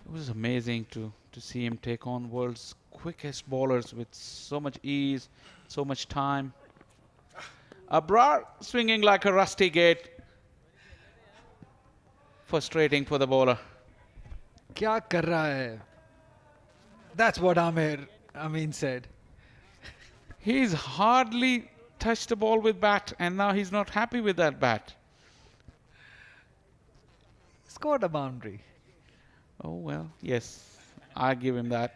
[SPEAKER 2] It was amazing to see him take on world's quickest bowlers with so much ease, so much time. Abrar swinging like a rusty gate. Frustrating for the bowler.
[SPEAKER 3] Kya kar raha hai? That's what Amin said.
[SPEAKER 2] He's hardly touched the ball with bat, and now he's not happy with that bat.
[SPEAKER 3] Scored a boundary.
[SPEAKER 2] Oh, well, yes, I give him that.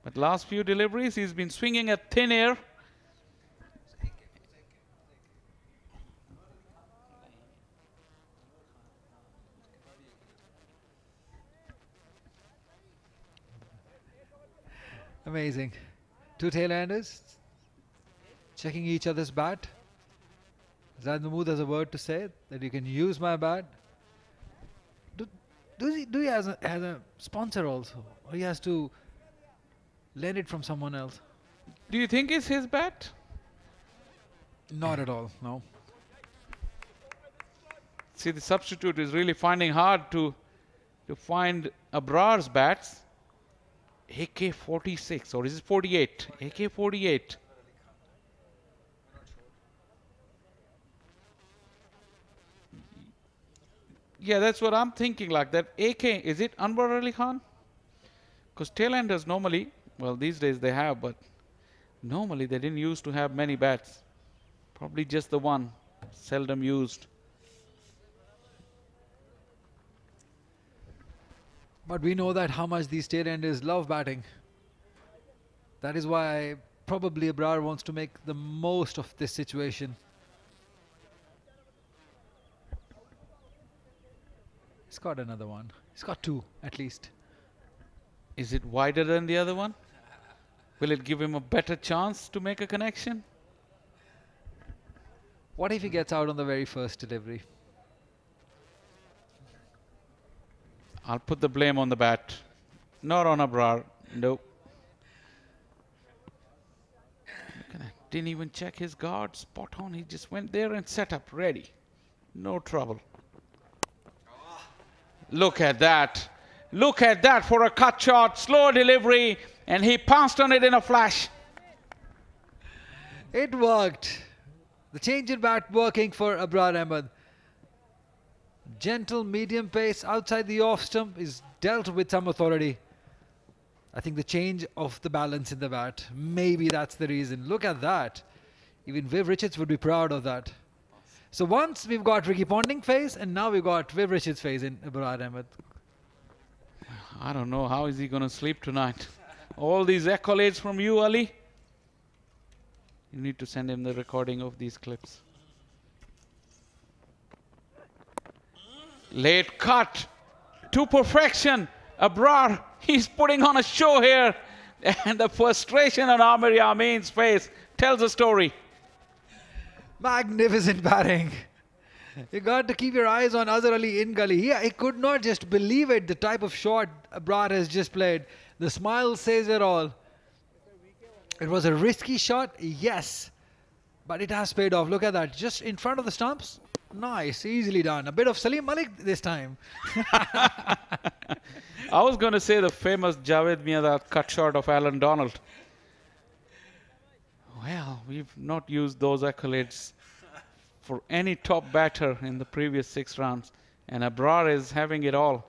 [SPEAKER 2] But last few deliveries, he's been swinging at thin air.
[SPEAKER 3] Amazing. Two tail-enders checking each other's bat. Zahid Mahmood has a word to say that you can use my bat. Do he has a sponsor also, or he has to lend it from someone else?
[SPEAKER 2] Do you think it's his bat?
[SPEAKER 3] Not at all, no.
[SPEAKER 2] See, the substitute is really finding hard to find Abrar's bats. AK-46, or is it 48? AK-48. Yeah, that's what I'm thinking, like that. AK, is it Anwar Ali Khan? Because tail-enders normally, well, these days they have, but normally they didn't used to have many bats. Probably just the one, seldom used.
[SPEAKER 3] But we know that how much these tail-enders love batting. That is why probably Abrar wants to make the most of this situation. He's got another one. He's got two, at least.
[SPEAKER 2] Is it wider than the other one? Will it give him a better chance to make a connection?
[SPEAKER 3] What if he gets out on the very first delivery?
[SPEAKER 2] I'll put the blame on the bat. Not on Abrar. Nope. Didn't even check his guard. Spot on. He just went there and set up. Ready. No trouble. Look at that. Look at that for a cut shot. Slow delivery. And he pounced on it in a flash.
[SPEAKER 3] It worked. The change in bat working for Abrar Ahmed. Gentle medium pace outside the off stump is dealt with some authority. I think the change of the balance in the bat, maybe that's the reason. Look at that. Even Viv Richards would be proud of that. So once we've got Ricky Ponting phase, and now we've got Viv Richards phase in Abrar Ahmed.
[SPEAKER 2] I don't know how is he going to sleep tonight. All these accolades from you, Ali. You need to send him the recording of these clips. Late cut to perfection. Abrar, he's putting on a show here. And the frustration on Amir Yameen's face tells a story.
[SPEAKER 3] Magnificent batting. You got to keep your eyes on Azhar Ali in gully. Yeah, he could not just believe it, the type of shot Abrar has just played. The smile says it all. It was a risky shot, yes. But it has paid off. Look at that. Just in front of the stumps. Nice, easily done. A bit of Salim Malik this time.
[SPEAKER 2] I was going to say the famous Javed Miandad cut shot of Alan Donald. Well, we've not used those accolades for any top batter in the previous 6 rounds. And Abrar is having it all.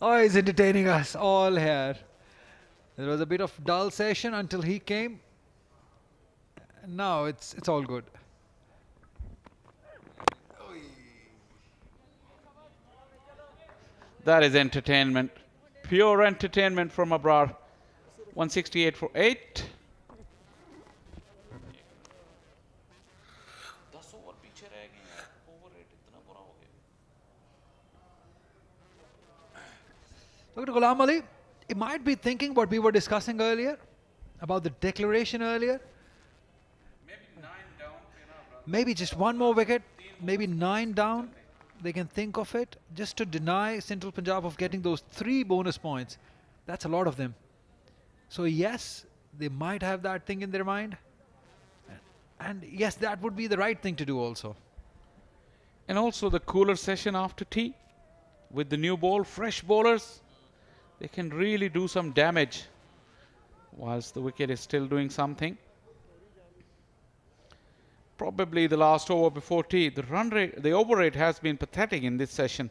[SPEAKER 3] Oh, he's entertaining us all here. There was a bit of dull session until he came. Now it's all good.
[SPEAKER 2] That is entertainment. Pure entertainment from Abrar. 168 for 8.
[SPEAKER 3] Look at Ghulam Ali. He might be thinking what we were discussing earlier about the declaration earlier.
[SPEAKER 2] Maybe 9 down.
[SPEAKER 3] Maybe just one more wicket. Maybe 9 down. They can think of it just to deny Central Punjab of getting those 3 bonus points. That's a lot of them. So yes, they might have that thing in their mind. And yes, that would be the right thing to do also.
[SPEAKER 2] And also the cooler session after tea with the new ball, fresh bowlers. They can really do some damage whilst the wicket is still doing something. Probably the last over before tea. The run rate, the over rate has been pathetic in this session.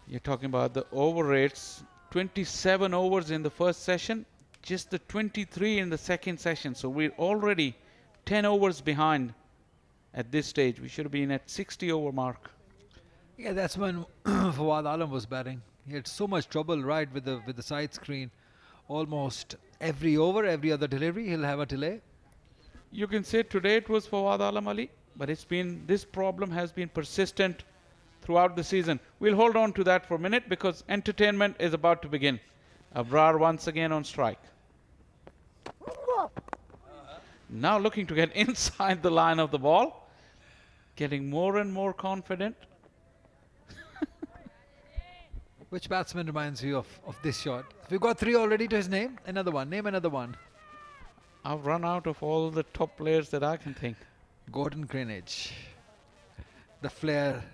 [SPEAKER 2] You're talking about the over rates. 27 overs in the first session, just the 23 in the second session. So we're already 10 overs behind at this stage. We should have been at 60 over mark.
[SPEAKER 3] Yeah, that's when Fawad Alam was batting. He had so much trouble right with the side screen. Almost every over, every other delivery, he'll have a delay.
[SPEAKER 2] You can say today it was Fawad Alam Ali, but it's been, this problem has been persistent throughout the season. We'll hold on to that for a minute because entertainment is about to begin. Abrar once again on strike. Now looking to get inside the line of the ball. Getting more and more confident.
[SPEAKER 3] Which batsman reminds you of this shot? We've got 3 already to his name. Another one. Name another one.
[SPEAKER 2] I've run out of all the top players that I can think.
[SPEAKER 3] Gordon Greenidge. The flair.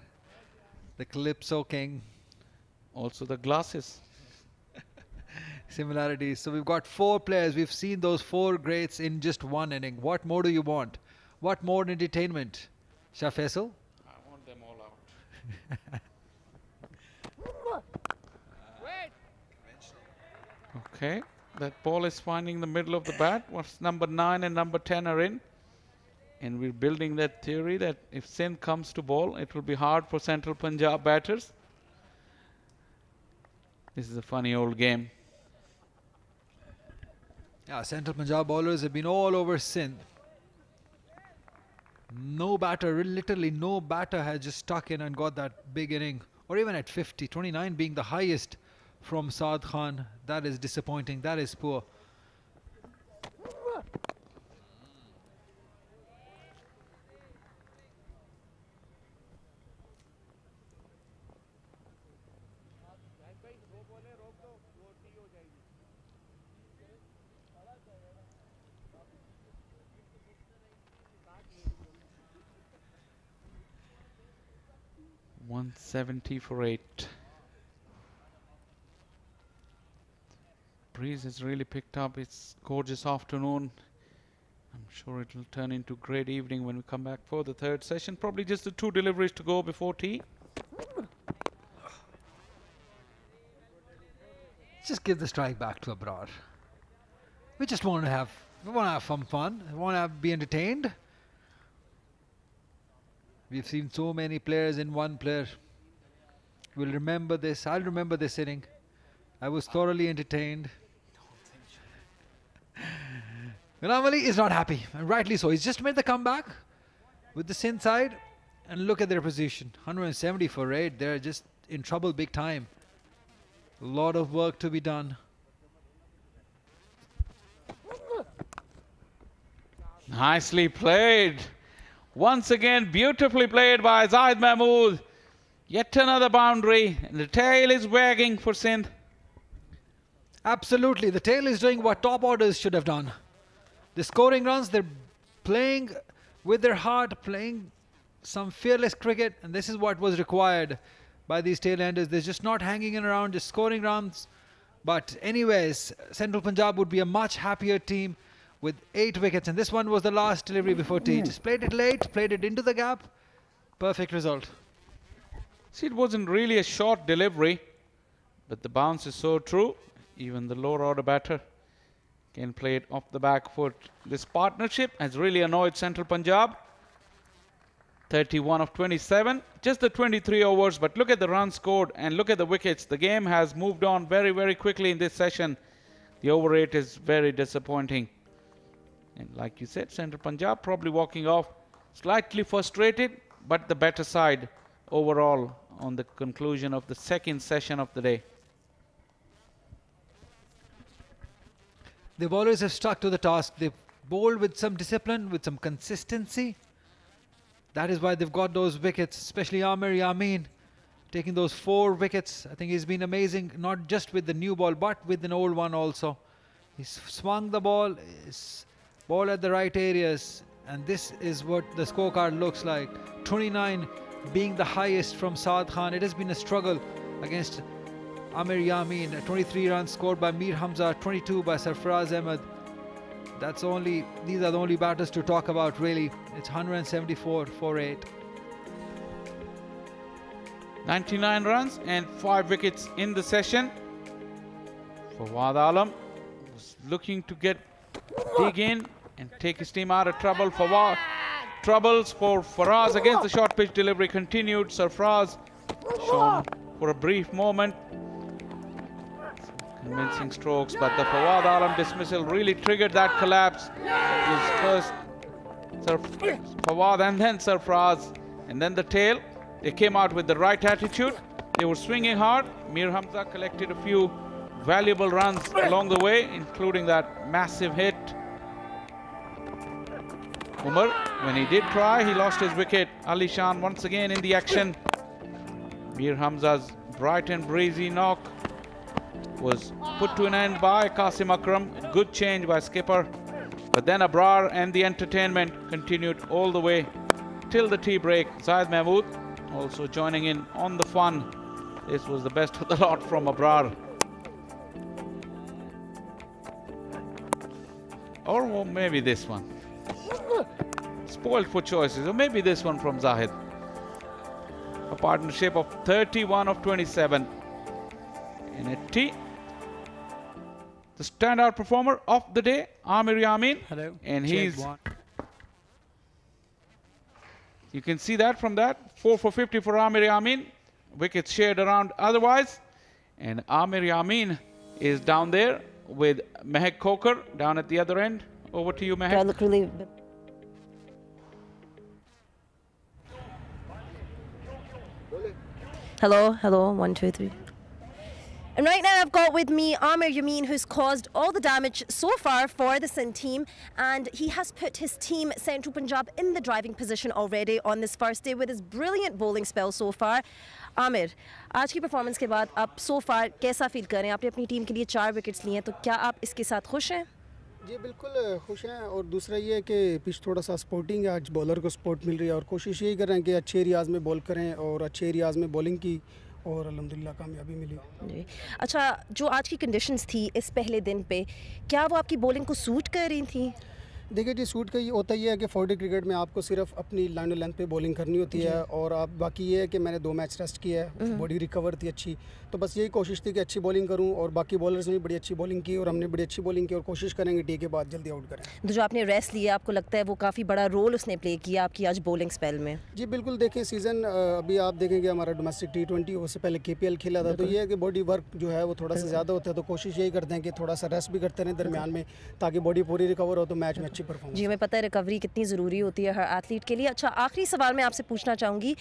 [SPEAKER 3] The Calypso King.
[SPEAKER 2] Also the glasses.
[SPEAKER 3] Similarities. So we've got 4 players. We've seen those 4 greats in just one inning. What more do you want? What more entertainment? Shah Faisal?
[SPEAKER 2] I want them all out. Okay, that ball is finding the middle of the bat. What's number 9 and number 10 are in. And we're building that theory that if Sindh comes to ball, it will be hard for Central Punjab batters. This is a funny old game.
[SPEAKER 3] Yeah, Central Punjab bowlers have been all over Sindh. No batter, literally no batter has just stuck in and got that big inning. Or even at 50, 29 being the highest from Saad Khan. That is disappointing, that is poor.
[SPEAKER 2] .170 for 8. Breeze has really picked up. It's gorgeous afternoon. I'm sure it will turn into great evening when we come back for the third session. Probably just the 2 deliveries to go before tea.
[SPEAKER 3] Just give the strike back to Abrar. We just want to have some fun. We want to be entertained. We've seen so many players in one player. We'll remember this. I'll remember this inning. I was thoroughly entertained. Ghulam Ali is not happy, and rightly so. He's just made the comeback with the Sindh side, and look at their position. 170 for 8. They're just in trouble big time. A lot of work to be done.
[SPEAKER 2] Nicely played. Once again, beautifully played by Zahid Mahmood. Yet another boundary, and the tail is wagging for Sindh.
[SPEAKER 3] Absolutely, the tail is doing what top orders should have done. They're scoring runs, they're playing with their heart, playing some fearless cricket, and this is what was required by these tail-enders. They're just not hanging around, just scoring runs. But anyways, Central Punjab would be a much happier team with 8 wickets, and this one was the last delivery before tea. Just played it late, played it into the gap. Perfect result.
[SPEAKER 2] See, it wasn't really a short delivery, but the bounce is so true. Even the lower order batter can play it off the back foot. This partnership has really annoyed Central Punjab. 31 of 27, just the 23 overs, but look at the runs scored and look at the wickets. The game has moved on very, very quickly in this session. The over rate is very disappointing. And like you said, Central Punjab probably walking off slightly frustrated, but the better side overall on the conclusion of the second session of the day.
[SPEAKER 3] The bowlers have stuck to the task. They've bowled with some discipline, with some consistency. That is why they've got those wickets, especially Amir Yamin taking those 4 wickets. I think he's been amazing, not just with the new ball, but with an old one also. He's swung the ball, he's ball at the right areas, and this is what the scorecard looks like. 29 being the highest from Saad Khan. It has been a struggle against Amir Yamin. 23 runs scored by Mir Hamza, 22 by Sarfaraz Ahmed. These are the only batters to talk about really. It's 174 for 8.
[SPEAKER 2] 99 runs and 5 wickets in the session. Quaid-e-Azam was looking to dig in and take his team out of trouble. Troubles for Faraz against the short pitch delivery continued. Sarfaraz shown for a brief moment. Convincing strokes, but the Quaid-e-Azam dismissal really triggered that collapse. It was first Fawad and then Sarfaraz, and then the tail. They came out with the right attitude. They were swinging hard. Mir Hamza collected a few valuable runs along the way, including that massive hit. Umar, when he did try, he lost his wicket. Ali Shan once again in the action. Mir Hamza's bright and breezy knock was put to an end by Qasim Akram. Good change by skipper. But then Abrar and the entertainment continued all the way till the tea break. Zahid Mahmood also joining in on the fun. This was the best of the lot from Abrar. Or maybe this one. Spoiled for choices. Or maybe this one from Zahid. A partnership of 31 of 27. In a tea. The standout performer of the day, Amir Yamin.
[SPEAKER 8] Hello.
[SPEAKER 2] And he's... You can see that from that. 4 for 50 for Amir Yamin. Wickets shared around otherwise. And Amir Yamin is down there with Mehak Kokar down at the other end. Over to you, Mehak.
[SPEAKER 10] I look really... Hello, hello, 1, 2, 3. And right now I've got with me Amir Yameen, who's caused all the damage so far for the Sindh team, and he has put his team Central Punjab in the driving position already on this first day with his brilliant bowling spell so far. Amir, आज की performance के बाद आप so far कैसा feel कर रहे हैं? आपने अपनी टीम के लिए 4 विकेट्स लिए हैं, तो क्या आप इसके साथ खुश हैं?
[SPEAKER 8] जी बिल्कुल खुश हैं, और दूसरा ये है कि पिच थोड़ा सा स्पोर्टिंग है, आज बॉलर को सपोर्ट मिल रही है और कोशिश यही कर रहे हैं कि अच्छे एरियाज़ में बॉल करें और अच्छे एरियाज़ में बॉलिंग की, और अल्हम्दुलिल्लाह कामयाबी मिली।
[SPEAKER 10] जी अच्छा, जो आज की कंडीशंस थी इस पहले दिन पे, क्या वो आपकी बॉलिंग को सूट कर रही थी?
[SPEAKER 8] देखिए जी, सूट का ये होता ही है कि 40 क्रिकेट में आपको सिर्फ अपनी लाइन और लेंथ पे बॉलिंग करनी होती है, और आप बाकी ये है कि मैंने 2 मैच रेस्ट किया है, बॉडी रिकवर थी अच्छी, तो बस यही कोशिश थी कि अच्छी बॉलिंग करूं, और बाकी बॉलर्स ने भी बड़ी अच्छी बॉलिंग की और हमने बड़ी अच्छी बॉलिंग की, और कोशिश करेंगे टी के बाद जल्दी आउट करें।
[SPEAKER 10] तो जो आपने रेस्ट लिया, आपको लगता है वो काफ़ी बड़ा रोल उसने प्ले किया आपकी आज बॉलिंग स्पेल में?
[SPEAKER 8] जी बिल्कुल, देखें सीज़न अभी आप देखेंगे हमारा डोमेस्टिक T20 उससे पहले KPL खेला था, तो ये है कि बॉडी वर्क जो है वो थोड़ा सा ज़्यादा होता है, तो कोशिश यही करते हैं कि थोड़ा सा रेस्ट भी करते रहें दरमियान में, ताकि बॉडी पूरी रिकवर हो तो मैच में अच्छी परफॉर्मेंस।
[SPEAKER 10] जी, हमें पता है रिकवरी कितनी ज़रूरी होती है हर एथलीट के लिए। अच्छा, आखिरी सवाल मैं आपसे पूछना चाहूँगी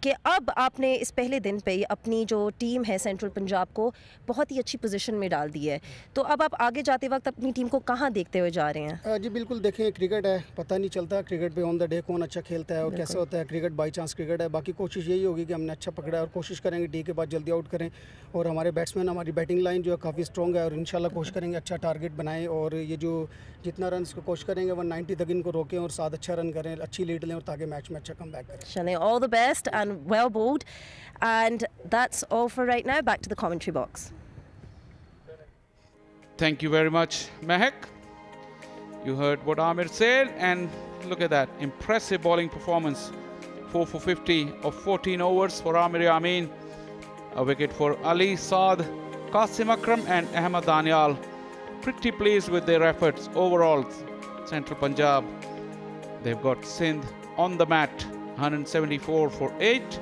[SPEAKER 10] कि अब आपने इस पहले दिन पे अपनी जो टीम है सेंट्रल पंजाब को बहुत ही अच्छी पोजीशन में डाल दी है, तो अब आप आगे जाते वक्त अपनी टीम को कहाँ देखते हुए जा रहे हैं?
[SPEAKER 8] जी बिल्कुल, देखें क्रिकेट है, पता नहीं चलता क्रिकेट पे ऑन द डे कौन अच्छा खेलता है और कैसा होता है, क्रिकेट बाई चांस क्रिकेट है। बाकी कोशिश यही होगी कि हमने अच्छा पकड़ा है और कोशिश करेंगे टी के बाद जल्दी आउट करें, और हमारे बैट्समैन, हमारी बैटिंग लाइन जो है काफ़ी स्ट्रॉन्ग है, और इंशाल्लाह कोशिश करेंगे अच्छा टारगेट बनाएं, और ये जो जितना रन को कोशिश करेंगे 190 तक इनको रोकें और साथ अच्छा रन करें, अच्छी लीड लें, और ताकि मैच में अच्छा कम बैक करें।
[SPEAKER 10] Shane, all the best and well bowled. And that's all for right now. Back to the commentary box.
[SPEAKER 2] Thank you very much, Mehak. You heard what Amir said, and look at that impressive bowling performance. 4 for 50 of 14 overs for Amir Yameen. A wicket for Ali Saad, Qasim Akram and Ahmad Danial. Pretty pleased with their efforts overall. Central Punjab, they've got Sindh on the mat, 174 for 8.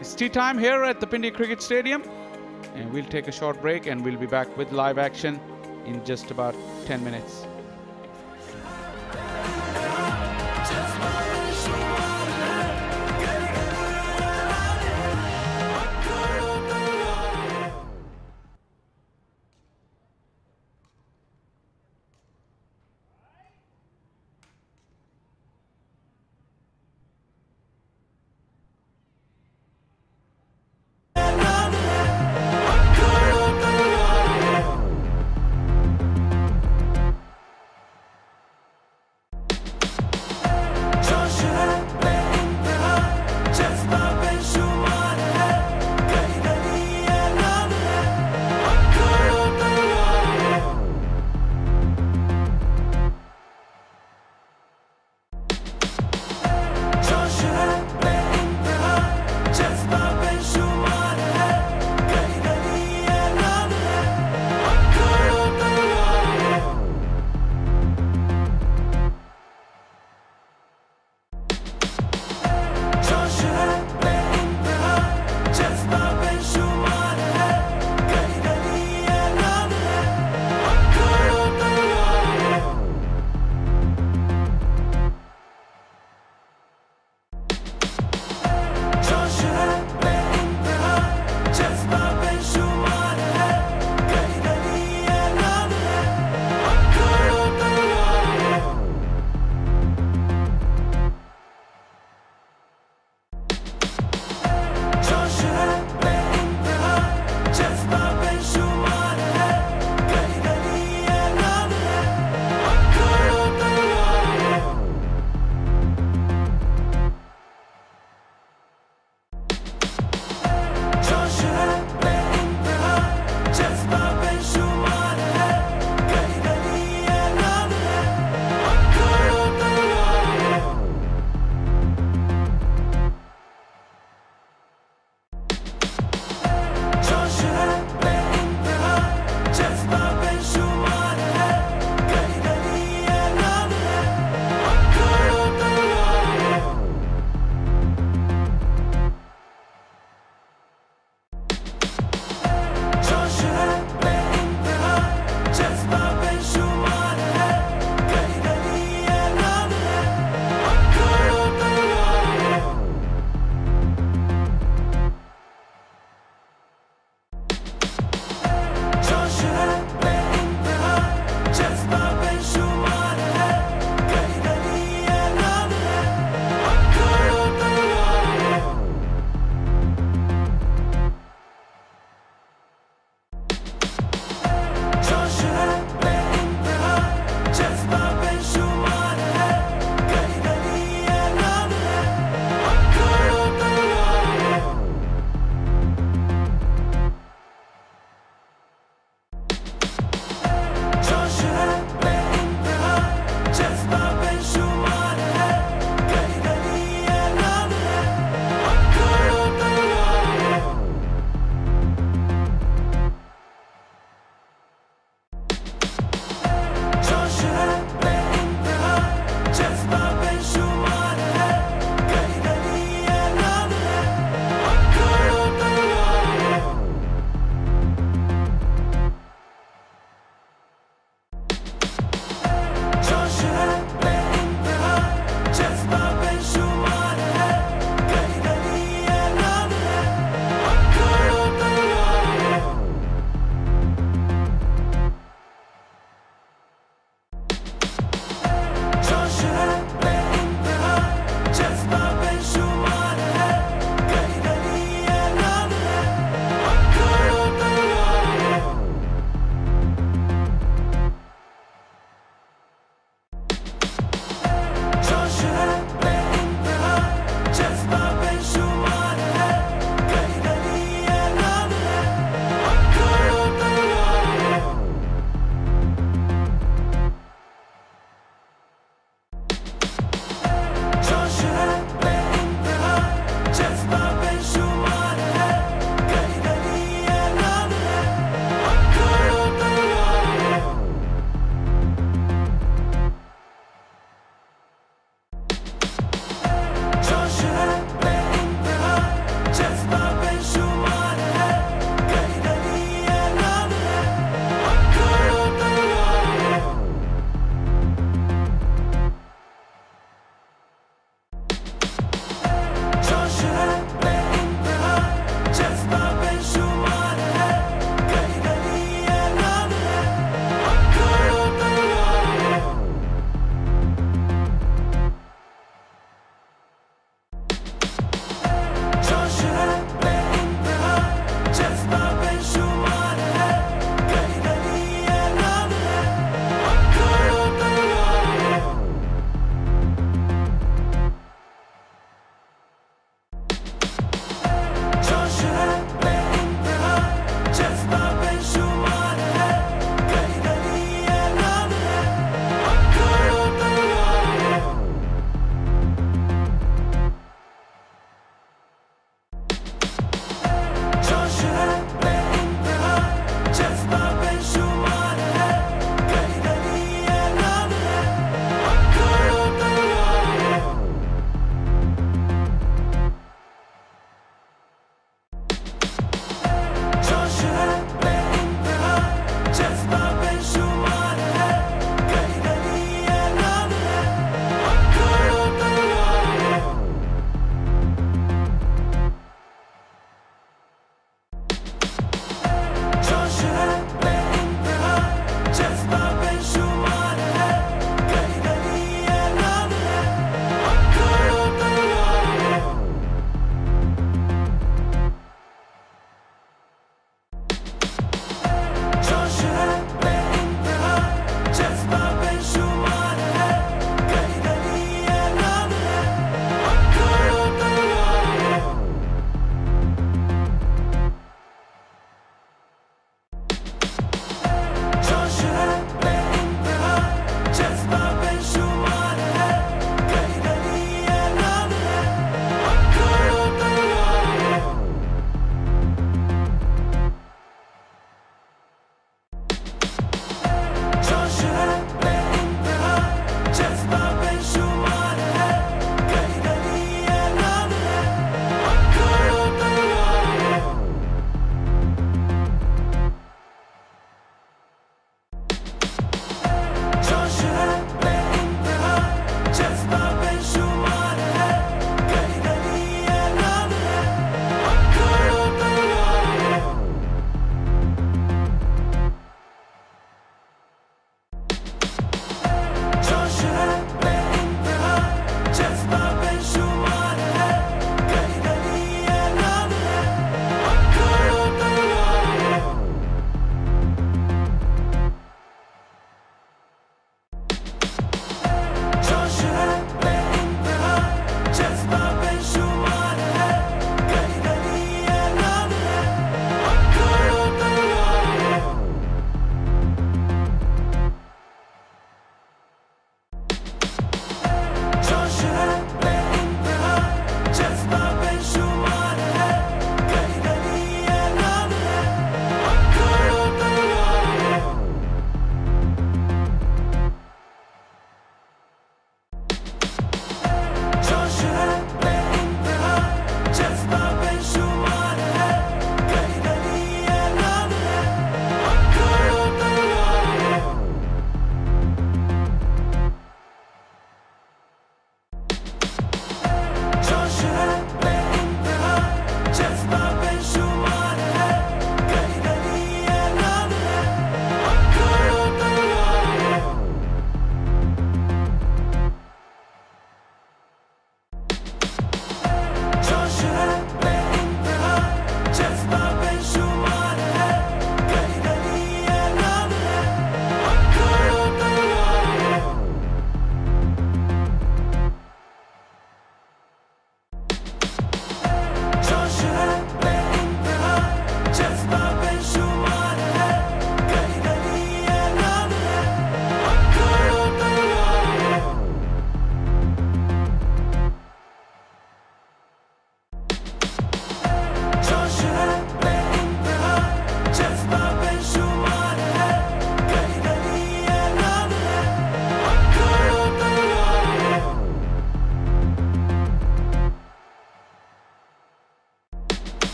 [SPEAKER 2] It's tea time here at the Pindi Cricket Stadium, and we'll take a short break and we'll be back with live action in just about 10 minutes.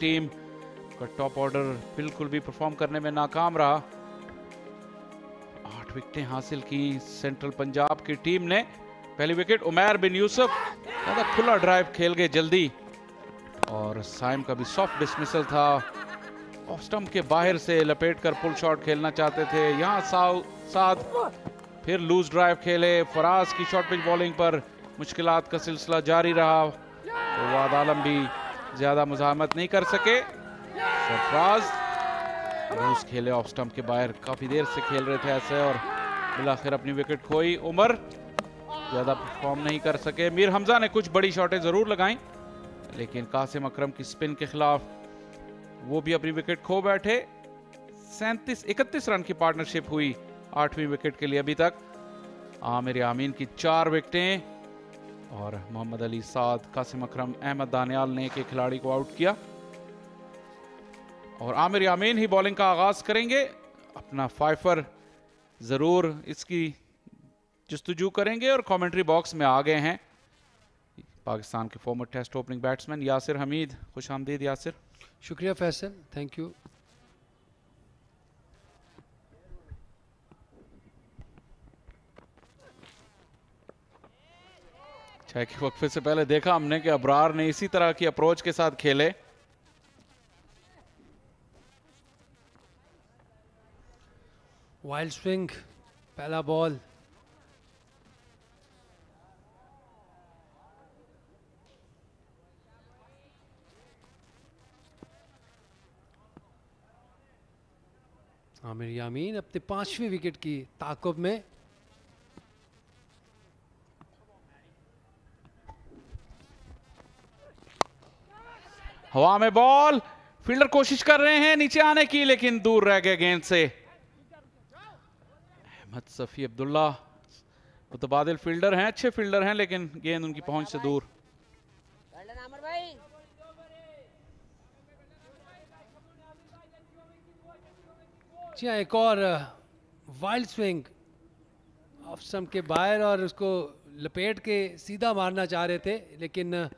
[SPEAKER 2] Team का top order बिल्कुल भी perform करने में नाकाम रहा। 8 विकेटें हासिल की central Punjab की टीम ने। पहली विकेट उमैर बिन यूसुफ, ज्यादा खुला ड्राइव खेल गए जल्दी, और साइम का भी सॉफ्ट डिसमिसल था। ऑफ स्टंप के बाहर से लपेट कर पुल शॉट खेलना चाहते थे। यहाँ साद फिर लूज ड्राइव खेले। फराज की शॉर्ट पिच बॉलिंग पर मुश्किलात का सिलसिला जारी रहा। तो वाद आलम भी ज्यादा मुजाहमत नहीं कर सके। सरफराज लूज खेले ऑफ स्टंप के बाहर, काफी देर से खेल रहे थे ऐसे, और बिलाखिर अपनी विकेट खोई। उमर ज्यादा परफॉर्म नहीं कर सके। मीर हमजा ने कुछ बड़ी शॉटें जरूर लगाई, लेकिन कासिम अकरम की स्पिन के खिलाफ वो भी अपनी विकेट खो बैठे। 31 रन की पार्टनरशिप हुई 8वीं विकेट के लिए अभी तक। आमिर यामीन की 4 विकेटें, और मोहम्मद अली साद, कासिम अकरम, अहमद दानियाल ने एक खिलाड़ी को आउट किया। और आमिर यामीन ही बॉलिंग का आगाज करेंगे। अपना फाइफर जरूर इसकी जस्तुजू करेंगे, और कमेंट्री बॉक्स में आ गए हैं पाकिस्तान के former test opening batsman Yasir Hameed. खुश आमदीद यासिर।
[SPEAKER 6] शुक्रिया फैसल, थैंक यू।
[SPEAKER 2] चाय के वक्फे से पहले देखा हमने कि अबरार ने इसी तरह की अप्रोच के साथ खेले।
[SPEAKER 6] वाइल्ड स्विंग, पहला बॉल, आमिर यामीन अपने 5वीं विकेट की ताक़ुब में।
[SPEAKER 2] हवा में बॉल, फील्डर कोशिश कर रहे हैं नीचे आने की, लेकिन दूर रह गए गेंद से। अहमद सफी अब्दुल्ला मुतबादिल फील्डर हैं, अच्छे फील्डर हैं, लेकिन गेंद उनकी पहुंच से दूर।
[SPEAKER 6] जी हाँ, एक और वाइल्ड स्विंग ऑफ स्टंप के बाहर, और उसको लपेट के सीधा मारना चाह रहे थे, लेकिन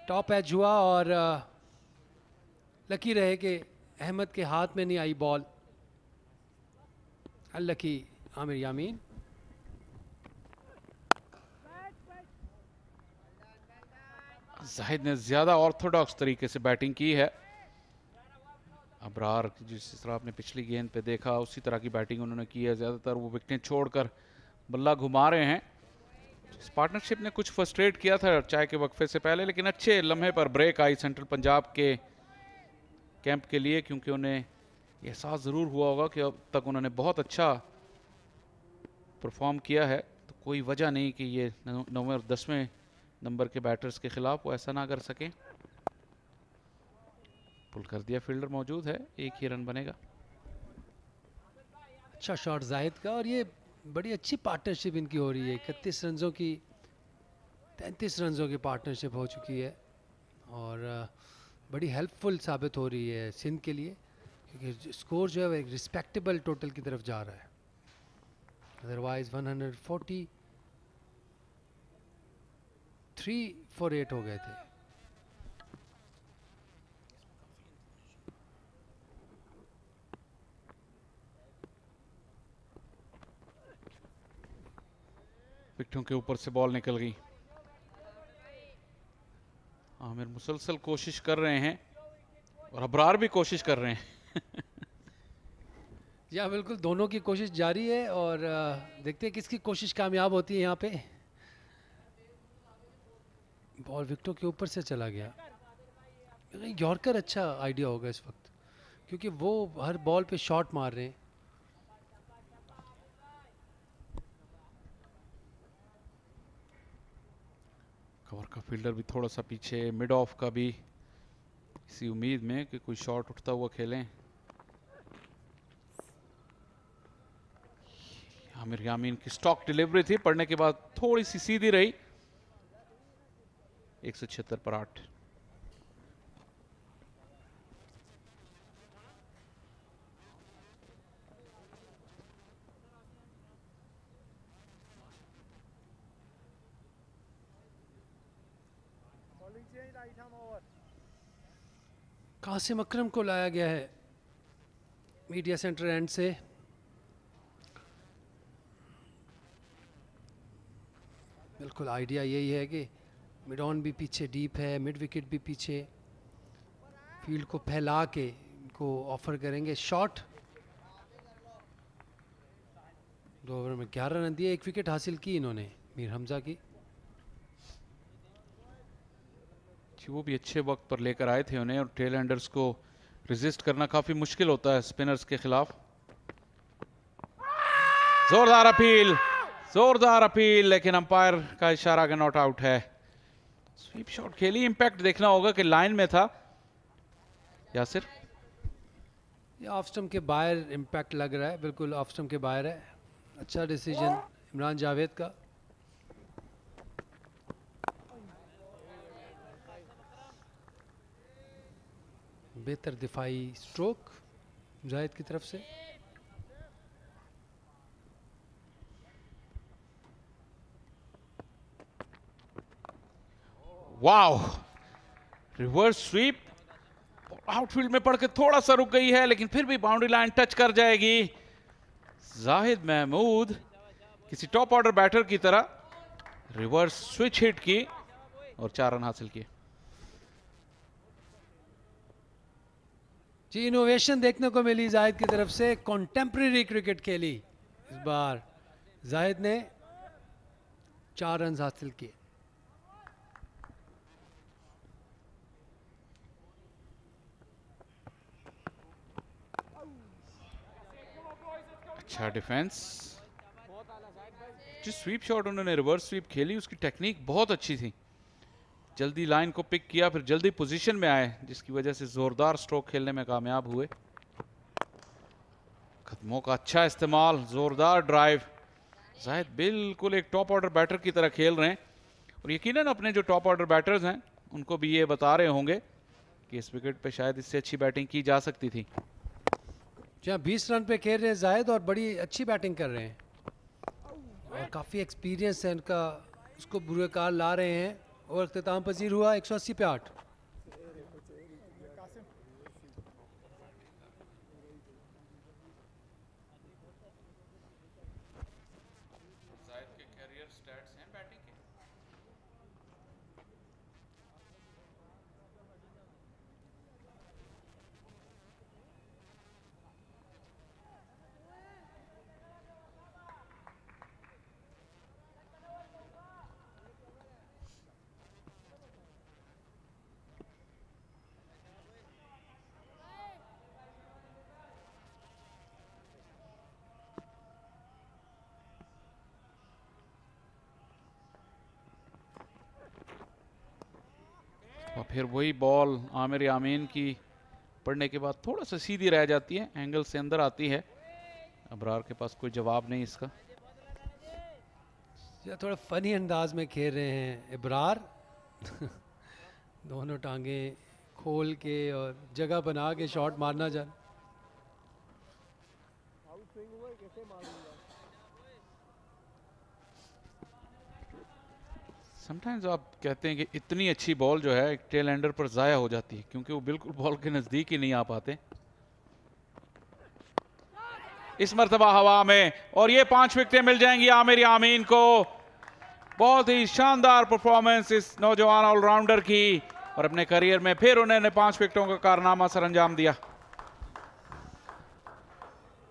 [SPEAKER 6] टॉप एज हुआ, और लकी रहे कि अहमद के हाथ में नहीं आई बॉल। अनलकी आमिर यामीन।
[SPEAKER 2] जाहिद ने ज्यादा ऑर्थोडॉक्स तरीके से बैटिंग की है। अबरार जिस तरह आपने पिछली गेंद पे देखा, उसी तरह की बैटिंग उन्होंने की है। ज्यादातर वो विकेटें छोड़कर बल्ला घुमा रहे हैं। इस पार्टनरशिप ने कुछ फ्रस्ट्रेट किया था चाय के वक्फे से पहले, लेकिन अच्छे लम्हे पर ब्रेक आई सेंट्रल पंजाब के कैंप के लिए, क्योंकि उन्हें एहसास ज़रूर हुआ होगा कि अब तक उन्होंने बहुत अच्छा परफॉर्म किया है, तो कोई वजह नहीं कि ये 9वें और 10वें नंबर के बैटर्स के खिलाफ वो ऐसा ना कर सकें। पुल कर दिया, फील्डर मौजूद है, एक ही रन बनेगा।
[SPEAKER 6] अच्छा शॉट जाहिद का, और ये बड़ी अच्छी पार्टनरशिप इनकी हो रही है। 31 रनों की 33 रनों की पार्टनरशिप हो चुकी है, और बड़ी हेल्पफुल साबित हो रही है सिंध के लिए, क्योंकि स्कोर जो है वो एक रिस्पेक्टेबल टोटल की तरफ जा रहा है। अदरवाइज 143 for 8 हो गए थे।
[SPEAKER 2] विकेटों के ऊपर से बॉल निकल गई। आमिर मुसलसल कोशिश कर रहे हैं, और अबरार भी कोशिश कर रहे हैं।
[SPEAKER 6] जी हाँ, बिल्कुल दोनों की कोशिश जारी है, और देखते हैं किसकी कोशिश कामयाब होती है। यहाँ पे बॉल विकेटों के ऊपर से चला गया। यॉर्कर अच्छा आइडिया होगा इस वक्त, क्योंकि वो हर बॉल पे शॉट मार रहे हैं।
[SPEAKER 2] कवर का फील्डर भी थोड़ा सा पीछे, मिड ऑफ का भी इसी उम्मीद में कि कोई शॉट उठता हुआ खेलें। आमिर यामीन की स्टॉक डिलीवरी थी, पढ़ने के बाद थोड़ी सी सीधी रही। 176 पर 8।
[SPEAKER 6] कासिम अकरम को लाया गया है मीडिया सेंटर एंड से। बिल्कुल आइडिया यही है कि मिड ऑन भी पीछे डीप है, मिड विकेट भी पीछे, फील्ड को फैला के इनको ऑफर करेंगे शॉट। 2 ओवर में 11 रन दिए, 1 विकेट हासिल की इन्होंने मीर हमजा की।
[SPEAKER 2] वो भी अच्छे वक्त पर लेकर आए थे उन्हें, और टेल एंडर्स को रेजिस्ट करना काफी मुश्किल होता है स्पिनर्स के खिलाफ। जोरदार अपील, लेकिन अंपायर का इशारा के नॉट आउट है। स्वीप शॉट खेली, इंपैक्ट देखना होगा कि लाइन में था यासिर।
[SPEAKER 6] ये ऑफ स्टंप के बाहर इंपैक्ट लग रहा है, बिल्कुल ऑफ स्टंप के बाहर है। अच्छा डिसीजन इमरान जावेद का। बेहतर दिफाई स्ट्रोक जाहिद की तरफ से।
[SPEAKER 2] वाओ, रिवर्स स्वीप, आउटफील्ड में पड़ के थोड़ा सा रुक गई है, लेकिन फिर भी बाउंड्री लाइन टच कर जाएगी। जाहिद महमूद किसी टॉप ऑर्डर बैटर की तरह रिवर्स स्विच हिट की और 4 रन हासिल किए।
[SPEAKER 6] जी, इनोवेशन देखने को मिली जाहिद की तरफ से, कॉन्टेम्प्रेरी क्रिकेट खेली इस बार जाहिद ने, 4 रन हासिल किए।
[SPEAKER 2] अच्छा डिफेंस, जो स्वीप शॉट उन्होंने रिवर्स स्वीप खेली उसकी टेक्निक बहुत अच्छी थी। जल्दी लाइन को पिक किया, फिर जल्दी पोजीशन में आए, जिसकी वजह से जोरदार स्ट्रोक खेलने में कामयाब हुए। कदमों का अच्छा इस्तेमाल, जोरदार ड्राइव। जाहिद बिल्कुल एक टॉप ऑर्डर बैटर की तरह खेल रहे हैं, और यकीनन अपने जो टॉप ऑर्डर बैटर्स हैं उनको भी ये बता रहे होंगे कि इस विकेट पे शायद इससे अच्छी बैटिंग की जा सकती थी।
[SPEAKER 6] जहाँ 20 रन पे खेल रहे हैं जाहिद और बड़ी अच्छी बैटिंग कर रहे हैं, और काफ़ी एक्सपीरियंस है उनका, उसको बुरे कार ला रहे हैं। और अख्ताम पजीर हुआ 180 पे 8।
[SPEAKER 2] और फिर वही बॉल आमिर यामीन की पड़ने के बाद थोड़ा सा सीधी रह जाती है, एंगल से अंदर आती है। अबरार के पास कोई जवाब नहीं इसका।
[SPEAKER 6] थोड़ा फनी अंदाज में खेल रहे हैं इब्रार दोनों टांगे खोल के और जगह बना के शॉट मारना जान।
[SPEAKER 2] समटाइम्स आप कहते हैं कि इतनी अच्छी बॉल जो है एक टेल एंडर पर जाया हो जाती है, क्योंकि वो बिल्कुल बॉल के नजदीक ही नहीं आ पाते। इस मर्तबा हवा में, और ये 5 विकेटें मिल जाएंगी आमिर यामीन को। बहुत ही शानदार परफॉर्मेंस इस नौजवान ऑलराउंडर की, और अपने करियर में फिर उन्होंने 5 विकेटों का कारनामा सर अंजाम दिया।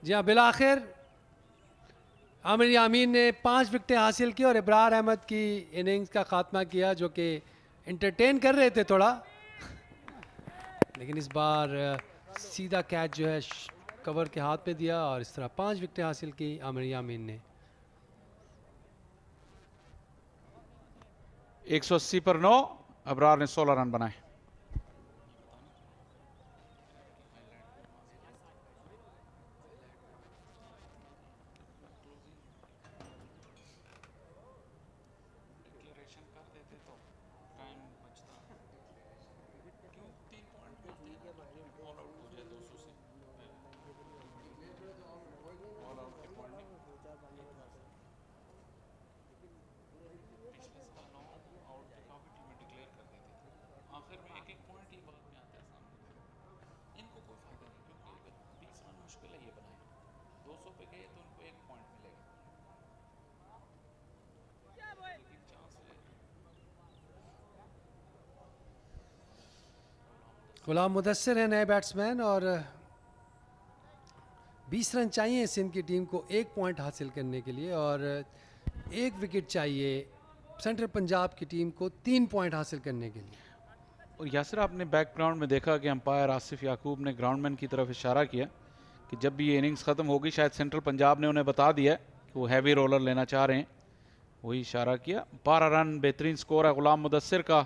[SPEAKER 6] जी हाँ, बिलाखिर आमिर यामीन ने 5 विकेटें हासिल की और इब्रार अहमद की इनिंग्स का खात्मा किया, जो कि एंटरटेन कर रहे थे थोड़ा, लेकिन इस बार सीधा कैच जो है कवर के हाथ पे दिया और इस तरह 5 विकेटें हासिल की आमिर यामीन ने।
[SPEAKER 2] 180 पर 9, अबरार ने 16 रन बनाए। आखिर
[SPEAKER 6] गुलाम मुदस्सिर है नए बैट्समैन और 20 रन चाहिए सिंध की टीम को 1 पॉइंट हासिल करने के लिए और 1 विकेट चाहिए सेंट्रल पंजाब की टीम को 3 पॉइंट हासिल करने के लिए।
[SPEAKER 2] और यासिर, आपने बैकग्राउंड में देखा कि अंपायर आसिफ याकूब ने ग्राउंडमैन की तरफ इशारा किया कि जब भी ये इनिंग्स ख़त्म होगी, शायद सेंट्रल पंजाब ने उन्हें बता दिया कि वो हैवी रोलर लेना चाह रहे हैं, वही इशारा किया। 12 रन बेहतरीन स्कोर है गुलाम मुदस्सिर का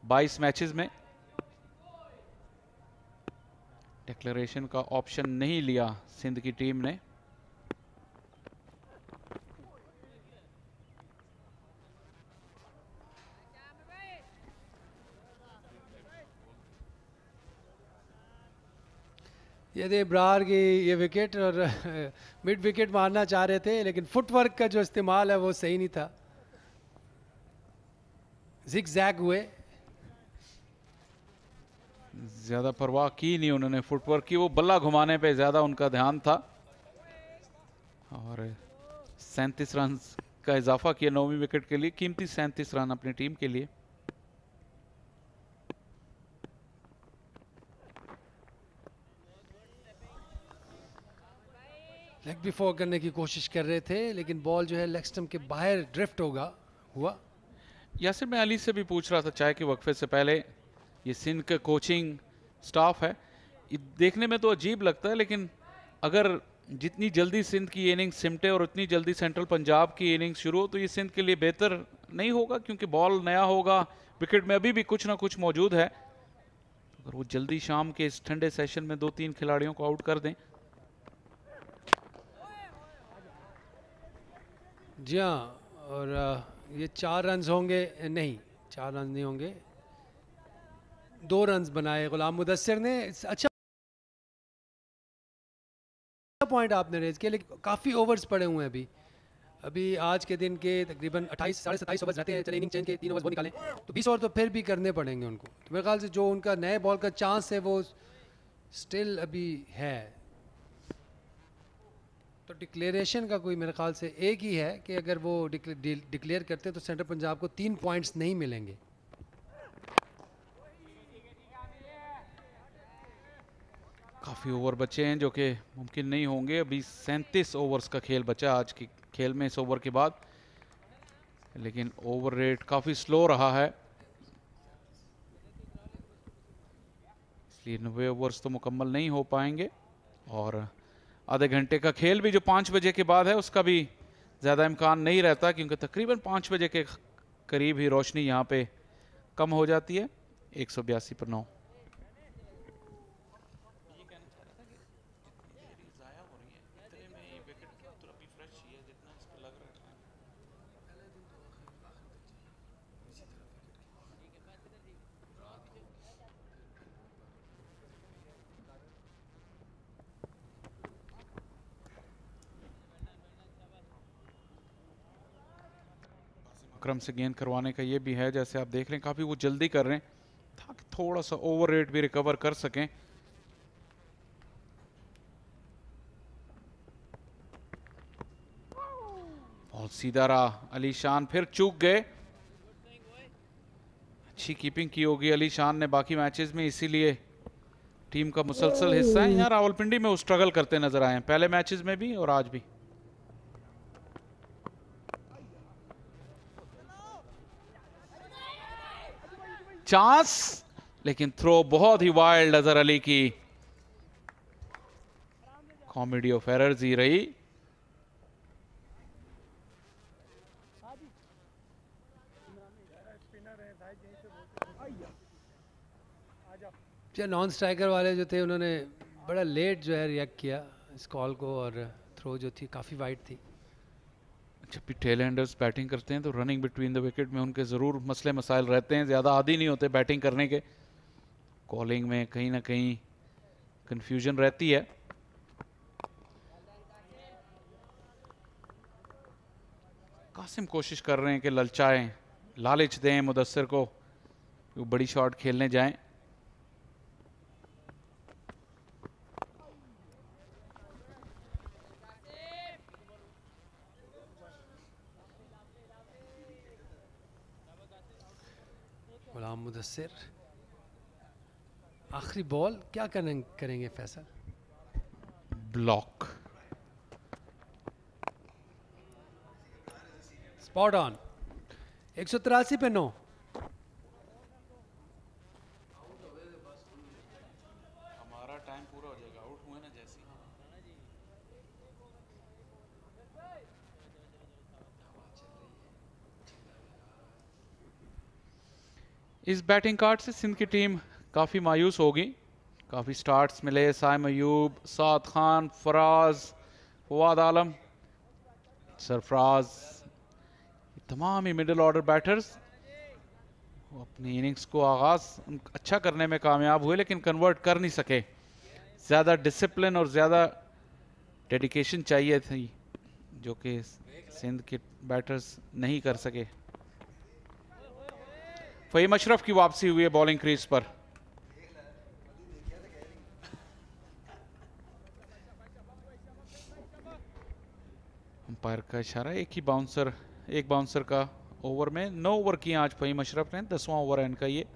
[SPEAKER 2] 22 मैचेस में। डिक्लेरेशन का ऑप्शन नहीं लिया सिंध की टीम ने।
[SPEAKER 6] ये दे ब्रार की ये विकेट और मिड विकेट मारना चाह रहे थे, लेकिन फुटवर्क का जो इस्तेमाल है वो सही नहीं था, जिग जैग हुए।
[SPEAKER 2] ज़्यादा परवाह की नहीं उन्होंने फुटवर्क की, वो बल्ला घुमाने पे ज़्यादा उनका ध्यान था। और 37 रन का इजाफा किया 9वीं विकेट के लिए, कीमती 37 रन अपनी टीम के लिए।
[SPEAKER 6] लेग बिफोर करने की कोशिश कर रहे थे, लेकिन बॉल जो है लेग स्टंप के बाहर ड्रिफ्ट हुआ।
[SPEAKER 2] यासिर, मैं अली से भी पूछ रहा था चाय के वक्फे से पहले, ये सिंध का कोचिंग स्टाफ है, ये देखने में तो अजीब लगता है, लेकिन अगर जितनी जल्दी सिंध की इनिंग सिमटे और उतनी जल्दी सेंट्रल पंजाब की इनिंग शुरू हो तो ये सिंध के लिए बेहतर नहीं होगा, क्योंकि बॉल नया होगा, विकेट में अभी भी कुछ ना कुछ मौजूद है। अगर वो जल्दी शाम के इस ठंडे सेशन में 2-3 खिलाड़ियों को आउट कर दें।
[SPEAKER 6] जी हाँ, और ये 4 रन होंगे, नहीं 4 रन नहीं होंगे, 2 रन बनाए गुलाम मुदस्सिर ने। अच्छा पॉइंट आपने रेज किया, लेकिन काफ़ी ओवर्स पड़े हुए हैं अभी आज के दिन के तकरीबन 28 साढ़े 27 ओवर्स रहते हैं। चले इनिंग चेंज के 3 ओवर्स वो निकालें तो 20 ओवर तो फिर भी करने पड़ेंगे उनको। तो मेरे ख्याल से जो उनका नए बॉल का चांस है वो स्टिल अभी है। तो डिक्लेरेशन का कोई मेरे ख्याल से एक ही है कि अगर वो डिक्लेयर करते तो सेंट्रल पंजाब को 3 पॉइंट्स नहीं मिलेंगे।
[SPEAKER 2] काफ़ी ओवर बचे हैं जो कि मुमकिन नहीं होंगे। अभी 37 ओवर्स का खेल बचा आज की खेल में इस ओवर के बाद, लेकिन ओवर रेट काफ़ी स्लो रहा है, इसलिए 90 ओवर्स तो मुकम्मल नहीं हो पाएंगे। और आधे घंटे का खेल भी जो 5 बजे के बाद है उसका भी ज़्यादा इम्कान नहीं रहता, क्योंकि तकरीबन 5 बजे के करीब ही रोशनी यहाँ पे कम हो जाती है। 182 पर 9। क्रम से गेंद करवाने का ये भी है, जैसे आप देख रहे हैं काफी वो जल्दी कर रहे हैं ताकि थोड़ा सा ओवर रेट भी रिकवर कर सकें। बहुत सीधा रहा, अली शान फिर चूक गए। अच्छी कीपिंग की होगी अली शान ने बाकी मैचेस में, इसीलिए टीम का मुसलसल हिस्सा है। यहाँ रावलपिंडी में वो स्ट्रगल करते नजर आए हैं, पहले मैचेस में भी और आज भी। चांस, लेकिन थ्रो बहुत ही वाइल्ड अजहर अली की, कॉमेडी ऑफ एरर्स ही रही।
[SPEAKER 6] नॉन स्ट्राइकर वाले जो थे उन्होंने बड़ा लेट जो है रिएक्ट किया इस कॉल को, और थ्रो जो थी काफ़ी वाइड थी।
[SPEAKER 2] जब भी टेल हैंडर्स बैटिंग करते हैं तो रनिंग बिटवीन द विकेट में उनके ज़रूर मसले मसाइल रहते हैं, ज़्यादा आदी नहीं होते बैटिंग करने के। कॉलिंग में कहीं ना कहीं कंफ्यूजन रहती है। कासिम कोशिश कर रहे हैं कि ललचाएं, लालच दें मुदस्सिर को वो बड़ी शॉट खेलने जाएं।
[SPEAKER 6] मुदस्सिर, आखिरी बॉल क्या करेंगे फैसल?
[SPEAKER 2] ब्लॉक।
[SPEAKER 6] Spot on. 183 पे 9।
[SPEAKER 2] हमारा टाइम पूरा हो जाएगा, आउट हुए ना जैसे। इस बैटिंग कार्ड से सिंध की टीम काफ़ी मायूस होगी। काफ़ी स्टार्ट्स मिले, साइम अयूब, साद खान, फराज, फवाद आलम, सरफराज, तमाम ही मिडिल ऑर्डर बैटर्स अपनी इनिंग्स को आगाज़ अच्छा करने में कामयाब हुए, लेकिन कन्वर्ट कर नहीं सके। ज़्यादा डिसिप्लिन और ज़्यादा डेडिकेशन चाहिए थी, जो कि सिंध के बैटर्स नहीं कर सके। फ़हीम अशरफ की वापसी हुई है बॉलिंग क्रीज पर। अंपायर का इशारा, एक बाउंसर का ओवर में 9 ओवर किए आज फ़हीम अशरफ ने, 10वां ओवर है इनका ये।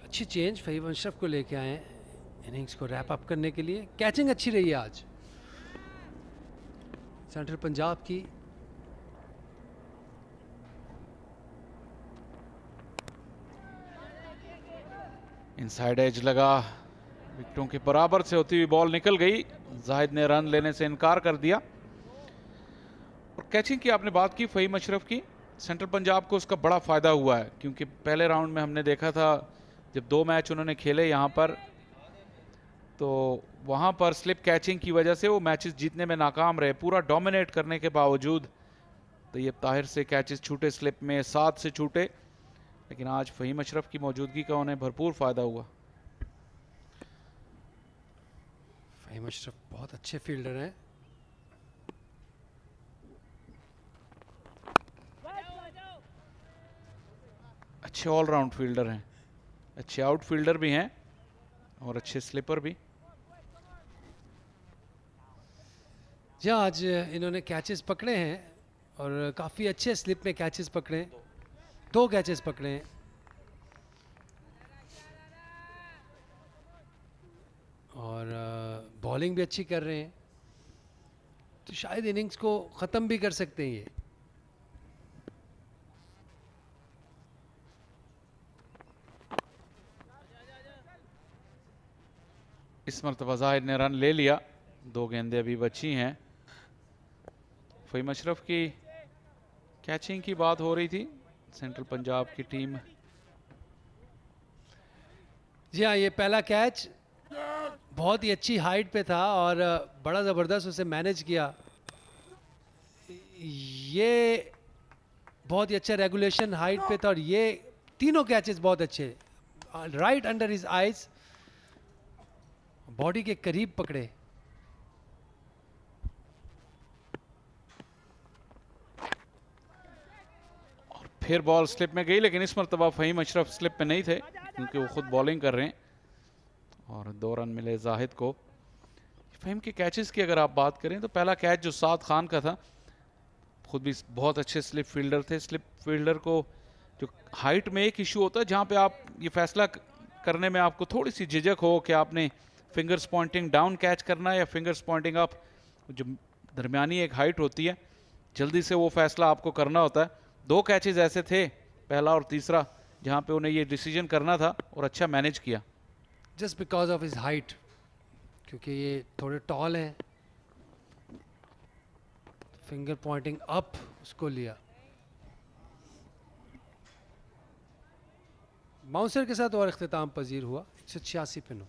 [SPEAKER 6] अच्छी चेंज फ़हीम अशरफ को लेके आए हैं इनिंग्स को रैप अप करने के लिए। कैचिंग अच्छी रही है आज सेंट्रल पंजाब की।
[SPEAKER 2] इनसाइड एज लगा, विकेटों के बराबर से होती हुई बॉल निकल गई। जाहिद ने रन लेने से इनकार कर दिया। और कैचिंग की आपने बात की फ़हीम अशरफ की, सेंट्रल पंजाब को उसका बड़ा फ़ायदा हुआ है, क्योंकि पहले राउंड में हमने देखा था जब 2 मैच उन्होंने खेले यहाँ पर, तो वहाँ पर स्लिप कैचिंग की वजह से वो मैचेस जीतने में नाकाम रहे। पूरा डोमिनेट करने के बावजूद तैयब ताहिर से कैचेस छूटे, स्लिप में 7 से छूटे, लेकिन आज फ़हीम अशरफ की मौजूदगी का उन्हें भरपूर फ़ायदा हुआ।
[SPEAKER 6] फ़हीम अशरफ बहुत अच्छे फील्डर हैं।
[SPEAKER 2] अच्छे ऑलराउंड फील्डर हैं, अच्छे आउटफील्डर भी हैं और अच्छे स्लिपर भी।
[SPEAKER 6] जी आज इन्होंने कैचेस पकड़े हैं और काफ़ी अच्छे स्लिप में कैचेस पकड़े हैं, 2 कैचेस पकड़े हैं। और बॉलिंग भी अच्छी कर रहे हैं, तो शायद इनिंग्स को ख़त्म भी कर सकते हैं ये।
[SPEAKER 2] इस मरतबा जाहिद ने रन ले लिया, 2 गेंदें अभी बची हैं। फ़हीम अशरफ की कैचिंग की बात हो रही थी, सेंट्रल पंजाब की टीम।
[SPEAKER 6] जी हाँ, ये पहला कैच बहुत ही अच्छी हाइट पे था और बड़ा ज़बरदस्त उसे मैनेज किया। ये बहुत ही अच्छा रेगुलेशन हाइट पे था और ये तीनों कैचेस बहुत अच्छे, right under his eyes, body के करीब पकड़े।
[SPEAKER 2] फिर बॉल स्लिप में गई, लेकिन इस मरतबा फ़हीम अशरफ स्लिप में नहीं थे, क्योंकि वो खुद बॉलिंग कर रहे हैं और 2 रन मिले जाहिद को। फ़हीम के कैचेस की अगर आप बात करें तो पहला कैच जो साद खान का था, खुद भी बहुत अच्छे स्लिप फील्डर थे। स्लिप फील्डर को जो हाइट में एक इशू होता है, जहाँ पे आप ये फैसला करने में आपको थोड़ी सी झिझक हो कि आपने फिंगर्स पॉइंटिंग डाउन कैच करना है या फिंगर्स पॉइंटिंग अप, जो दरमियानी एक हाइट होती है, जल्दी से वो फैसला आपको करना होता है। 2 कैचेस ऐसे थे, पहला और तीसरा, जहाँ पे उन्हें ये डिसीजन करना था और अच्छा मैनेज किया।
[SPEAKER 6] Just because of his height, क्योंकि ये थोड़े टॉल हैं, फिंगर पॉइंटिंग अप उसको लिया। बाउंसर के साथ और इख्तिताम पजीर हुआ 186 पे 9।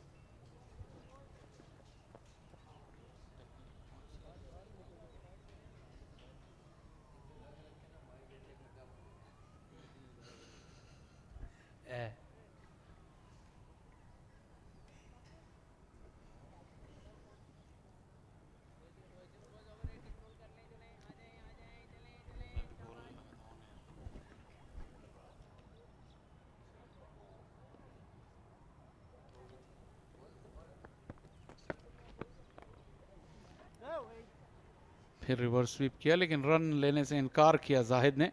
[SPEAKER 2] फिर रिवर्स स्वीप किया, लेकिन रन लेने से इनकार किया जाहिद ने।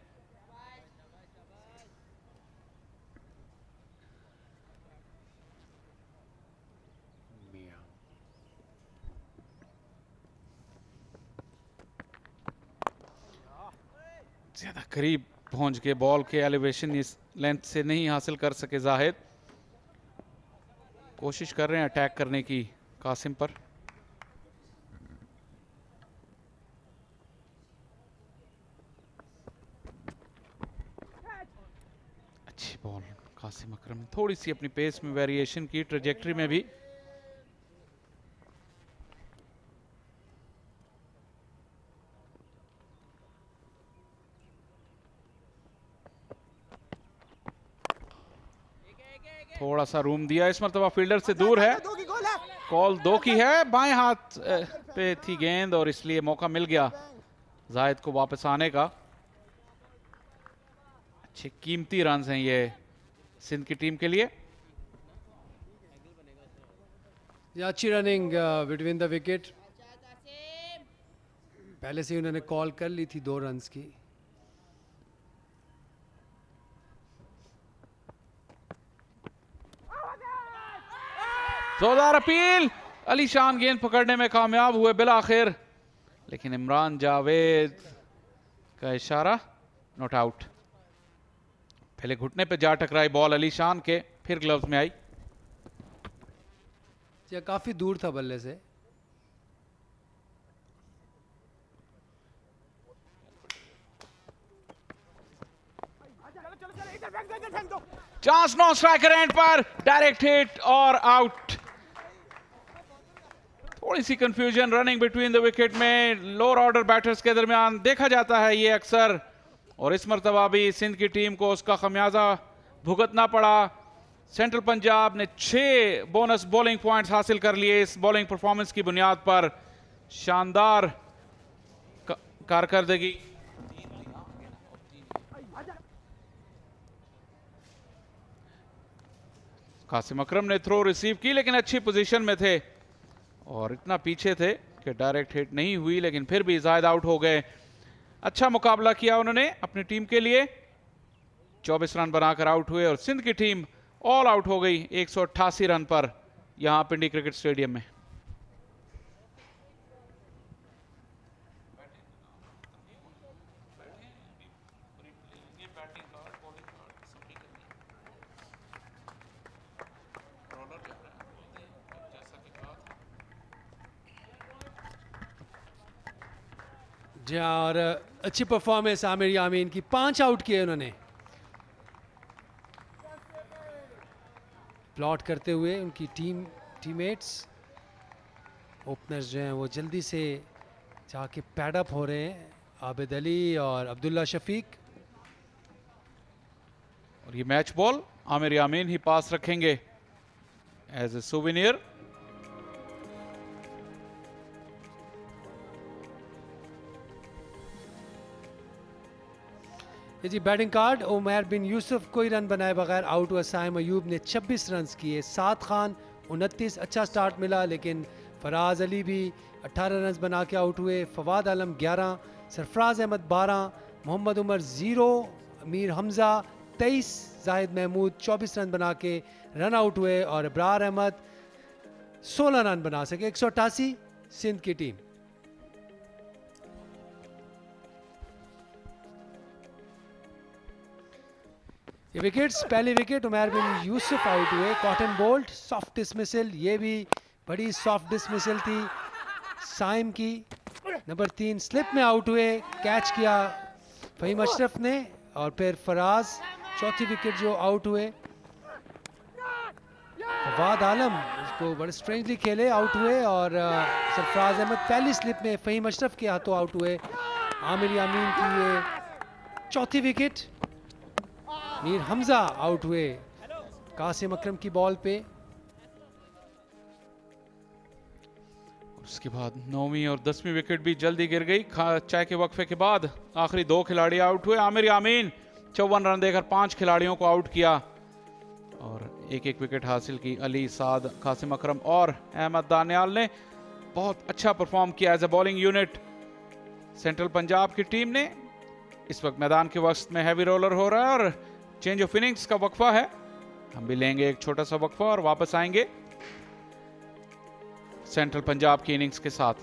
[SPEAKER 2] ज्यादा करीब पहुंच के बॉल के एलिवेशन इस लेंथ से नहीं हासिल कर सके जाहिद। कोशिश कर रहे हैं अटैक करने की कासिम पर। अच्छी बॉल कासिम अकरम ने थोड़ी सी अपनी पेस में वेरिएशन की, ट्रेजेक्टरी में भी। थोड़ा सा रूम दिया, इस मरतबा फील्डर से दूर है। कॉल 2 की है, बाएं हाथ पे थी गेंद और इसलिए मौका मिल गया जाहिद को वापस आने का। अच्छे कीमती रन हैं ये सिंध की टीम के लिए।
[SPEAKER 6] अच्छी रनिंग बिटवीन द विकेट, पहले से उन्होंने कॉल कर ली थी 2 रन्स की।
[SPEAKER 2] जोरदार अपील, अली शान गेंद पकड़ने में कामयाब हुए बिल आखिर, लेकिन इमरान जावेद का इशारा, नॉट आउट। पहले घुटने पे जा टकराई बॉल अली शान के, फिर ग्लव्स में आई।
[SPEAKER 6] या काफी दूर था बल्ले से।
[SPEAKER 2] चांस नो स्ट्राइकर एंड पर, डायरेक्ट हिट और आउट। थोड़ी सी confusion running between the wicket में लोअर ऑर्डर बैटर्स के दरमियान देखा जाता है ये अक्सर, और इस मरतबा भी सिंध की टीम को उसका खमियाजा भुगतना पड़ा। सेंट्रल पंजाब ने 6 बोनस बॉलिंग पॉइंट्स हासिल कर लिए इस बॉलिंग परफॉर्मेंस की बुनियाद पर। शानदार कारकर्दगी। कासिम अकरम ने थ्रो रिसीव की, लेकिन अच्छी पोजीशन में थे और इतना पीछे थे कि डायरेक्ट हिट नहीं हुई, लेकिन फिर भी जायद आउट हो गए। अच्छा मुकाबला किया उन्होंने अपनी टीम के लिए, 24 रन बनाकर आउट हुए और सिंध की टीम ऑल आउट हो गई 188 रन पर यहां पिंडी क्रिकेट स्टेडियम में।
[SPEAKER 6] और अच्छी परफॉर्मेंस आमिर यामीन की, 5 आउट किए उन्होंने। प्लॉट करते हुए उनकी टीममेट्स, ओपनर्स जो हैं वो जल्दी से जाके पैडअप हो रहे हैं, आबिद अली और अब्दुल्ला शफीक।
[SPEAKER 2] और ये मैच बॉल आमिर यामीन ही पास रखेंगे एज ए सोवेनियर।
[SPEAKER 6] ये जी बैटिंग कार्ड, उमर बिन यूसुफ कोई रन बनाए बगैर आउट हुआ। साइम अयूब ने 26 रन किए। साद खान 29, अच्छा स्टार्ट मिला, लेकिन फराज अली भी 18 रन बना के आउट हुए। फवाद आलम 11, सरफराज अहमद 12, मोहम्मद उमर 0, अमीर हमजा 23, जाहिद महमूद 24 रन बना के रन आउट हुए और अब्रार अहमद 16 रन बना सके। 188 सिंध की टीम। ये विकेट्स, पहली विकेट उमर बिन यूसुफ आउट हुए, कॉटन बोल्ट, सॉफ्ट डिसमिसल, ये भी बड़ी सॉफ्ट डिसमिसल थी साइम की। नंबर 3 स्लिप में आउट हुए, कैच किया फहीम अशरफ ने, और फिर फराज चौथी विकेट जो आउट हुए। फवाद आलम उसको बड़े स्ट्रेंजली खेले, आउट हुए, और सरफराज अहमद पहली स्लिप में फहीम अशरफ के हाथों आउट हुए। आमिर यामीन की ये चौथी विकेट। मीर हमजा आउट हुए कासिम अकरम की बॉल पे।
[SPEAKER 2] उसके बाद 9वीं और 10वीं विकेट भी जल्दी गिर गई चाय के वक्फे के बाद। आखिरी 2 खिलाड़ी आउट हुए। आमिर यामीन 54 रन देकर 5 खिलाड़ियों को आउट किया और एक विकेट हासिल की। अली, साद, कासिम अकरम और अहमद दानियाल ने बहुत अच्छा परफॉर्म किया as a bowling unit. Central Punjab की टीम ने इस वक्त मैदान के वस्त में हैवी रोलर हो रहा है और चेंज ऑफ इनिंग्स का वक्फा है। हम भी लेंगे एक छोटा सा वक्फा और वापस आएंगे सेंट्रल पंजाब की इनिंग्स के साथ।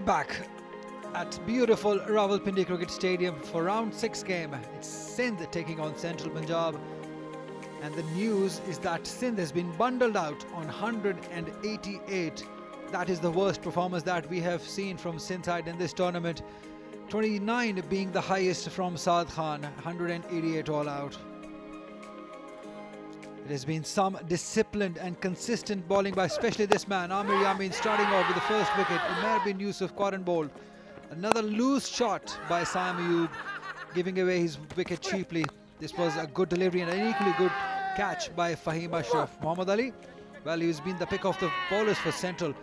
[SPEAKER 3] back at beautiful Rawalpindi Cricket Stadium for round 6 game. It's Sindh taking on Central Punjab. And the news is that Sindh has been bundled out on 188. That is the worst performance that we have seen from Sindh side in this tournament. 29 being the highest from Saad Khan, 188 all out. It has been some disciplined and consistent bowling by especially this man, Amir Yamin, starting off with the first wicket. Umair bin Yusuf caught and bowled. Another loose shot by Sam Ayub, giving away his wicket cheaply. This was a good delivery and an equally good catch by Fahim Ashraf. Muhammad Ali, well, he's been the pick of the bowlers for Central.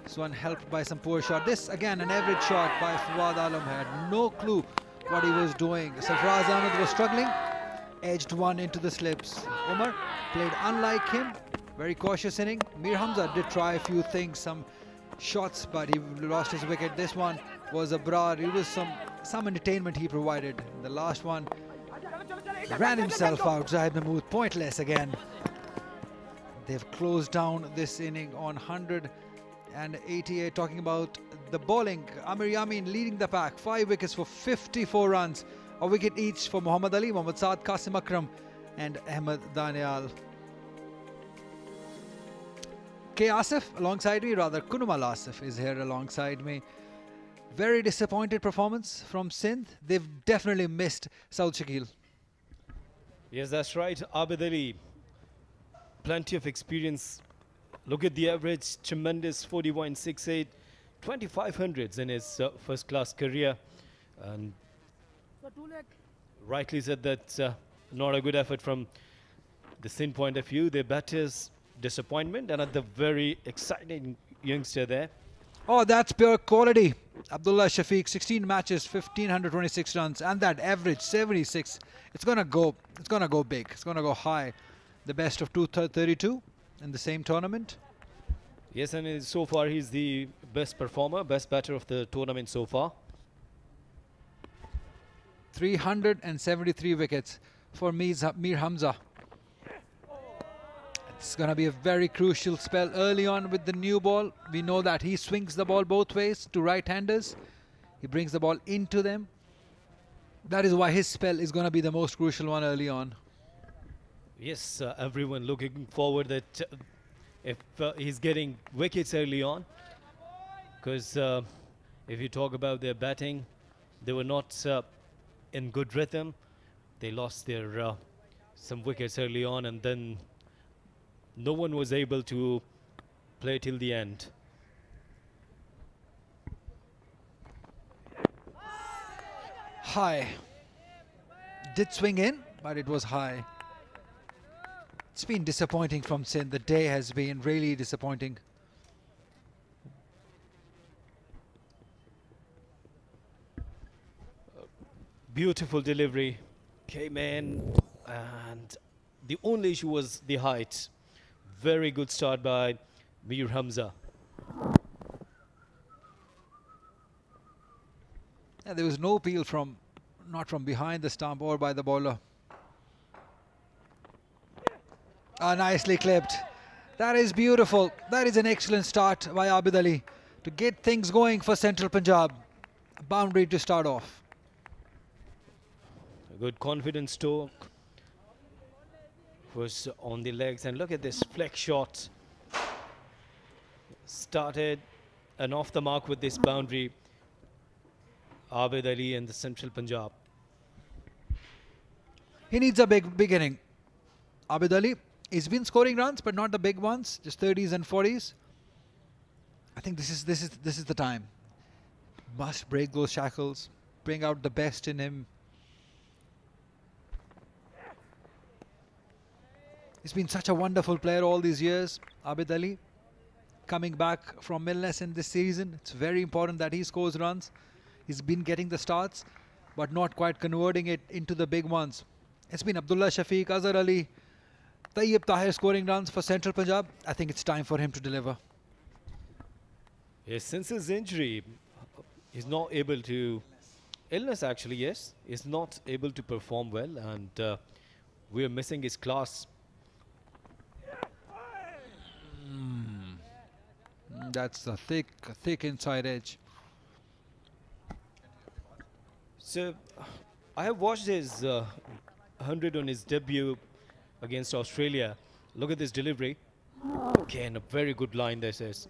[SPEAKER 3] This one helped by some poor shot. This again an average shot by Fawad Alam, had no clue what he was doing. Sarfraz Ahmed was struggling, edged one into the slips. Umar played unlike him, very cautious inning. Mir Hamza did try a few things, some shots, but he lost his wicket. This one was Abrar. It was some entertainment he provided. The last one ran himself out. Zahid Mahmood pointless again. They've closed down this inning on 188. Talking about the bowling, Amir Yamin leading the pack, 5 wickets for 54 runs, a wicket each for Muhammad Ali, Muhammad Saad, Qasim Akram and Ahmed Danial. K. Asif alongside me, rather Kunumal Asif is here alongside me. Very disappointed performance from Sindh. They've definitely missed Saud Shakil.
[SPEAKER 7] Yes, that's right. Abid Ali, plenty of experience. Look at the average, tremendous 41.68, 2500s in his first class career. And rightly said that not a good effort from the Sindh point of view. Their batters, disappointment, and at the very exciting youngster there.
[SPEAKER 3] Oh, that's pure quality. Abdullah Shafiq, 16 matches, 1526 runs, and that average 76. It's gonna go big. It's gonna go high. The best of 232 in the same tournament.
[SPEAKER 7] Yes, and so far he's the best performer, best batter of the tournament so far.
[SPEAKER 3] 373 wickets for Mir Hamza. It's going to be a very crucial spell early on with the new ball. We know that he swings the ball both ways to right-handers. He brings the ball into them. That is why his spell is going to be the most crucial one early on.
[SPEAKER 7] Yes, everyone looking forward that if he's getting wickets early on. Because if you talk about their batting, they were not in good rhythm. They lost their some wickets early on, and then no one was able to play till the end.
[SPEAKER 3] High. Did swing in, but it was high. It's been disappointing from Sindh. The day has been really disappointing.
[SPEAKER 7] Beautiful delivery came in, and the only issue was the height. Very good start by Mir Hamza.
[SPEAKER 3] Yeah, there was no appeal not from behind the stump or by the bowler. Nicely clipped. That is beautiful. That is an excellent start by Abid Ali to get things going for Central Punjab. A boundary to start off.
[SPEAKER 7] A good confidence stroke was on the legs, and look at this flex shot. Started and off the mark with this boundary. Abid Ali and the Central Punjab.
[SPEAKER 3] He needs a big inning. Abid Ali, he's been scoring runs, but not the big ones, just 30s and 40s. I think this is the time. Must break those shackles, bring out the best in him. He's been such a wonderful player all these years, Abid Ali. Coming back from illness in this season, it's very important that he scores runs. He's been getting the starts, but not quite converting it into the big ones. It's been Abdullah Shafiq, Azhar Ali, Tayyib Tahir scoring runs for Central Punjab. I think it's time for him to deliver.
[SPEAKER 7] Yes, since his injury, he's not able to... Illness actually, yes. He's not able to perform well, and we're missing his class.
[SPEAKER 3] That's a thick inside edge.
[SPEAKER 7] So, I have watched his 100 on his debut against Australia. Look at this delivery. Again, a very good line this is.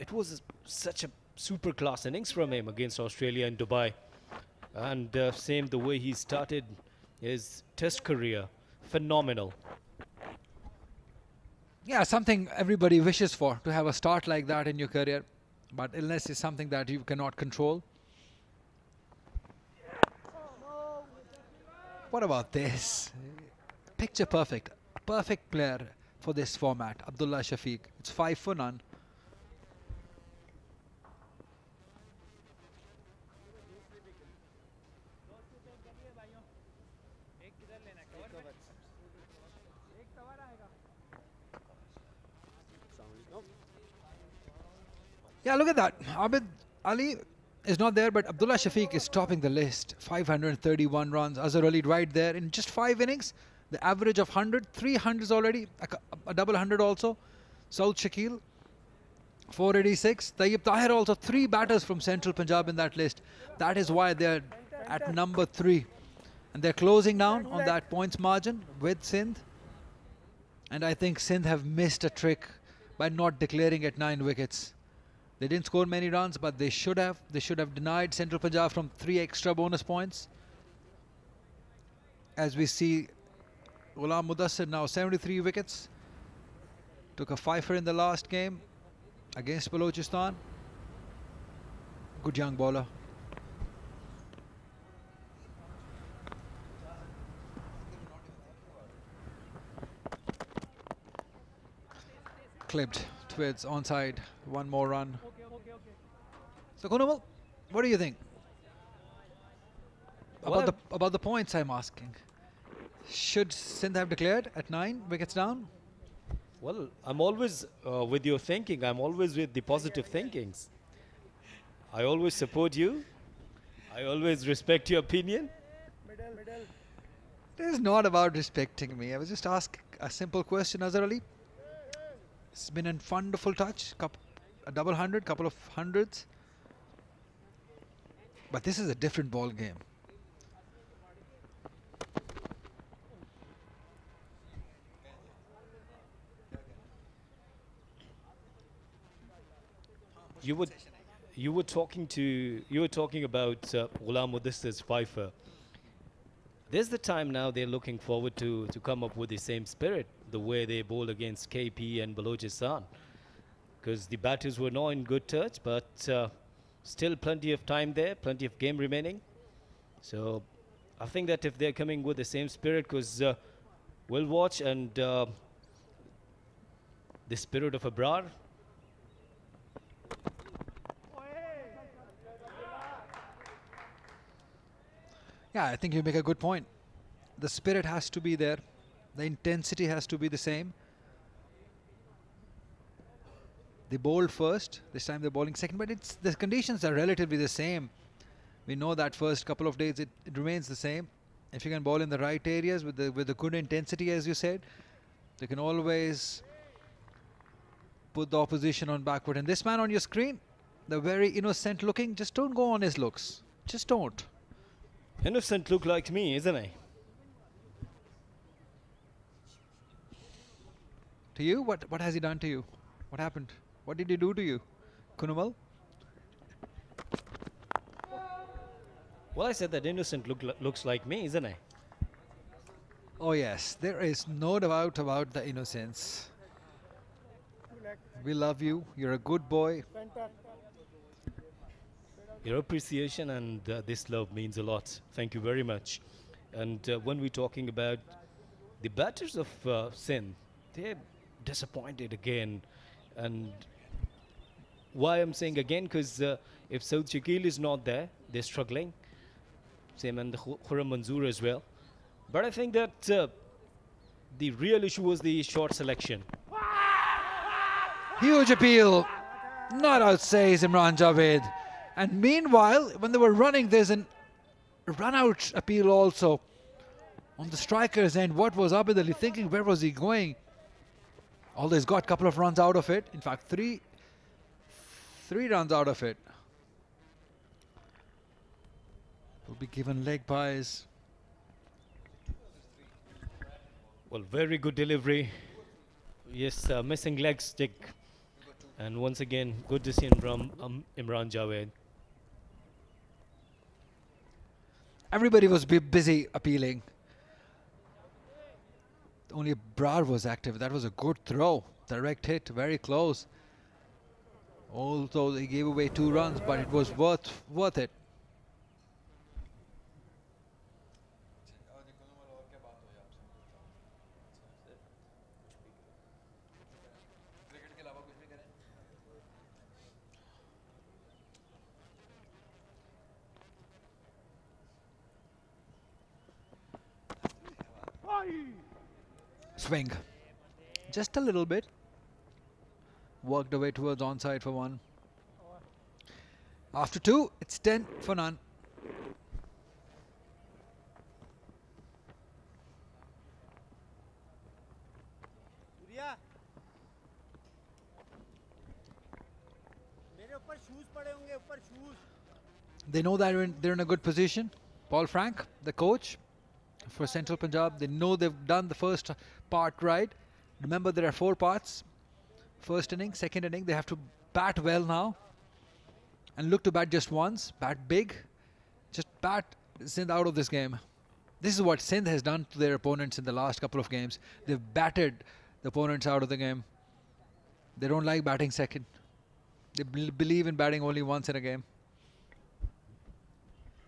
[SPEAKER 7] It was such a super class innings from him against Australia in Dubai. And same the way he started his test career. Phenomenal.
[SPEAKER 3] Yeah, something everybody wishes for, to have a start like that in your career. But illness is something that you cannot control. What about this? Picture perfect. A perfect player for this format. Abdullah Shafiq. It's 5 for none. Yeah, look at that. Abid Ali is not there, but Abdullah Shafiq is topping the list. 531 runs. Azhar Ali right there in just 5 innings. The average of 100, 300s already, a double 100 also. Saud Shakil, 486. Tayyib Tahir also, 3 batters from Central Punjab in that list. That is why they're at number 3. And they're closing down on that points margin with Sindh. And I think Sindh have missed a trick by not declaring at 9 wickets. They didn't score many runs, but they should have. They should have denied Central Punjab from 3 extra bonus points. As we see, Ghulam Mudassir now 73 wickets. Took a fifer in the last game against Balochistan. Good young bowler. Clipped. Twids onside. 1 more run. So Kunamal, what do you think about the points? I'm asking. Should Sindh have declared at 9 wickets down?
[SPEAKER 7] Well, I'm always with your thinking. I'm always with the positive thinkings. I always support you. I always respect your opinion.
[SPEAKER 3] It is not about respecting me. I was just asking a simple question, Azhar Ali. It's been a wonderful touch. A double 100, couple of hundreds. But this is a different ball game.
[SPEAKER 7] You were talking about Ghulam Mudassir's fifer. There's the time now they're looking forward to come up with the same spirit, the way they bowl against KP and Balochistan. Because the batters were not in good touch, but still plenty of time there, plenty of game remaining. So I think that if they're coming with the same spirit, because we'll watch, and the spirit of Abrar.
[SPEAKER 3] Yeah, I think you make a good point. The spirit has to be there. The intensity has to be the same. They bowled first. This time they're bowling second, but the conditions are relatively the same. We know that first couple of days it remains the same. If you can bowl in the right areas with the good intensity, as you said, they can always put the opposition on backward. And this man on your screen, the very innocent looking, just don't go on his looks. Just don't.
[SPEAKER 7] Innocent look like me, isn't he?
[SPEAKER 3] To you? What has he done to you? What happened? What did he do to you, Kunamal?
[SPEAKER 7] Well, I said that innocent looks like me, isn't he?
[SPEAKER 3] Oh yes, there is no doubt about the innocence. We love you. You're a good boy.
[SPEAKER 7] Your appreciation and this love means a lot. Thank you very much. And when we're talking about the batters of Sindh, they're disappointed again. And why I'm saying again, because if Saud Shakil is not there, they're struggling. Same and Khurram Manzoor as well. But I think that the real issue was the short selection.
[SPEAKER 3] Huge appeal. Not out, says Imran Javed. And meanwhile, when they were running, there's a run-out appeal also on the striker's end. What was Abid Ali thinking? Where was he going? Although he's got a couple of runs out of it. In fact, three runs out of it. be given leg pies.
[SPEAKER 7] Well, very good delivery. Yes, missing leg stick. And once again, good decision from Imran Javed.
[SPEAKER 3] Everybody was busy appealing. Only Brar was active. That was a good throw. Direct hit, very close. Although they gave away 2 runs, but it was worth it. Swing. Just a little bit. Worked away towards onside for 1. After 2, it's 10 for none. They know that they're in a good position. Paul Frank, the coach for Central Punjab, they know they've done the first part right. Remember, there are 4 parts. First inning, second inning, they have to bat well now. And look to bat just once, bat big. Just bat Sindh out of this game. This is what Sindh has done to their opponents in the last couple of games. They've battered the opponents out of the game. They don't like batting second. They believe in batting only once in a game.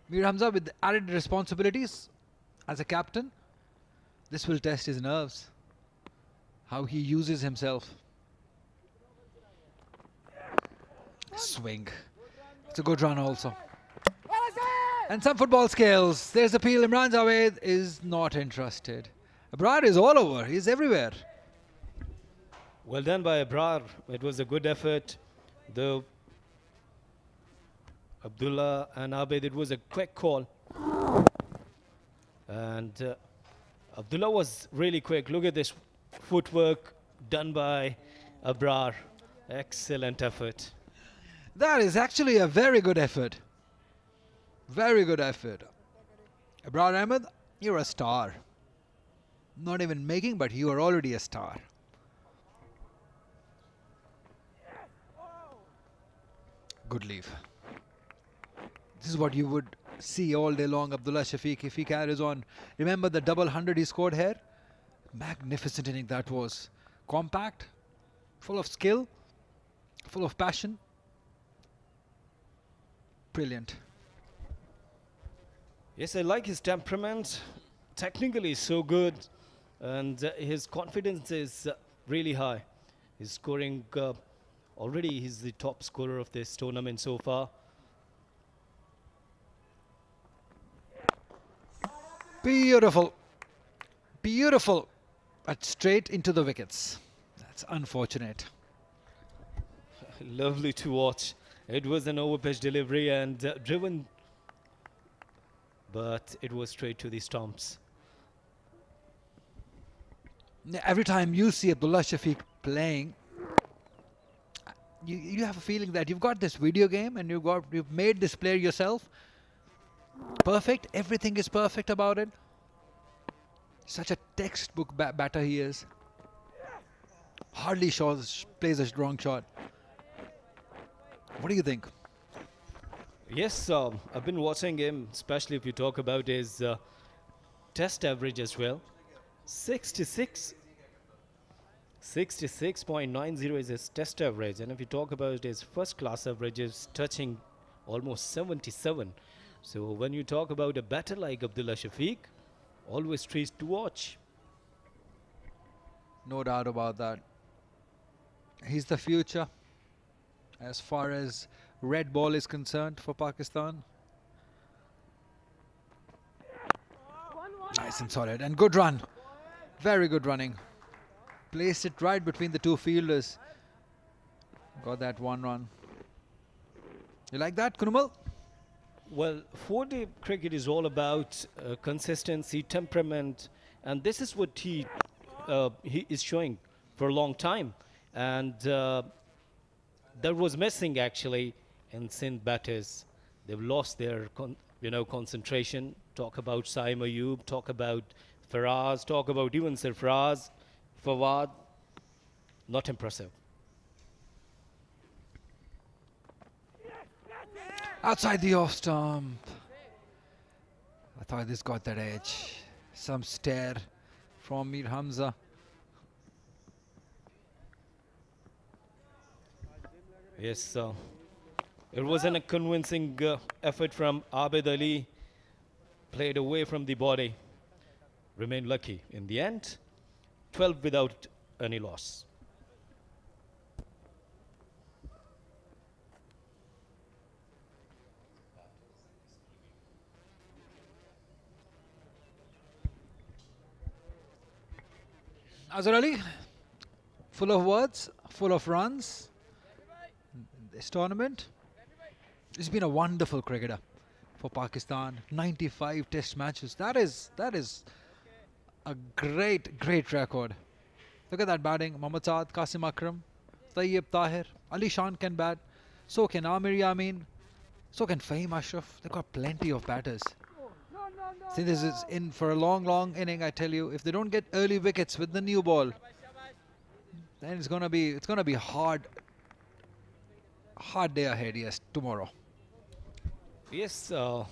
[SPEAKER 3] Mir Hamza with added responsibilities as a captain. This will test his nerves. How he uses himself. Swing. It's a good run also. And some football skills. There's appeal. Imran Javed is not interested. Abrar is all over. He's everywhere.
[SPEAKER 7] Well done by Abrar. It was a good effort. The Abdullah and Abed, it was a quick call. And Abdullah was really quick. Look at this footwork done by Abrar. Excellent effort.
[SPEAKER 3] That is actually a very good effort. Very good effort. Abrar Ahmed, you're a star. Not even making, but you are already a star. Good leave. This is what you would see all day long, Abdullah Shafiq, if he carries on. Remember the double 100 he scored here? Magnificent inning that was. Compact, full of skill, full of passion. Brilliant.
[SPEAKER 7] Yes, I like his temperament. Technically so good. And his confidence is really high. He's scoring, already he's the top scorer of this tournament so far.
[SPEAKER 3] Beautiful. Beautiful. But straight into the wickets. That's unfortunate.
[SPEAKER 7] Lovely to watch. It was an overpitch delivery and driven, but it was straight to the stumps.
[SPEAKER 3] Every time you see Abdullah Shafiq playing, you have a feeling that you've got this video game and you've made this player yourself. Perfect. Everything is perfect about it. Such a textbook batter he is. Hardly plays a wrong shot. What do you think?
[SPEAKER 7] Yes, I've been watching him, especially if you talk about his test average as well. 66.90 is his test average. And if you talk about his first class averages, touching almost 77. So when you talk about a batter like Abdullah Shafiq, always trees to watch.
[SPEAKER 3] No doubt about that. He's the future as far as red ball is concerned for Pakistan. Nice and solid and good run. Very good running. Placed it right between the 2 fielders. Got that 1 run. You like that, Kunumal?
[SPEAKER 7] Well, 4-day cricket is all about consistency, temperament, and this is what he is showing for a long time. And that was missing actually in Sindh batters. They've lost their concentration. Talk about Saim Ayub, talk about Faraz, talk about even Sarfraz, Fawad. Not impressive.
[SPEAKER 3] Outside the off stump. I thought this got that edge. Some stare from Mir Hamza.
[SPEAKER 7] Yes, it wasn't a convincing effort from Abid Ali. Played away from the body. Remained lucky. In the end, 12 without any loss.
[SPEAKER 3] Azhar Ali, full of words, full of runs. This tournament, he's been a wonderful cricketer for Pakistan. 95 test matches. That is a great record. Look at that batting. Mohammad Saad, Qasim Akram, Tayyib Tahir, Ali Shan can bat. So can Amir Yamin. So can Fahim Ashraf. They've got plenty of batters. See, this is in for a long inning. I tell you, if they don't get early wickets with the new ball, then it's gonna be hard day ahead. Yes, tomorrow.
[SPEAKER 7] Yes, Amir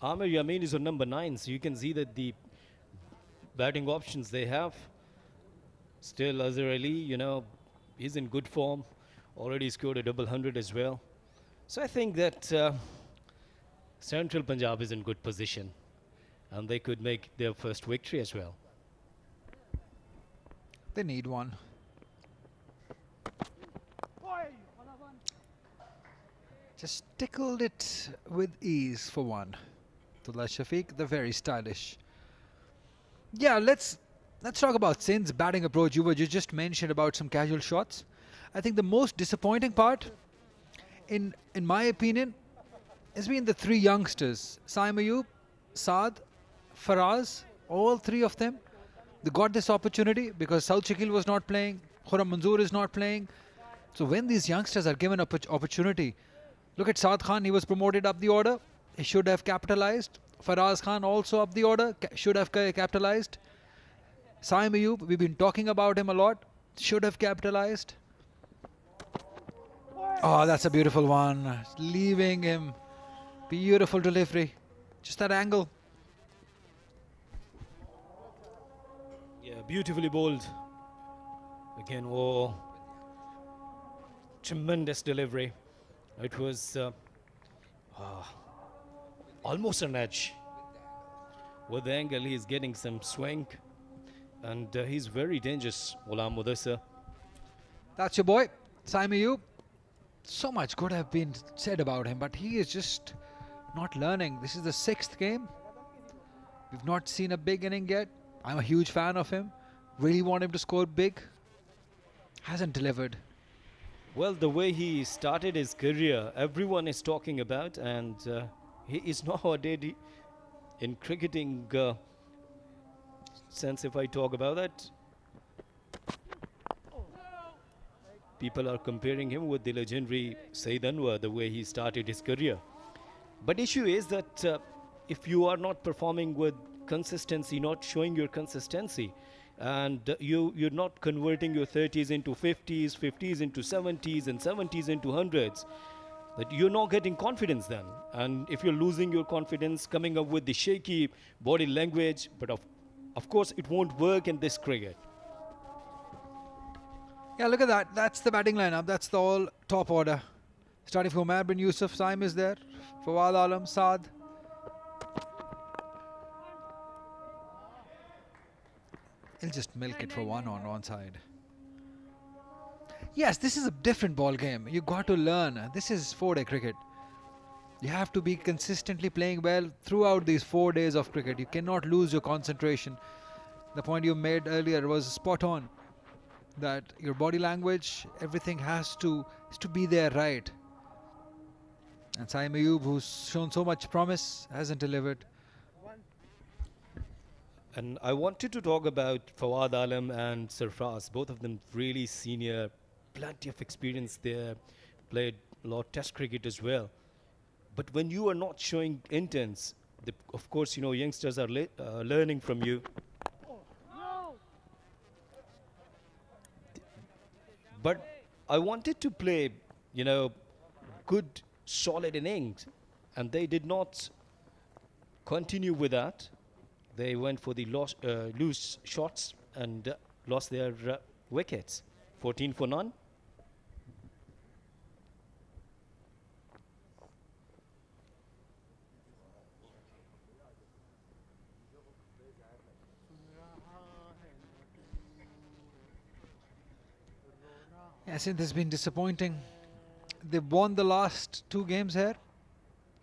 [SPEAKER 7] Yamin is on number 9, so you can see that the batting options they have. Still, Azhar Ali, he's in good form. Already scored a double 100 as well. So I think that Central Punjab is in good position, and they could make their first victory as well.
[SPEAKER 3] They need one. Just tickled it with ease for one. Abdullah Shafiq, the very stylish. Yeah, let's talk about Sindh's batting approach. You just mentioned about some casual shots. I think the most disappointing part, in my opinion, has been the 3 youngsters. Saim Ayub, Saad, Faraz, all 3 of them. They got this opportunity because Saud Shakil was not playing, Khurram Manzoor is not playing. So when these youngsters are given an opportunity, look at Saad Khan, he was promoted up the order. He should have capitalized. Faraz Khan also up the order, should have capitalized. Saim Ayub, we've been talking about him a lot, should have capitalized. Oh, that's a beautiful one. Leaving him. Beautiful delivery. Just that angle.
[SPEAKER 7] Yeah, beautifully bowled. Again, oh, tremendous delivery. It was almost an edge. With the angle, he's getting some swing. And he's very dangerous, Ghulam Mudassir.
[SPEAKER 3] That's your boy, Saim Ayub. So much could have been said about him, but he is just not learning. This is the 6th game. We've not seen a big inning yet. I'm a huge fan of him. Really want him to score big. Hasn't delivered.
[SPEAKER 7] Well, the way he started his career, everyone is talking about, and he is nowadays in cricketing sense. If I talk about that, people are comparing him with the legendary Saeed Anwar, the way he started his career. But issue is that if you are not performing with consistency, not showing your consistency, and you're not converting your 30s into 50s, 50s into 70s, and 70s into 100s, that you're not getting confidence then. And if you're losing your confidence, coming up with the shaky body language, but of course it won't work in this cricket.
[SPEAKER 3] Yeah, look at that. That's the batting lineup. That's the all top order. Starting from Umar bin Yusuf, Saim is there. Fawad Alam, Saad. He'll just milk it for one on one side. Yes, this is a different ball game. You got to learn. This is 4-day cricket. You have to be consistently playing well throughout these 4 days of cricket. You cannot lose your concentration. The point you made earlier was spot on. That your body language, everything has to be there right. And Saim Ayub, who's shown so much promise, hasn't delivered.
[SPEAKER 7] And I wanted to talk about Fawad Alam and Sarfraz. Both of them really senior, plenty of experience there, played a lot of test cricket as well. But when you are not showing intense, of course, you know, youngsters are learning from you. But I wanted to play, you know, good, solid innings, and they did not continue with that. They went for the loose shots and lost their wickets. 14 for none.
[SPEAKER 3] Yeah, Sindh has been disappointing. They've won the last 2 games here.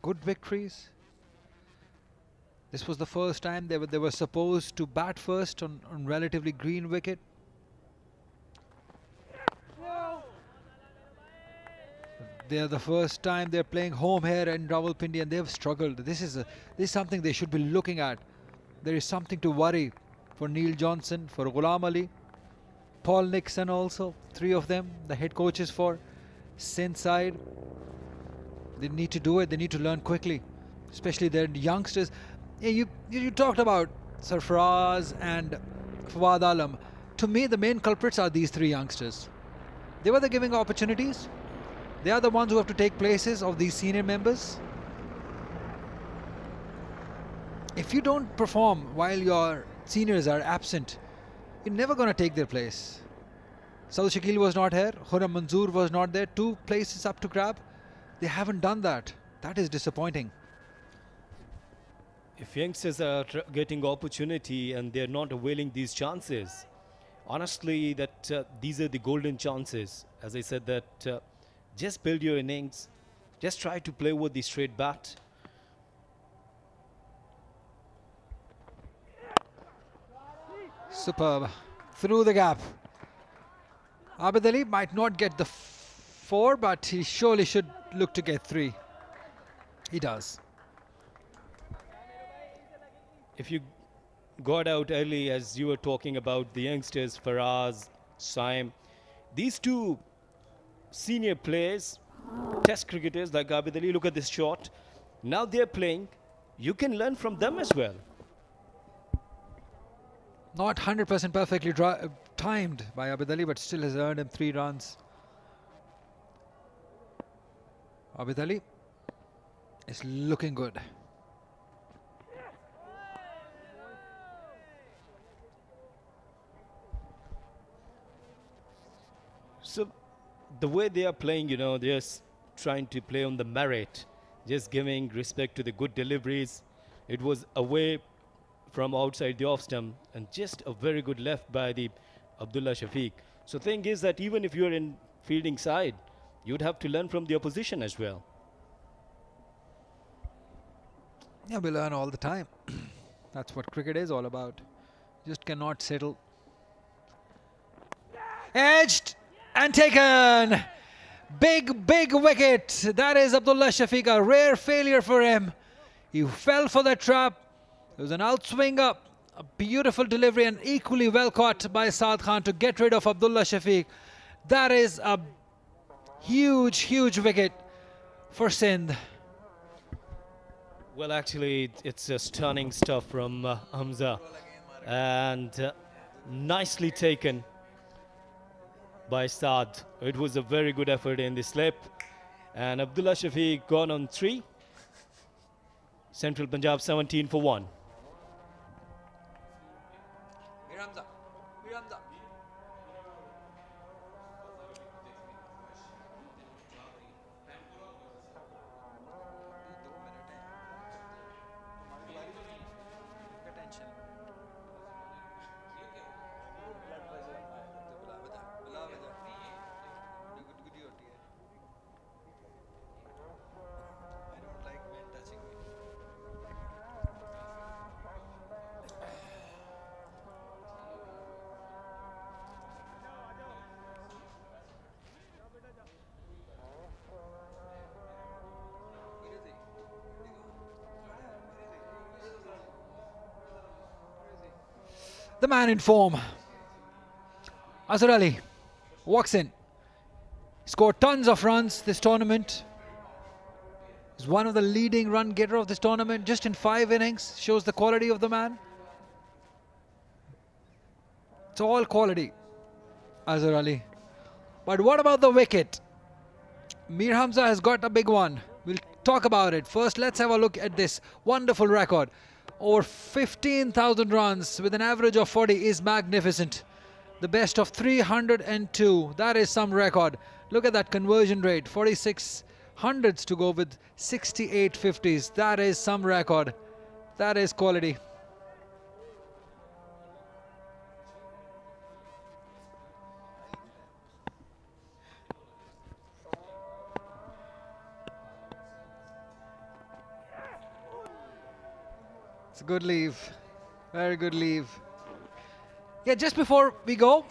[SPEAKER 3] Good victories. This was the first time they were supposed to bat first on relatively green wicket. They're the first time they're playing home here in Rawalpindi, and they've struggled. This is something they should be looking at. There is something to worry for Neil Johnson, for Ghulam Ali, Paul Nixon also, 3 of them, the head coaches for Sindh side. They need to do it. They need to learn quickly, especially their youngsters. Yeah, you talked about Sarfaraz and Fawad Alam. To me, the main culprits are these 3 youngsters. They were the giving opportunities. They are the ones who have to take places of these senior members. If you don't perform while your seniors are absent, you're never going to take their place. Saud Shakil was not here. Khurram Manzoor was not there. 2 places up to grab. They haven't done that. That is disappointing.
[SPEAKER 7] If youngsters are getting opportunity and they're not availing these chances, honestly, that these are the golden chances. As I said, that just build your innings. Just try to play with the straight bat.
[SPEAKER 3] Superb. Through the gap. Abid Ali might not get the 4, but he surely should look to get 3. He does.
[SPEAKER 7] If you got out early, as you were talking about the youngsters, Faraz, Saim, these 2 senior players, test cricketers like Abid Ali, look at this shot. Now they're playing. You can learn from them as well.
[SPEAKER 3] Not 100% perfectly timed by Abid Ali, but still has earned him 3 runs. Abid Ali is looking good.
[SPEAKER 7] So the way they are playing, you know, they're trying to play on the merit, just giving respect to the good deliveries. It was away from outside the off stump, and just a very good left by the Abdullah Shafiq. So thing is that even if you're in fielding side, you'd have to learn from the opposition as well.
[SPEAKER 3] Yeah, we learn all the time. That's what cricket is all about. Just cannot settle. Edged and taken. Big wicket. That is Abdullah Shafiq, a rare failure for him. He fell for that trap. It was an outswing up, a beautiful delivery, and equally well caught by Saad Khan to get rid of Abdullah Shafiq. That is a huge wicket for Sindh.
[SPEAKER 7] Well, actually, it's a stunning stuff from Hamza, and nicely taken by Saad. It was a very good effort in the slip, and Abdullah Shafiq gone on 3. Central Punjab 17 for 1.
[SPEAKER 3] The man in form, Azhar Ali, walks in. Scored tons of runs this tournament. He's one of the leading run getter of this tournament, just in 5 innings. Shows the quality of the man. It's all quality, Azhar Ali. But what about the wicket? Mir Hamza has got a big one. We'll talk about it. First, let's have a look at this wonderful record. Over 15,000 runs with an average of 40 is magnificent. The best of 302. That is some record. Look at that conversion rate. 46 hundreds to go with 68 50s. That is some record. That is quality. It's a good leave. Very good leave. Yeah, just before we go,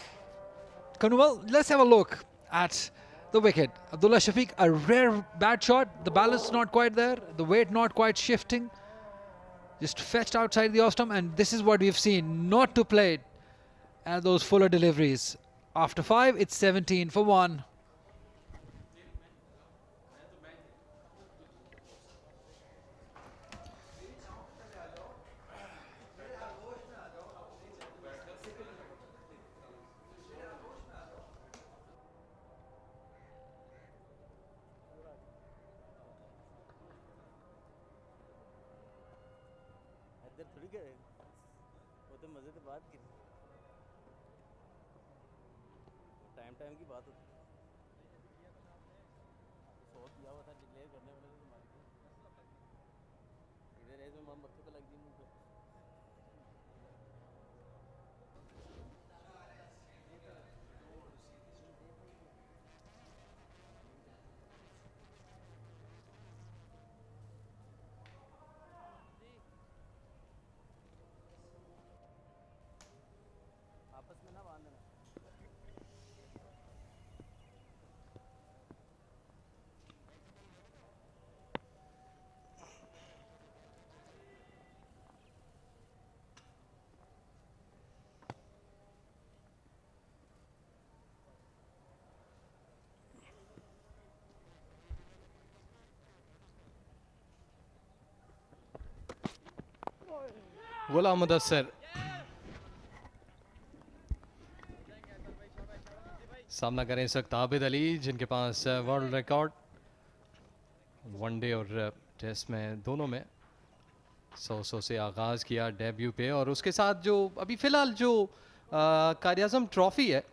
[SPEAKER 3] Kanwal, let's have a look at the wicket. Abdullah Shafiq, a rare bad shot. The balance not quite there. The weight not quite shifting. Just fetched outside the off stump, and this is what we've seen. Not to play at those fuller deliveries. After 5, it's 17 for 1.
[SPEAKER 11] Time की बात होती है। 100 किया हुआ था declare करने वाले तो तुम्हारी इधर रेस में मक्खी पे लग गई मुंह पे। आपस में ना बांध देना।
[SPEAKER 1] गुलाम मुदस्सिर सामना करें इस वक्त आबिद अली, जिनके पास वर्ल्ड रिकॉर्ड वनडे और टेस्ट में दोनों में 100 से आगाज़ किया डेब्यू पे। और उसके साथ जो अभी फ़िलहाल जो क्वाइद-ए-आज़म ट्रॉफ़ी है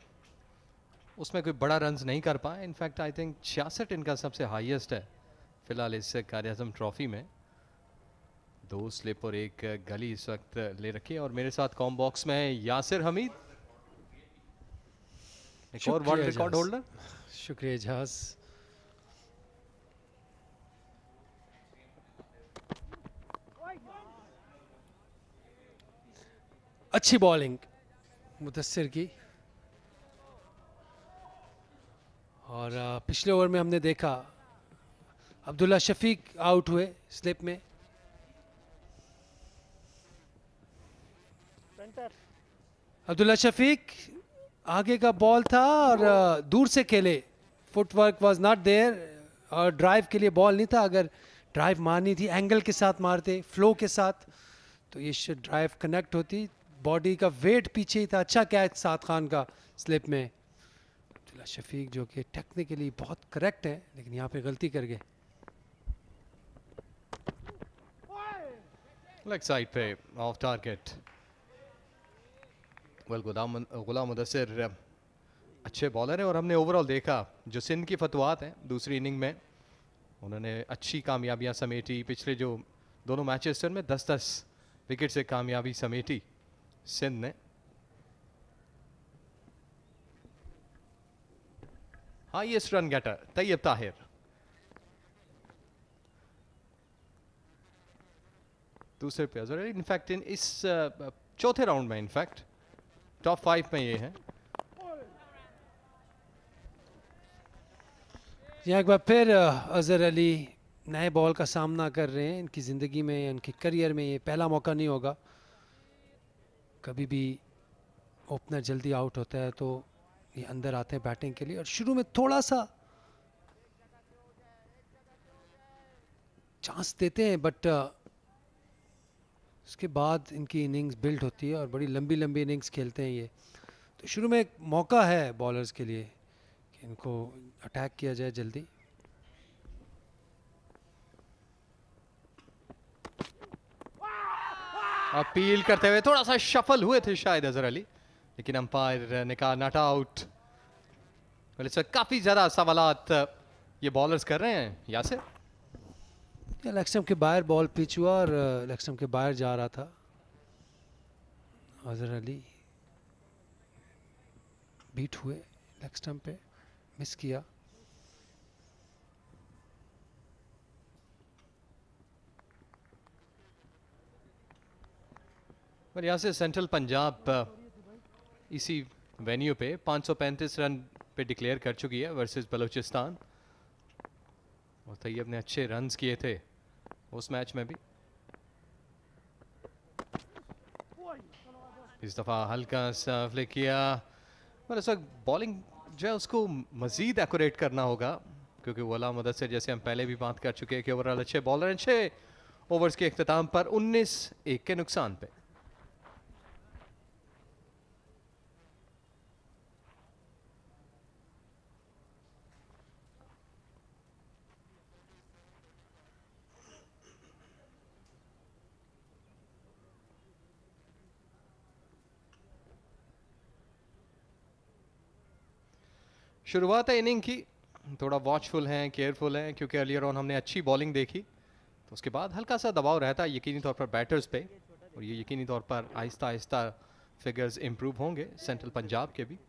[SPEAKER 1] उसमें कोई बड़ा रन्स नहीं कर पाए। इनफैक्ट आई थिंक 66 इनका सबसे हाईएस्ट है फ़िलहाल इस क्वाइद-ए-आज़म ट्रॉफ़ी में। 2 स्लिप और 1 गली इस वक्त ले रखी है। और मेरे साथ कॉम बॉक्स में है यासिर हमीद, एक और वर्ल्ड रिकॉर्ड होल्डर।
[SPEAKER 6] शुक्रिया जहाज। अच्छी बॉलिंग मुदस्सिर की। और पिछले ओवर में हमने देखा अब्दुल्ला शफीक आउट हुए स्लिप में। अब्दुल्ला शफीक आगे का बॉल था और दूर से खेले, फुटवर्क वाज नॉट देयर और ड्राइव के लिए बॉल नहीं था। अगर ड्राइव मारनी थी एंगल के साथ मारते, फ्लो के साथ, तो ये ड्राइव कनेक्ट होती। बॉडी का वेट पीछे ही था। अच्छा कैच साद खान का स्लिप में। अब्दुल्ला शफीक जो कि टेक्निकली बहुत करेक्ट है लेकिन यहाँ पे गलती कर गए।
[SPEAKER 1] लेग साइड पे ऑफ टारगेट। गुलाम मुदस्सिर अच्छे बॉलर हैं और हमने ओवरऑल देखा जो सिंध की फतवात हैं दूसरी इनिंग में उन्होंने अच्छी कामयाबियां समेटी। पिछले जो दोनों मैचेस थे उनमें 10-10 विकेट से कामयाबी समेटी सिंध ने। Highest run getter Tayyab Tahir. दूसरे पे इनफैक्ट इस चौथे राउंड में इनफैक्ट टॉप 5 में ये है।
[SPEAKER 6] यहाँ एक बार फिर अजहर अली नए बॉल का सामना कर रहे हैं। इनकी ज़िंदगी में, इनके करियर में ये पहला मौका नहीं होगा। कभी भी ओपनर जल्दी आउट होता है तो ये अंदर आते हैं बैटिंग के लिए। और शुरू में थोड़ा सा चांस देते हैं, बट उसके बाद इनकी इनिंग्स बिल्ड होती है और बड़ी लंबी लंबी इनिंग्स खेलते हैं ये। तो शुरू में एक मौका है बॉलर्स के लिए कि इनको अटैक किया जाए जल्दी।
[SPEAKER 1] अपील करते हुए थोड़ा सा शफल हुए थे शायद अजहर अली, लेकिन अंपायर ने कहा नॉट आउट। इससे काफी ज्यादा सवालात ये बॉलर्स कर रहे हैं यासिर।
[SPEAKER 6] लेग स्टंप के बाहर बॉल पिच हुआ और लेग स्टंप के बाहर जा रहा था। अजहर अली बीट हुए लेग स्टंप पे, मिस किया।
[SPEAKER 1] पर यहाँ से सेंट्रल पंजाब इसी वेन्यू पे 535 रन पे डिक्लेयर कर चुकी है वर्सेस बलूचिस्तान, और तैयब ने अच्छे रन्स किए थे उस मैच में भी। इस दफ़ा हल्का सा फ्लिक किया, पर इस वक्त बॉलिंग जो है उसको मज़ीद एक्यूरेट करना होगा, क्योंकि वला मुदस्सिर जैसे हम पहले भी बात कर चुके हैं कि ओवरऑल अच्छे बॉलर हैं। 6 ओवर्स के इख्तिताम पर 19-1 के नुकसान पे। शुरुआत है इनिंग की, थोड़ा वॉचफुल हैं, केयरफुल हैं, क्योंकि अर्लियर ऑन हमने अच्छी बॉलिंग देखी, तो उसके बाद हल्का सा दबाव रहता है यकीनी तौर पर बैटर्स पे, और ये यकीनी तौर पर आहिस्ता आहिस्ता फिगर्स इंप्रूव होंगे सेंट्रल पंजाब के भी।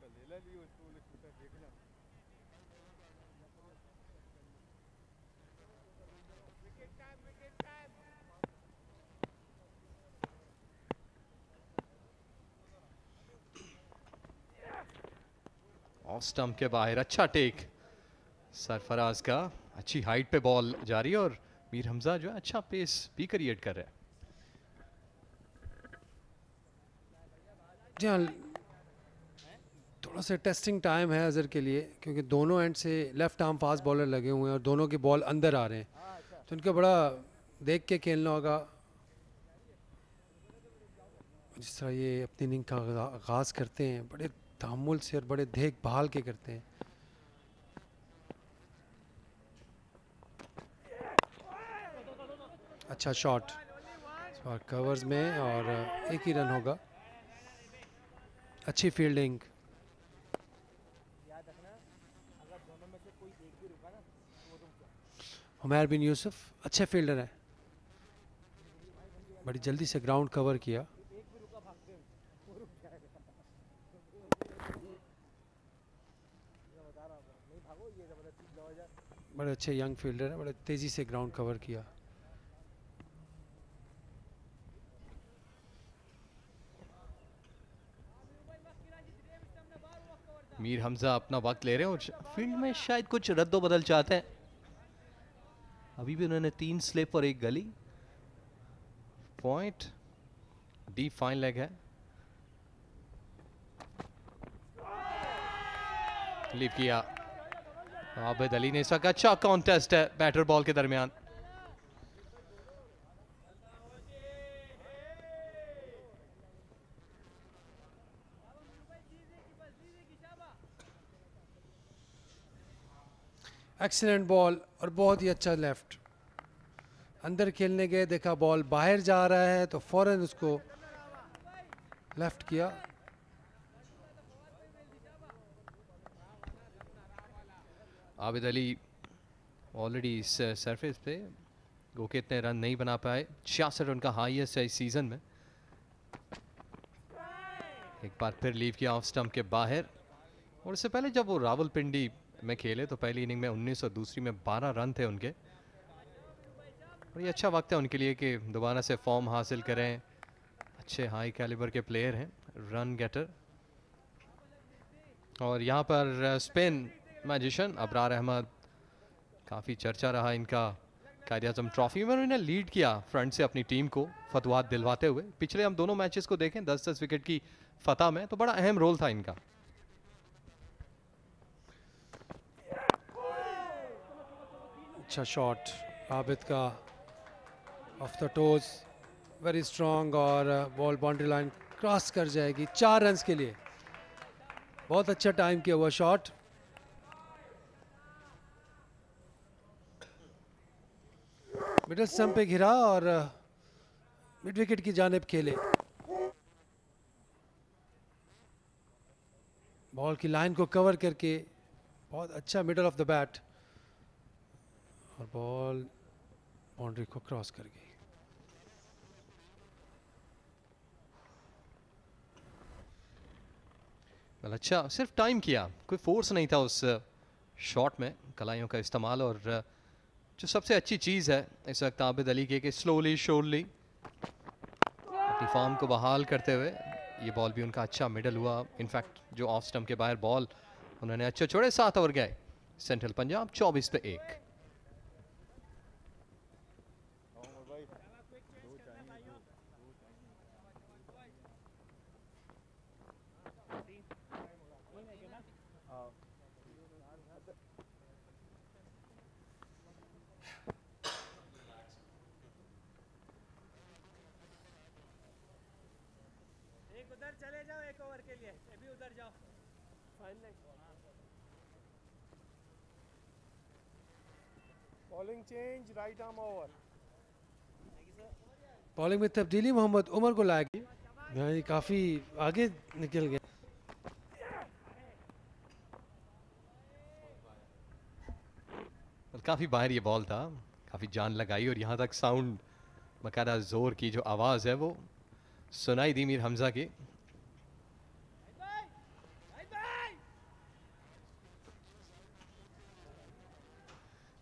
[SPEAKER 1] ऑफ स्टंप के बाहर अच्छा टेक सरफराज का, अच्छी हाइट पे बॉल जा रही है, और मीर हमजा जो है अच्छा पेस भी क्रिएट कर रहा है।
[SPEAKER 6] जी हाँ, थोड़ा सा टेस्टिंग टाइम है अजहर के लिए, क्योंकि दोनों एंड से लेफ्ट आर्म फास्ट बॉलर लगे हुए हैं और दोनों की बॉल अंदर आ रहे हैं, तो इनको बड़ा देख के खेलना होगा। जिस तरह ये अपनी इनिंग का आगाज़ करते हैं, बड़े तहम्मुल से और बड़े देखभाल के करते हैं। अच्छा शॉट और कवर्स में, और एक ही रन होगा। अच्छी फील्डिंग। उमैर बिन यूसुफ अच्छे फील्डर हैं, बड़ी जल्दी से ग्राउंड कवर किया। बड़े अच्छे यंग फील्डर हैं, बड़े तेजी से ग्राउंड कवर किया।
[SPEAKER 1] मीर हमजा अपना वक्त ले रहे हैं और फील्ड में शायद कुछ रद्दो बदल चाहते हैं। अभी भी उन्होंने 3 स्लिप और 1 गली। पॉइंट डीप फाइन लेग है, लीव किया। आबिद अली ने इस वक्त अच्छा कॉन्टेस्ट है बैटर बॉल के दरमियान।
[SPEAKER 6] एक्सीलेंट बॉल और बहुत ही अच्छा लेफ्ट। अंदर खेलने गए, देखा बॉल बाहर जा रहा है तो फौरन उसको लेफ्ट किया।
[SPEAKER 1] आबिद अली ऑलरेडी इस सरफेस पे गो के इतने रन नहीं बना पाए, 66 उनका हाईएस्ट है इस सीजन में। एक बार फिर लीव किया ऑफ स्टंप के बाहर, और इससे पहले जब वो रावलपिंडी में खेले तो पहली इनिंग में 19 और दूसरी में 12 रन थे उनके, और ये अच्छा वक्त है उनके लिए कि दोबारा से फॉर्म हासिल करें। अच्छे हाई कैलिबर के प्लेयर हैं, रन गेटर। और यहाँ पर स्पिन मैजिशियन अबरार अहमद, काफ़ी चर्चा रहा इनका क्वाइद-ए-आज़म ट्रॉफी में। उन्होंने लीड किया फ्रंट से अपनी टीम को फतवात दिलवाते हुए। पिछले हम दोनों मैचेस को देखें 10-10 विकेट की फतह में, तो बड़ा अहम रोल था इनका।
[SPEAKER 6] अच्छा शॉट आबिद का, of the toes, very strong, और बॉल बाउंड्री लाइन क्रॉस कर जाएगी 4 रन्स के लिए। बहुत अच्छा टाइम किया हुआ शॉट। मिडल स्टंप पे घिरा और मिड विकेट की जानिब खेले। बॉल की लाइन को कवर करके बहुत अच्छा मिडल ऑफ द बैट, और बॉल बाउंड्री को क्रॉस कर गई।
[SPEAKER 1] अच्छा, सिर्फ टाइम किया, कोई फोर्स नहीं था उस शॉट में, कलाइयों का इस्तेमाल। और जो सबसे अच्छी चीज़ है इस वक्त आबिद अली के, कि स्लोली शोरली अपनी फॉर्म को बहाल करते हुए, ये बॉल भी उनका अच्छा मिडल हुआ। इनफैक्ट जो ऑफ स्टंप के बाहर बॉल उन्होंने अच्छे छोड़े, 7 ओवर गए। सेंट्रल पंजाब 24 पे 1।
[SPEAKER 9] उधर चले जाओ 1 ओवर के लिए, ये भी उधर जाओ। Bowling change, right arm over.
[SPEAKER 6] Bowling में तब्दीली मोहम्मद उमर को लाएगी। ये काफ़ी आगे निकल गए।
[SPEAKER 1] काफ़ी बाहर ये बॉल था, काफ़ी जान लगाई, और यहाँ तक साउंड, बकायदा जोर की जो आवाज़ है वो सुनाई दी मीर हमजा की।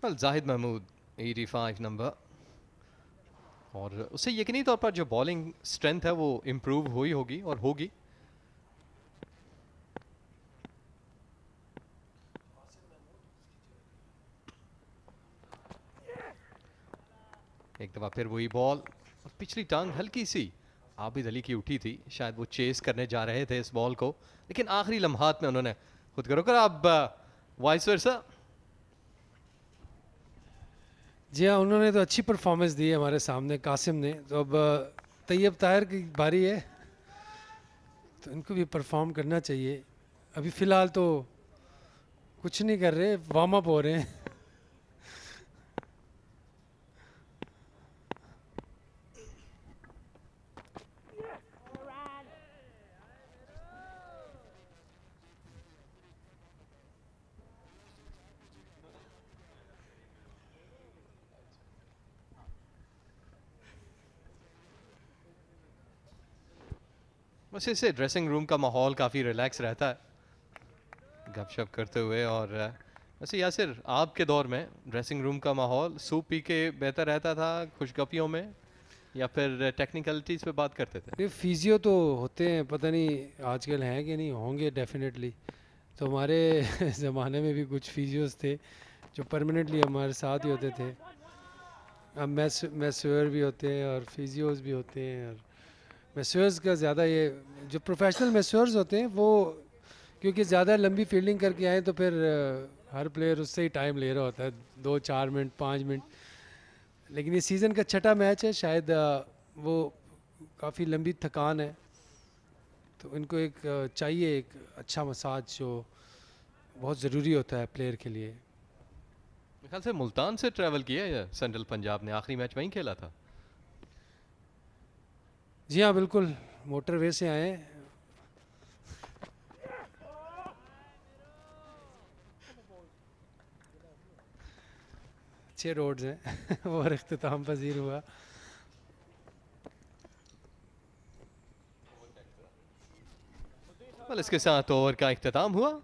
[SPEAKER 1] जाहिद महमूद 85 नंबर, और उससे यकीनी तौर पर जो बॉलिंग स्ट्रेंथ है वो इम्प्रूव हुई होगी और होगी। एक दफ़ा फिर वही बॉल, और पिछली टांग हल्की सी आबिद अली की उठी थी, शायद वो चेस करने जा रहे थे इस बॉल को, लेकिन आखिरी लम्हात में उन्होंने खुद को रोका। अब वाइस वर्सा।
[SPEAKER 6] जी हाँ, उन्होंने तो अच्छी परफॉर्मेंस दी है हमारे सामने, कासिम ने। तो अब तैयब ताहिर की बारी है, तो इनको भी परफॉर्म करना चाहिए। अभी फ़िलहाल तो कुछ नहीं कर रहे, वार्म अप हो रहे हैं।
[SPEAKER 1] बस इससे ड्रेसिंग रूम का माहौल काफ़ी रिलैक्स रहता है, गपशप करते हुए। और वैसे यासिर, आपके दौर में ड्रेसिंग रूम का माहौल सूप पी के बेहतर रहता था, खुशगपियों में, या फिर टेक्निकलिटीज़ पे बात करते थे?
[SPEAKER 6] ये फिजियो तो होते हैं, पता नहीं आजकल हैं कि नहीं, होंगे डेफिनेटली। तो हमारे ज़माने में भी कुछ फिजियोस थे जो परमानेंटली हमारे साथ ही होते थे। अब मैस्योर भी होते हैं और फिजियोस भी होते हैं। और मैस्योर्स का ज़्यादा, ये जो प्रोफेशनल मैस्योर्स होते हैं वो, क्योंकि ज़्यादा लंबी फील्डिंग करके आए तो फिर हर प्लेयर उससे ही टाइम ले रहा होता है, 2-4 मिनट 5 मिनट। लेकिन ये सीज़न का छठा मैच है, शायद वो काफ़ी लंबी थकान है, तो इनको एक चाहिए एक अच्छा मसाज जो बहुत ज़रूरी होता है प्लेयर के लिए।
[SPEAKER 1] मेरे ख्याल से मुल्तान से ट्रैवल किया या सेंट्रल पंजाब ने, आखिरी मैच वहीं खेला था।
[SPEAKER 6] जी हाँ बिल्कुल, मोटरवे से आए हैं। अच्छे रोड्स हैं और इख्तिताम पजीर हुआ।
[SPEAKER 1] इसके साथ ओवर का इख्तिताम हुआ।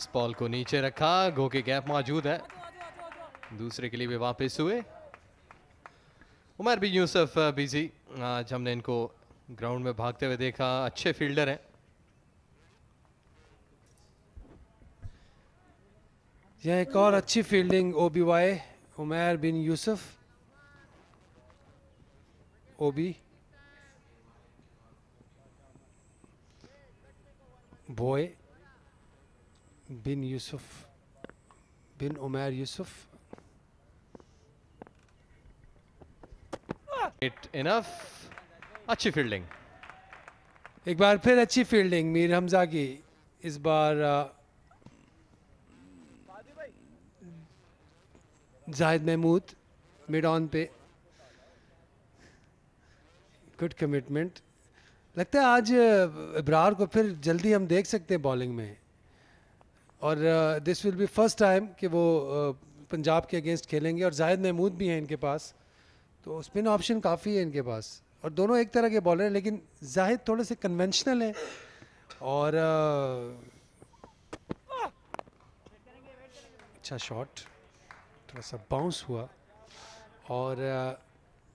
[SPEAKER 1] इस बॉल को नीचे रखा, गो के गैप मौजूद है, दूसरे के लिए भी वापस हुए। उमर बिन यूसुफ बिजी, आज हमने इनको ग्राउंड में भागते हुए देखा, अच्छे फील्डर हैं।
[SPEAKER 6] यह एक और अच्छी fielding OBY Umar bin Yusuf, OB बॉय बिन यूसुफ बिन उमर यूसुफ।
[SPEAKER 1] इट इनफ, अच्छी फील्डिंग।
[SPEAKER 6] एक बार फिर अच्छी फील्डिंग मीर हमजा की, इस बार जाहिद महमूद मिड ऑन पे, गुड कमिटमेंट। लगता है आज इब्रार को फिर जल्दी हम देख सकते हैं बॉलिंग में, और this will be first time कि वो पंजाब के अगेंस्ट खेलेंगे, और जाहिद महमूद भी हैं इनके पास, तो स्पिन ऑप्शन काफ़ी है इनके पास, और दोनों एक तरह के बॉलर हैं, लेकिन जाहिद थोड़े से कन्वेंशनल हैं, और अच्छा शॉट, थोड़ा सा बाउंस हुआ, और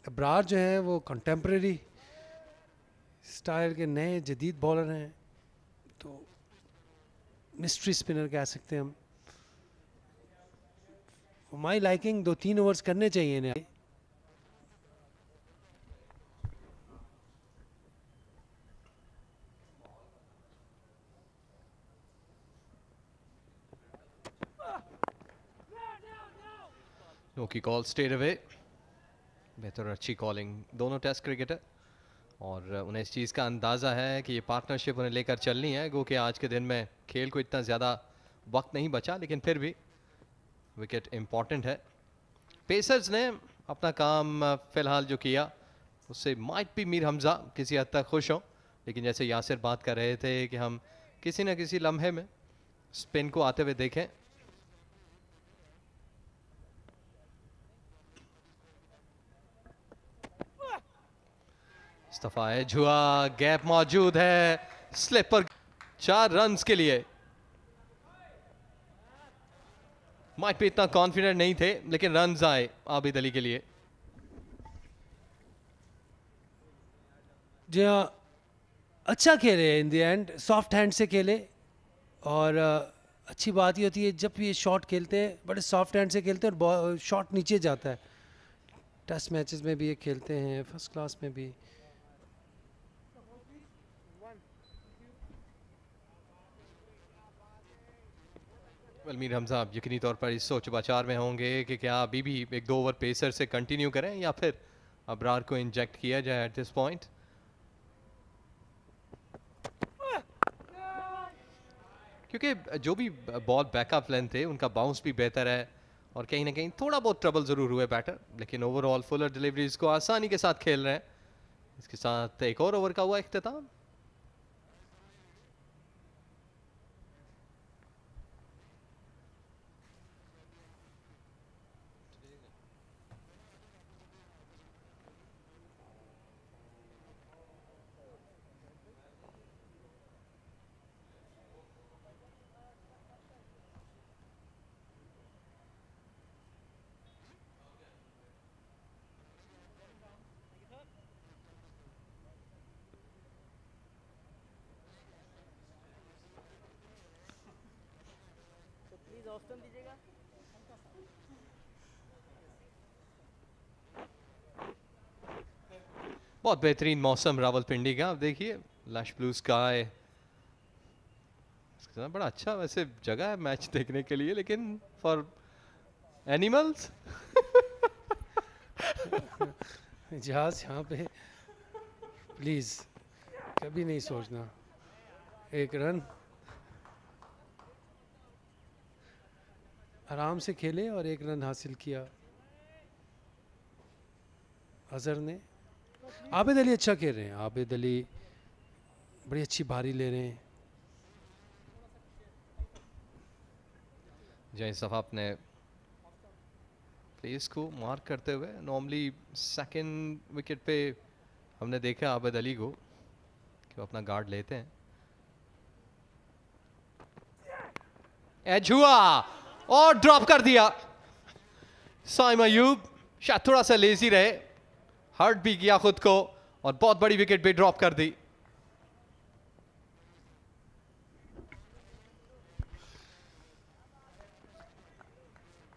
[SPEAKER 6] इब्रार जो है वो कंटेम्प्रेरी स्टाइल के नए जदीद बॉलर हैं, तो मिस्ट्री स्पिनर कह सकते हैं हम। माई लाइकिंग 2-3 ओवर्स करने चाहिए इन्हें।
[SPEAKER 1] नो की कॉल, स्टेड अवे। बेहतर अच्छी कॉलिंग दोनों टेस्ट क्रिकेटर, और उन्हें इस चीज़ का अंदाज़ा है कि ये पार्टनरशिप उन्हें लेकर चलनी है। गो कि आज के दिन में खेल को इतना ज़्यादा वक्त नहीं बचा, लेकिन फिर भी विकेट इम्पॉर्टेंट है। पेसर्स ने अपना काम फ़िलहाल जो किया उससे माइट भी मीर हमज़ा किसी हद तक खुश हों, लेकिन जैसे यासिर बात कर रहे थे कि हम किसी न किसी लम्हे में स्पिन को आते हुए देखें। इस्तफा है, जुआ, गैप मौजूद है, स्लिप पर 4 रन्स के लिए। माइट पे इतना कॉन्फिडेंट नहीं थे, लेकिन रन्स आए आबिद अली के लिए।
[SPEAKER 6] जी हाँ, अच्छा खेले in the end, soft hand से खेले, और अच्छी बात ये होती है जब ये शॉट खेलते हैं बड़े सॉफ्ट हैंड से खेलते हैं और शॉट नीचे जाता है। टेस्ट मैचेस में भी ये खेलते हैं, फर्स्ट क्लास में भी।
[SPEAKER 1] मीर हमजा यकीनी तौर पर इस सोच विचार में होंगे कि क्या अभी भी 1-2 ओवर पेसर से कंटिन्यू करें या फिर अबरार को इंजेक्ट किया जाए एट दिस पॉइंट। क्योंकि जो भी बॉल बैकअप लेंथ थे उनका बाउंस भी बेहतर है, और कहीं ना कहीं थोड़ा बहुत ट्रबल जरूर हुए बैटर, लेकिन ओवरऑल फुलर डिलीवरीज को आसानी के साथ खेल रहे हैं। इसके साथ एक और ओवर का हुआ इख्तिताम।
[SPEAKER 11] प्लीज ऑप्शन दीजिएगा।
[SPEAKER 1] बहुत बेहतरीन मौसम रावलपिंडी का, आप देखिए लश ब्लू स्काई, बड़ा अच्छा वैसे जगह है मैच देखने के लिए, लेकिन फॉर एनिमल्स
[SPEAKER 6] जहाज यहाँ पे प्लीज कभी नहीं सोचना। एक रन आराम से खेले और 1 रन हासिल किया अजहर ने। आबिद अली अच्छा खेल रहे हैं, आबिद अली बड़ी अच्छी बारी ले रहे हैं।
[SPEAKER 1] जय सफा अपने प्लेस को मार्क करते हुए, नॉर्मली सेकंड विकेट पे हमने देखा आबिद अली को कि वो अपना गार्ड लेते हैं। एज हुआ और ड्रॉप कर दिया। साइम अयूब शायद थोड़ा सा लेजी रहे, हर्ट भी किया खुद को और बहुत बड़ी विकेट पे ड्रॉप कर दी।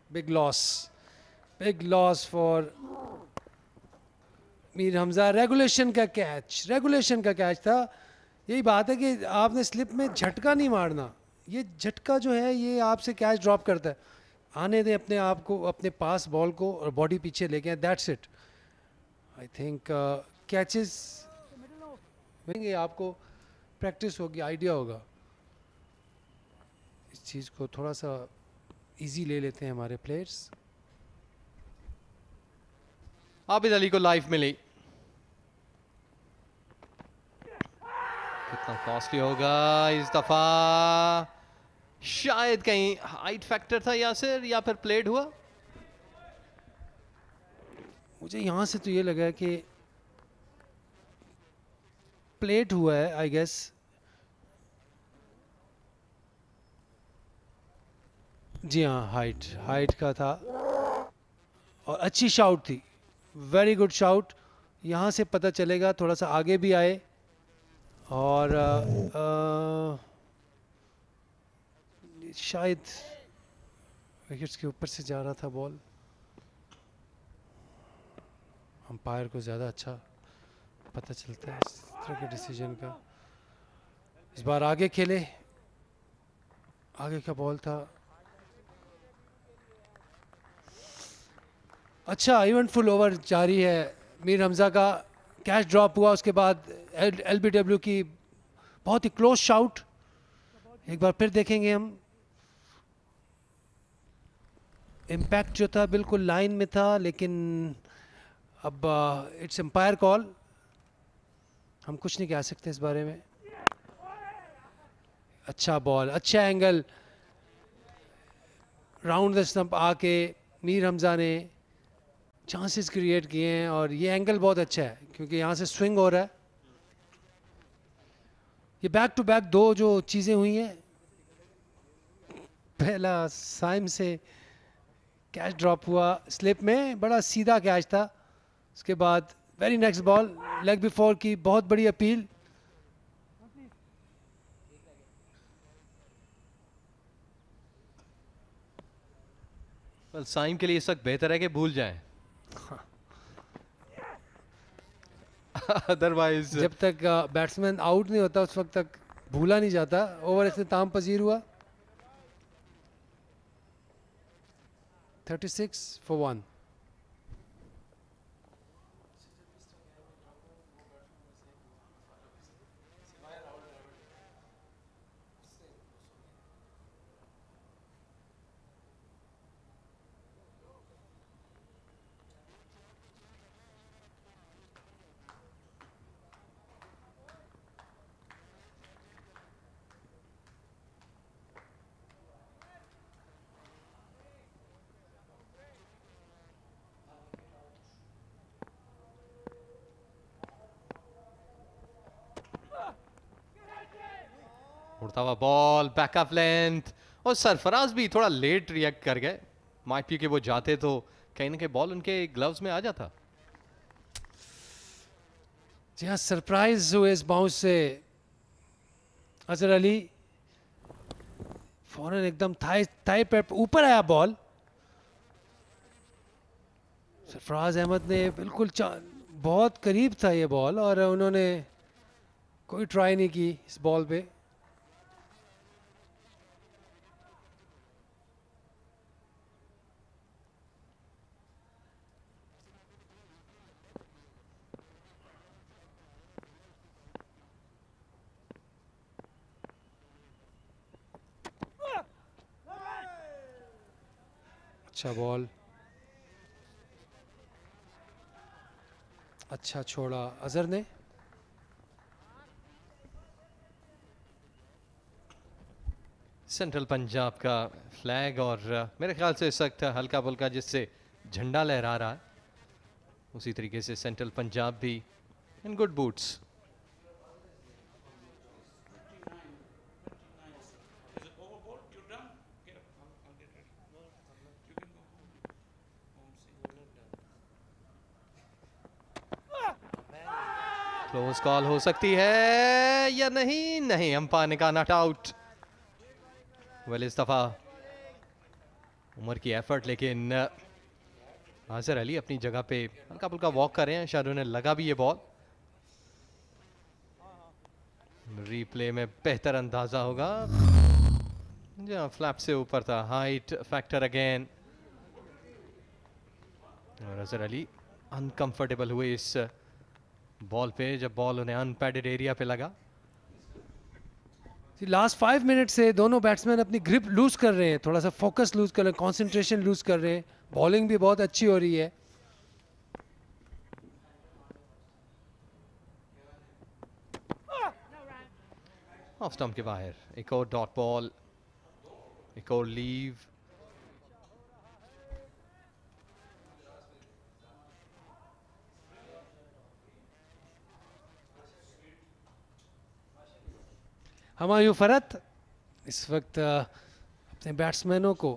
[SPEAKER 6] Big loss for Mir Hamza. Regulation का कैच था। यही बात है कि आपने स्लिप में झटका नहीं मारना, ये झटका जो है ये आपसे कैच ड्रॉप करता है। आने दें अपने आप को, अपने पास बॉल को और बॉडी पीछे लेके आए, that's it. I think catches मिलेंगे आपको, प्रैक्टिस होगी, आइडिया होगा। इस चीज़ को थोड़ा सा इजी ले लेते हैं हमारे प्लेयर्स।
[SPEAKER 1] आबिद अली को लाइफ मिली, कितना कॉस्टली होगा इस दफा। शायद कहीं हाइट फैक्टर था यासिर या फिर प्लेड हुआ।
[SPEAKER 6] मुझे यहाँ से तो ये लगा कि प्लेट हुआ है, आई गेस। जी हाँ, हाइट का था और अच्छी शाउट थी, वेरी गुड शाउट। यहाँ से पता चलेगा, थोड़ा सा आगे भी आए और शायद विकेट्स के ऊपर से जा रहा था बॉल। अंपायर को ज़्यादा अच्छा पता चलता है इस तरह के डिसीजन का। इस बार आगे खेले, आगे का बॉल था। अच्छा इवेंटफुल ओवर जारी है। मीर हमजा का कैच ड्रॉप हुआ, उसके बाद एलबीडब्ल्यू की बहुत ही क्लोज शाउट। एक बार फिर देखेंगे हम, इम्पैक्ट जो था बिल्कुल लाइन में था, लेकिन अब इट्स एम्पायर कॉल, हम कुछ नहीं कह सकते इस बारे में। अच्छा बॉल, अच्छा एंगल, राउंड द स्टंप आके मीर हमजा ने चांसेस क्रिएट किए हैं और ये एंगल बहुत अच्छा है क्योंकि यहाँ से स्विंग हो रहा है। ये बैक टू बैक दो जो चीज़ें हुई हैं, पहला साइम से कैच ड्रॉप हुआ स्लिप में, बड़ा सीधा कैच था। उसके बाद very next ball leg before की बहुत बड़ी अपील।
[SPEAKER 1] साइम के लिए इस वक्त बेहतर है कि भूल जाएं। अदरवाइज
[SPEAKER 6] जब तक बैट्समैन आउट नहीं होता उस वक्त तक भूला नहीं जाता। ओवर इख्तिताम पजीर हुआ, 36 for 1।
[SPEAKER 1] उड़ता हुआ बॉल, बैकअप लेंथ, और सरफराज भी थोड़ा लेट रिएक्ट कर गए। माइट पी के वो जाते तो कहीं ना कहीं बॉल उनके ग्लव्स में आ जाता।
[SPEAKER 6] जी हाँ, सरप्राइज हुए इस बाउंस से अजहर अली। फौरन एकदम थाई पे ऊपर आया बॉल। सरफराज अहमद ने बिल्कुल बहुत करीब था ये बॉल और उन्होंने कोई ट्राई नहीं की इस बॉल पे। अच्छा बॉल, अच्छा छोड़ा अजहर ने।
[SPEAKER 1] सेंट्रल पंजाब का फ्लैग और मेरे ख्याल से इस वक्त हल्का फुल्का जिससे झंडा लहरा रहा है, उसी तरीके से सेंट्रल पंजाब भी in good boots. Close call हो सकती है या नहीं? नहीं, अंपायर ने कहा नॉट आउट। वेल, इस दफा उमर की एफर्ट, लेकिन आजर अली अपनी जगह पे हल्का फुल्का वॉक कर रहे हैं, शायद उन्हें लगा भी ये बॉल। रीप्ले में बेहतर अंदाजा होगा। जहाँ फ्लैप से ऊपर था, हाइट फैक्टर अगेन। और अजहर अली अनकंफर्टेबल हुए इस बॉल पे जब बॉल उन्हें अनपैडेड एरिया पे लगा।
[SPEAKER 6] लास्ट 5 मिनट से दोनों बैट्समैन अपनी ग्रिप लूज कर रहे हैं, थोड़ा सा फोकस लूज कर रहे हैं, कंसंट्रेशन लूज कर रहे हैं। बॉलिंग भी बहुत अच्छी हो रही है।
[SPEAKER 1] ऑफ स्टंप के बाहर एक और डॉट बॉल, एक और लीव।
[SPEAKER 6] हमायूं फरत इस वक्त अपने बैट्समैनों को,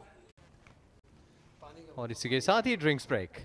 [SPEAKER 1] और इसी के साथ ही drinks break.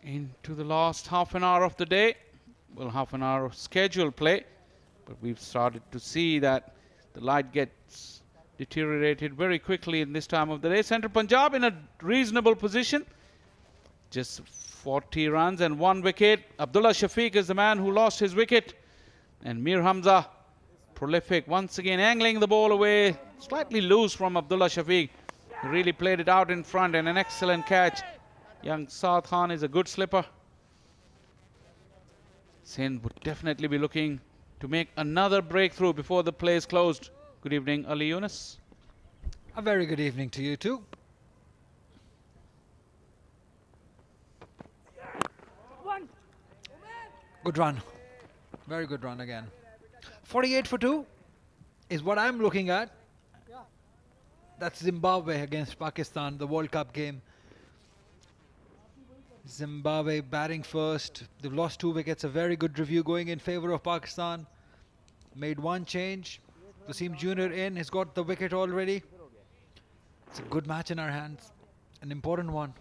[SPEAKER 2] Into the last half an hour of the day. Well, half an hour of scheduled play, but we've started to see that the light gets deteriorated very quickly in this time of the day. Central Punjab in a reasonable position, just 40 runs and 1 wicket. Abdullah Shafiq is the man who lost his wicket, and Mir Hamza, prolific, once again angling the ball away, slightly loose from Abdullah Shafiq. He really played it out in front, and an excellent catch. Young Saad Khan is a good slipper. Sindh would definitely be looking to make another breakthrough before the play is closed. Good evening, Ali Yunus.
[SPEAKER 3] A very good evening to you too. Good run. Very good run again. 48 for 2 is what I'm looking at. That's Zimbabwe against Pakistan, the World Cup game. Zimbabwe batting first. They've lost 2 wickets. A very good review going in favor of Pakistan. Made 1 change. Wasim Junior in. He's got the wicket already. It's a good match in our hands, an important one.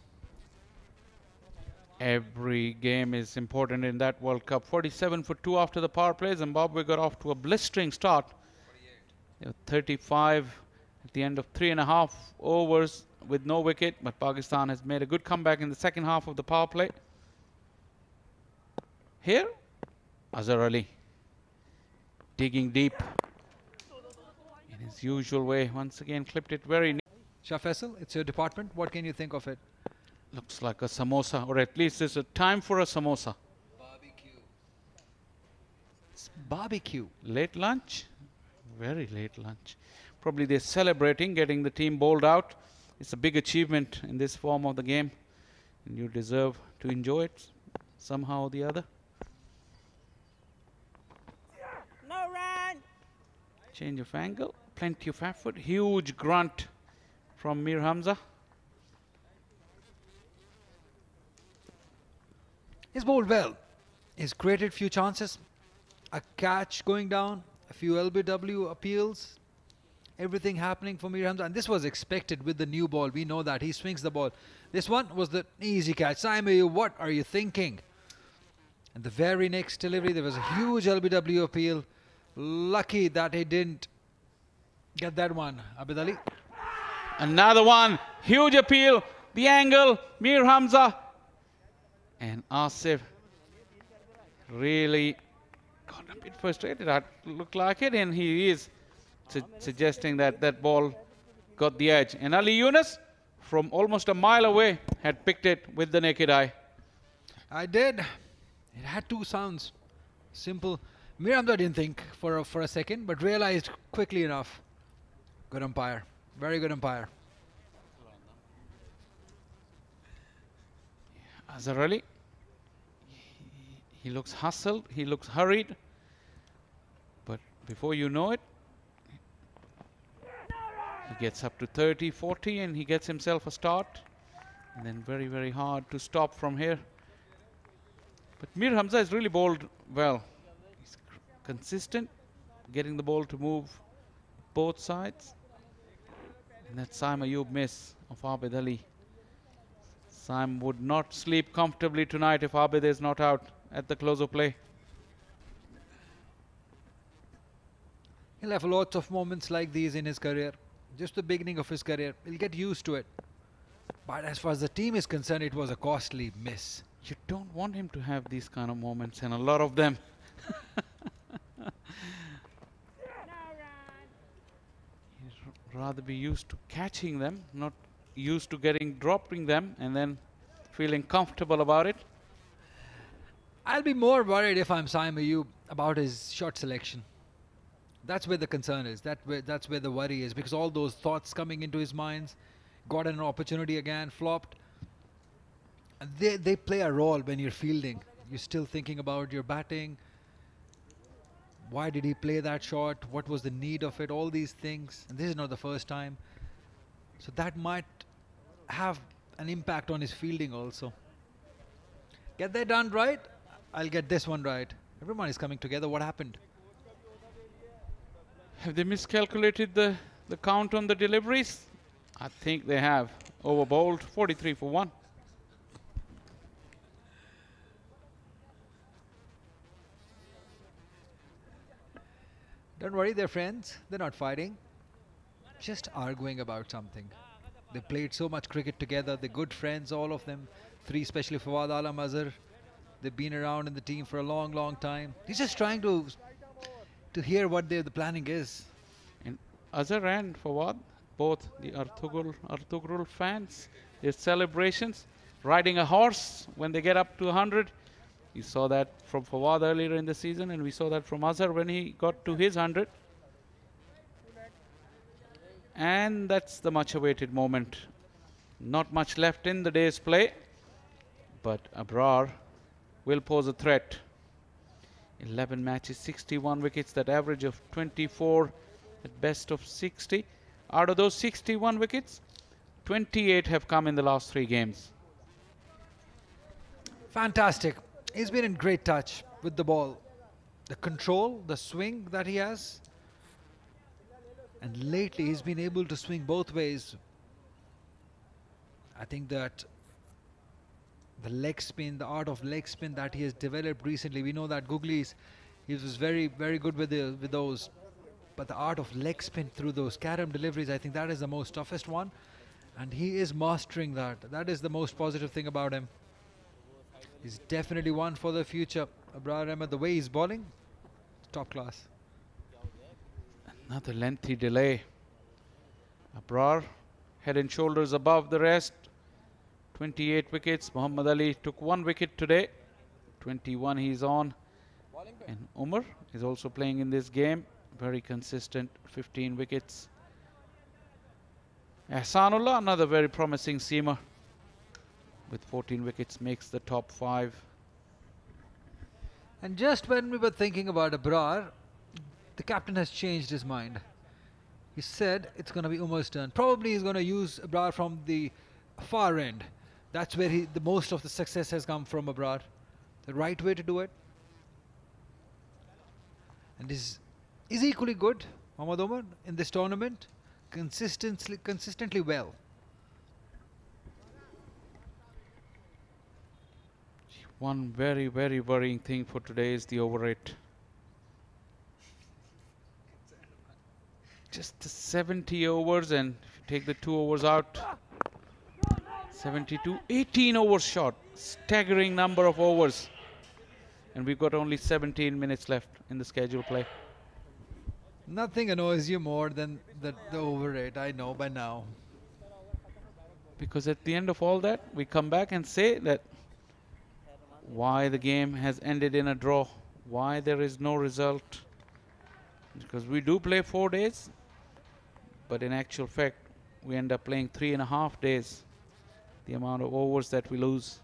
[SPEAKER 2] Every game is important in that World Cup. 47 for 2 after the power play. Zimbabwe got off to a blistering start. They were 35 at the end of 3.5 overs with no wicket, but Pakistan has made a good comeback in the second half of the power play. Here, Azhar Ali digging deep in his usual way. Once again, clipped it very neat.
[SPEAKER 3] Shah Faisal, it's your department. What can you think of it?
[SPEAKER 2] Looks like a samosa, or at least it's a time for a samosa.
[SPEAKER 3] It's barbecue.
[SPEAKER 2] Late lunch? Very late lunch. Probably they're celebrating getting the team bowled out. It's a big achievement in this form of the game, and you deserve to enjoy it somehow or the other.
[SPEAKER 11] No run.
[SPEAKER 2] Change of angle, plenty of effort. Huge grunt from Mir Hamza.
[SPEAKER 3] He's bowled well. He's created few chances. A catch going down, a few LBW appeals. Everything happening for Mir Hamza. And this was expected with the new ball. We know that. He swings the ball. This one was the easy catch. Saime, what are you thinking? And the very next delivery, there was a huge LBW appeal. Lucky that he didn't get that one. Abid Ali.
[SPEAKER 2] Another one. Huge appeal. The angle. Mir Hamza. And Asif really got a bit frustrated. That looked like it. And he is suggesting that that ball got the edge. And Ali Yunus, from almost a mile away, had picked it with the naked eye.
[SPEAKER 3] I did. It had two sounds. Simple. Mir Hamza didn't think for a second, but realized quickly enough. Good umpire. Very good umpire.
[SPEAKER 2] Azhar Ali, he looks hustled, he looks hurried, but before you know it, he gets up to 30, 40 and he gets himself a start, and then very, very hard to stop from here. But Mir Hamza has really bowled well. He's consistent, getting the ball to move both sides. And that Saim Ayub miss of Abid Ali. Saim would not sleep comfortably tonight if Abid is not out at the close of play.
[SPEAKER 3] He'll have lots of moments like these in his career. Just the beginning of his career. He'll get used to it. But as far as the team is concerned, it was a costly miss.
[SPEAKER 2] You don't want him to have these kind of moments, and a lot of them. He'd rather be used to catching them, not used to dropping them and then feeling comfortable about it.
[SPEAKER 3] I'll be more worried if I'm Saim Ayub about his shot selection. That's where the concern is. That's where the worry is, because all those thoughts coming into his minds, got an opportunity again, flopped. And they play a role when you're fielding. You're still thinking about your batting. Why did he play that shot? What was the need of it? All these things. And this is not the first time. So that might have an impact on his fielding also. Get that done right, I'll get this one right. Everyone is coming together. What happened?
[SPEAKER 2] Have they miscalculated the count on the deliveries? I think they have. Over bowled, 43 for 1.
[SPEAKER 3] Don't worry, they're friends. They're not fighting. Just arguing about something. They played so much cricket together. They're good friends, all of them. 3, especially Fawad Alam Azhar. They've been around in the team for a long, long time. He's just trying to hear what the planning is.
[SPEAKER 2] And Azhar and Fawad, both the Artugrul fans, their celebrations, riding a horse when they get up to 100. You saw that from Fawad earlier in the season, and we saw that from Azhar when he got to his 100. And that's the much awaited moment. Not much left in the day's play, but Abrar will pose a threat. 11 matches, 61 wickets, that average of 24 at best of 60. Out of those 61 wickets, 28 have come in the last 3 games.
[SPEAKER 3] Fantastic. He's been in great touch with the ball. The control, the swing that he has. And lately he's been able to swing both ways I think that the leg spin, the art of leg spin that he has developed recently, we know that Googlies, he was very good with those, but the art of leg spin through those carom deliveries, I think that is the most toughest one, and he is mastering that. That is the most positive thing about him. He's definitely one for the future. Abrar Ahmed, the way he's bowling, top class.
[SPEAKER 2] Another lengthy delay. Abrar, head and shoulders above the rest. 28 wickets. Muhammad Ali took 1 wicket today. 21 he's on. And Umar is also playing in this game. Very consistent, 15 wickets. Ahsanullah, another very promising seamer, with 14 wickets, makes the top 5.
[SPEAKER 3] And just when we were thinking about Abrar, the captain has changed his mind. He said it's going to be Umar's turn. Probably he's going to use Abrar from the far end. That's where the most of the success has come from Abrar. The right way to do it. And is equally good, Mohammad Umar, in this tournament. Consistently well.
[SPEAKER 2] One very worrying thing for today is the over rate. Just the 70 overs, and if you take the 2 overs out, 72, 18 overs shot. Staggering number of overs. And we've got only 17 minutes left in the scheduled play.
[SPEAKER 3] Nothing annoys you more than the over rate, I know by now.
[SPEAKER 2] Because at the end of all that, we come back and say that why the game has ended in a draw, why there is no result. Because we do play 4 days, but in actual fact, we end up playing 3.5 days. The amount of overs that we lose.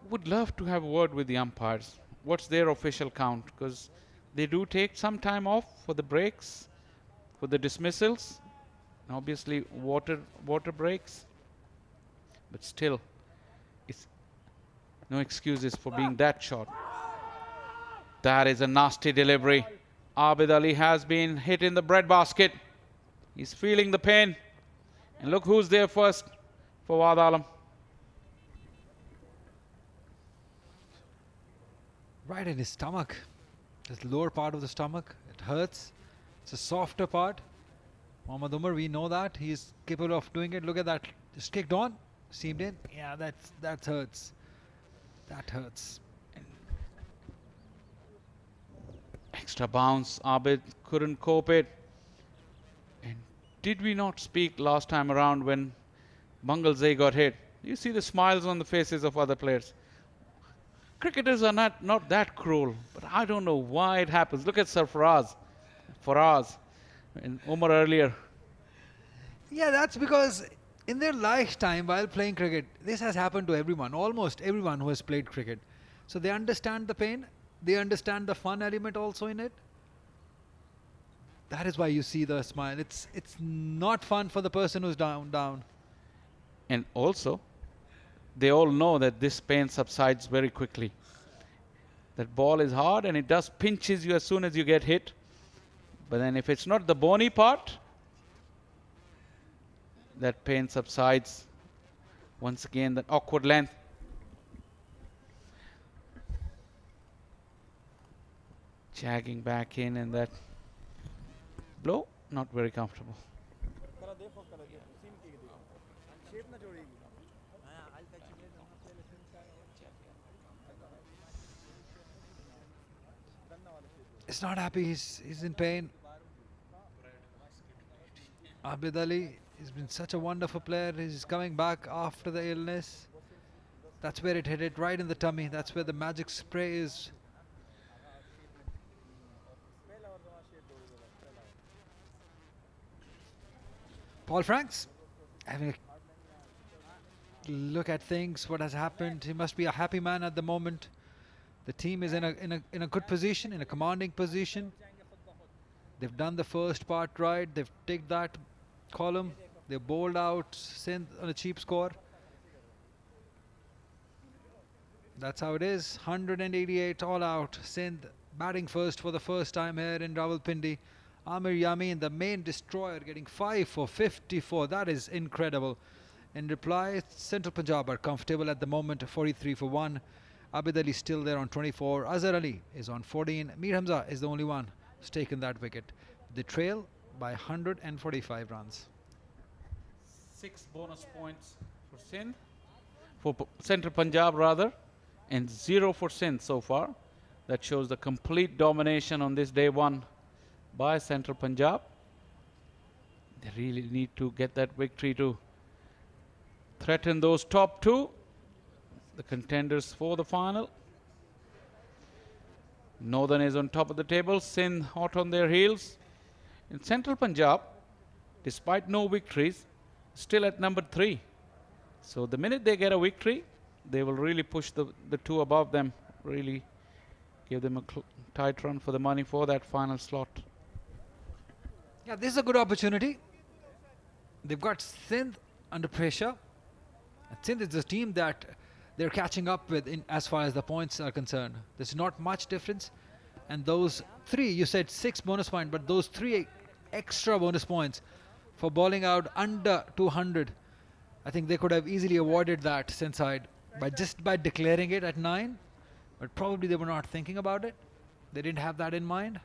[SPEAKER 2] Would love to have a word with the umpires. What's their official count? Because they do take some time off for the breaks, for the dismissals, and obviously water breaks. But still, it's no excuses for being that short. That is a nasty delivery. Abid Ali has been hit in the breadbasket. He's feeling the pain. And look who's there first for Quaid Alam.
[SPEAKER 3] Right in his stomach. This lower part of the stomach. It hurts. It's a softer part. Mohammad Umar, we know that. He's capable of doing it. Look at that. Just kicked on. Seamed in. Yeah, that hurts. That hurts.
[SPEAKER 2] Extra bounce. Abid couldn't cope it. And did we not speak last time around when Mangalzai got hit? You see the smiles on the faces of other players. Cricketers are not that cruel, but I don't know why it happens. Look at Faraz and Umar earlier.
[SPEAKER 3] Yeah, that's because in their lifetime while playing cricket, this has happened to everyone, almost everyone who has played cricket. So they understand the pain, they understand the fun element also in it. That is why you see the smile. It's not fun for the person who's down.
[SPEAKER 2] And also, they all know that this pain subsides very quickly. That ball is hard and it does pinches you as soon as you get hit. But then if it's not the bony part, that pain subsides. Once again, that awkward length. Jagging back in, and that blow, not very comfortable.
[SPEAKER 3] He's not happy, he's in pain. Abid Ali, he's been such a wonderful player. He's coming back after the illness. That's where it hit it, right in the tummy. That's where the magic spray is. Paul Franks having a look at things, what has happened. He must be a happy man at the moment. The team is in a good position, in a commanding position. They've done the first part right. They've ticked that column. They bowled out Sindh on a cheap score. That's how it is. 188 all out. Sindh batting first for the first time here in Rawalpindi. Amir Yamin, the main destroyer, getting 5 for 54. That is incredible. In reply, Central Punjab are comfortable at the moment, 43 for 1. Abid Ali still there on 24. Azhar Ali is on 14. Mir Hamza is the only one who's taken that wicket. They trail by 145 runs.
[SPEAKER 2] 6 bonus points for Sindh, for Central Punjab rather, and 0 for Sindh so far. That shows the complete domination on this day one by Central Punjab. They really need to get that victory to threaten those top two, the contenders for the final. Northern is on top of the table, Sindh hot on their heels. In Central Punjab, despite no victories, still at number 3. So the minute they get a victory, they will really push the two above them, really give them a tight run for the money for that final slot.
[SPEAKER 3] Yeah, this is a good opportunity. They've got Sindh under pressure. Sindh is a team that they're catching up with as far as the points are concerned. There's not much difference. And those 3, you said 6 bonus points, but those 3 extra bonus points for bowling out under 200, I think they could have easily avoided that Sindh side by declaring it at 9. But probably they were not thinking about it. They didn't have that in mind.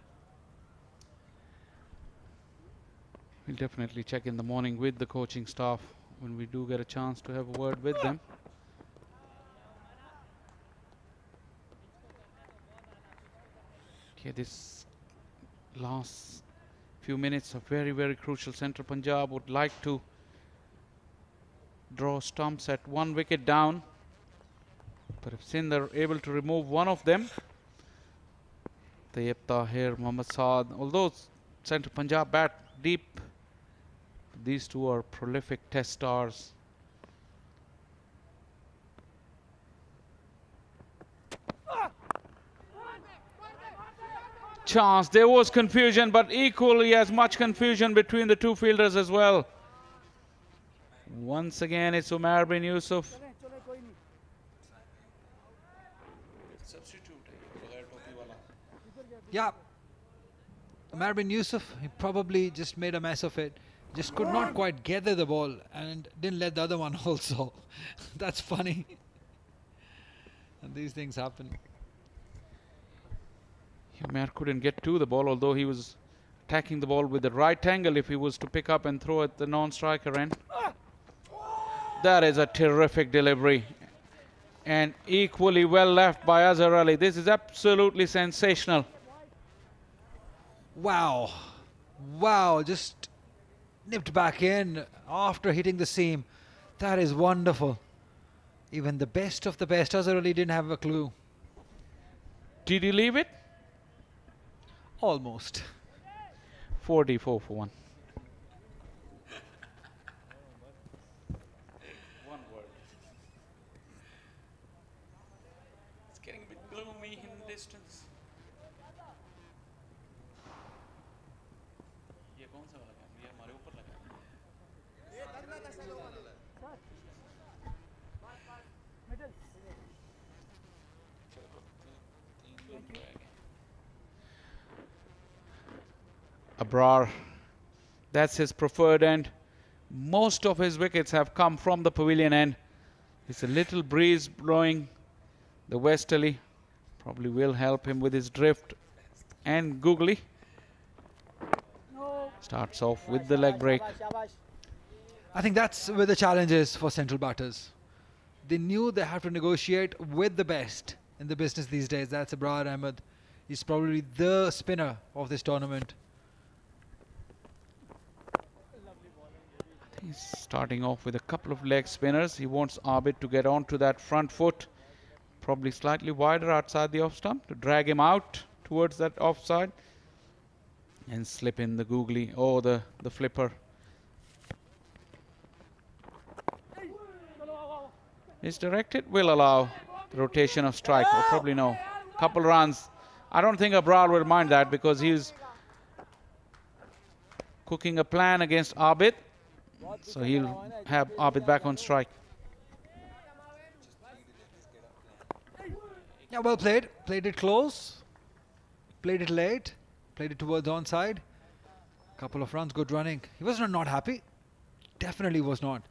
[SPEAKER 2] We'll definitely check in the morning with the coaching staff when we do get a chance to have a word with them. Okay, this last few minutes are very, very crucial. Central Punjab would like to draw stumps at 1 wicket down. But if Sindh are able to remove one of them, Tayyib Tahir, Mohammad Saad, although Central Punjab bat deep, these two are prolific test stars. Chance, there was confusion, but equally as much confusion between the two fielders as well. Once again, it's Umar bin Yusuf.
[SPEAKER 3] Yeah, Umar bin Yusuf, he probably just made a mess of it. Just could not quite gather the ball and didn't let the other one also. That's funny. And these things happen.
[SPEAKER 2] Umar couldn't get to the ball, although he was attacking the ball with the right angle if he was to pick up and throw at the non-striker end. That is a terrific delivery. And equally well left by Azhar Ali. This is absolutely sensational.
[SPEAKER 3] Wow. Wow, just nipped back in after hitting the seam. That is wonderful. Even the best of the best, Azhar Ali didn't have a clue.
[SPEAKER 2] Did he leave it?
[SPEAKER 3] Almost.
[SPEAKER 2] 44 for 1. One word. It's getting a bit gloomy in the distance. ये कौन सा वाला काम? ये हमारे ऊपर लगा है. Abrar, that's his preferred end. Most of his wickets have come from the pavilion end. It's a little breeze blowing the westerly. Probably will help him with his drift and googly. Starts off with the leg break.
[SPEAKER 3] I think that's where the challenge is for central batters. They knew they have to negotiate with the best in the business these days. That's Abrar Ahmed. He's probably the spinner of this tournament.
[SPEAKER 2] He's starting off with a couple of leg spinners. He wants Abid to get onto that front foot, probably slightly wider outside the off stump to drag him out towards that offside and slip in the googly or the flipper. Misdirected will allow the rotation of strike, or probably no. Couple runs. I don't think Abrar will mind that because he's cooking a plan against Abid. So he'll have Abid back on strike.
[SPEAKER 3] Yeah, well played. Played it close. Played it late. Played it towards onside. Couple of runs, good running. He was not happy. Definitely was not.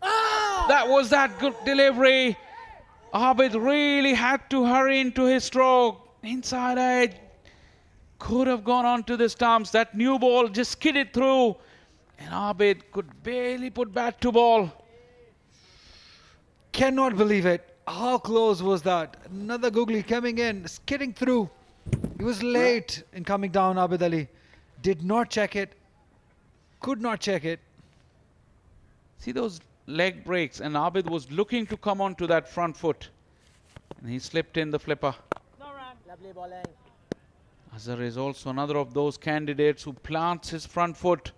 [SPEAKER 2] That was that good delivery. Abid really had to hurry into his stroke. Inside edge. Could have gone on to the stumps. That new ball just skidded through. And Abid could barely put bat to ball.
[SPEAKER 3] Cannot believe it. How close was that? Another googly coming in, skidding through. He was late in coming down, Abid Ali. Did not check it. Could not check it.
[SPEAKER 2] See those leg breaks, and Abid was looking to come onto that front foot. And he slipped in the flipper.
[SPEAKER 11] No run. Lovely bowling.
[SPEAKER 2] Azhar is also another of those candidates who plants his front foot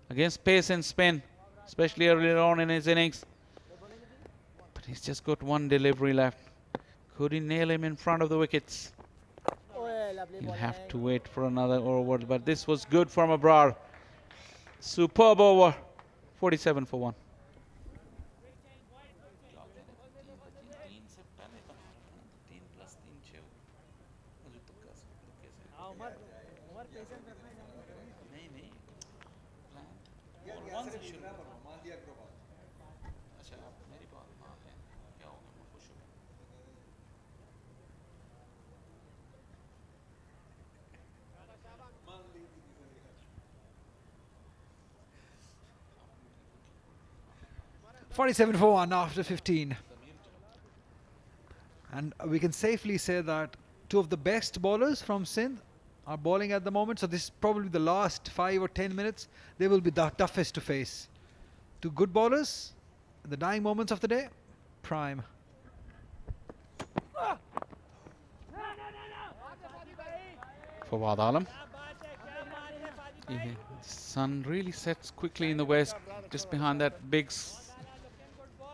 [SPEAKER 2] against pace and spin, especially earlier on in his innings. But he's just got one delivery left. Could he nail him in front of the wickets? He'll have to wait for another over, but this was good from Abrar. Superb over. 47 for 1.
[SPEAKER 3] .47 for 1 after 15. And we can safely say that two of the best bowlers from Sindh are bowling at the moment. So this is probably the last 5 or 10 minutes. They will be the toughest to face. Two good bowlers, the dying moments of the day, prime.
[SPEAKER 2] Fawad Alam. The sun really sets quickly in the west, just behind that big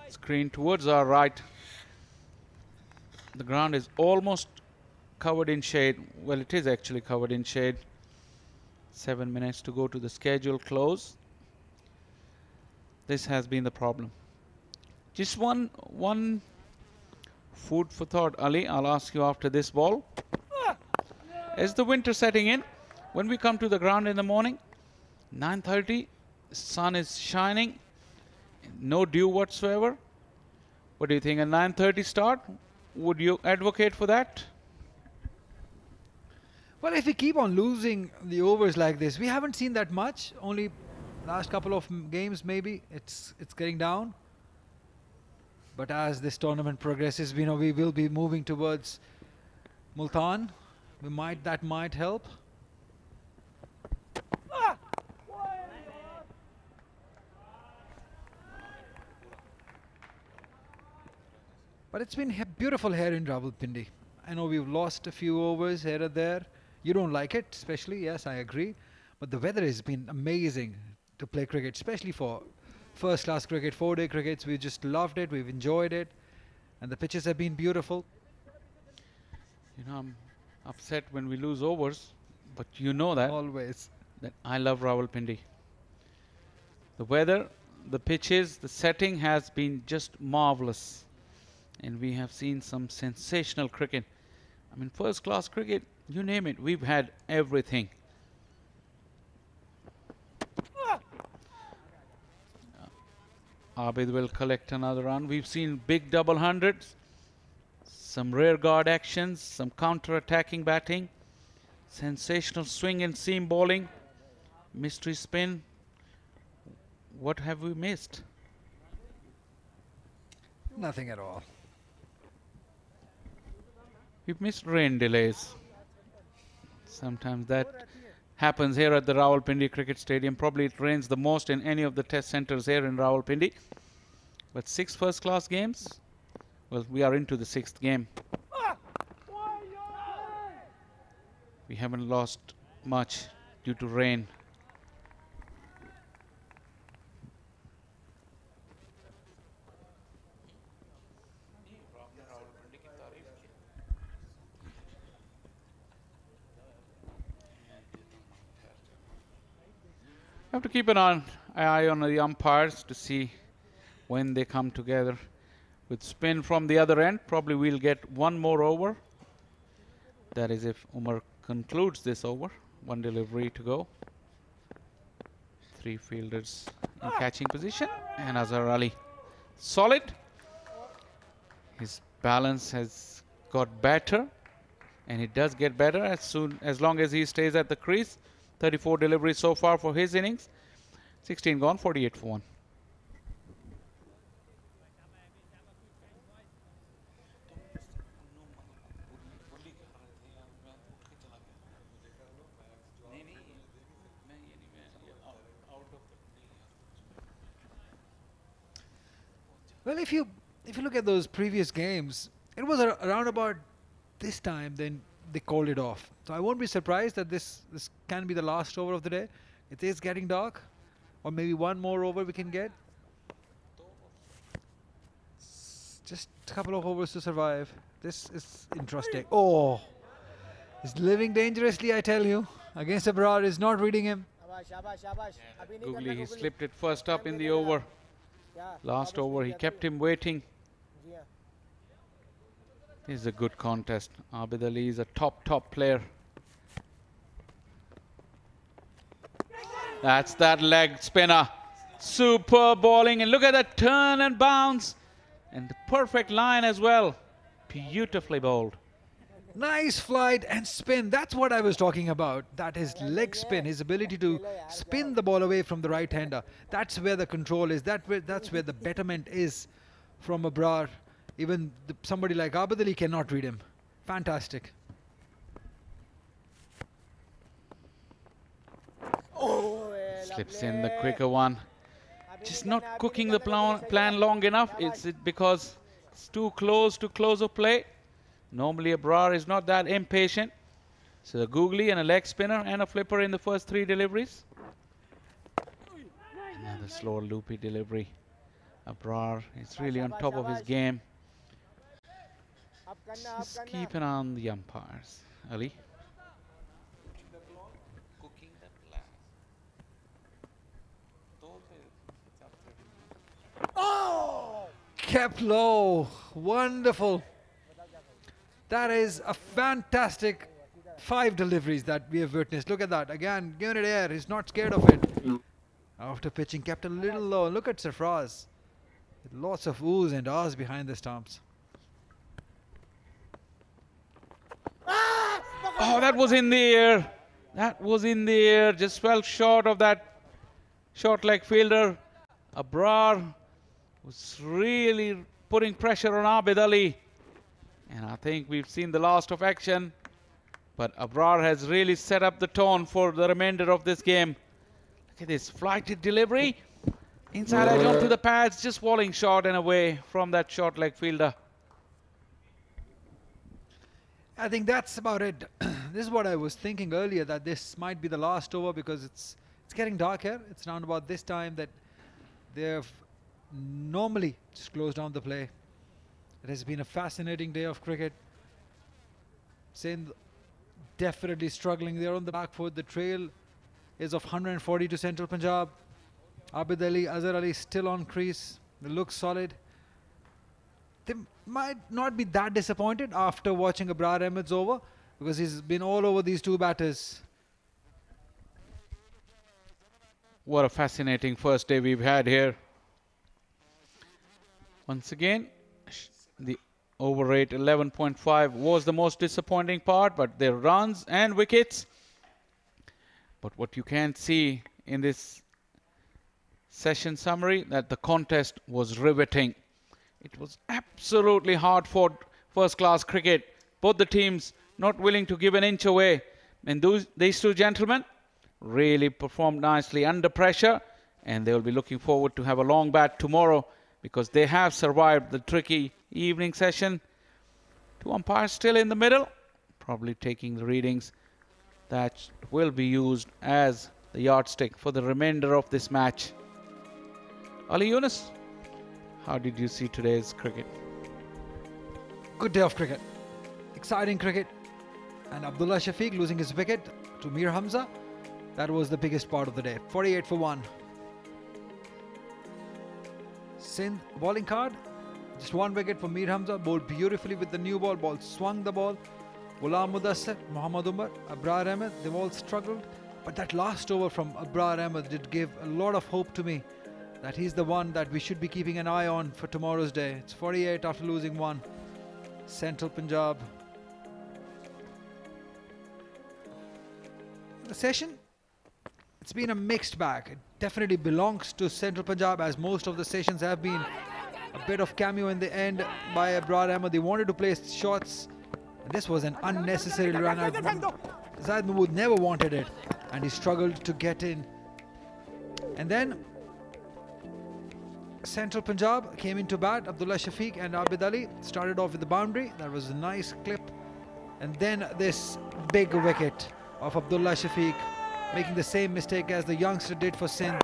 [SPEAKER 2] screen towards our right. The ground is almost covered in shade. Well, it is actually covered in shade. 7 minutes to go to the scheduled close. This has been the problem. Just one food for thought, Ali. I'll ask you after this ball. As the winter setting in, when we come to the ground in the morning, 9:30, sun is shining, no dew whatsoever. What do you think, a 9:30 start? Would you advocate for that?
[SPEAKER 3] Well, if we keep on losing the overs like this, we haven't seen that much. Only last couple of games, maybe it's getting down. But as this tournament progresses, we know we will be moving towards Multan. That might help. But it's been beautiful here in Rawalpindi. I know we've lost a few overs here and there. You don't like it, especially. Yes, I agree. But the weather has been amazing to play cricket, especially for first-class cricket, 4-day crickets. We just loved it. We've enjoyed it. And the pitches have been beautiful.
[SPEAKER 2] You know, I'm upset when we lose overs, but you know that.
[SPEAKER 3] Always.
[SPEAKER 2] That I love Rawalpindi. The weather, the pitches, the setting has been just marvelous. And we have seen some sensational cricket. I mean, first-class cricket, you name it, we've had everything. Abid will collect another run. We've seen big double hundreds, some rear guard actions, some counter-attacking batting, sensational swing and seam bowling, mystery spin. What have we missed?
[SPEAKER 3] Nothing at all.
[SPEAKER 2] We've missed rain delays. Sometimes that happens here at the Rawalpindi Cricket Stadium. Probably it rains the most in any of the test centres here in Rawalpindi. But 6 first-class games? Well, we are into the 6th game. We haven't lost much due to rain. Have to keep an eye on the umpires to see when they come together. With spin from the other end, probably we'll get one more over. That is if Umar concludes this over. One delivery to go. Three fielders in catching position. And Azhar Ali solid. His balance has got better. And it does get better as long as he stays at the crease. 34 deliveries so far for his innings. 16 gone, 48 for 1.
[SPEAKER 3] Well, if you look at those previous games, it was around about this time then they called it off. So I won't be surprised that this can be the last over of the day. It is getting dark, or maybe one more over we can get. Just a couple of overs to survive. This is interesting. Oh, he's living dangerously, I tell you. Against Abrar, is not reading him.
[SPEAKER 2] Googly, he slipped it first up in the over. Last over, he kept him waiting. This is a good contest. Abid Ali is a top player. That's that leg spinner. Super bowling. And look at that turn and bounce. And the perfect line as well. Beautifully bowled.
[SPEAKER 3] Nice flight and spin. That's what I was talking about. That is leg spin, his ability to spin the ball away from the right-hander. That's where the control is. That's where the betterment is from Abrar. Even somebody like Abid Ali cannot read him. Fantastic.
[SPEAKER 2] Slips in the quicker one. Just not cooking the plan long enough. It's because it's too close to close of play. Normally Abrar is not that impatient. So a googly and a leg spinner and a flipper in the first 3 deliveries. Another slow loopy delivery. Abrar is really on top of his game. Just keep an eye on the umpires. Ali.
[SPEAKER 3] Oh! Kept low. Wonderful. That is a fantastic 5 deliveries that we have witnessed. Look at that. Again, giving it air. He's not scared of it. After pitching, kept a little low. Look at Sarfraz. Lots of oohs and ahs behind the stumps.
[SPEAKER 2] Oh, that was in the air. That was in the air. Just fell short of that short leg fielder. Abrar was really putting pressure on Abid Ali. And I think we've seen the last of action. But Abrar has really set up the tone for the remainder of this game. Look at this flighted delivery. Inside edge onto the pads, just falling short and away from that short leg fielder.
[SPEAKER 3] I think that's about it. This is what I was thinking earlier, that this might be the last over because it's getting dark here. It's around about this time that they've normally just closed down the play. It has been a fascinating day of cricket. Sindh definitely struggling. They're on the back foot. The trail is of 140 to Central Punjab. Abid Ali, Azhar Ali still on crease. They look solid. They might not be that disappointed after watching Abrar Ahmed's over because he's been all over these 2 batters.
[SPEAKER 2] What a fascinating first day we've had here. Once again, the over rate 11.5 was the most disappointing part, but their runs and wickets. But what you can see in this session summary, that the contest was riveting. It was absolutely hard-fought first-class cricket. Both the teams not willing to give an inch away. And these 2 gentlemen really performed nicely under pressure. And they will be looking forward to have a long bat tomorrow because they have survived the tricky evening session. 2 umpires still in the middle, probably taking the readings that will be used as the yardstick for the remainder of this match. Ali Yunus, how did you see today's cricket?
[SPEAKER 3] Good day of cricket. Exciting cricket. And Abdullah Shafiq losing his wicket to Mir Hamza. That was the biggest part of the day. 48 for 1. Sindh bowling card. Just one wicket for Mir Hamza. Bowled beautifully with the new ball. Ball swung the ball. Ghulam Mudassir, Muhammad Umar, Abrar Ahmed, they've all struggled. But that last over from Abrar Ahmed did give a lot of hope to me that he's the one that we should be keeping an eye on for tomorrow's day. It's 48 after losing 1. Central Punjab. The session, it's been a mixed bag. It definitely belongs to Central Punjab, as most of the sessions have been. A bit of cameo in the end by Abrar Ahmed. They wanted to play shots. And this was an unnecessary run out. Zaid Mahmood never wanted it, and he struggled to get in. And then Central Punjab came into bat. Abdullah Shafiq and Abid Ali started off with the boundary. That was a nice clip. And then this big wicket of Abdullah Shafiq, making the same mistake as the youngster did for Sindh.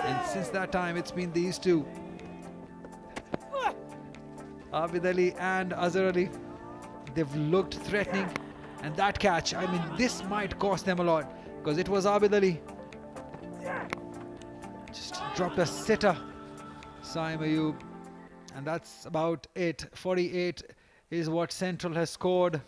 [SPEAKER 3] And since that time, it's been these two, Abid Ali and Azhar Ali. They've looked threatening, and that catch, I mean, this might cost them a lot, because it was Abid Ali. Just dropped a sitter, Saim Ayub, and that's about it. 48 is what Central has scored.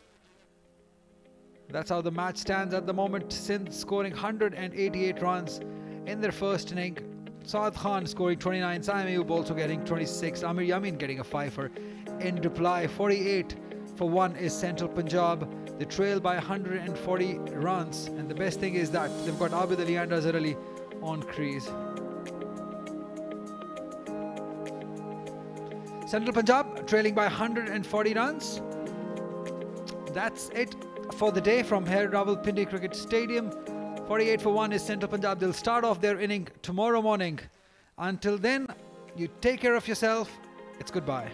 [SPEAKER 3] That's how the match stands at the moment. Sindh scoring 188 runs in their first inning. Saad Khan scoring 29, Saim Ayub also getting 26, Amir Yamin getting a 5-er in reply. 48 for 1 is Central Punjab. They trail by 140 runs, and the best thing is that they've got Abid Ali and Azhar Ali on crease. Central Punjab trailing by 140 runs. That's it for the day from here, Rawalpindi Cricket Stadium. 48 for 1 is Central Punjab. They'll start off their inning tomorrow morning. Until then, you take care of yourself. It's goodbye.